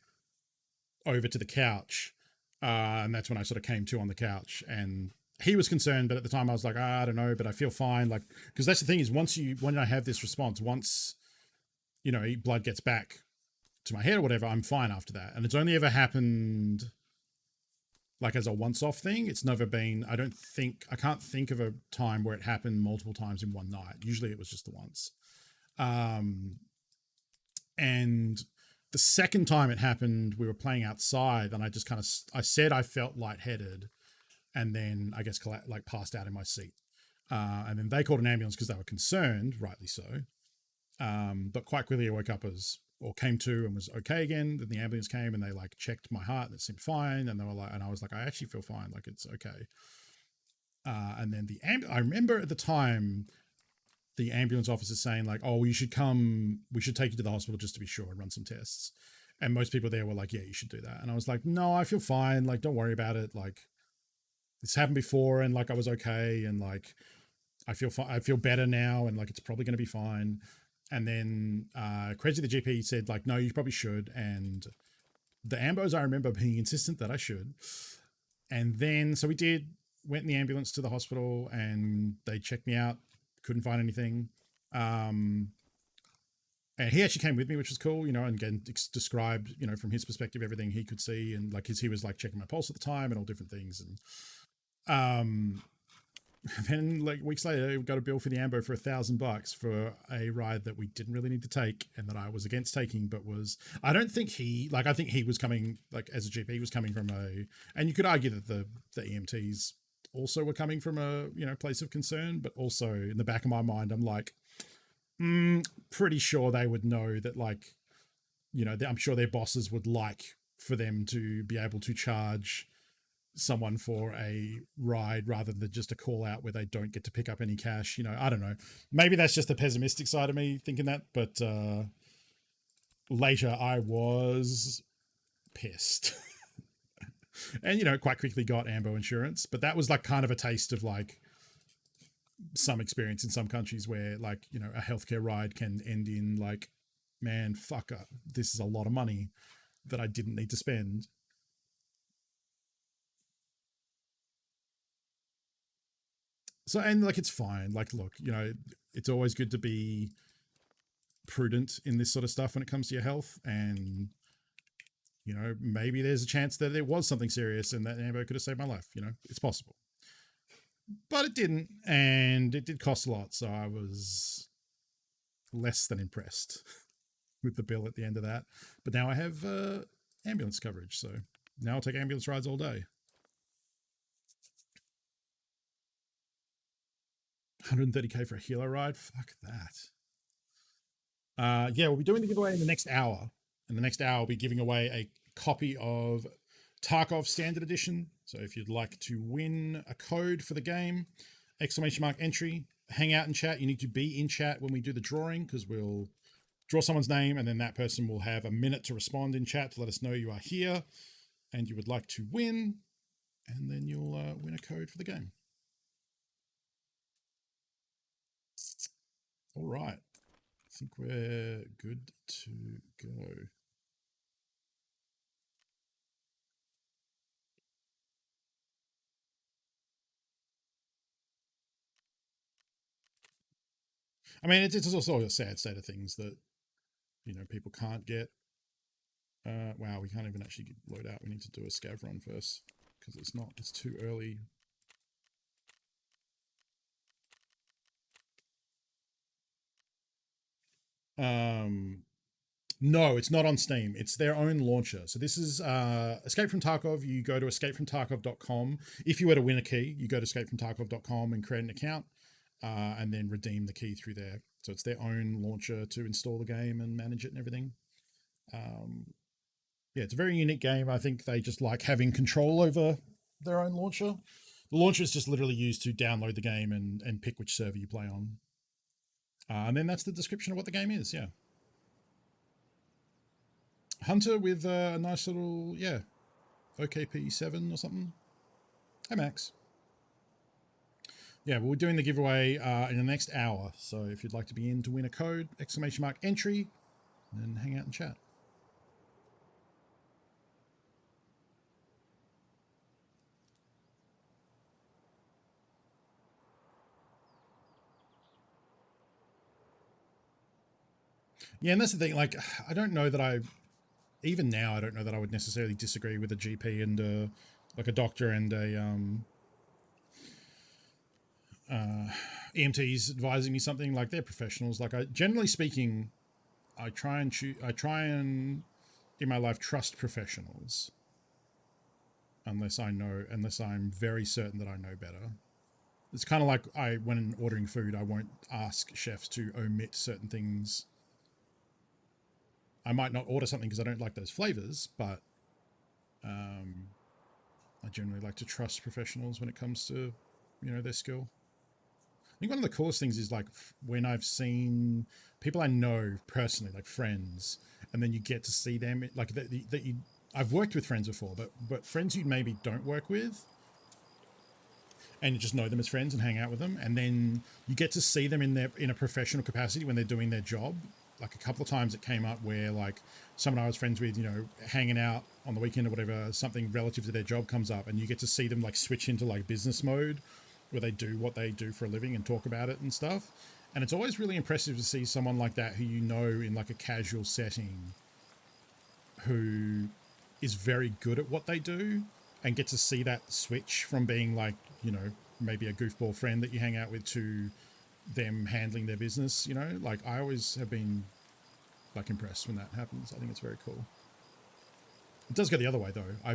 over to the couch, and that's when I sort of came to on the couch. And he was concerned, but at the time I was like, I don't know, but I feel fine. Like, because that's the thing is, when I have this response, once blood gets back to my head or whatever, I'm fine after that. And it's only ever happened like as a once-off thing. It's never been, I can't think of a time where it happened multiple times in one night. Usually it was just the once. And the second time it happened, we were playing outside, and I just I said I felt lightheaded, and then I guess like passed out in my seat. And then they called an ambulance because they were concerned, rightly so. But quite quickly I woke up or came to and was okay again. Then the ambulance came and they like checked my heart and it seemed fine. And they were like, and I was like, I actually feel fine. Like it's okay. And then I remember at the time, the ambulance officer saying like, oh, we should take you to the hospital just to be sure and run some tests. And most people there were like, yeah, you should do that. And I was like, no, I feel fine. Like, don't worry about it. Like, this happened before and like I was okay. And like, I feel better now. And like, it's probably going to be fine. And then crazy, the GP said like, no, you probably should. And the ambos, I remember being insistent that I should. And then, so we went in the ambulance to the hospital and they checked me out. Couldn't find anything. And he actually came with me, which was cool, and again, described, from his perspective, everything he could see. And like he was like checking my pulse at the time and all different things. And then like weeks later, we got a bill for the ambo for $1,000 for a ride that we didn't really need to take and that I was against taking, but I think he was coming, like as a GP, was coming from and you could argue that the EMTs also were coming from a, place of concern, but also in the back of my mind, I'm like, pretty sure they would know that like, I'm sure their bosses would like for them to be able to charge someone for a ride rather than just a call out where they don't get to pick up any cash. I don't know. Maybe that's just the pessimistic side of me thinking that, but later I was pissed. And, quite quickly got ambo insurance, but that was like kind of a taste of like some experience in some countries where like, a healthcare ride can end in like, man, fuck up. This is a lot of money that I didn't need to spend. So, and like, it's fine. Like, look, it's always good to be prudent in this sort of stuff when it comes to your health. And, maybe there's a chance that there was something serious and that ambo could have saved my life. It's possible. But it didn't. And it did cost a lot. So I was less than impressed with the bill at the end of that. But now I have ambulance coverage. So now I'll take ambulance rides all day. 130k for a helo ride? Fuck that. Yeah, we'll be doing the giveaway in the next hour. In the next hour, I'll be giving away a copy of Tarkov Standard Edition. So if you'd like to win a code for the game, ! entry, hang out in chat. You need to be in chat when we do the drawing because we'll draw someone's name and then that person will have a minute to respond in chat to let us know you are here and you would like to win. And then you'll win a code for the game. All right. I think we're good to go. I mean, it's also a sad state of things that, people can't get Wow, we can't even actually load out. We need to do a scav run first because it's too early. No, it's not on Steam. It's their own launcher. So this is Escape from Tarkov. You go to escapefromtarkov.com. If you were to win a key, you go to escapefromtarkov.com and create an account and then redeem the key through there. So it's their own launcher to install the game and manage it and everything. Yeah, it's a very unique game. I think they just like having control over their own launcher. The launcher is just literally used to download the game and pick which server you play on. And then that's the description of what the game is, yeah. Hunter with a nice little, yeah, OKP7 or something. Hey, Max. Yeah, well, we're doing the giveaway in the next hour. So if you'd like to be in to win a code, !entry, and hang out and chat. Yeah, and that's the thing. Like, I don't know that even now, I don't know that I would necessarily disagree with a GP and like a doctor and a EMTs advising me something. Like, they're professionals. Like, generally speaking, I try and in my life trust professionals unless I'm very certain that I know better. It's kind of like when ordering food, I won't ask chefs to omit certain things. I might not order something because I don't like those flavors, but I generally like to trust professionals when it comes to, their skill. I think one of the coolest things is like when I've seen people I know personally, like friends, and then you get to see them like that you. I've worked with friends before, but friends you maybe don't work with, and you just know them as friends and hang out with them, and then you get to see them in a professional capacity when they're doing their job. Like a couple of times it came up where like someone I was friends with, hanging out on the weekend or whatever, something relative to their job comes up and you get to see them like switch into like business mode where they do what they do for a living and talk about it and stuff. And it's always really impressive to see someone like that who in like a casual setting who is very good at what they do and get to see that switch from being like, maybe a goofball friend that you hang out with to them handling their business, like I always have been like impressed when that happens. I think it's very cool. It does go the other way though. I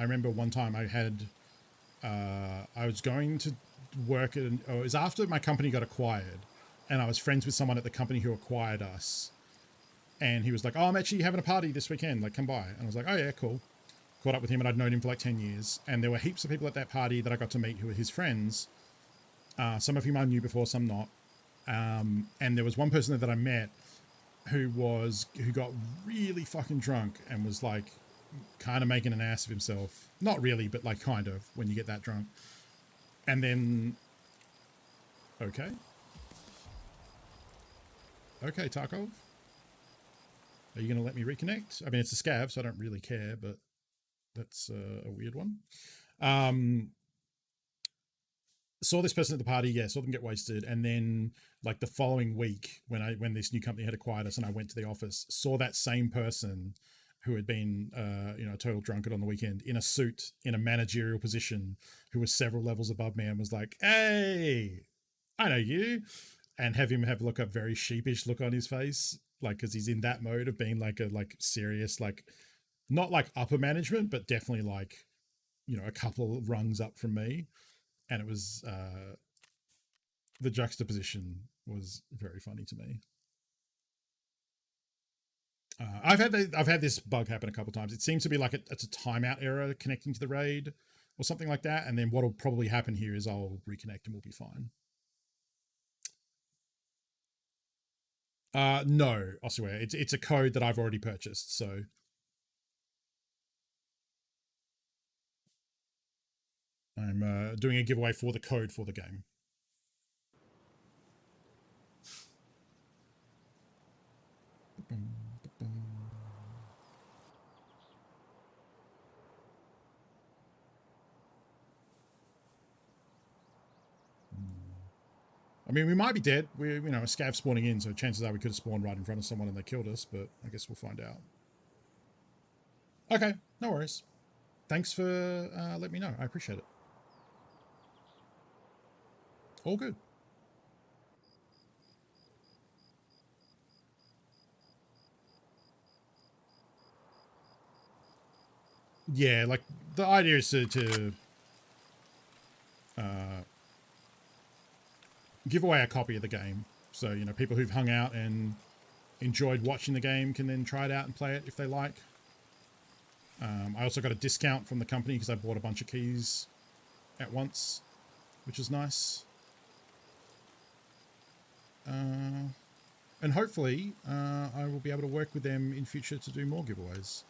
remember one time I was going to work it was after my company got acquired and I was friends with someone at the company who acquired us. And he was like, oh, I'm actually having a party this weekend. Like, come by. And I was like, oh yeah, cool. Caught up with him and I'd known him for like 10 years. And there were heaps of people at that party that I got to meet who were his friends. Some of whom I knew before, some not. And there was one person that I met who got really fucking drunk and was like kind of making an ass of himself. Not really, but like kind of when you get that drunk. And then, okay, Tarkov, are you going to let me reconnect? I mean, it's a scav, so I don't really care, but that's a weird one. Saw this person at the party, saw them get wasted, and then like the following week when this new company had acquired us and I went to the office, saw that same person who had been a total drunkard on the weekend in a suit in a managerial position who was several levels above me and was like, hey, I know you, and have him have a very sheepish look on his face, like because he's in that mode of being like a serious, like not like upper management, but definitely like a couple rungs up from me. And it was the juxtaposition was very funny to me. I've had this bug happen a couple of times. It seems to be like it's a timeout error connecting to the raid or something like that. And then what'll probably happen here is I'll reconnect and we'll be fine. No, I swear it's a code that I've already purchased. So I'm doing a giveaway for the code for the game. I mean, we might be dead. We're, a scav spawning in, so chances are we could have spawned right in front of someone and they killed us, but I guess we'll find out. Okay, no worries. Thanks for letting me know. I appreciate it. All good. Yeah, like the idea is to give away a copy of the game. So, you know, people who've hung out and enjoyed watching the game can then try it out and play it if they like. I also got a discount from the company because I bought a bunch of keys at once, which is nice. And hopefully I will be able to work with them in future to do more giveaways.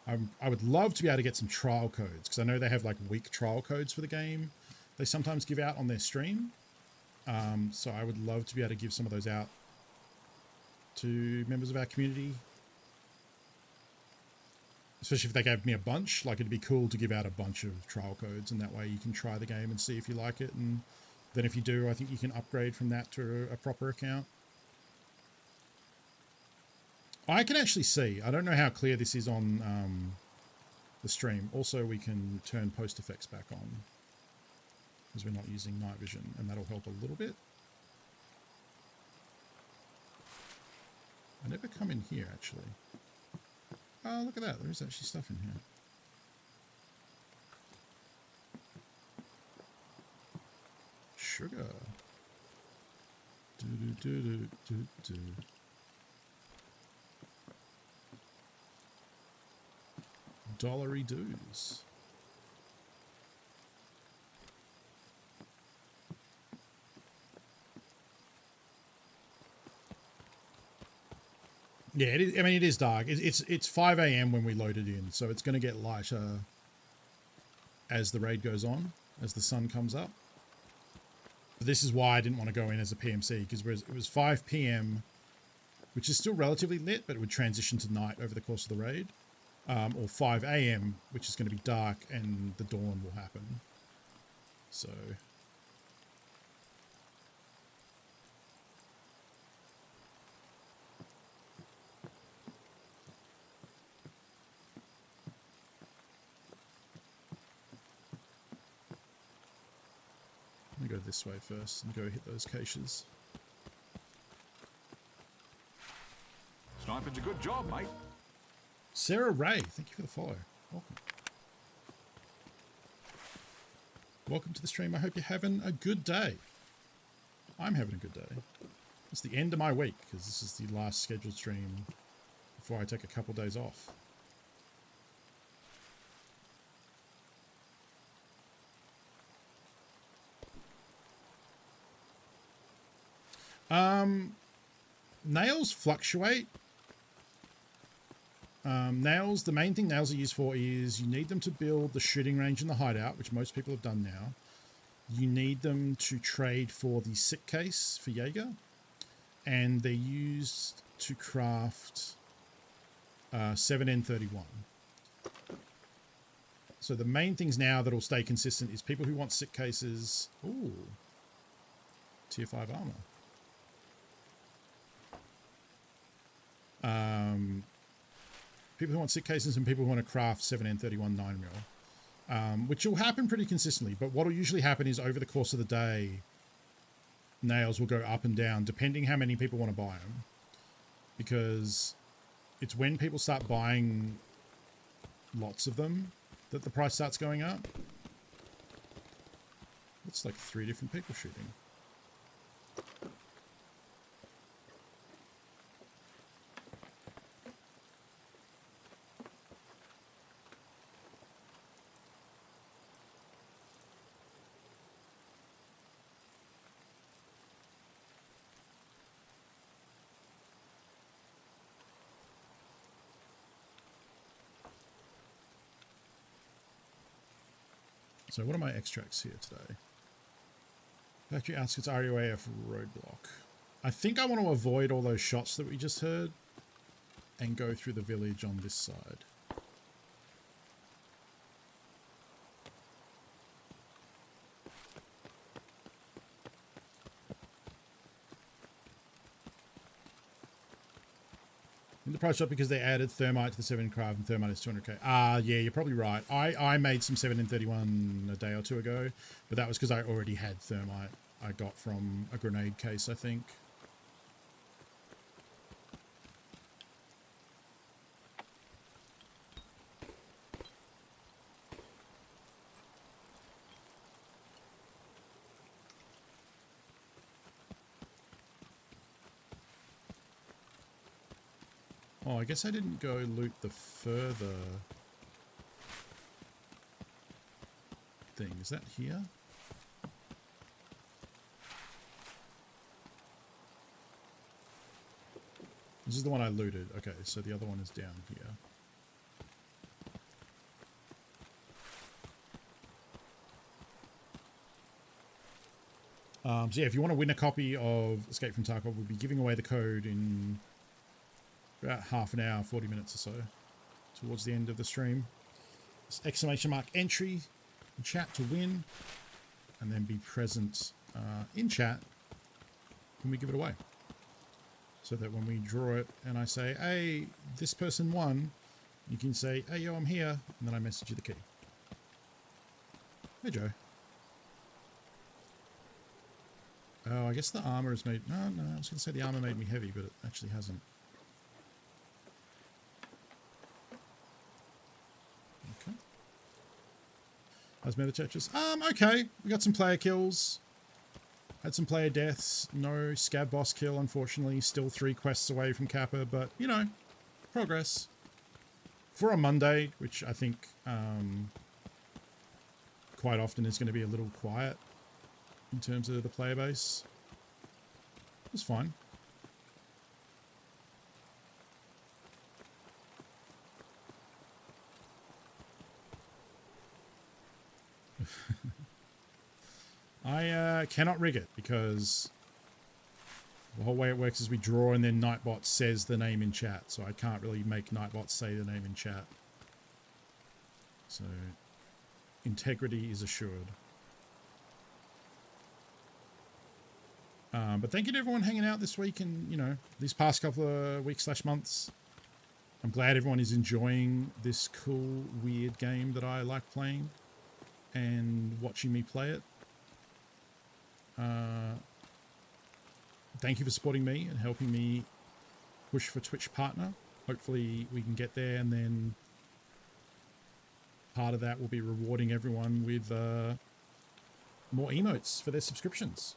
I would love to be able to get some trial codes because I know they have like week trial codes for the game they sometimes give out on their stream. So I would love to be able to give some of those out to members of our community. Especially if they gave me a bunch, like it'd be cool to give out a bunch of trial codes and that way you can try the game and see if you like it. And then if you do, I think you can upgrade from that to a proper account. I can actually see, I don't know how clear this is on the stream. Also, we can turn post effects back on because we're not using night vision and that'll help a little bit. I never come in here actually. Oh, look at that. There's actually stuff in here. Sugar. Dollary dues. Yeah, it is, I mean, it is dark. It's 5 a.m. when we loaded in, so it's going to get lighter as the raid goes on, as the sun comes up. But this is why I didn't want to go in as a PMC, because it was 5 p.m., which is still relatively lit, but it would transition to night over the course of the raid. Or 5 a.m., which is going to be dark and the dawn will happen. So... go this way first and go hit those caches. Sniping's a good job, mate. Sarah Ray, thank you for the follow. Welcome. Welcome to the stream. I hope you're having a good day. I'm having a good day. It's the end of my week because this is the last scheduled stream before I take a couple days off. Nails fluctuate. Nails, the main thing nails are used for is you need them to build the shooting range in the hideout, which most people have done now. You need them to trade for the sick case for Jaeger, and they're used to craft 7N31. So the main things now that will stay consistent is people who want sick cases. Ooh, tier 5 armor. People who want sick cases and people who want to craft 7N31 9mm, which will happen pretty consistently. But what will usually happen is over the course of the day, nails will go up and down depending how many people want to buy them. Because it's when people start buying lots of them that the price starts going up. It's like 3 different people shooting. So what are my extracts here today? Factory outskirts RUAF roadblock. I think I want to avoid all those shots that we just heard and go through the village on this side. The price shot because they added thermite to the 7 craft and thermite is 200k. Yeah, you're probably right. I made some 7 and 31 a day or two ago, but that was because I already had thermite. I got from a grenade case, I think. Oh, I guess I didn't go loot the further thing. Is that here? This is the one I looted. Okay, so the other one is down here. So yeah, if you want to win a copy of Escape from Tarkov, we'll be giving away the code in about half an hour, 40 minutes or so, towards the end of the stream. It's !! Entry in chat to win, and then be present in chat when we give it away. So that when we draw it and I say, hey, this person won, you can say, hey, yo, I'm here, and then I message you the key. Hey, Joe. Oh, I guess the armor has made... No, I was going to say the armor made me heavy, but it actually hasn't. Okay. How's Meta Tetris? Okay. We got some player kills. Had some player deaths. No scab boss kill, unfortunately. Still 3 quests away from Kappa, but, you know, progress. For a Monday, which I think quite often is going to be a little quiet in terms of the player base. It was fine. I cannot rig it because the whole way it works is we draw and then Nightbot says the name in chat. So I can't really make Nightbot say the name in chat. So integrity is assured. But thank you to everyone hanging out this week and, you know, these past couple of weeks / months. I'm glad everyone is enjoying this cool, weird game that I like playing and watching me play it. Thank you for supporting me and helping me push for Twitch partner. Hopefully we can get there, and then part of that will be rewarding everyone with more emotes for their subscriptions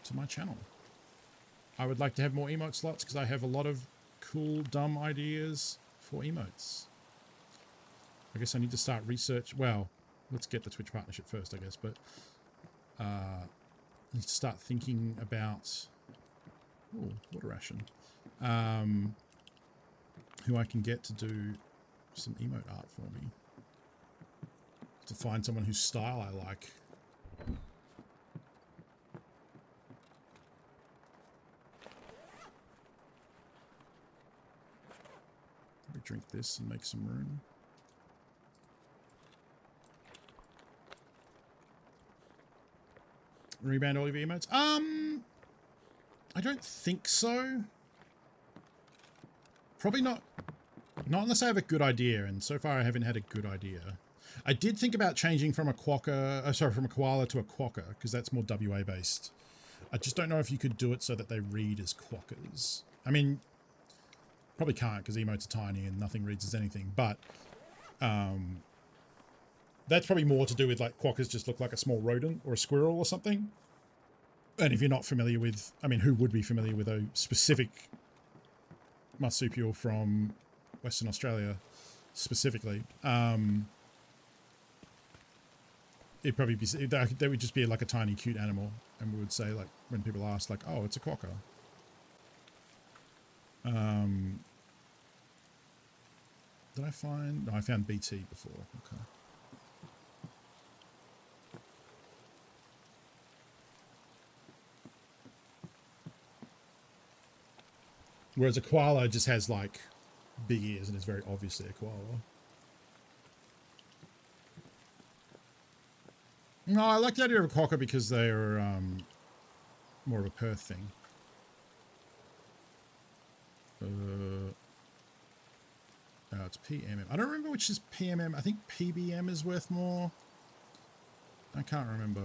to my channel. I would like to have more emote slots because I have a lot of cool, dumb ideas for emotes. I guess I need to start research. Well, let's get the Twitch partnership first, I guess, but I need to start thinking about water ration. Who I can get to do some emote art for me. To find someone whose style I like. Let me drink this and make some room. Rebound all of your emotes? I don't think so. Probably not. Not unless I have a good idea, and so far I haven't had a good idea. I did think about changing from a quokka, from a koala to a quokka, because that's more WA based. I just don't know if you could do it so that they read as quokkas. I mean, probably can't because emotes are tiny and nothing reads as anything, but that's probably more to do with like quokkas just look like a small rodent or a squirrel or something. And if you're not familiar with, I mean, who would be familiar with a specific marsupial from Western Australia specifically, it'd probably be, they would just be like a tiny cute animal, and we would say, like, when people ask, like, oh, it's a quokka. Did I find, no, I found BT before. Okay. Whereas a koala just has like big ears and is very obviously a koala. No, I like the idea of a quokka because they're more of a Perth thing. It's PMM. I don't remember which is PMM. I think PBM is worth more. I can't remember.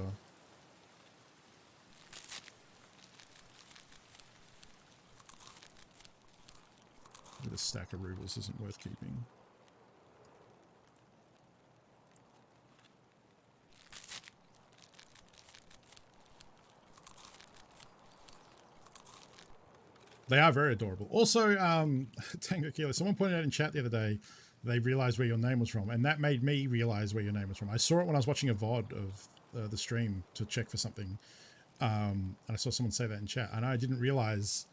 With a stack of rubles isn't worth keeping. They are very adorable. Also, Tango Kilo, someone pointed out in chat the other day, they realized where your name was from, and that made me realize where your name was from. I saw it when I was watching a VOD of the stream to check for something, and I saw someone say that in chat, and I didn't realize,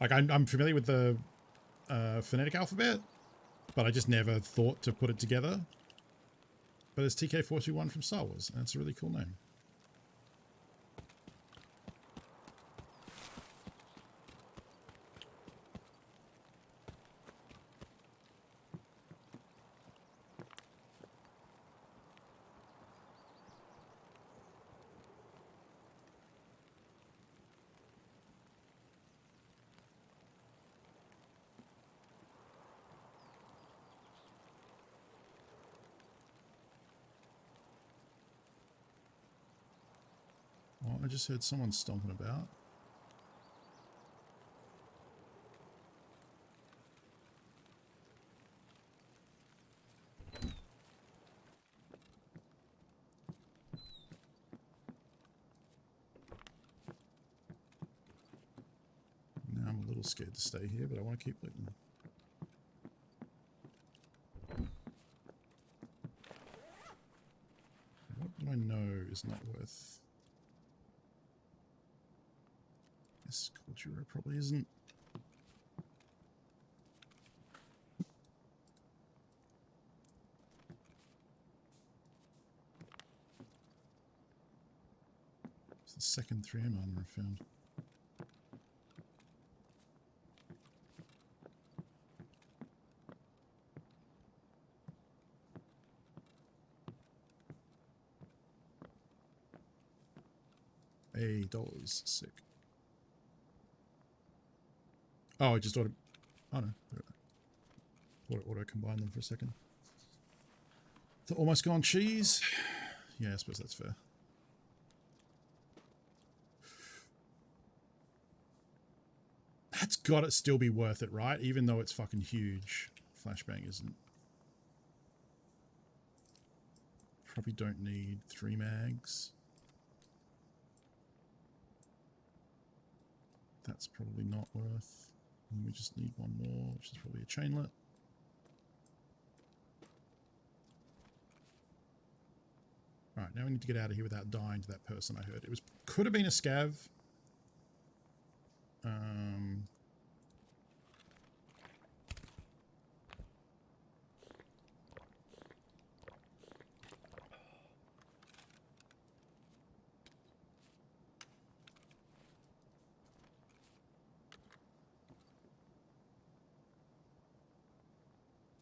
like, I'm familiar with the phonetic alphabet, but I just never thought to put it together. But it's TK421 from Star Wars, and it's a really cool name. Oh, I just heard someone stomping about. Now I'm a little scared to stay here, but I want to keep looting. What do I know is not worth? This culture probably isn't. It's the second 3M armor I found. $8. Sick. Oh, I just auto. Oh no. Auto combine them for a second. The almost gone cheese. Yeah, I suppose that's fair. That's gotta still be worth it, right? Even though it's fucking huge. Flashbang isn't. Probably don't need 3 mags. That's probably not worth. And we just need one more, which is probably a chainlet. Alright, now we need to get out of here without dying to that person I heard. It was could have been a scav.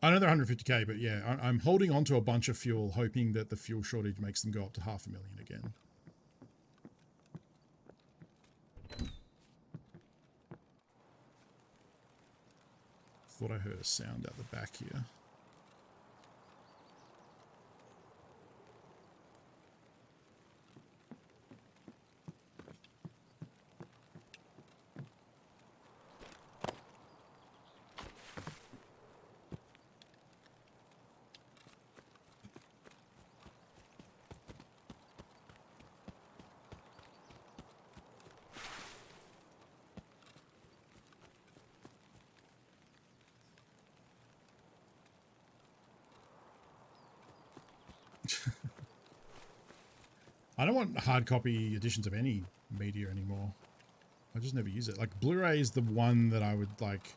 I know they're 150k, but yeah, I'm holding on to a bunch of fuel, hoping that the fuel shortage makes them go up to 500,000 again. Thought I heard a sound out the back here. I don't want hard copy editions of any media anymore. I just never use it. Like, Blu-ray is the one that I would, like,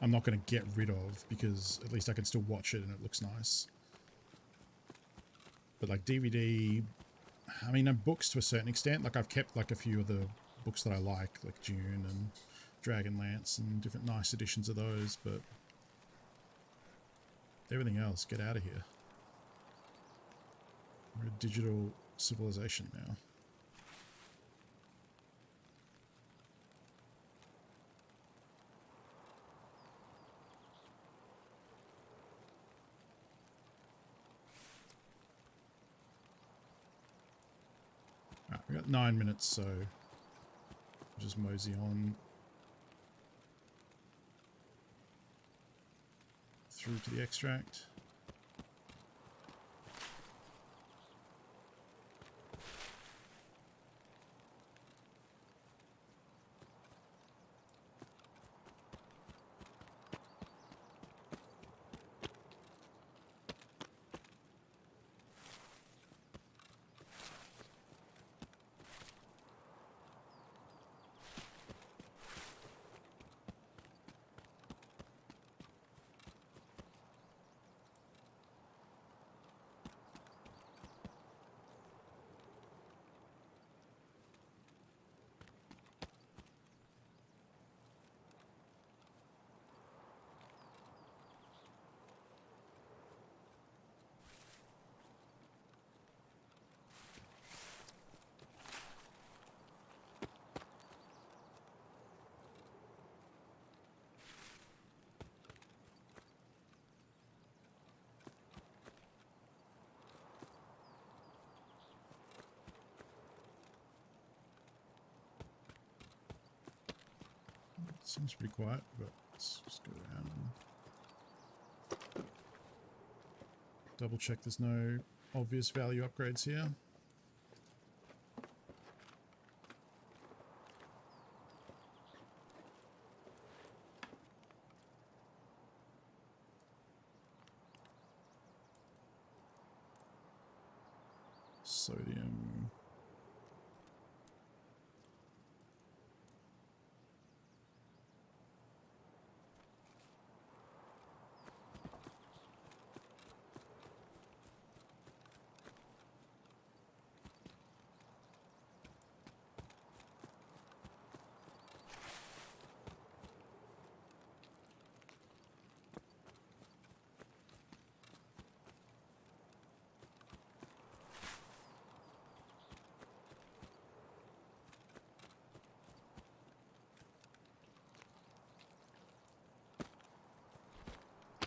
I'm not going to get rid of because at least I can still watch it and it looks nice. But, like, DVD, I mean, books to a certain extent. Like, I've kept, like, a few of the books that I like Dune and Dragonlance and different nice editions of those, but everything else, get out of here. We're a digital civilization now. 9 minutes, so just mosey on through to the extract. Seems pretty quiet, but let's just go around and double check there's no obvious value upgrades here. Sodium.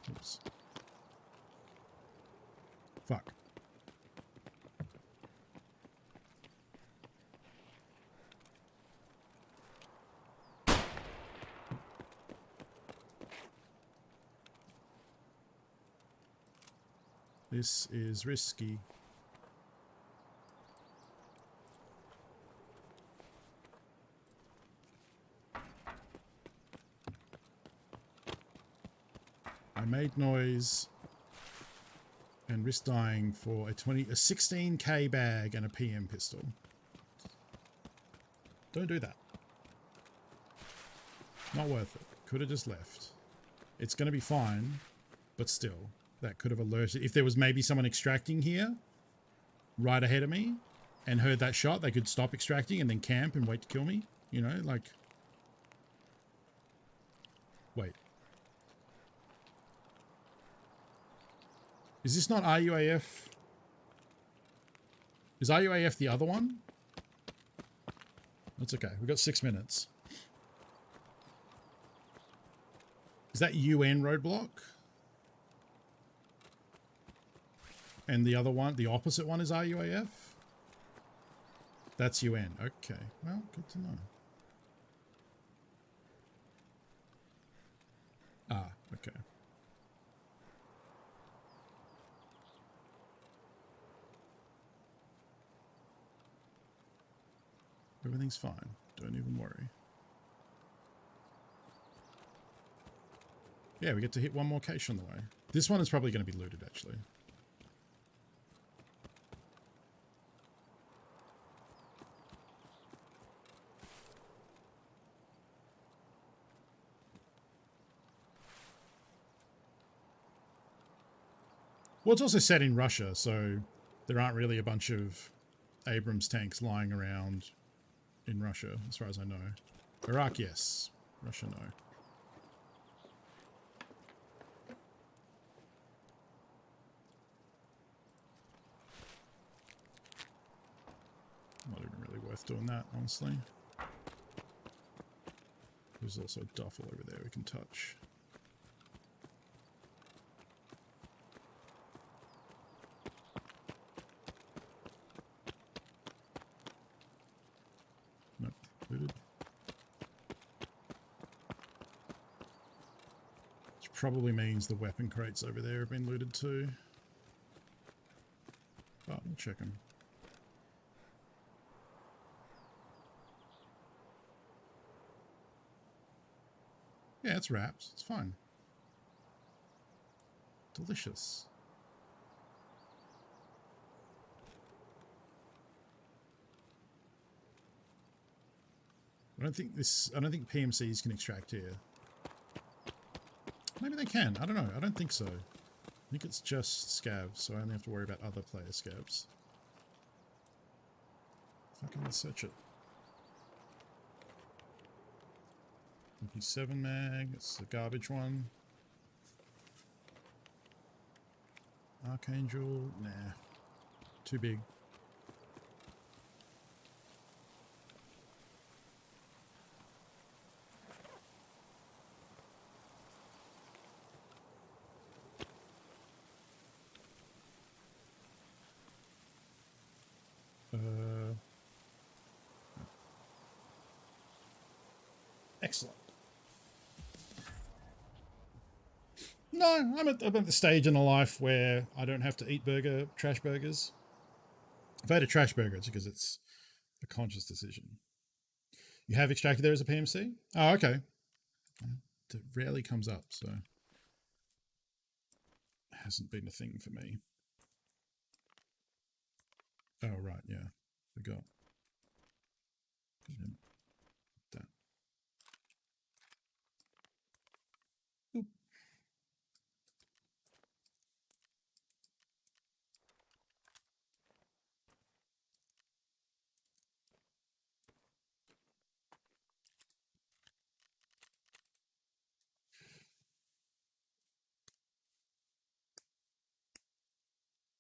Oops. Fuck. This is risky. I made noise and risked dying for a 16k bag and a PM pistol. Don't do that. Not worth it. Could have just left. It's going to be fine, but still, that could have alerted. If there was maybe someone extracting here, right ahead of me, and heard that shot, they could stop extracting and then camp and wait to kill me. You know, like... Wait. Is this not RUAF? Is RUAF the other one? That's okay. We've got 6 minutes. Is that UN roadblock? And the other one, the opposite one is RUAF? That's UN. Okay. Well, good to know. Ah, okay. Everything's fine. Don't even worry. Yeah, we get to hit one more cache on the way. This one is probably going to be looted, actually. Well, it's also set in Russia, so there aren't really a bunch of Abrams tanks lying around in Russia, as far as I know. Iraq, yes. Russia, no. Not even really worth doing that, honestly. There's also a duffel over there we can touch. probably means the weapon crates over there have been looted too. But we'll check them. Yeah, it's wraps. It's fine. Delicious. I don't think PMCs can extract here. Maybe they can. I don't know. I don't think so. I think it's just scavs, so I only have to worry about other player scavs. Fucking search it. MP7 mag. It's a garbage one. Archangel. Nah. Too big. Excellent. No, I'm at the stage in a life where I don't have to eat trash burgers. If I had a trash burger, it's because it's a conscious decision. You have extracted there as a PMC? Oh, okay. It rarely comes up, so it hasn't been a thing for me. Oh, right, yeah. Forgot. That. Oop.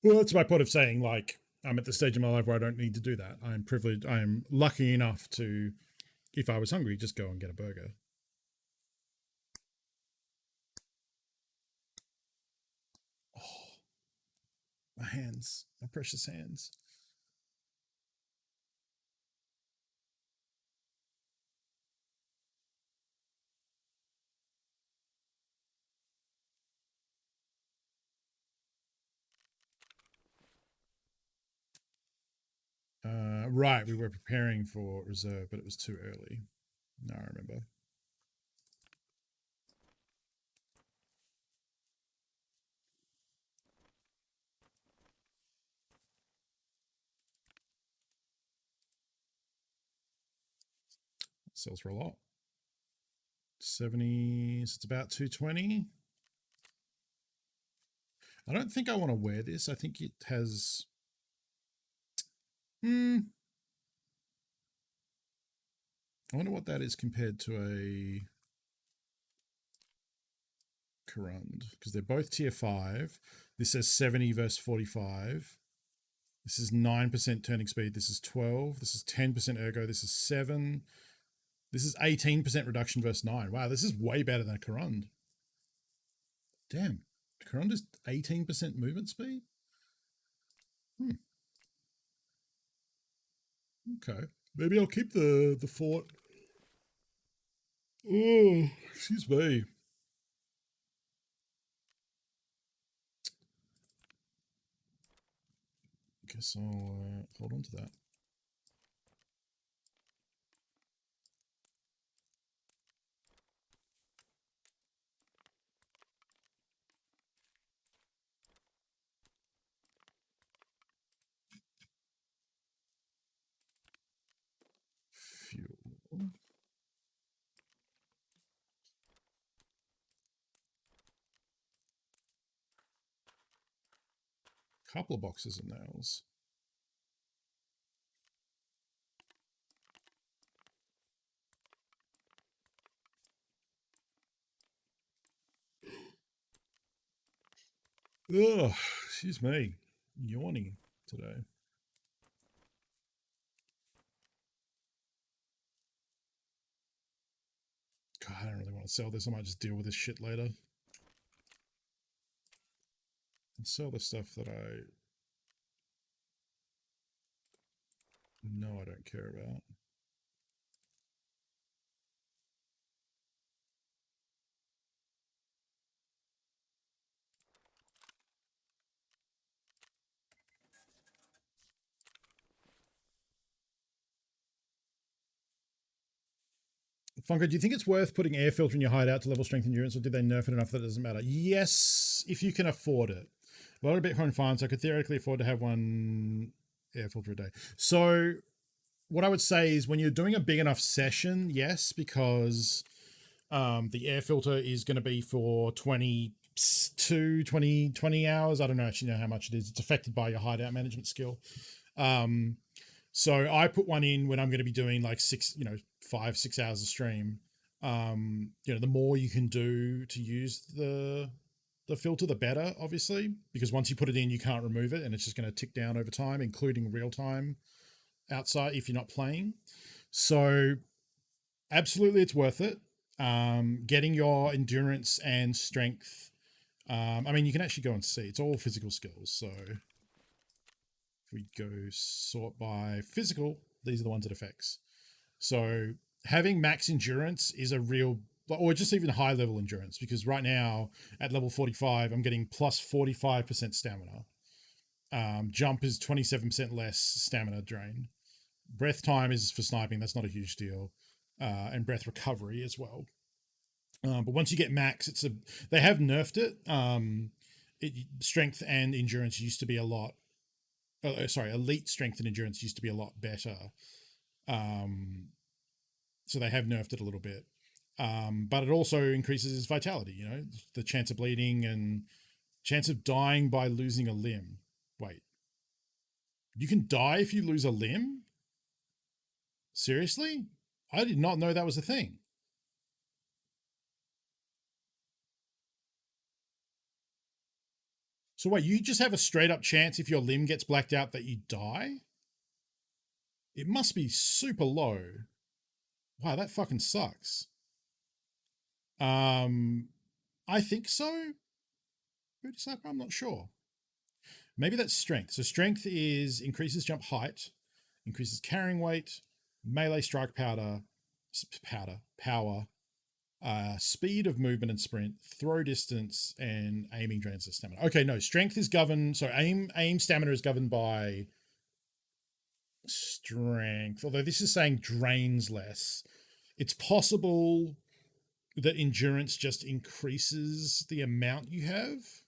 Well, that's my point of saying, like, I'm at the stage in my life where I don't need to do that. I'm privileged. I am lucky enough to, if I was hungry, just go and get a burger. Oh, my hands, my precious hands. Right, we were preparing for reserve, but it was too early. No, I remember. Sells for a lot. 70, so it's about 220. I don't think I want to wear this. I think it has... I wonder what that is compared to a Corund, because they're both tier 5. This says 70 versus 45. This is 9% turning speed. This is 12. This is 10% ergo. This is 7. This is 18% reduction versus 9. Wow, this is way better than a Corund. Damn. Corund is 18% movement speed? Okay. Maybe I'll keep the fort. Oh, excuse me. Guess I'll hold on to that. Fuel. Couple of boxes of nails. Oh, excuse me. Yawning today. God, I don't really want to sell this. I might just deal with this shit later. And sell the stuff that I know I don't care about. Funko, do you think it's worth putting air filter in your hideout to level strength endurance, or did they nerf it enough that it doesn't matter? Yes, if you can afford it. A lot of Bitcoin farms, I could theoretically afford to have one air filter a day. So what I would say is when you're doing a big enough session, yes, because the air filter is going to be for 20 hours. I don't actually know how much it is. It's affected by your hideout management skill. So I put one in when I'm going to be doing like 5-6 hours of stream. The more you can do to use the filter, the better, obviously, because once you put it in, you can't remove it, and it's just going to tick down over time, including real time outside if you're not playing. So absolutely, it's worth it. Getting your endurance and strength. You can actually go and see it's all physical skills. So if we go sort by physical, these are the ones it affects. So having max endurance is a real, or just even high level endurance, because right now at level 45, I'm getting plus 45% stamina. Jump is 27% less stamina drain. Breath time is for sniping. That's not a huge deal. And breath recovery as well. But once you get max, they have nerfed it. Strength and endurance used to be a lot. Elite strength and endurance used to be a lot better. So they have nerfed it a little bit. But it also increases vitality, the chance of bleeding and chance of dying by losing a limb. Wait, you can die if you lose a limb? Seriously? I did not know that was a thing. So wait, you just have a straight up chance if your limb gets blacked out that you die? It must be super low. Wow, that fucking sucks. I think so. I'm not sure. Maybe that's strength. So strength is increases jump height, increases carrying weight, melee strike power, speed of movement and sprint, throw distance, and aiming drains the stamina. Okay, no, strength is governed. So aim stamina is governed by strength. Although this is saying drains less. It's possible that endurance just increases the amount you have.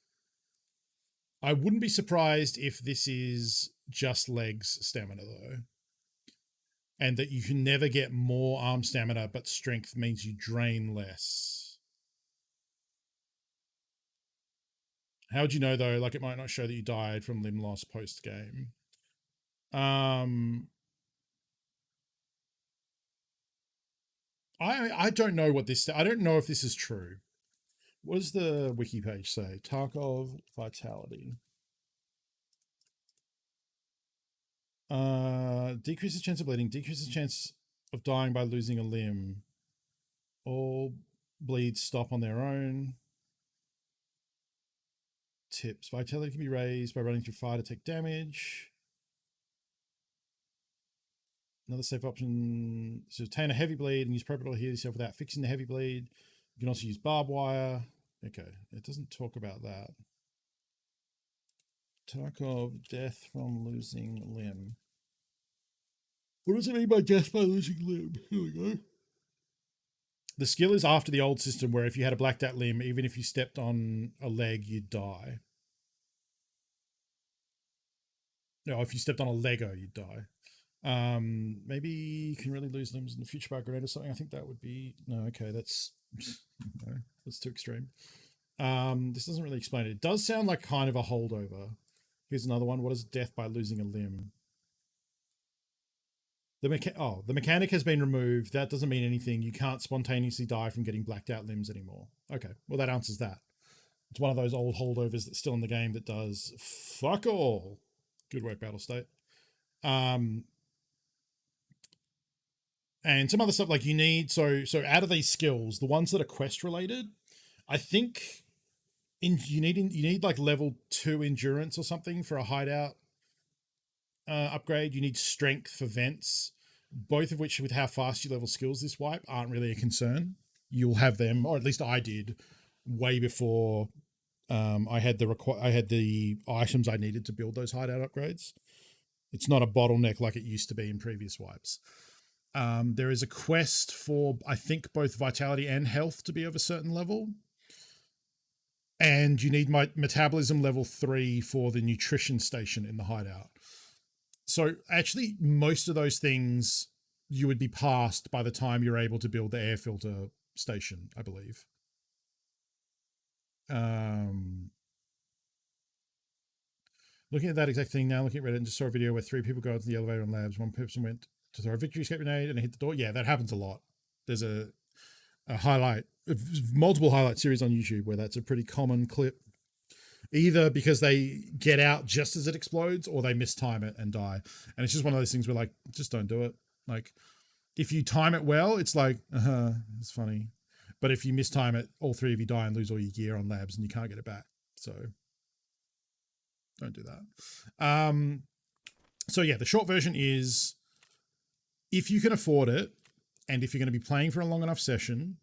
I wouldn't be surprised if this is just legs stamina though. And that you can never get more arm stamina, but strength means you drain less. How would you know though? Like it might not show that you died from limb loss post game. I don't know what this. I don't know if this is true. What does the wiki page say? Tarkov vitality. Decreases chance of bleeding. Decreases chance of dying by losing a limb. All bleeds stop on their own. Tips. Vitality can be raised by running through fire to take damage. Another safe option is to obtain a heavy bleed and use propofol to heal yourself without fixing the heavy bleed. You can also use barbed wire. Okay, it doesn't talk about that. Tarkov, death from losing limb. What does it mean by death by losing limb? Here we go. The skill is after the old system where if you had a blacked out limb, even if you stepped on a leg, you'd die. No, if you stepped on a Lego, you'd die. Maybe you can really lose limbs in the future by a grenade or something. I think that would be no. Okay, that's no, that's too extreme. This doesn't really explain it. It does sound like kind of a holdover. Here's another one. What is death by losing a limb? The mechanic has been removed. That doesn't mean anything. You can't spontaneously die from getting blacked out limbs anymore. Okay, well that answers that. It's one of those old holdovers that's still in the game that does fuck all. Good work, Battle State. And some other stuff like you need, so out of these skills, the ones that are quest related, I think you need like level 2 endurance or something for a hideout upgrade. You need strength for vents, both of which with how fast you level skills this wipe aren't really a concern. You'll have them, or at least I did, way before I had the items I needed to build those hideout upgrades. It's not a bottleneck like it used to be in previous wipes. There is a quest for, I think, both vitality and health to be of a certain level. And you need my metabolism level 3 for the nutrition station in the hideout. So actually, most of those things you would be past by the time you're able to build the air filter station, I believe. Looking at that exact thing now, looking at Reddit, and just saw a video where 3 people go into the elevator in labs. One person went to throw a victory escape grenade and hit the door. Yeah, that happens a lot. There's a highlight, multiple highlight series on YouTube where that's a pretty common clip. Either because they get out just as it explodes or they mistime it and die. And it's just one of those things where, like, just don't do it. Like, if you time it well, it's like, it's funny. But if you mistime it, all 3 of you die and lose all your gear on labs and you can't get it back. So don't do that. So yeah, the short version is, if you can afford it, and if you're going to be playing for a long enough session,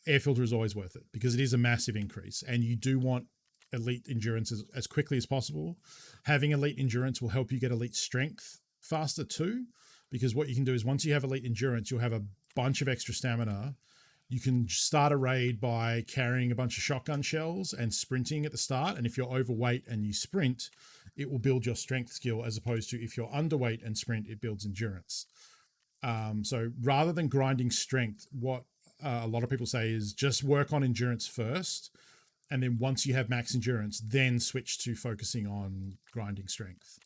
air filter is always worth it because it is a massive increase, and you do want elite endurance as quickly as possible. Having elite endurance will help you get elite strength faster too, because what you can do is once you have elite endurance, you'll have a bunch of extra stamina. You can start a raid by carrying a bunch of shotgun shells and sprinting at the start. And if you're overweight and you sprint, it will build your strength skill, as opposed to if you're underweight and sprint, it builds endurance. So rather than grinding strength, what a lot of people say is just work on endurance first. And then once you have max endurance, then switch to focusing on grinding strength.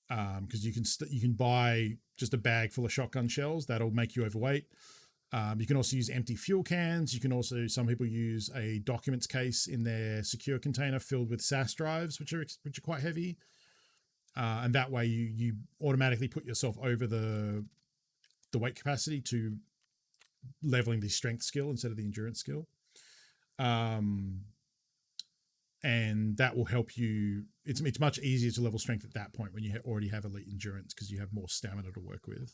Because you can buy just a bag full of shotgun shells. That'll make you overweight. You can also use empty fuel cans. You can also, some people use a documents case in their secure container filled with SAS drives, which are quite heavy. And that way you automatically put yourself over the weight capacity to leveling the strength skill instead of the endurance skill. And that will help you. It's much easier to level strength at that point when you already have elite endurance, because you have more stamina to work with,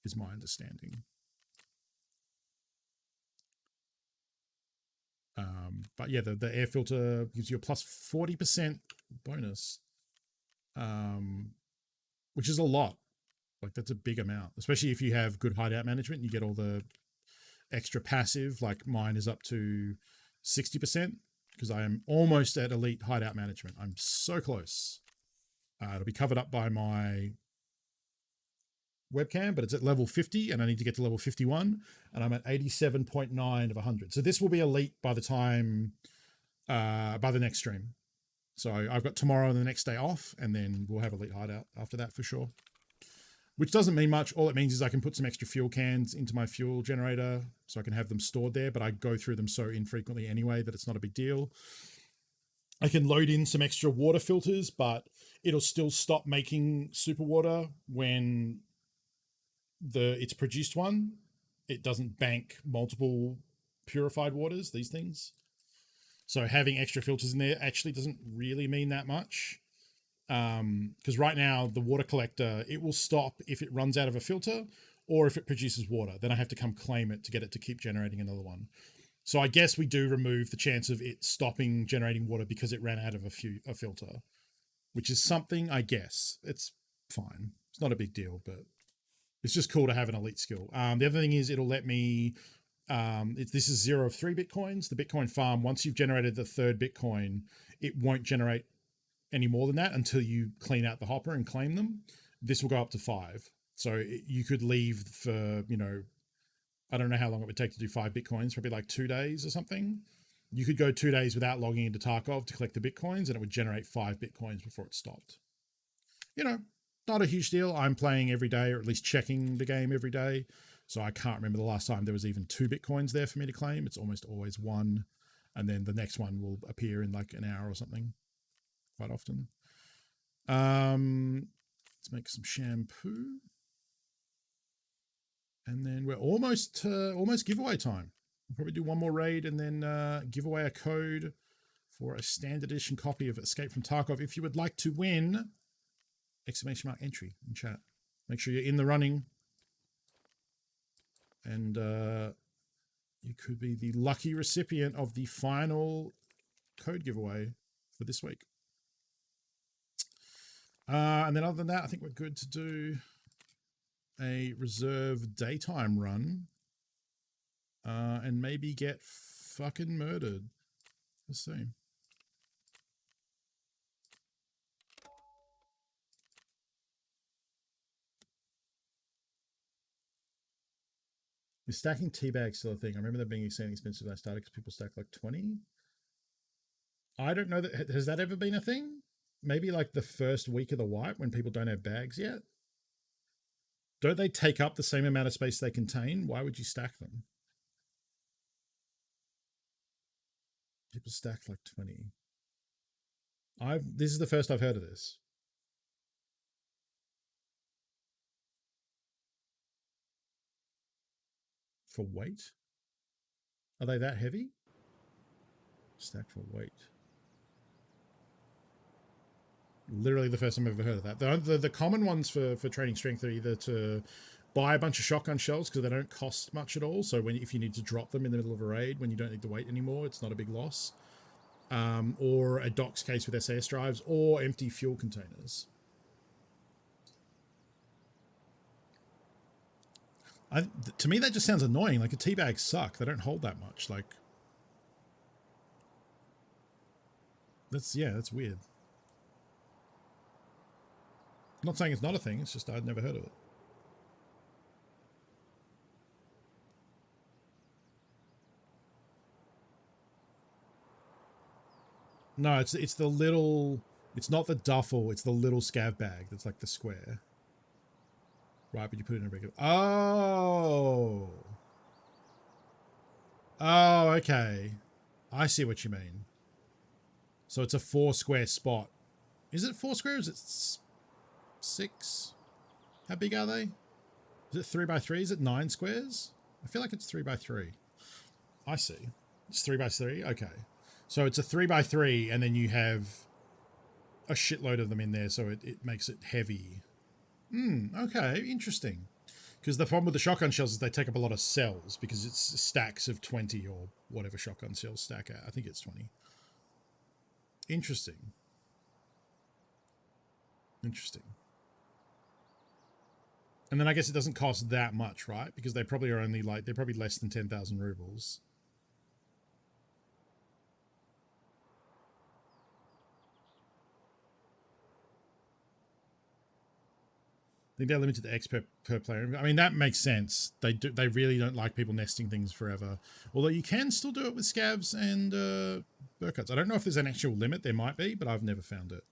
is my understanding. But yeah, the air filter gives you a plus 40% bonus, which is a lot. Like, that's a big amount, especially if you have good hideout management. You get all the extra passive, like mine is up to 60%, because I am almost at elite hideout management. I'm so close. It'll be covered up by my webcam, but it's at level 50 and I need to get to level 51, and I'm at 87.9 of 100. So this will be elite by the time, by the next stream. So I've got tomorrow and the next day off, and then we'll have elite hideout after that for sure. Which doesn't mean much. All it means is I can put some extra fuel cans into my fuel generator so I can have them stored there, but I go through them so infrequently anyway that it's not a big deal. I can load in some extra water filters, but it'll still stop making super water when it's produced one. It doesn't bank multiple purified waters, these things. So having extra filters in there actually doesn't really mean that much. Because right now the water collector, it will stop if it runs out of a filter or if it produces water. Then I have to come claim it to get it to keep generating another one. So I guess we do remove the chance of it stopping generating water because it ran out of a filter, which is something, I guess. It's fine. It's not a big deal, but it's just cool to have an elite skill. The other thing is it'll let me, this is 0 of 3 Bitcoins. The Bitcoin farm, once you've generated the 3rd Bitcoin, it won't generate any more than that until you clean out the hopper and claim them. This will go up to 5. So you could leave for, I don't know how long it would take to do 5 Bitcoins, probably like 2 days or something. You could go 2 days without logging into Tarkov to collect the Bitcoins, and it would generate 5 Bitcoins before it stopped. Not a huge deal. I'm playing every day, or at least checking the game every day. So I can't remember the last time there was even 2 Bitcoins there for me to claim. It's almost always 1. And then the next one will appear in like an hour or something quite often. Let's make some shampoo. And then we're almost giveaway time. We'll probably do one more raid and then give away a code for a standard edition copy of Escape from Tarkov. If you would like to win, !entry in chat. Make sure you're in the running, and you could be the lucky recipient of the final code giveaway for this week. And then other than that, I think we're good to do a reserve daytime run and maybe get fucking murdered. Let's see. Is stacking tea bags still a thing? I remember that being extremely expensive when I started because people stack like 20. I don't know that. Has that ever been a thing? Maybe like the first week of the wipe when people don't have bags yet? Don't they take up the same amount of space they contain? Why would you stack them? People stack like 20. This is the first I've heard of this. For weight? Are they that heavy? Stack for weight. Literally the first time I've ever heard of that. The common ones for training strength are either to buy a bunch of shotgun shells because they don't cost much at all. So if you need to drop them in the middle of a raid when you don't need the weight anymore, it's not a big loss. Or a docks case with SAS drives, or empty fuel containers. To me, that just sounds annoying. Like, a tea bag suck. They don't hold that much. Like, that's weird. I'm not saying it's not a thing. It's just I'd never heard of it. No, it's the little. It's not the duffel. It's the little scav bag. That's like the square. Right, but you put it in a regular. Oh. Oh, okay. I see what you mean. So it's a 4 square spot. Is it 4 squares? Is it 6? How big are they? Is it 3 by 3? Is it 9 squares? I feel like it's 3 by 3. I see. It's 3 by 3. Okay. So it's a 3 by 3, and then you have a shitload of them in there, so it makes it heavy. Okay, interesting. Because the problem with the shotgun shells is they take up a lot of cells because it's stacks of 20 or whatever shotgun shells stack at. I think it's 20. Interesting. And then I guess it doesn't cost that much, right? Because they probably are only they're probably less than 10,000 rubles. I think they're limited to X per player. I mean, that makes sense. They really don't like people nesting things forever. Although you can still do it with scavs and burkuts. I don't know if there's an actual limit. There might be, but I've never found it.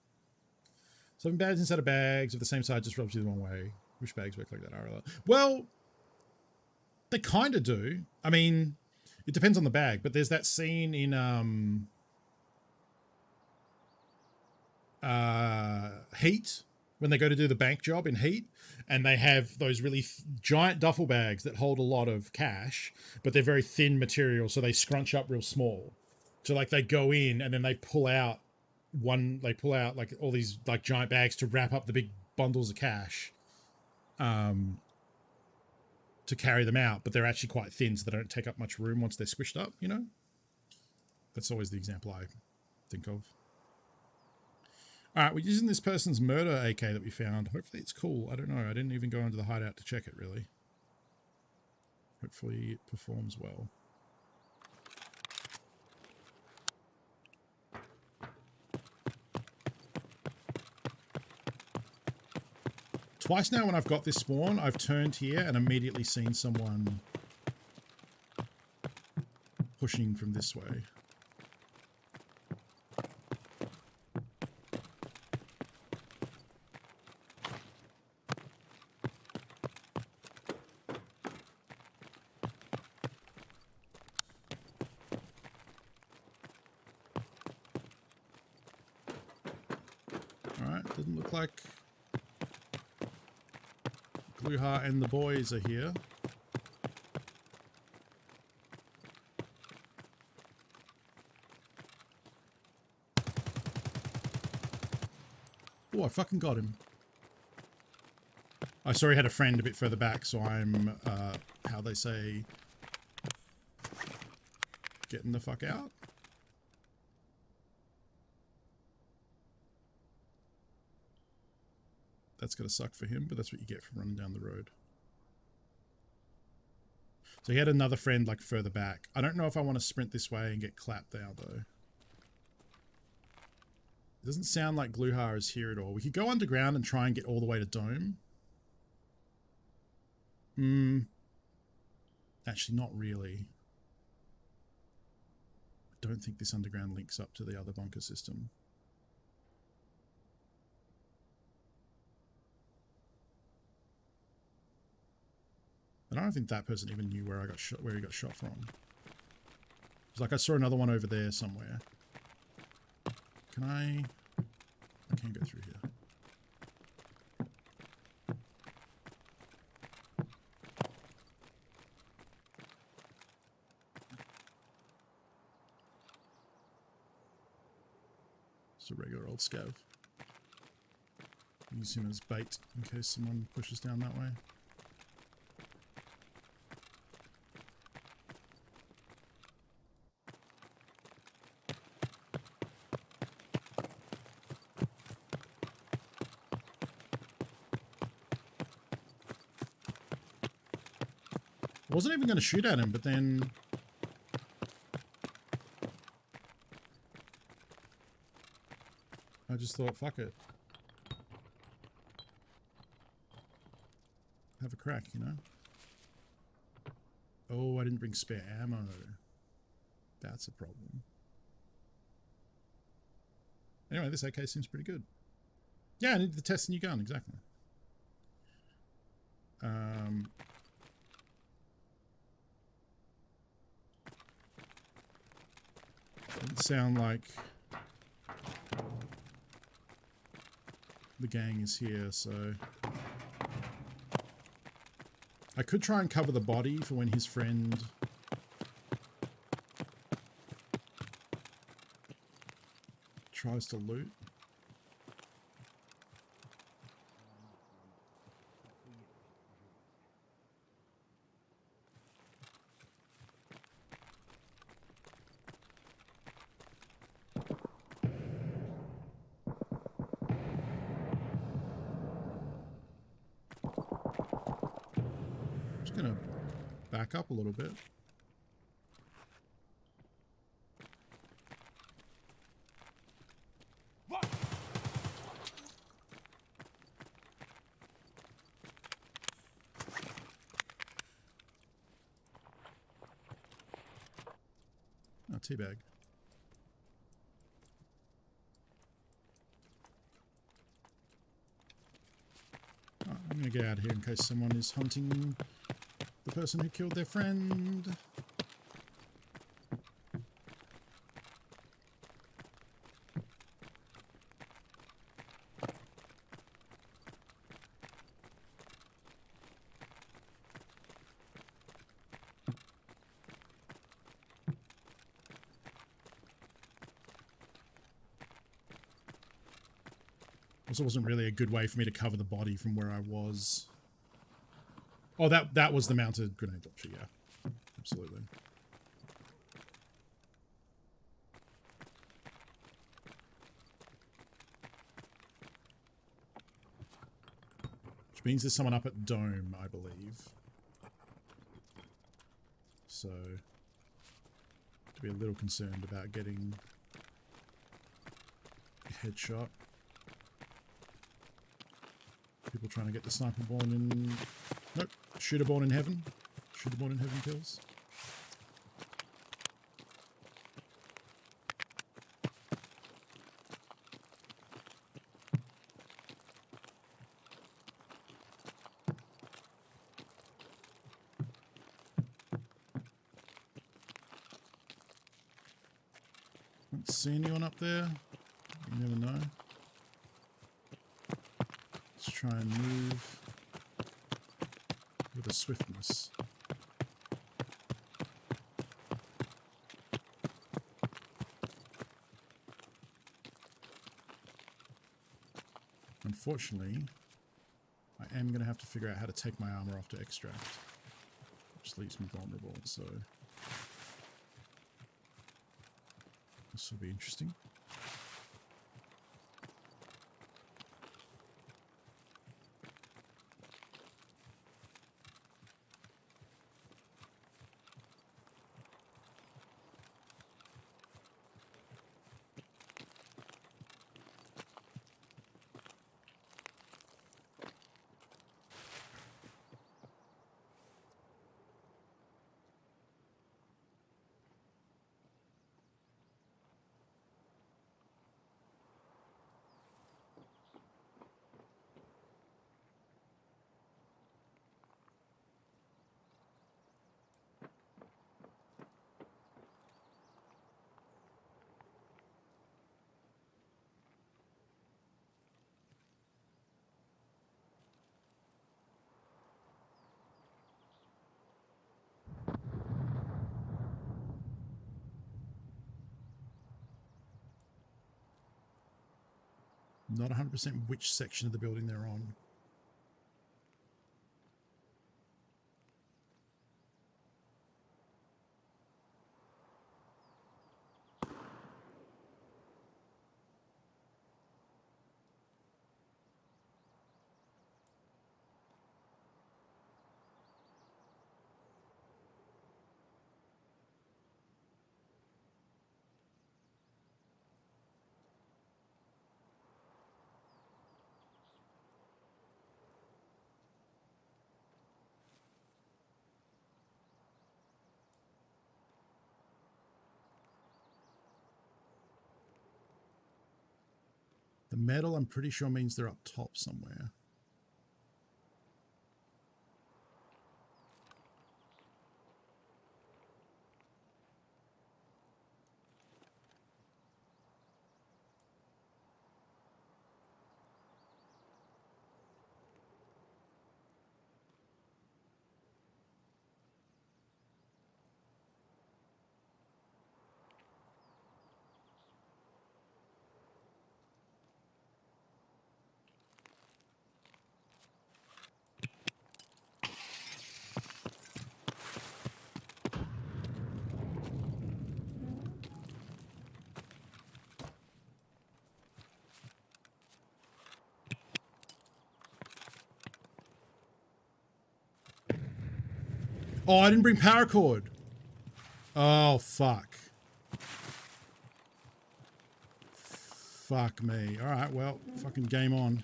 So having bags inside of bags of the same size just rubs you the wrong way. Wish bags work like that, RLR. Well, they kind of do. I mean, it depends on the bag, but there's that scene in Heat, when they go to do the bank job in Heat, and they have those really giant duffel bags that hold a lot of cash, but they're very thin material, so they scrunch up real small. So like they go in and then they pull out like all these like giant bags to wrap up the big bundles of cash to carry them out, but they're actually quite thin, so they don't take up much room once they're squished up, you know? That's always the example I think of. All right, we're using this person's murder AK that we found. Hopefully it's cool. I don't know. I didn't even go into the hideout to check it, really. Hopefully it performs well. Twice now when I've got this spawn, I've turned here and immediately seen someone pushing from this way. Doesn't look like Gluha and the boys are here. Oh, I fucking got him. I saw he had a friend a bit further back, so I'm, how they say, getting the fuck out. That's gonna suck for him, but that's what you get for running down the road. So he had another friend like further back. I don't know if I want to sprint this way and get clapped now though. It doesn't sound like Gluhar is here at all. We could go underground and try and get all the way to Dome. Actually, not really. I don't think this underground links up to the other bunker system. And I don't think that person even knew where I got shot, where he got shot from. It's like I saw another one over there somewhere. Can I can't go through here. It's a regular old scav. Use him as bait in case someone pushes down that way. I wasn't even going to shoot at him, but then I just thought, fuck it. Have a crack, you know? Oh, I didn't bring spare ammo. That's a problem. Anyway, this AK seems pretty good. Yeah, I need to test a new gun, exactly. Doesn't sound like the gang is here, so I could try and cover the body for when his friend tries to loot. Back up a little bit. Oh, teabag. Oh, I'm gonna get out of here in case someone is hunting the person who killed their friend. Also wasn't really a good way for me to cover the body from where I was. Oh, that was the mounted grenade launcher, yeah. Absolutely. Which means there's someone up at Dome, I believe. So, to be a little concerned about getting a headshot. People trying to get the sniper born in... Nope. Shooter born in heaven. Shooter born in heaven kills. Don't see anyone up there. You never know. Let's try and move with a swiftness. Unfortunately, I am going to have to figure out how to take my armor off to extract, which leaves me vulnerable, so this will be interesting. Not 100% which section of the building they're on. The metal, I'm pretty sure, means they're up top somewhere. Oh, I didn't bring paracord. Oh, fuck. Fuck me. All right, well, fucking game on.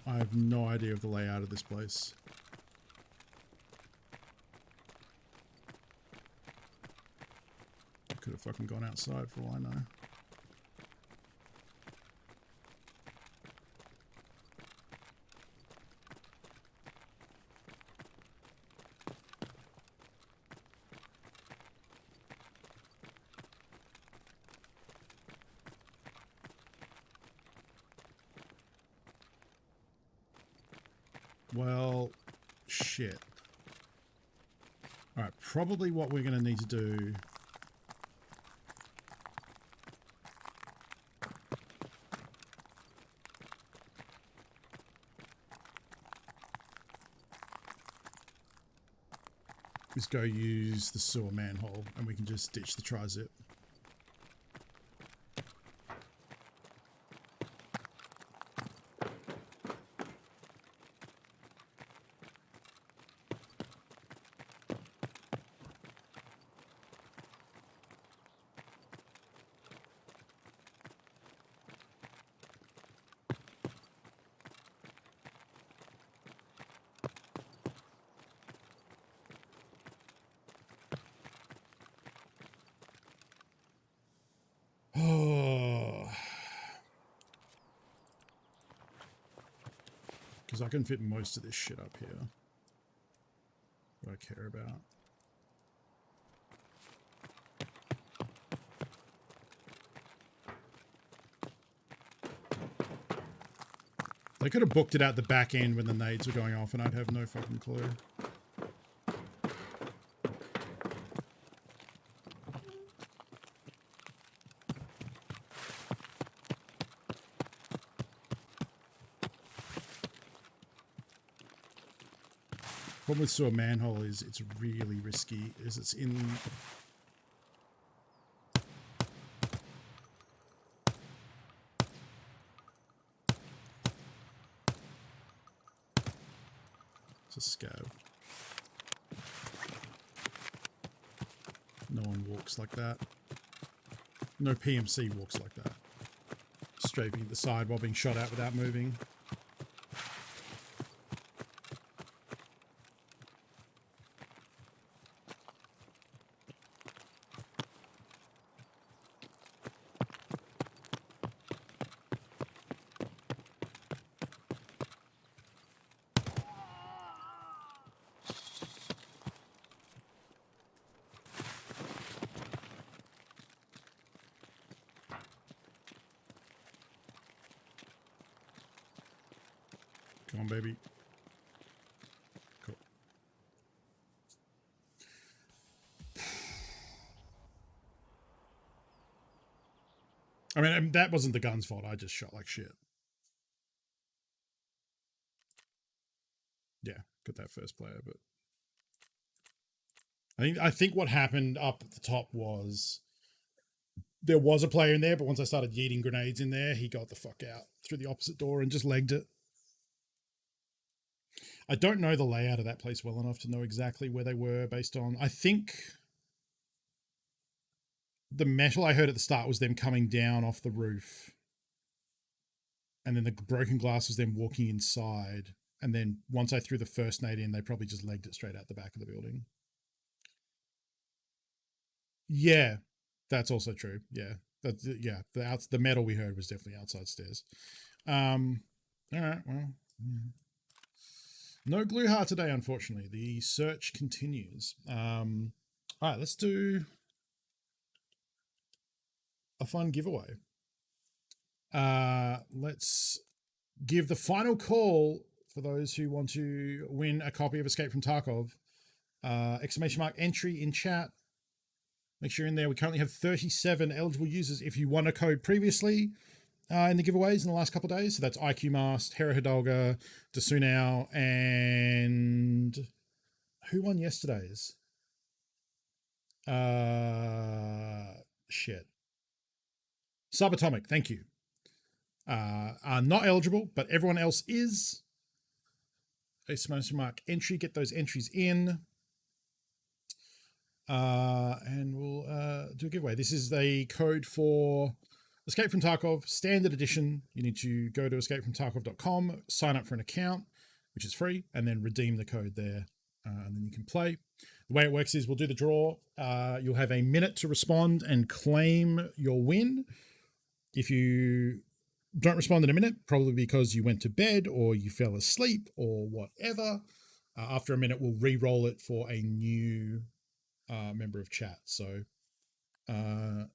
I have no idea of the layout of this place. Could have fucking gone outside for all I know. Well, shit. All right, probably what we're going to need to do is go use the sewer manhole and we can just ditch the tri-zip. Because I can fit most of this shit up here. What I care about. They could have booked it out the back end when the nades were going off and I'd have no fucking clue. Problem with sewer manhole is it's really risky, is it's in... It's a scav. No one walks like that. No PMC walks like that. Strafing the side while being shot at without moving. Come on, baby. Cool. I mean, that wasn't the gun's fault. I just shot like shit. Yeah, got that first player, but I think what happened up at the top was there was a player in there, but once I started yeeting grenades in there, he got the fuck out through the opposite door and just legged it. I don't know the layout of that place well enough to know exactly where they were based on. I think the metal I heard at the start was them coming down off the roof. And then the broken glass was them walking inside. And then once I threw the first nade in, they probably just legged it straight out the back of the building. Yeah, that's also true. Yeah, the metal we heard was definitely outside stairs. All right, well, no glue heart today, unfortunately. The search continues. All right, let's do a fun giveaway. Let's give the final call for those who want to win a copy of Escape from Tarkov. ! Entry in chat. Make sure you're in there. We currently have 37 eligible users. If you won a code previously in the giveaways in the last couple of days, so that's IQ Mast, Hera Hidalga, Desunao, and who won yesterday's? Shit. Subatomic, thank you. Are not eligible, but everyone else is. Entry, get those entries in. And we'll do a giveaway. This is the code for Escape from Tarkov Standard Edition. You need to go to escapefromtarkov.com, sign up for an account, which is free, and then redeem the code there, and then you can play. The way it works is we'll do the draw. You'll have a minute to respond and claim your win. If you don't respond in a minute, probably because you went to bed or you fell asleep or whatever, after a minute, we'll re-roll it for a new member of chat. So, and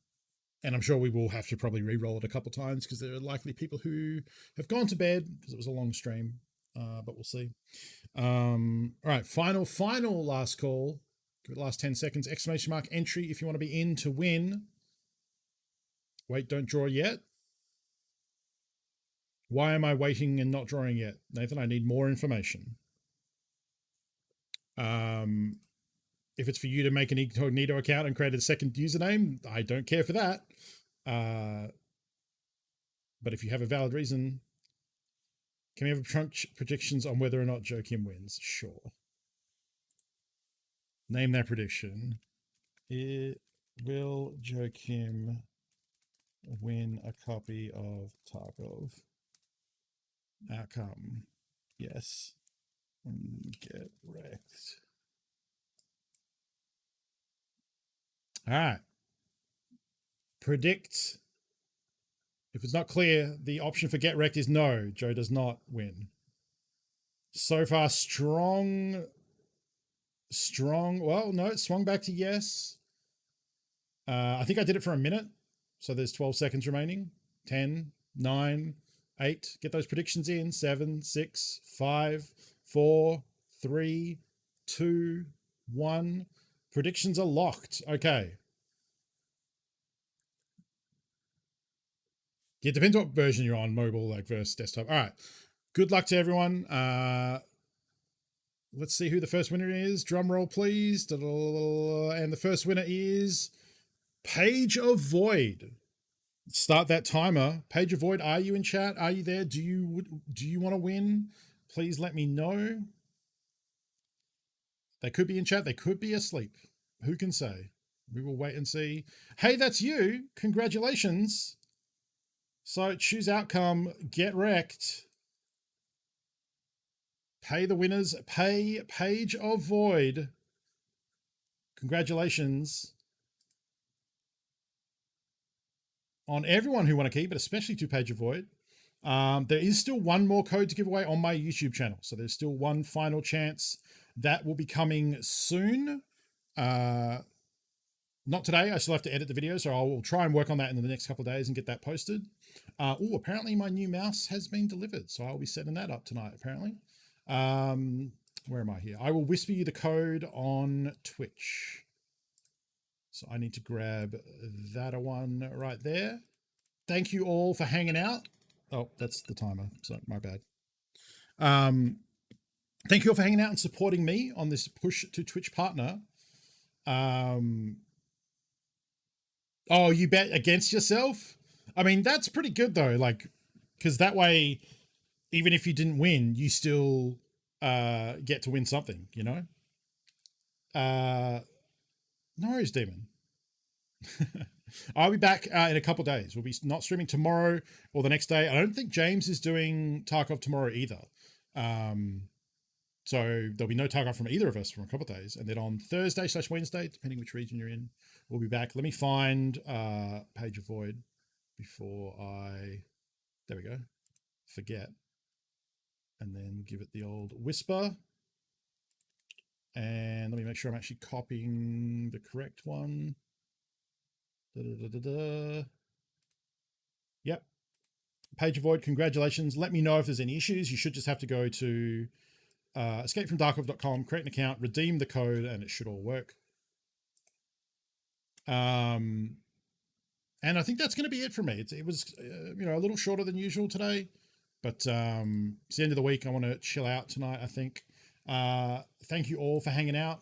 I'm sure we will have to probably re-roll it a couple times because there are likely people who have gone to bed because it was a long stream, but we'll see. All right, final last call. Give it the last 10 seconds. ! Entry if you want to be in to win. Wait, don't draw yet. Why am I waiting and not drawing yet? Nathan, I need more information. If it's for you to make an incognito account and create a second username, I don't care for that. But if you have a valid reason, can we have predictions on whether or not Joachim wins? Sure. Name that prediction. Will Joachim win a copy of Tarkov? Outcome. Yes. Get wrecked. All right. Predict. If it's not clear, the option for get wrecked is no. Joe does not win. So far, strong. Well, no, it swung back to yes. I think I did it for a minute. So there's 12 seconds remaining. 10, 9, 8. Get those predictions in. 7, 6, 5, 4, 3, 2, 1. Predictions are locked. Okay. It depends what version you're on, mobile, like versus desktop. All right. Good luck to everyone. Let's see who the first winner is. Drum roll, please. And the first winner is Page of Void. Start that timer. Page of Void, are you in chat? Are you there? Do you want to win? Please let me know. They could be in chat. They could be asleep. Who can say? We will wait and see. Hey, that's you. Congratulations. So choose outcome. Get wrecked. Pay the winners. Pay Page of Void. Congratulations on everyone who want to keep it, especially to Page of Void. There is still one more code to give away on my YouTube channel. So there's still one final chance. That will be coming soon. Not today. I still have to edit the video. So I will try and work on that in the next couple of days and get that posted. Apparently my new mouse has been delivered, so I'll be setting that up tonight, apparently. Where am I here? I will whisper you the code on Twitch. So I need to grab that one right there. Thank you all for hanging out. Oh, that's the timer, so my bad. Thank you all for hanging out and supporting me on this push to Twitch partner. Oh, you bet against yourself? I mean, that's pretty good though, like, because that way, even if you didn't win, you still get to win something, you know? No worries, Demon. I'll be back in a couple of days. We'll be not streaming tomorrow or the next day. I don't think James is doing Tarkov tomorrow either. So there'll be no Tarkov from either of us for a couple of days. And then on Thursday/Wednesday, depending which region you're in, we'll be back. Let me find Page of Void before I, there we go, forget. And then give it the old whisper. And let me make sure I'm actually copying the correct one. Yep. Page of Void, congratulations. Let me know if there's any issues. You should just have to go to escapefromtarkov.com, create an account, redeem the code, and it should all work. And I think that's going to be it for me. It was you know, a little shorter than usual today, but it's the end of the week. I want to chill out tonight, I think. Thank you all for hanging out.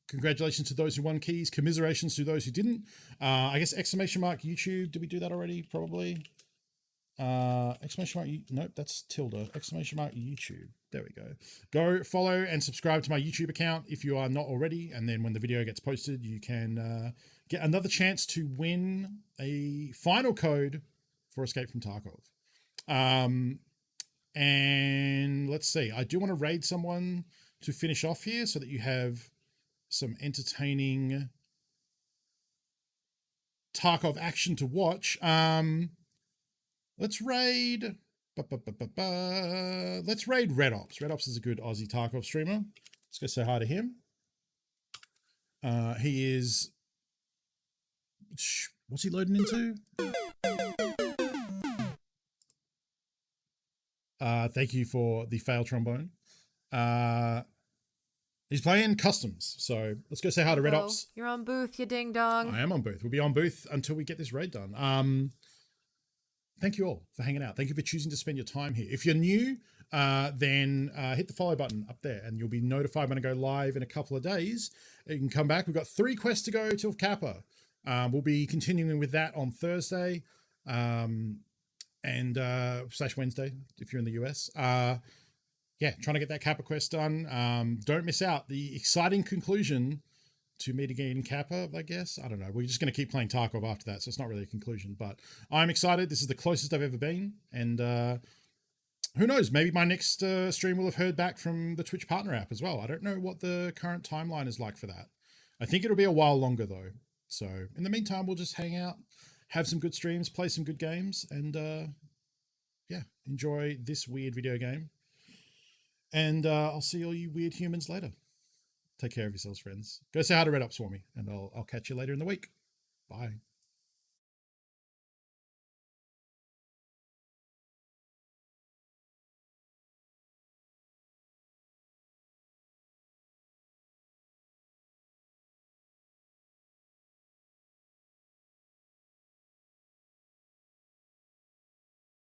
Congratulations to those who won keys. Commiserations to those who didn't. I guess exclamation mark YouTube. Did we do that already? Probably. Exclamation mark. Nope, that's tilde. Exclamation mark YouTube. There we go. Go follow and subscribe to my YouTube account if you are not already. And then when the video gets posted, you can get another chance to win a final code for Escape from Tarkov. And let's see. I do want to raid someone to finish off here so that you have some entertaining Tarkov action to watch. Let's raid. Let's raid Red Ops. Red Ops is a good Aussie Tarkov streamer. Let's go say hi to him. He is. What's he loading into? Thank you for the fail trombone. He's playing customs, so let's go say hi to Red Ops. You're on booth, you ding dong. I am on booth. We'll be on booth until we get this raid done. Thank you all for hanging out. Thank you for choosing to spend your time here. If you're new, then hit the follow button up there and you'll be notified when I go live in a couple of days. You can come back. We've got 3 quests to go till Kappa. We'll be continuing with that on Thursday and / Wednesday if you're in the US. Yeah, trying to get that Kappa quest done. Don't miss out. The exciting conclusion to meet again in Kappa, I guess. I don't know. We're just going to keep playing Tarkov after that, so it's not really a conclusion. But I'm excited. This is the closest I've ever been. And who knows? Maybe my next stream will have heard back from the Twitch partner app as well. I don't know what the current timeline is like for that. I think it'll be a while longer, though. So in the meantime, we'll just hang out, have some good streams, play some good games, and yeah, enjoy this weird video game. And I'll see all you weird humans later. Take care of yourselves, friends. Go say hi to Red Ops for me, and I'll catch you later in the week. Bye.